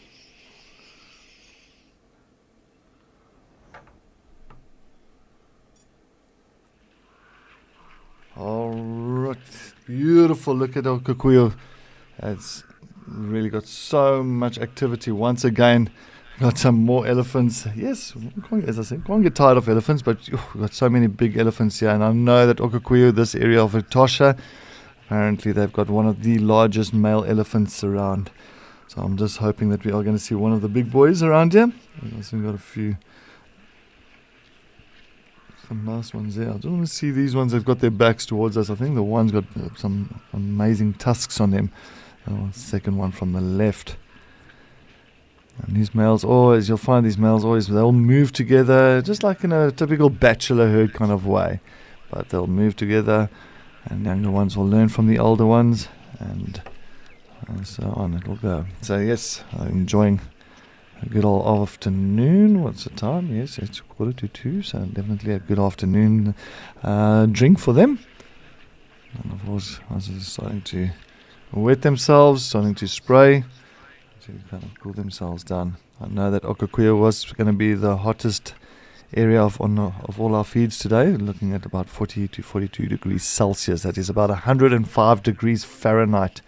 Alright, beautiful look at Okakoyo. It's really got so much activity once again. Got some more elephants. Yes, as I said, can't get tired of elephants, but we've got so many big elephants here. And I know that Okakoyo, this area of Etosha, apparently they've got one of the largest male elephants around. So I'm just hoping that we are going to see one of the big boys around here. We've also got some nice ones there. I just want to see these ones that have got their backs towards us. I think the one's got some amazing tusks on them. The second one from the left. And these males always, you'll find these males always, they'll move together just like in a typical bachelor herd kind of way. But they'll move together, and younger ones will learn from the older ones, and so on it will go. So yes, I'm enjoying a good old afternoon. What's the time? Yes, it's 1:45, so definitely a good afternoon drink for them. And of course, I was starting to wet themselves, starting to spray to kind of cool themselves down. I know that Okakoyo was going to be the hottest area of all our feeds today, looking at about 40 to 42 degrees Celsius. That is about 105 degrees Fahrenheit.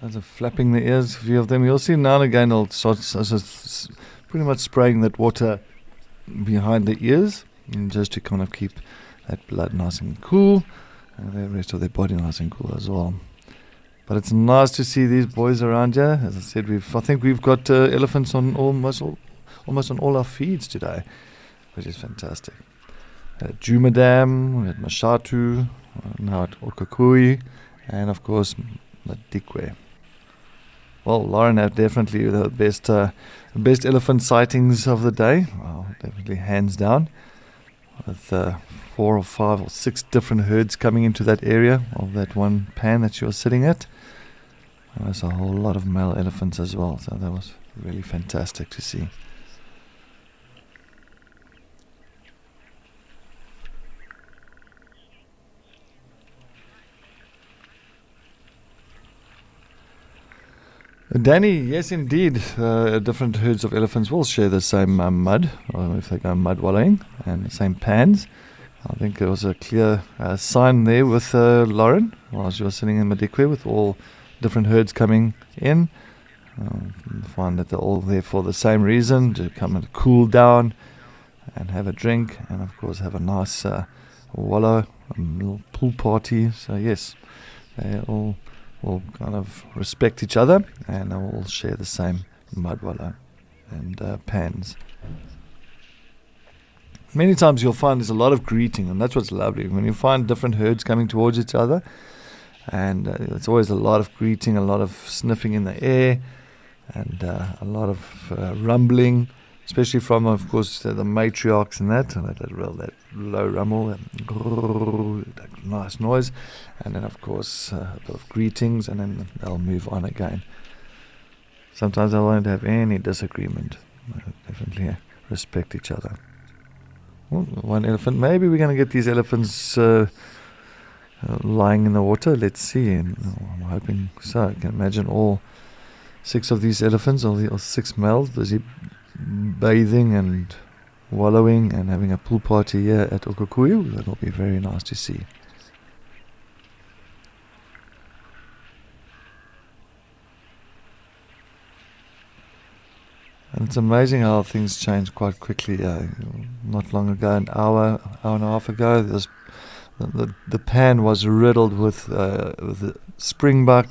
As of flapping the ears, a few of them. You'll see now and again they'll start pretty much spraying that water behind the ears, and just to kind of keep that blood nice and cool, and the rest of their body nice and cool as well. But it's nice to see these boys around here. As I said, I think we've got elephants on almost on all our feeds today, which is fantastic. At Jumadam, at Mashatu, now at Okakoyo, and of course Madikwe. Well, Lauren had definitely the best elephant sightings of the day. Well, definitely hands down. With 4 or 5 or 6 different herds coming into that area of that one pan that you were sitting at. And there's a whole lot of male elephants as well. So that was really fantastic to see. Danny, yes indeed, different herds of elephants will share the same mud, or if they go mud wallowing, and the same pans. I think there was a clear sign there with Lauren, while she was sitting in Madikwe with all different herds coming in. Find that they're all there for the same reason, to come and cool down and have a drink, and of course have a nice wallow, a little pool party. So yes, they all will kind of respect each other, and they all share the same mud wallow and pans. Many times you'll find there's a lot of greeting, and that's what's lovely. When you find different herds coming towards each other, and it's always a lot of greeting, a lot of sniffing in the air, and a lot of rumbling, especially from, of course, the matriarchs and that low rumble, that nice noise, and then, of course, a bit of greetings, and then they'll move on again. Sometimes they won't have any disagreement. They'll definitely respect each other. Well, one elephant. Maybe we're going to get these elephants lying in the water. Let's see. And I'm hoping so. I can imagine all 6 of these elephants, all 6 males, busy bathing and wallowing and having a pool party here at Okukuyu. That'll be very nice to see. And it's amazing how things change quite quickly. Not long ago, an hour and a half ago, the pan was riddled with springbuck,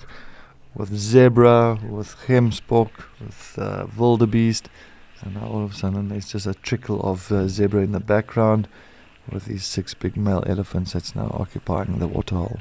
with zebra, with gemsbok, with wildebeest, and now all of a sudden there's just a trickle of zebra in the background with these 6 big male elephants that's now occupying the waterhole.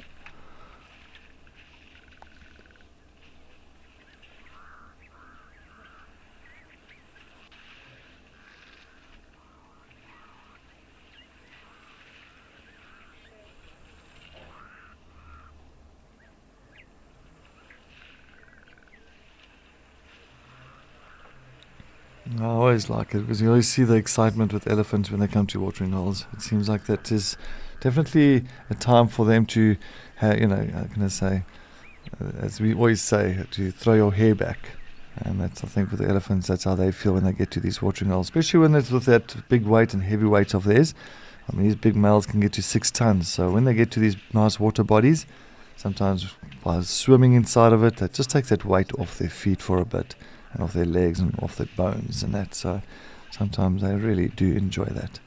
I always like it because you always see the excitement with elephants when they come to watering holes. It seems like that is definitely a time for them to, how can I say, as we always say, to throw your hair back. And that's, I think, with the elephants, that's how they feel when they get to these watering holes, especially when it's with that big weight and heavy weight of theirs. I mean, these big males can get to 6 tons. So when they get to these nice water bodies, sometimes by swimming inside of it, that just takes that weight off their feet for a bit, and off their legs and off their bones and that. So sometimes they really do enjoy that.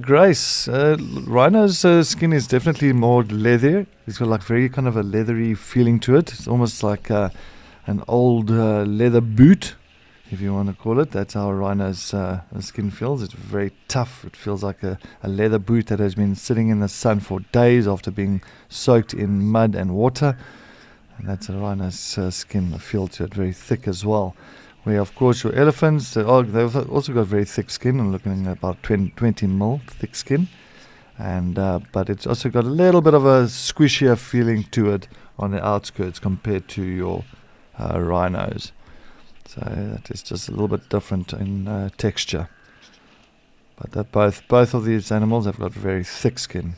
Grace, rhino's skin is definitely more leather. It's got like very kind of a leathery feeling to it. It's almost like an old leather boot, if you want to call it. That's how a rhino's skin feels. It's very tough. It feels like a leather boot that has been sitting in the sun for days after being soaked in mud and water. And that's a rhino's skin feel to it, very thick as well. Where, of course, your elephants, they've also got very thick skin. I'm looking at about 20 mil thick skin. And but it's also got a little bit of a squishier feeling to it on the outskirts compared to your rhinos. So that is just a little bit different in texture. But that both of these animals have got very thick skin.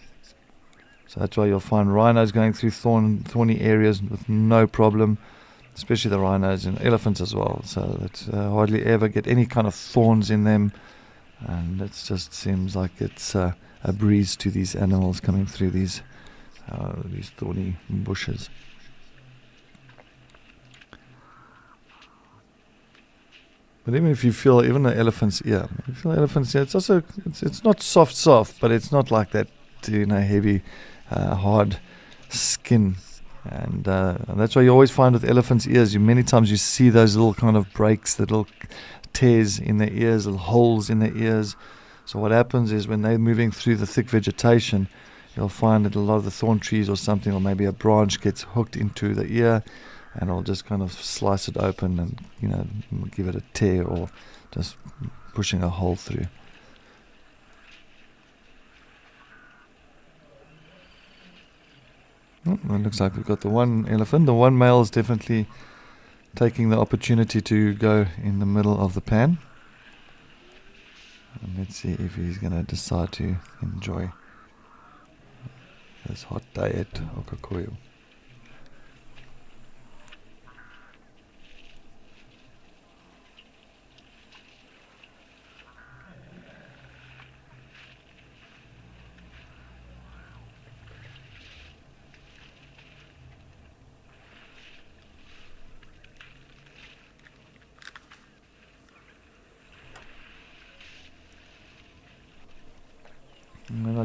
So that's why you'll find rhinos going through thorny areas with no problem, especially the rhinos and elephants as well. So that hardly ever get any kind of thorns in them, and it just seems like it's a breeze to these animals coming through these thorny bushes. But even if you feel even an elephant's ear, it's also it's not soft, but it's not like that, heavy, hard skin. And that's why you always find with elephants' ears, many times you see those little kind of breaks, the little tears in their ears, little holes in their ears. So what happens is when they're moving through the thick vegetation, you'll find that a lot of the thorn trees or something, or maybe a branch gets hooked into the ear, and it'll just kind of slice it open and give it a tear, or just pushing a hole through. It looks like we've got the one elephant. The one male is definitely taking the opportunity to go in the middle of the pan. And let's see if he's going to decide to enjoy this hot day at Okukuyu.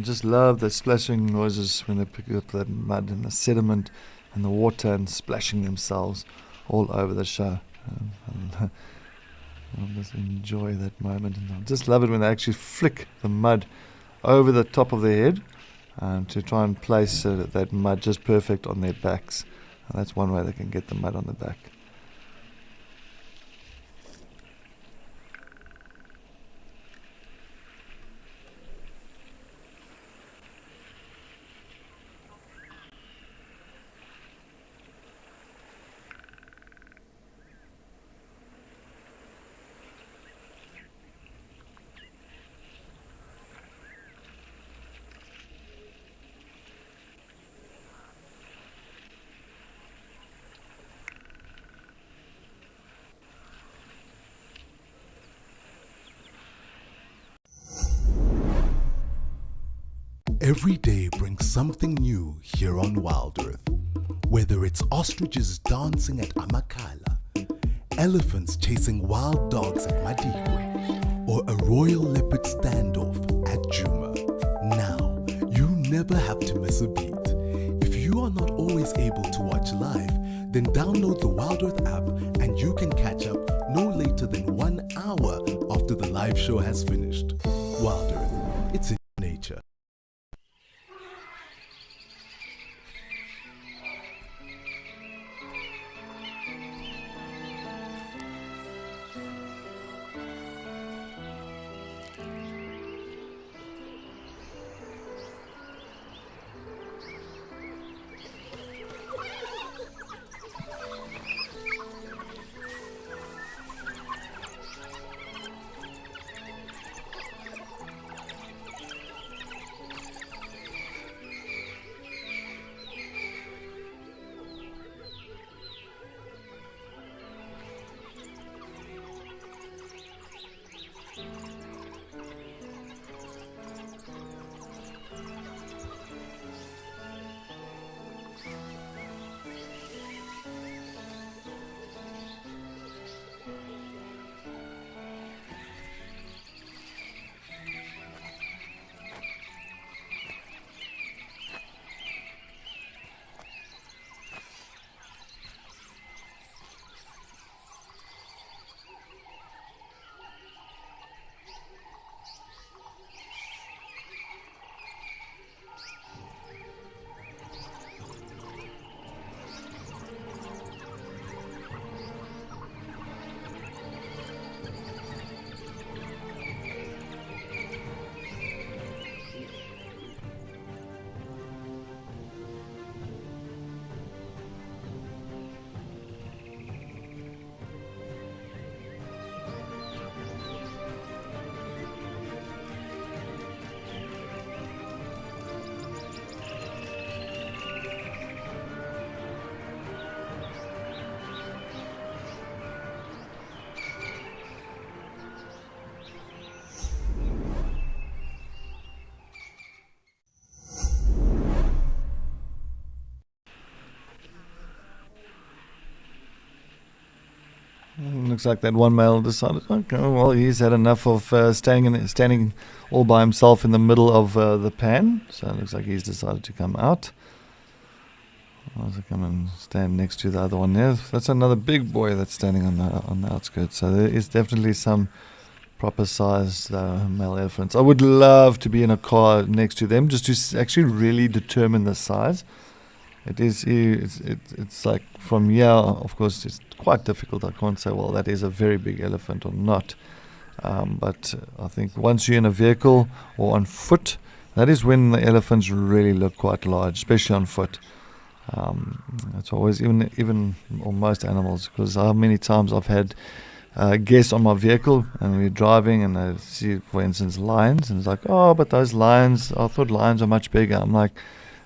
just love the splashing noises when they pick up that mud and the sediment and the water and splashing themselves all over the show. I'll just enjoy that moment. And I just love it when they actually flick the mud over the top of their head to try and place that mud just perfect on their backs. And that's one way they can get the mud on the back. Every day brings something new here on Wild Earth. Whether it's ostriches dancing at Amakala, elephants chasing wild dogs at Madikwe, or a royal leopard standoff at Juma. Now, you never have to miss a beat. If you are not always able to watch live, then download the Wild Earth app and you can catch up no later than 1 hour after the live show has finished. Wild Earth, it's in nature. Looks like that one male decided, okay, well, he's had enough of standing all by himself in the middle of the pan. So it looks like he's decided to come out. I'll also come and stand next to the other one there. That's another big boy that's standing on the outskirts. So there is definitely some proper sized male elephants. I would love to be in a car next to them just to actually really determine the size. It's like from here, of course, it's quite difficult. I can't say, well, that is a very big elephant or not. But I think once you're in a vehicle or on foot, that is when the elephants really look quite large, especially on foot. It's always, even or most animals, because how many times I've had guests on my vehicle and we're driving and I see, for instance, lions, and it's like, oh, but those lions, I thought lions are much bigger. I'm like,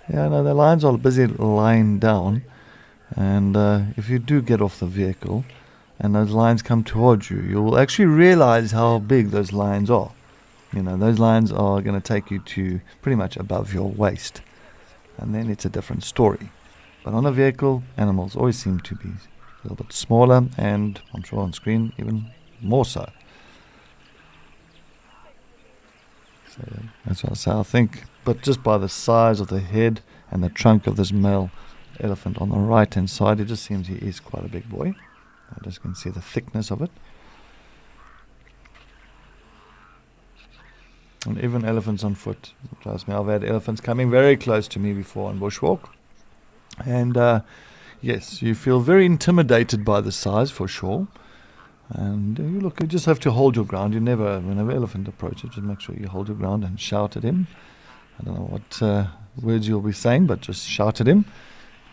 yeah, no, the lions are busy lying down, and if you do get off the vehicle and those lions come towards you, you will actually realize how big those lions are. You know, those lions are going to take you to pretty much above your waist, and then it's a different story. But on a vehicle, animals always seem to be a little bit smaller, and I'm sure on screen even more so. So that's what I say. I think but just by the size of the head and the trunk of this male elephant on the right hand side, it just seems he is quite a big boy. I just can see the thickness of it. And even elephants on foot. Trust me, I've had elephants coming very close to me before on bushwalk. And yes, you feel very intimidated by the size for sure. And you just have to hold your ground. Whenever an elephant approaches, just make sure you hold your ground and shout at him. I don't know what words you'll be saying, but just shout at him.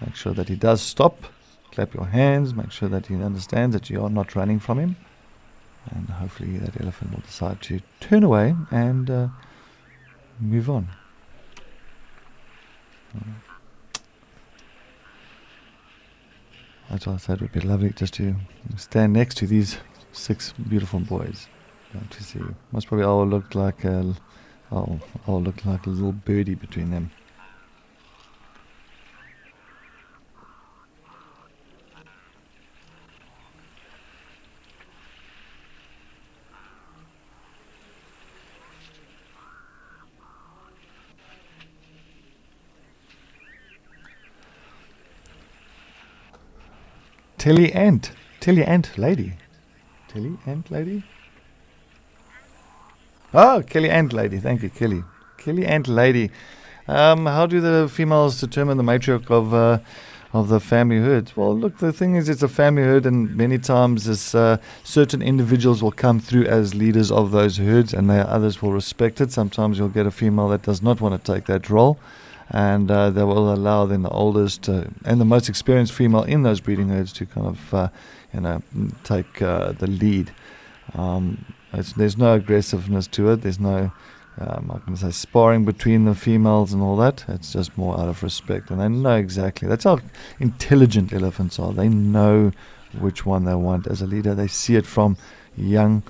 Make sure that he does stop. Clap your hands. Make sure that he understands that you are not running from him. And hopefully that elephant will decide to turn away and move on. That's why I said it would be lovely just to stand next to these 6 beautiful boys. To see, most probably I'll look like a little birdie between them. Tilly Ant Lady. Oh, Kelly Ant Lady. Thank you, Kelly. Kelly Ant Lady. How do the females determine the matriarch of the family herd? Well, look, the thing is, it's a family herd, and many times this certain individuals will come through as leaders of those herds, and others will respect it. Sometimes you'll get a female that does not want to take that role. And they will allow then the oldest and the most experienced female in those breeding herds to kind of, take the lead. There's no aggressiveness to it. There's no, I'm going to say, sparring between the females and all that. It's just more out of respect. And they know exactly. That's how intelligent elephants are. They know which one they want as a leader. They see it from young.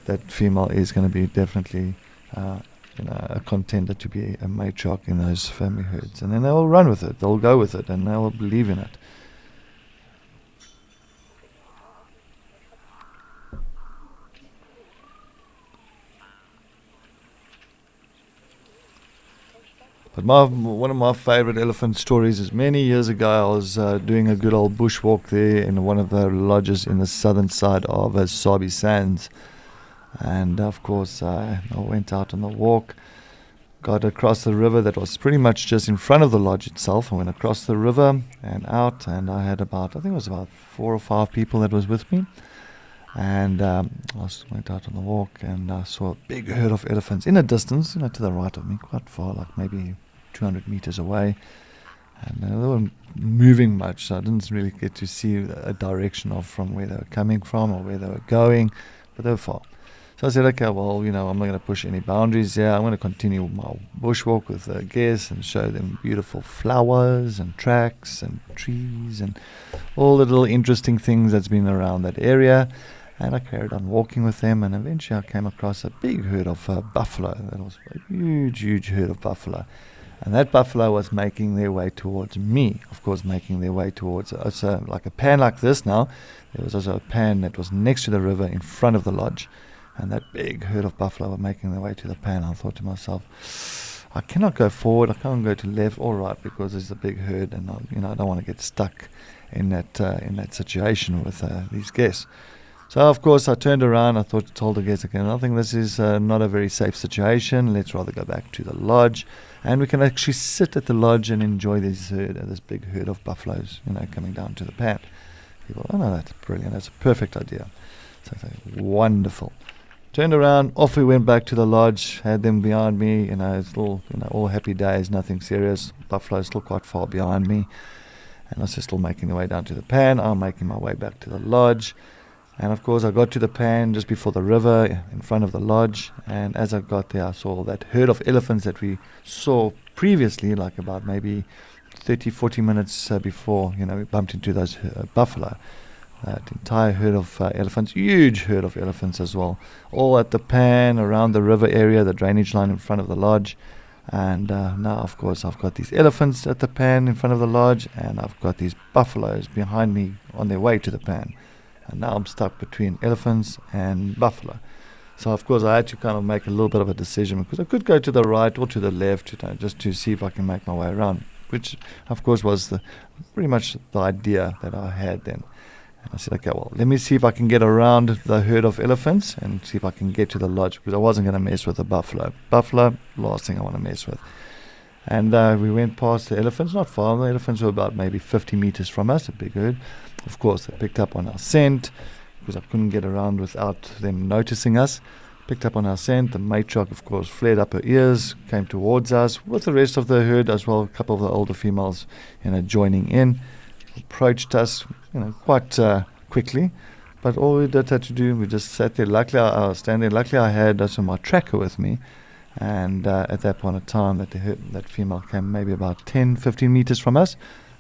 That female is going to be definitely a contender to be a matriarch in those family herds, and then they will run with it, they'll go with it, and they will believe in it. But one of my favorite elephant stories is many years ago I was doing a good old bushwalk there in one of the lodges in the southern side of Sabi Sands. And of course, I went out on the walk, got across the river that was pretty much just in front of the lodge itself. I went across the river and out, and I had about 4 or 5 people that was with me. And I went out on the walk, and I saw a big herd of elephants in the distance, to the right of me, quite far, like maybe 200 meters away. And they weren't moving much, so I didn't really get to see a direction of from where they were coming from or where they were going, but they were far. So I said, okay, well, I'm not going to push any boundaries here. I'm going to continue my bushwalk with the guests and show them beautiful flowers and tracks and trees and all the little interesting things that's been around that area. And I carried on walking with them, and eventually I came across a big herd of buffalo. That was a huge, huge herd of buffalo. And that buffalo was making their way towards me, of course, making their way towards us, like a pan like this now. There was also a pan that was next to the river in front of the lodge. And that big herd of buffalo were making their way to the pan. I thought to myself, I cannot go forward, I can't go to left or right because there's a big herd, and I don't want to get stuck in that situation with these guests. So of course I turned around. I told the guests, okay, I think this is not a very safe situation. Let's rather go back to the lodge, and we can actually sit at the lodge and enjoy this big herd of buffaloes, coming down to the pan. People, oh no, that's brilliant. That's a perfect idea. So I thought, wonderful. Turned around, off we went back to the lodge, had them behind me, it's all, all happy days, nothing serious. Buffalo still quite far behind me, and I was still making the way down to the pan. I'm making my way back to the lodge, and of course I got to the pan just before the river in front of the lodge, and as I got there I saw that herd of elephants that we saw previously, like about maybe 30-40 minutes before, we bumped into those buffalo. That entire herd of elephants, huge herd of elephants as well, all at the pan around the river area, the drainage line in front of the lodge. And now, of course, I've got these elephants at the pan in front of the lodge, and I've got these buffaloes behind me on their way to the pan. And now I'm stuck between elephants and buffalo. So of course I had to kind of make a little bit of a decision, because I could go to the right or to the left, just to see if I can make my way around, which of course was pretty much the idea that I had then. And I said, okay, well, let me see if I can get around the herd of elephants and see if I can get to the lodge, because I wasn't going to mess with the buffalo. Buffalo, last thing I want to mess with. And we went past the elephants, not far. The elephants were about maybe 50 meters from us, a big herd. Of course, they picked up on our scent, because I couldn't get around without them noticing us. Picked up on our scent. The matriarch, of course, flared up her ears, came towards us with the rest of the herd as well, a couple of the older females, joining in. Approached us, quite quickly, but all we had to do, we just sat there. Luckily, I was standing. Luckily, I had also my tracker with me, and at that point of time, that female came maybe about 10, 15 meters from us,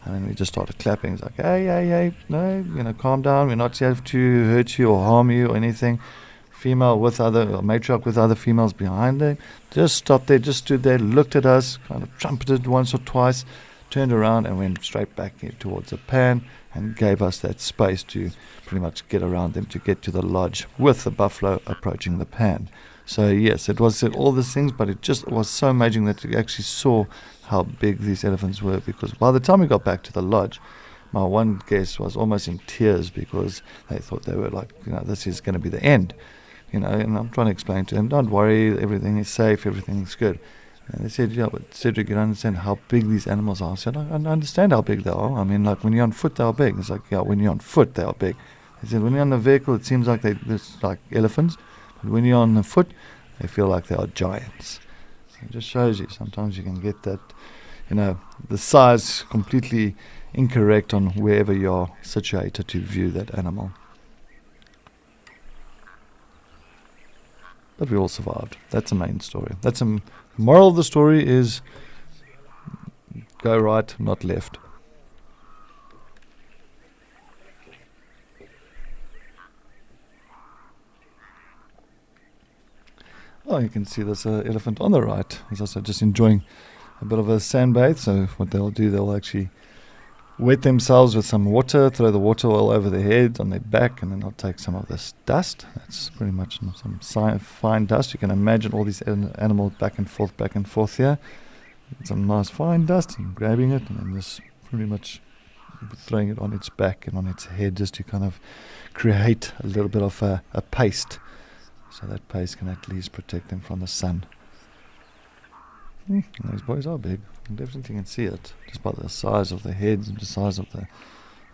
and then we just started clapping. It's like, hey, no, calm down. We're not here to hurt you or harm you or anything. Female with matriarch with other females behind her, just stopped there, just stood there, looked at us, kind of trumpeted once or twice, turned around and went straight back towards the pan, and gave us that space to pretty much get around them, to get to the lodge with the buffalo approaching the pan. So yes, it was all these things, but it just was so amazing that we actually saw how big these elephants were, because by the time we got back to the lodge, my one guest was almost in tears, because they thought they were like, this is going to be the end. And I'm trying to explain to them, don't worry, everything is safe, everything is good. And they said, yeah, but Cedric, you don't understand how big these animals are. I said, I understand how big they are. I mean, like when you're on foot, they are big. It's like, yeah, when you're on foot, they are big. They said, when you're on the vehicle, it seems like they're like elephants. But when you're on the foot, they feel like they are giants. So it just shows you, sometimes you can get that, the size completely incorrect on wherever you're situated to view that animal. But we all survived. That's the main story. That's a moral of the story is go right, not left. Oh, you can see there's an elephant on the right. He's also just enjoying a bit of a sunbathe. So what they'll do, they'll actually wet themselves with some water, throw the water all over their head, on their back, and then they'll take some of this dust. That's pretty much some fine dust. You can imagine all these animals back and forth here. Some nice fine dust, and grabbing it, and then just pretty much throwing it on its back and on its head, just to kind of create a little bit of a paste, so that paste can at least protect them from the sun. These boys are big. You definitely can see it just by the size of the heads and the size of the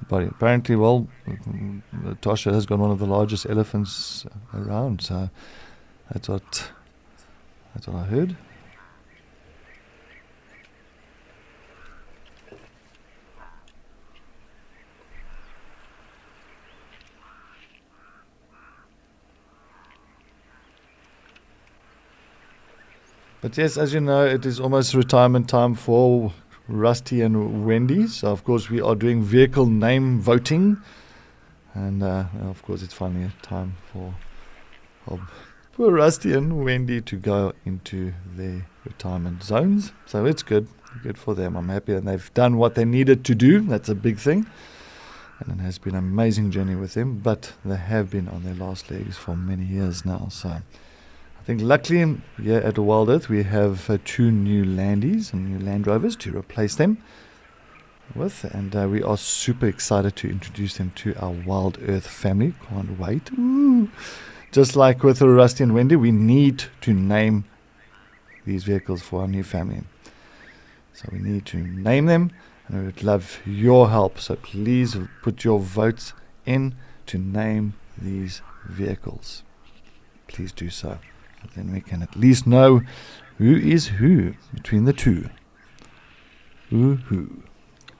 body. Apparently, Tosha has got one of the largest elephants around, so that's what I heard. But yes, as you know, it is almost retirement time for Rusty and Wendy. So, of course, we are doing vehicle name voting. And, of course, it's finally time for Rusty and Wendy to go into their retirement zones. So it's good. Good for them. I'm happy. And they've done what they needed to do. That's a big thing. And it has been an amazing journey with them. But they have been on their last legs for many years now. So I think luckily here at Wild Earth we have 2 new Landies and new Land Rovers to replace them with, and we are super excited to introduce them to our Wild Earth family. Can't wait. Ooh. Just like with Rusty and Wendy, we need to name these vehicles for our new family. So we need to name them, and we would love your help. So please put your votes in to name these vehicles. Please do so. Then we can at least know who is who between the two. Who.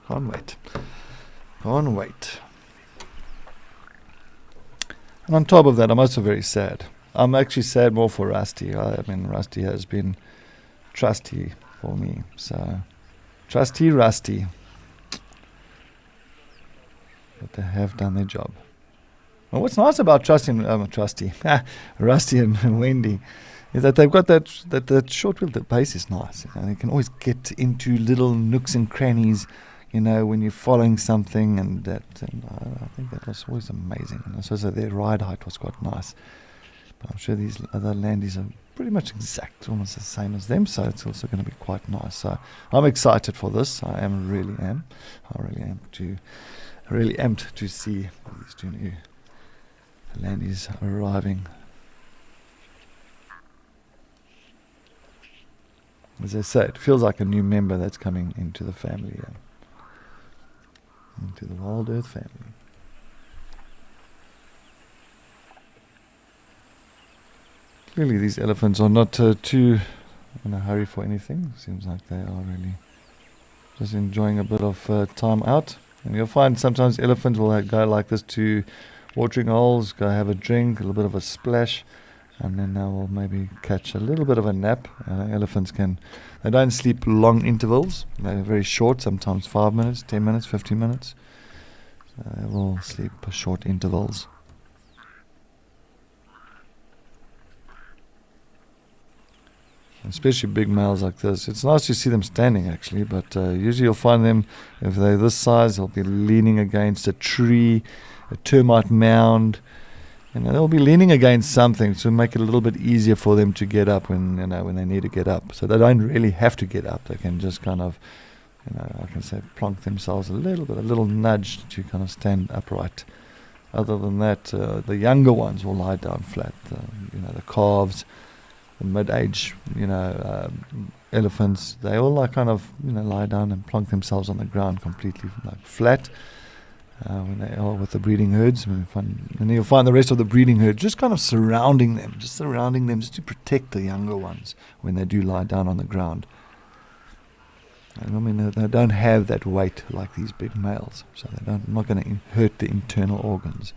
Can't wait. And on top of that, I'm also very sad. I'm actually sad more for Rusty. I mean, Rusty has been trusty for me. So, trusty Rusty. But they have done their job. Well, what's nice about Rusty and Wendy is that they've got that short wheel. The pace is nice. They can always get into little nooks and crannies, when you're following something, and I think that was always amazing. And also their ride height was quite nice. I'm sure these other landies are pretty much exact, almost the same as them, so it's also going to be quite nice. So I'm excited for this. I really am to see these two new landies arriving. As I say, it feels like a new member that's coming into the family, into the Wild Earth family. Clearly these elephants are not too in a hurry for anything. Seems like they are really just enjoying a bit of time out. And you'll find sometimes elephants will go like this to watering holes, go have a drink, a little bit of a splash, and then they will maybe catch a little bit of a nap. Elephants they don't sleep long intervals. They're very short, sometimes 5 minutes, 10 minutes, 15 minutes. So they will sleep short intervals. Especially big males like this. It's nice to see them standing actually, but usually you'll find them, if they're this size, they'll be leaning against a tree, a termite mound. They'll be leaning against something to make it a little bit easier for them to get up when they need to get up. So they don't really have to get up. They can just kind of, I can say, plonk themselves a little nudge to kind of stand upright. Other than that, the younger ones will lie down flat. The calves, the mid-age, elephants, they all lie down and plonk themselves on the ground completely flat. When they are with the breeding herds, and then you'll find the rest of the breeding herd just kind of surrounding them just to protect the younger ones when they do lie down on the ground. They don't have that weight like these big males, so they're not going to hurt the internal organs.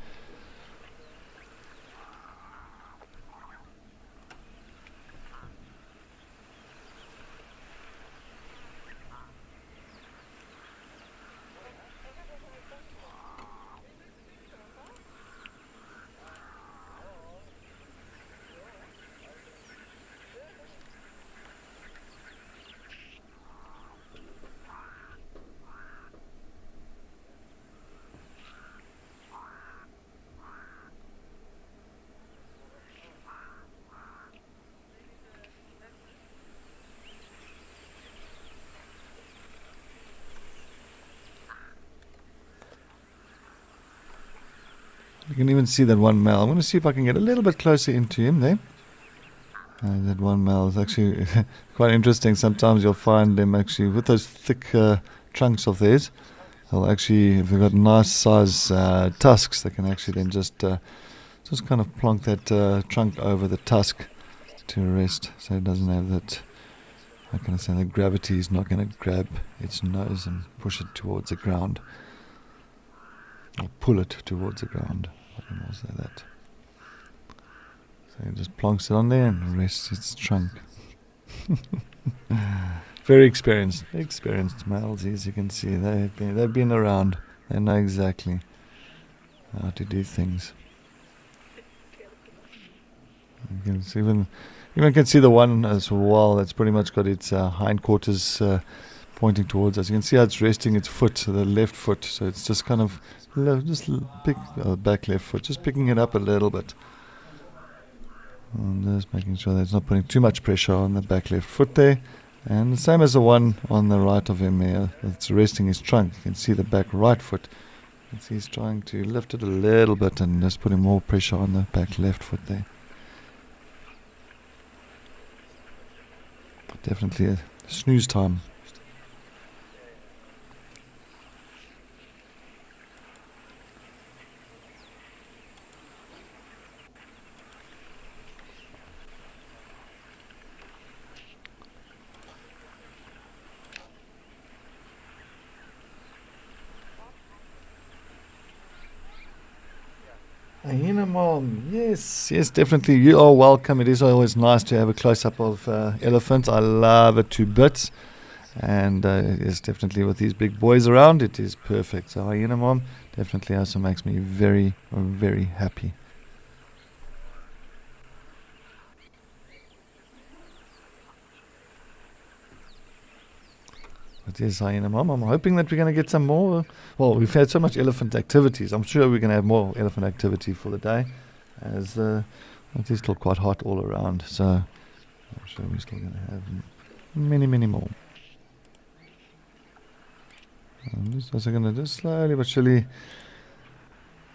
You can even see that one male. I'm going to see if I can get a little bit closer into him there. That one male is actually quite interesting. Sometimes you'll find them actually with those thick trunks of theirs. They'll actually, if they've got nice size tusks, they can actually then just kind of plonk that trunk over the tusk to rest, so it doesn't have that. How can I say, the gravity is not going to grab its nose and push it towards the ground, or pull it towards the ground. I can also say that. So it just plonks it on there and rests its trunk. Very experienced males, as you can see. They've been around. They know exactly how to do things. You can see even can see the one as well that's pretty much got its hindquarters pointing towards us. You can see how it's resting its foot, the left foot. So it's just kind of back left foot, just picking it up a little bit. And just making sure that it's not putting too much pressure on the back left foot there. And the same as the one on the right of him here, it's resting his trunk. You can see the back right foot. You can see he's trying to lift it a little bit and just putting more pressure on the back left foot there. But definitely a snooze time. Hyena Mom, yes, definitely. You are welcome. It is always nice to have a close-up of elephants. I love it to bits. And yes, definitely with these big boys around, it is perfect. So Hyena Mom definitely also makes me very, very happy. But yes, Hyena Mom, I'm hoping that we're going to get some more. Well, we've had so much elephant activities. I'm sure we're going to have more elephant activity for the day. As It is still quite hot all around, so I'm sure we're still going to have many more. I'm just also going to just slowly but surely.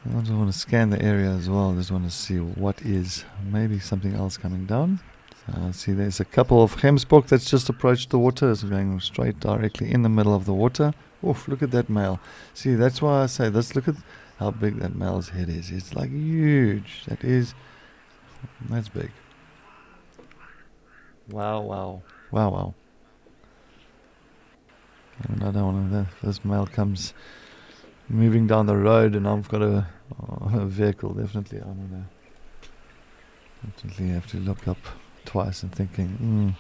I just want to scan the area as well. I just want to see what is maybe something else coming down. So see, there's a couple of gemsbok that's just approached the water. It's going straight directly in the middle of the water. Oof, look at that male. See, that's why I say this. Look at how big that male's head is. It's like huge. That's big. Wow. And I don't want to. This male comes moving down the road, and I've got a vehicle. Definitely, I'm gonna definitely have to look up twice and thinking.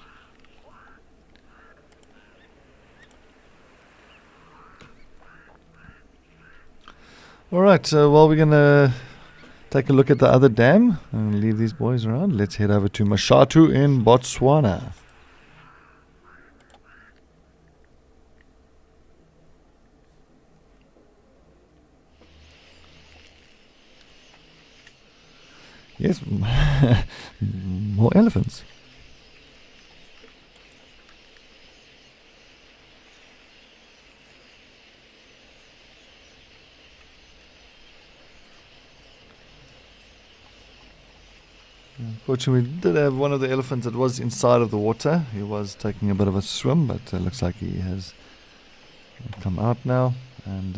All right, well, we're gonna take a look at the other dam and leave these boys around. Let's head over to Mashatu in Botswana. Yes, more elephants. Unfortunately, we did have one of the elephants that was inside of the water. He was taking a bit of a swim, but looks like he has come out now and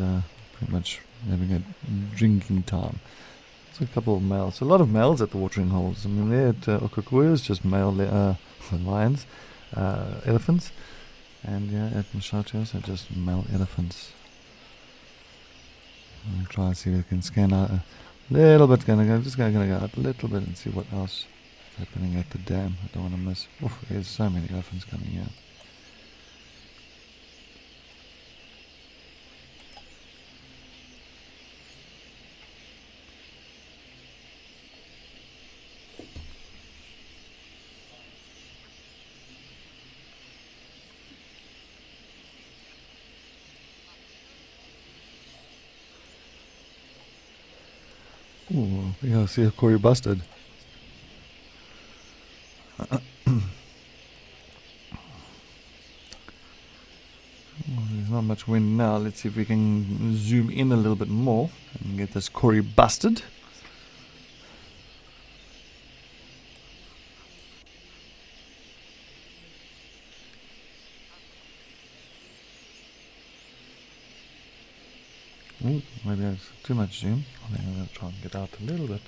pretty much having a drinking time. So a couple of males, a lot of males at the watering holes. I mean, there at Okakoya is just male lions, elephants, and at Mashatu also just male elephants. I'll try and see if we can scan out a little bit. Gonna go out a little bit and see what else is happening at the dam. I don't want to miss. Oof, there's so many elephants coming here. Ooh, yeah, I see a Cory Bustard. There's not much wind now. Let's see if we can zoom in a little bit more and get this Cory Bustard. Ooh, maybe that's too much zoom. I think I'm going to try and get out a little bit.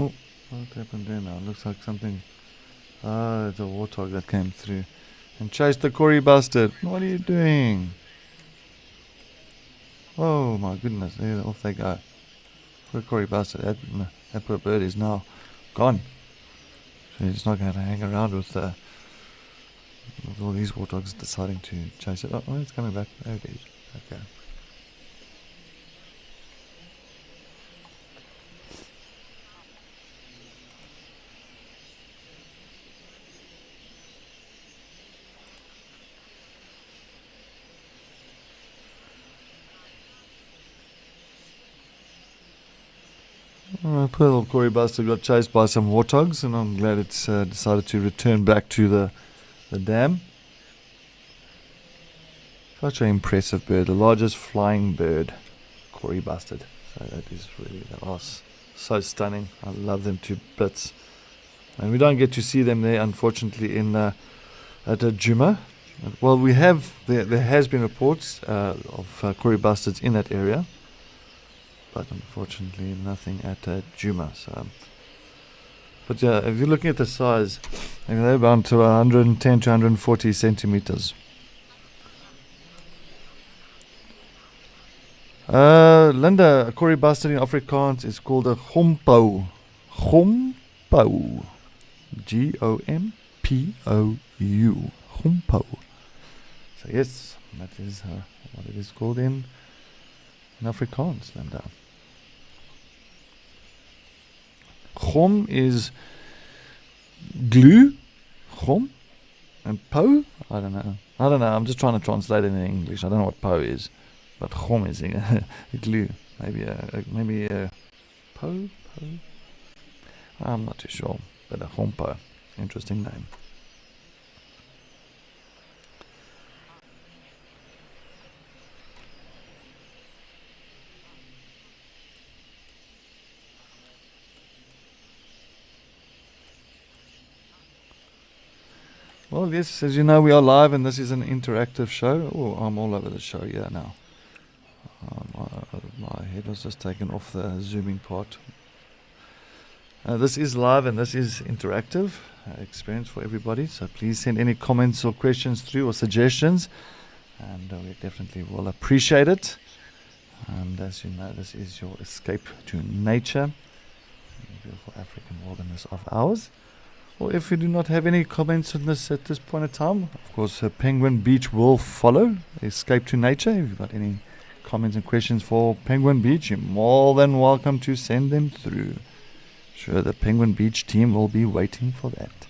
Oh, what happened there now? Looks like something. Ah, it's a warthog that came through and chased the Cory Bustard. What are you doing? Oh my goodness, there, off they go. Poor Cory Bustard. That poor bird is now gone. So he's not going to hang around with all these warthogs deciding to chase it. Oh, it's coming back. There it is. Okay. Poor little Cory Bustard got chased by some warthogs, and I'm glad it's decided to return back to the dam. Such an impressive bird, the largest flying bird, Cory Bustard. So that is really, they are so stunning. I love them to bits, and we don't get to see them there, unfortunately, in at Djuma. Well, we have there has been reports of Cory Bustards in that area, but unfortunately nothing at Djuma. So, but yeah, if you're looking at the size, I mean, they're about to 110 to 140 centimeters. Linda, a Cory Bustard in Afrikaans is called a gompou. Gompou. Gompou. Gompou. So yes, that is what it is called in Afrikaans, Linda. Gom is glue, gom, and po, I don't know. I'm just trying to translate it in English. I don't know what po is, but gom is glue. Maybe a po. I'm not too sure, but a gompo, interesting name. Well, yes, as you know, we are live and this is an interactive show. Oh, I'm all over the show here now. My head was just taken off the zooming part. This is live and this is interactive experience for everybody. So please send any comments or questions through or suggestions. And we definitely will appreciate it. And as you know, this is your escape to nature. Beautiful African wilderness of ours. Or if you do not have any comments on this at this point in time, of course, Penguin Beach will follow Escape to Nature. If you've got any comments and questions for Penguin Beach, you're more than welcome to send them through. Sure, the Penguin Beach team will be waiting for that.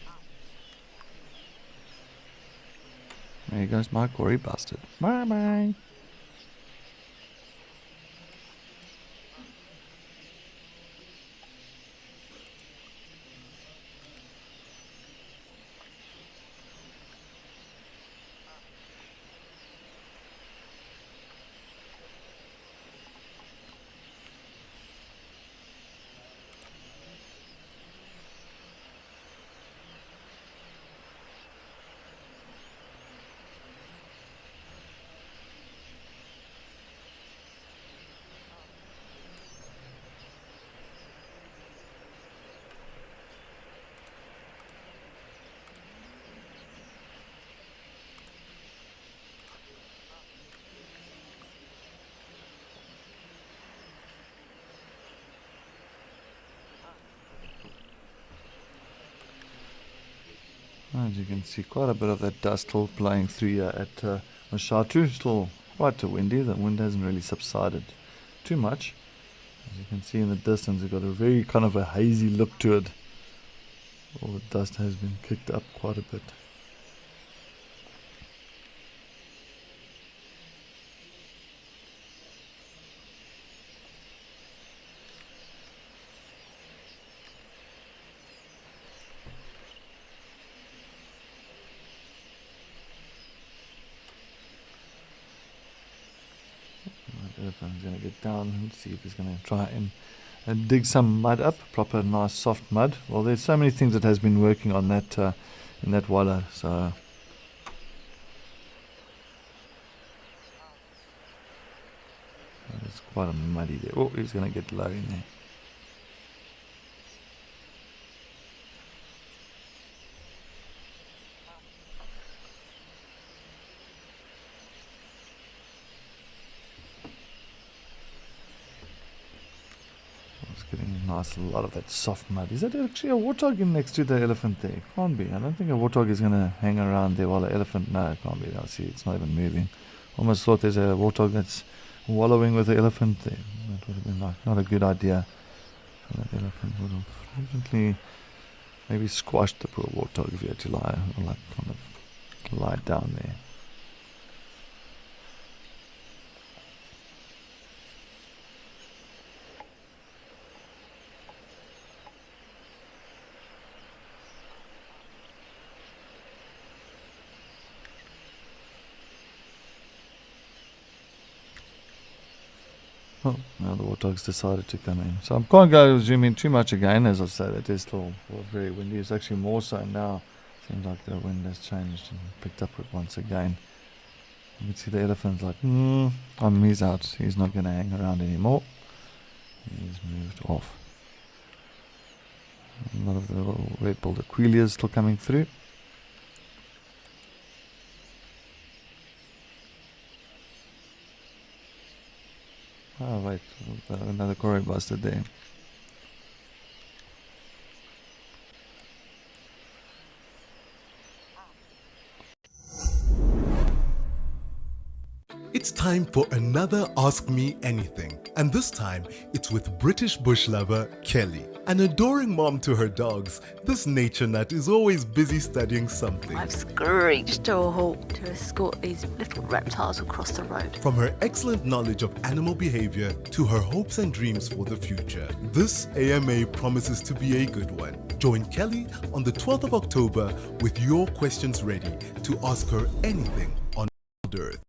There goes my Corey bastard. Bye-bye. As you can see, quite a bit of that dust still playing through here at Mashatu. Still quite windy. The wind hasn't really subsided too much. As you can see in the distance, it's got a very kind of a hazy look to it. All the dust has been kicked up quite a bit. Elephant's going to get down and see if he's going to try and dig some mud up, proper nice soft mud. Well, there's so many things that has been working on that in that walla, so it's quite a muddy there. Oh, he's going to get low in there. Nice, a lot of that soft mud. Is that actually a warthog in next to the elephant there? Can't be. I don't think a warthog is going to hang around there while the elephant... No, it can't be. I see, it's not even moving. Almost thought there's a warthog that's wallowing with the elephant there. That would have been like not a good idea. So that elephant would have definitely maybe squashed the poor warthog if he had to lie, or like kind of lie down there. Oh, now the warthogs decided to come in. So I can't go zoom in too much again. As I said, it is still very windy. It's actually more so now. Seems like the wind has changed and picked up it once again. You can see the elephant's like, he's out. He's not going to hang around anymore. He's moved off. A lot of the little red-billed aquilias still coming through. Oh wait, another Corey bastard there. It's time for another Ask Me Anything. And this time, it's with British bush lover Kelly. An adoring mom to her dogs, this nature nut is always busy studying something. I've screeched to a halt to escort these little reptiles across the road. From her excellent knowledge of animal behavior to her hopes and dreams for the future, this AMA promises to be a good one. Join Kelly on the 12th of October with your questions ready to ask her anything on Earth.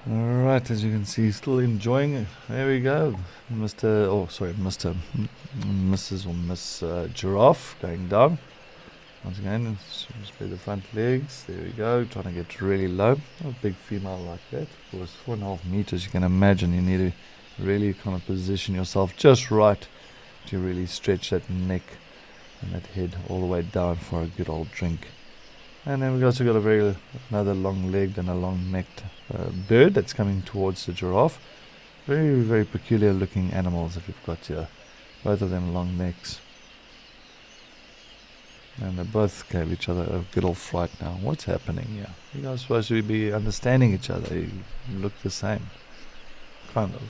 Alright, as you can see, still enjoying it. There we go. Mrs. or Miss Giraffe going down. Once again, spread the front legs. There we go. Trying to get really low. A big female like that. Of course, 4.5 meters. You can imagine you need to really kind of position yourself just right to really stretch that neck and that head all the way down for a good old drink. And then we've also got another long-legged and a long-necked bird that's coming towards the giraffe. Very, very peculiar looking animals that we've got here. Both of them long necks. And they both gave each other a good old fright now. What's happening here? You guys are supposed to be understanding each other. You look the same. Kind of.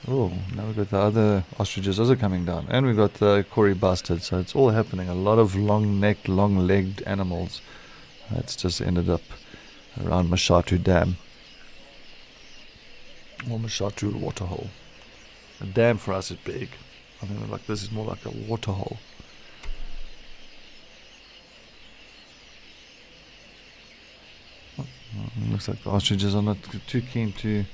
Oh, now we've got the other ostriches also coming down. And we've got the Kori bustard. So it's all happening. A lot of long-necked, long-legged animals. That's just ended up around Mashatu Dam. Or Mashatu Waterhole. A dam for us is big. I think like this is more like a waterhole. Looks like the ostriches are not too keen to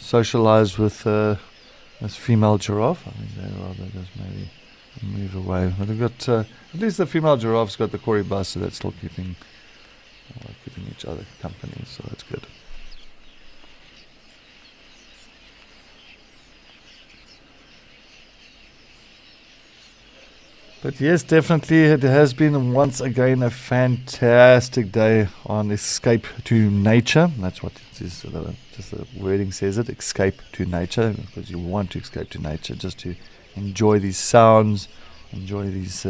socialize with this female giraffe. I think they'd rather just maybe move away. But they've got, at least the female giraffe's got the Kori bustard that's still keeping each other company, so that's good. But yes, definitely it has been once again a fantastic day on Escape to Nature. That's what it is, just the wording says it, escape to nature, because you want to escape to nature just to enjoy these sounds, enjoy these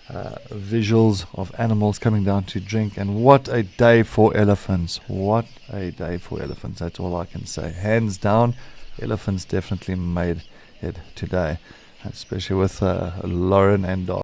visuals of animals coming down to drink. And what a day for elephants. What a day for elephants. That's all I can say. Hands down, elephants definitely made it today. Especially with Lauren and Dog.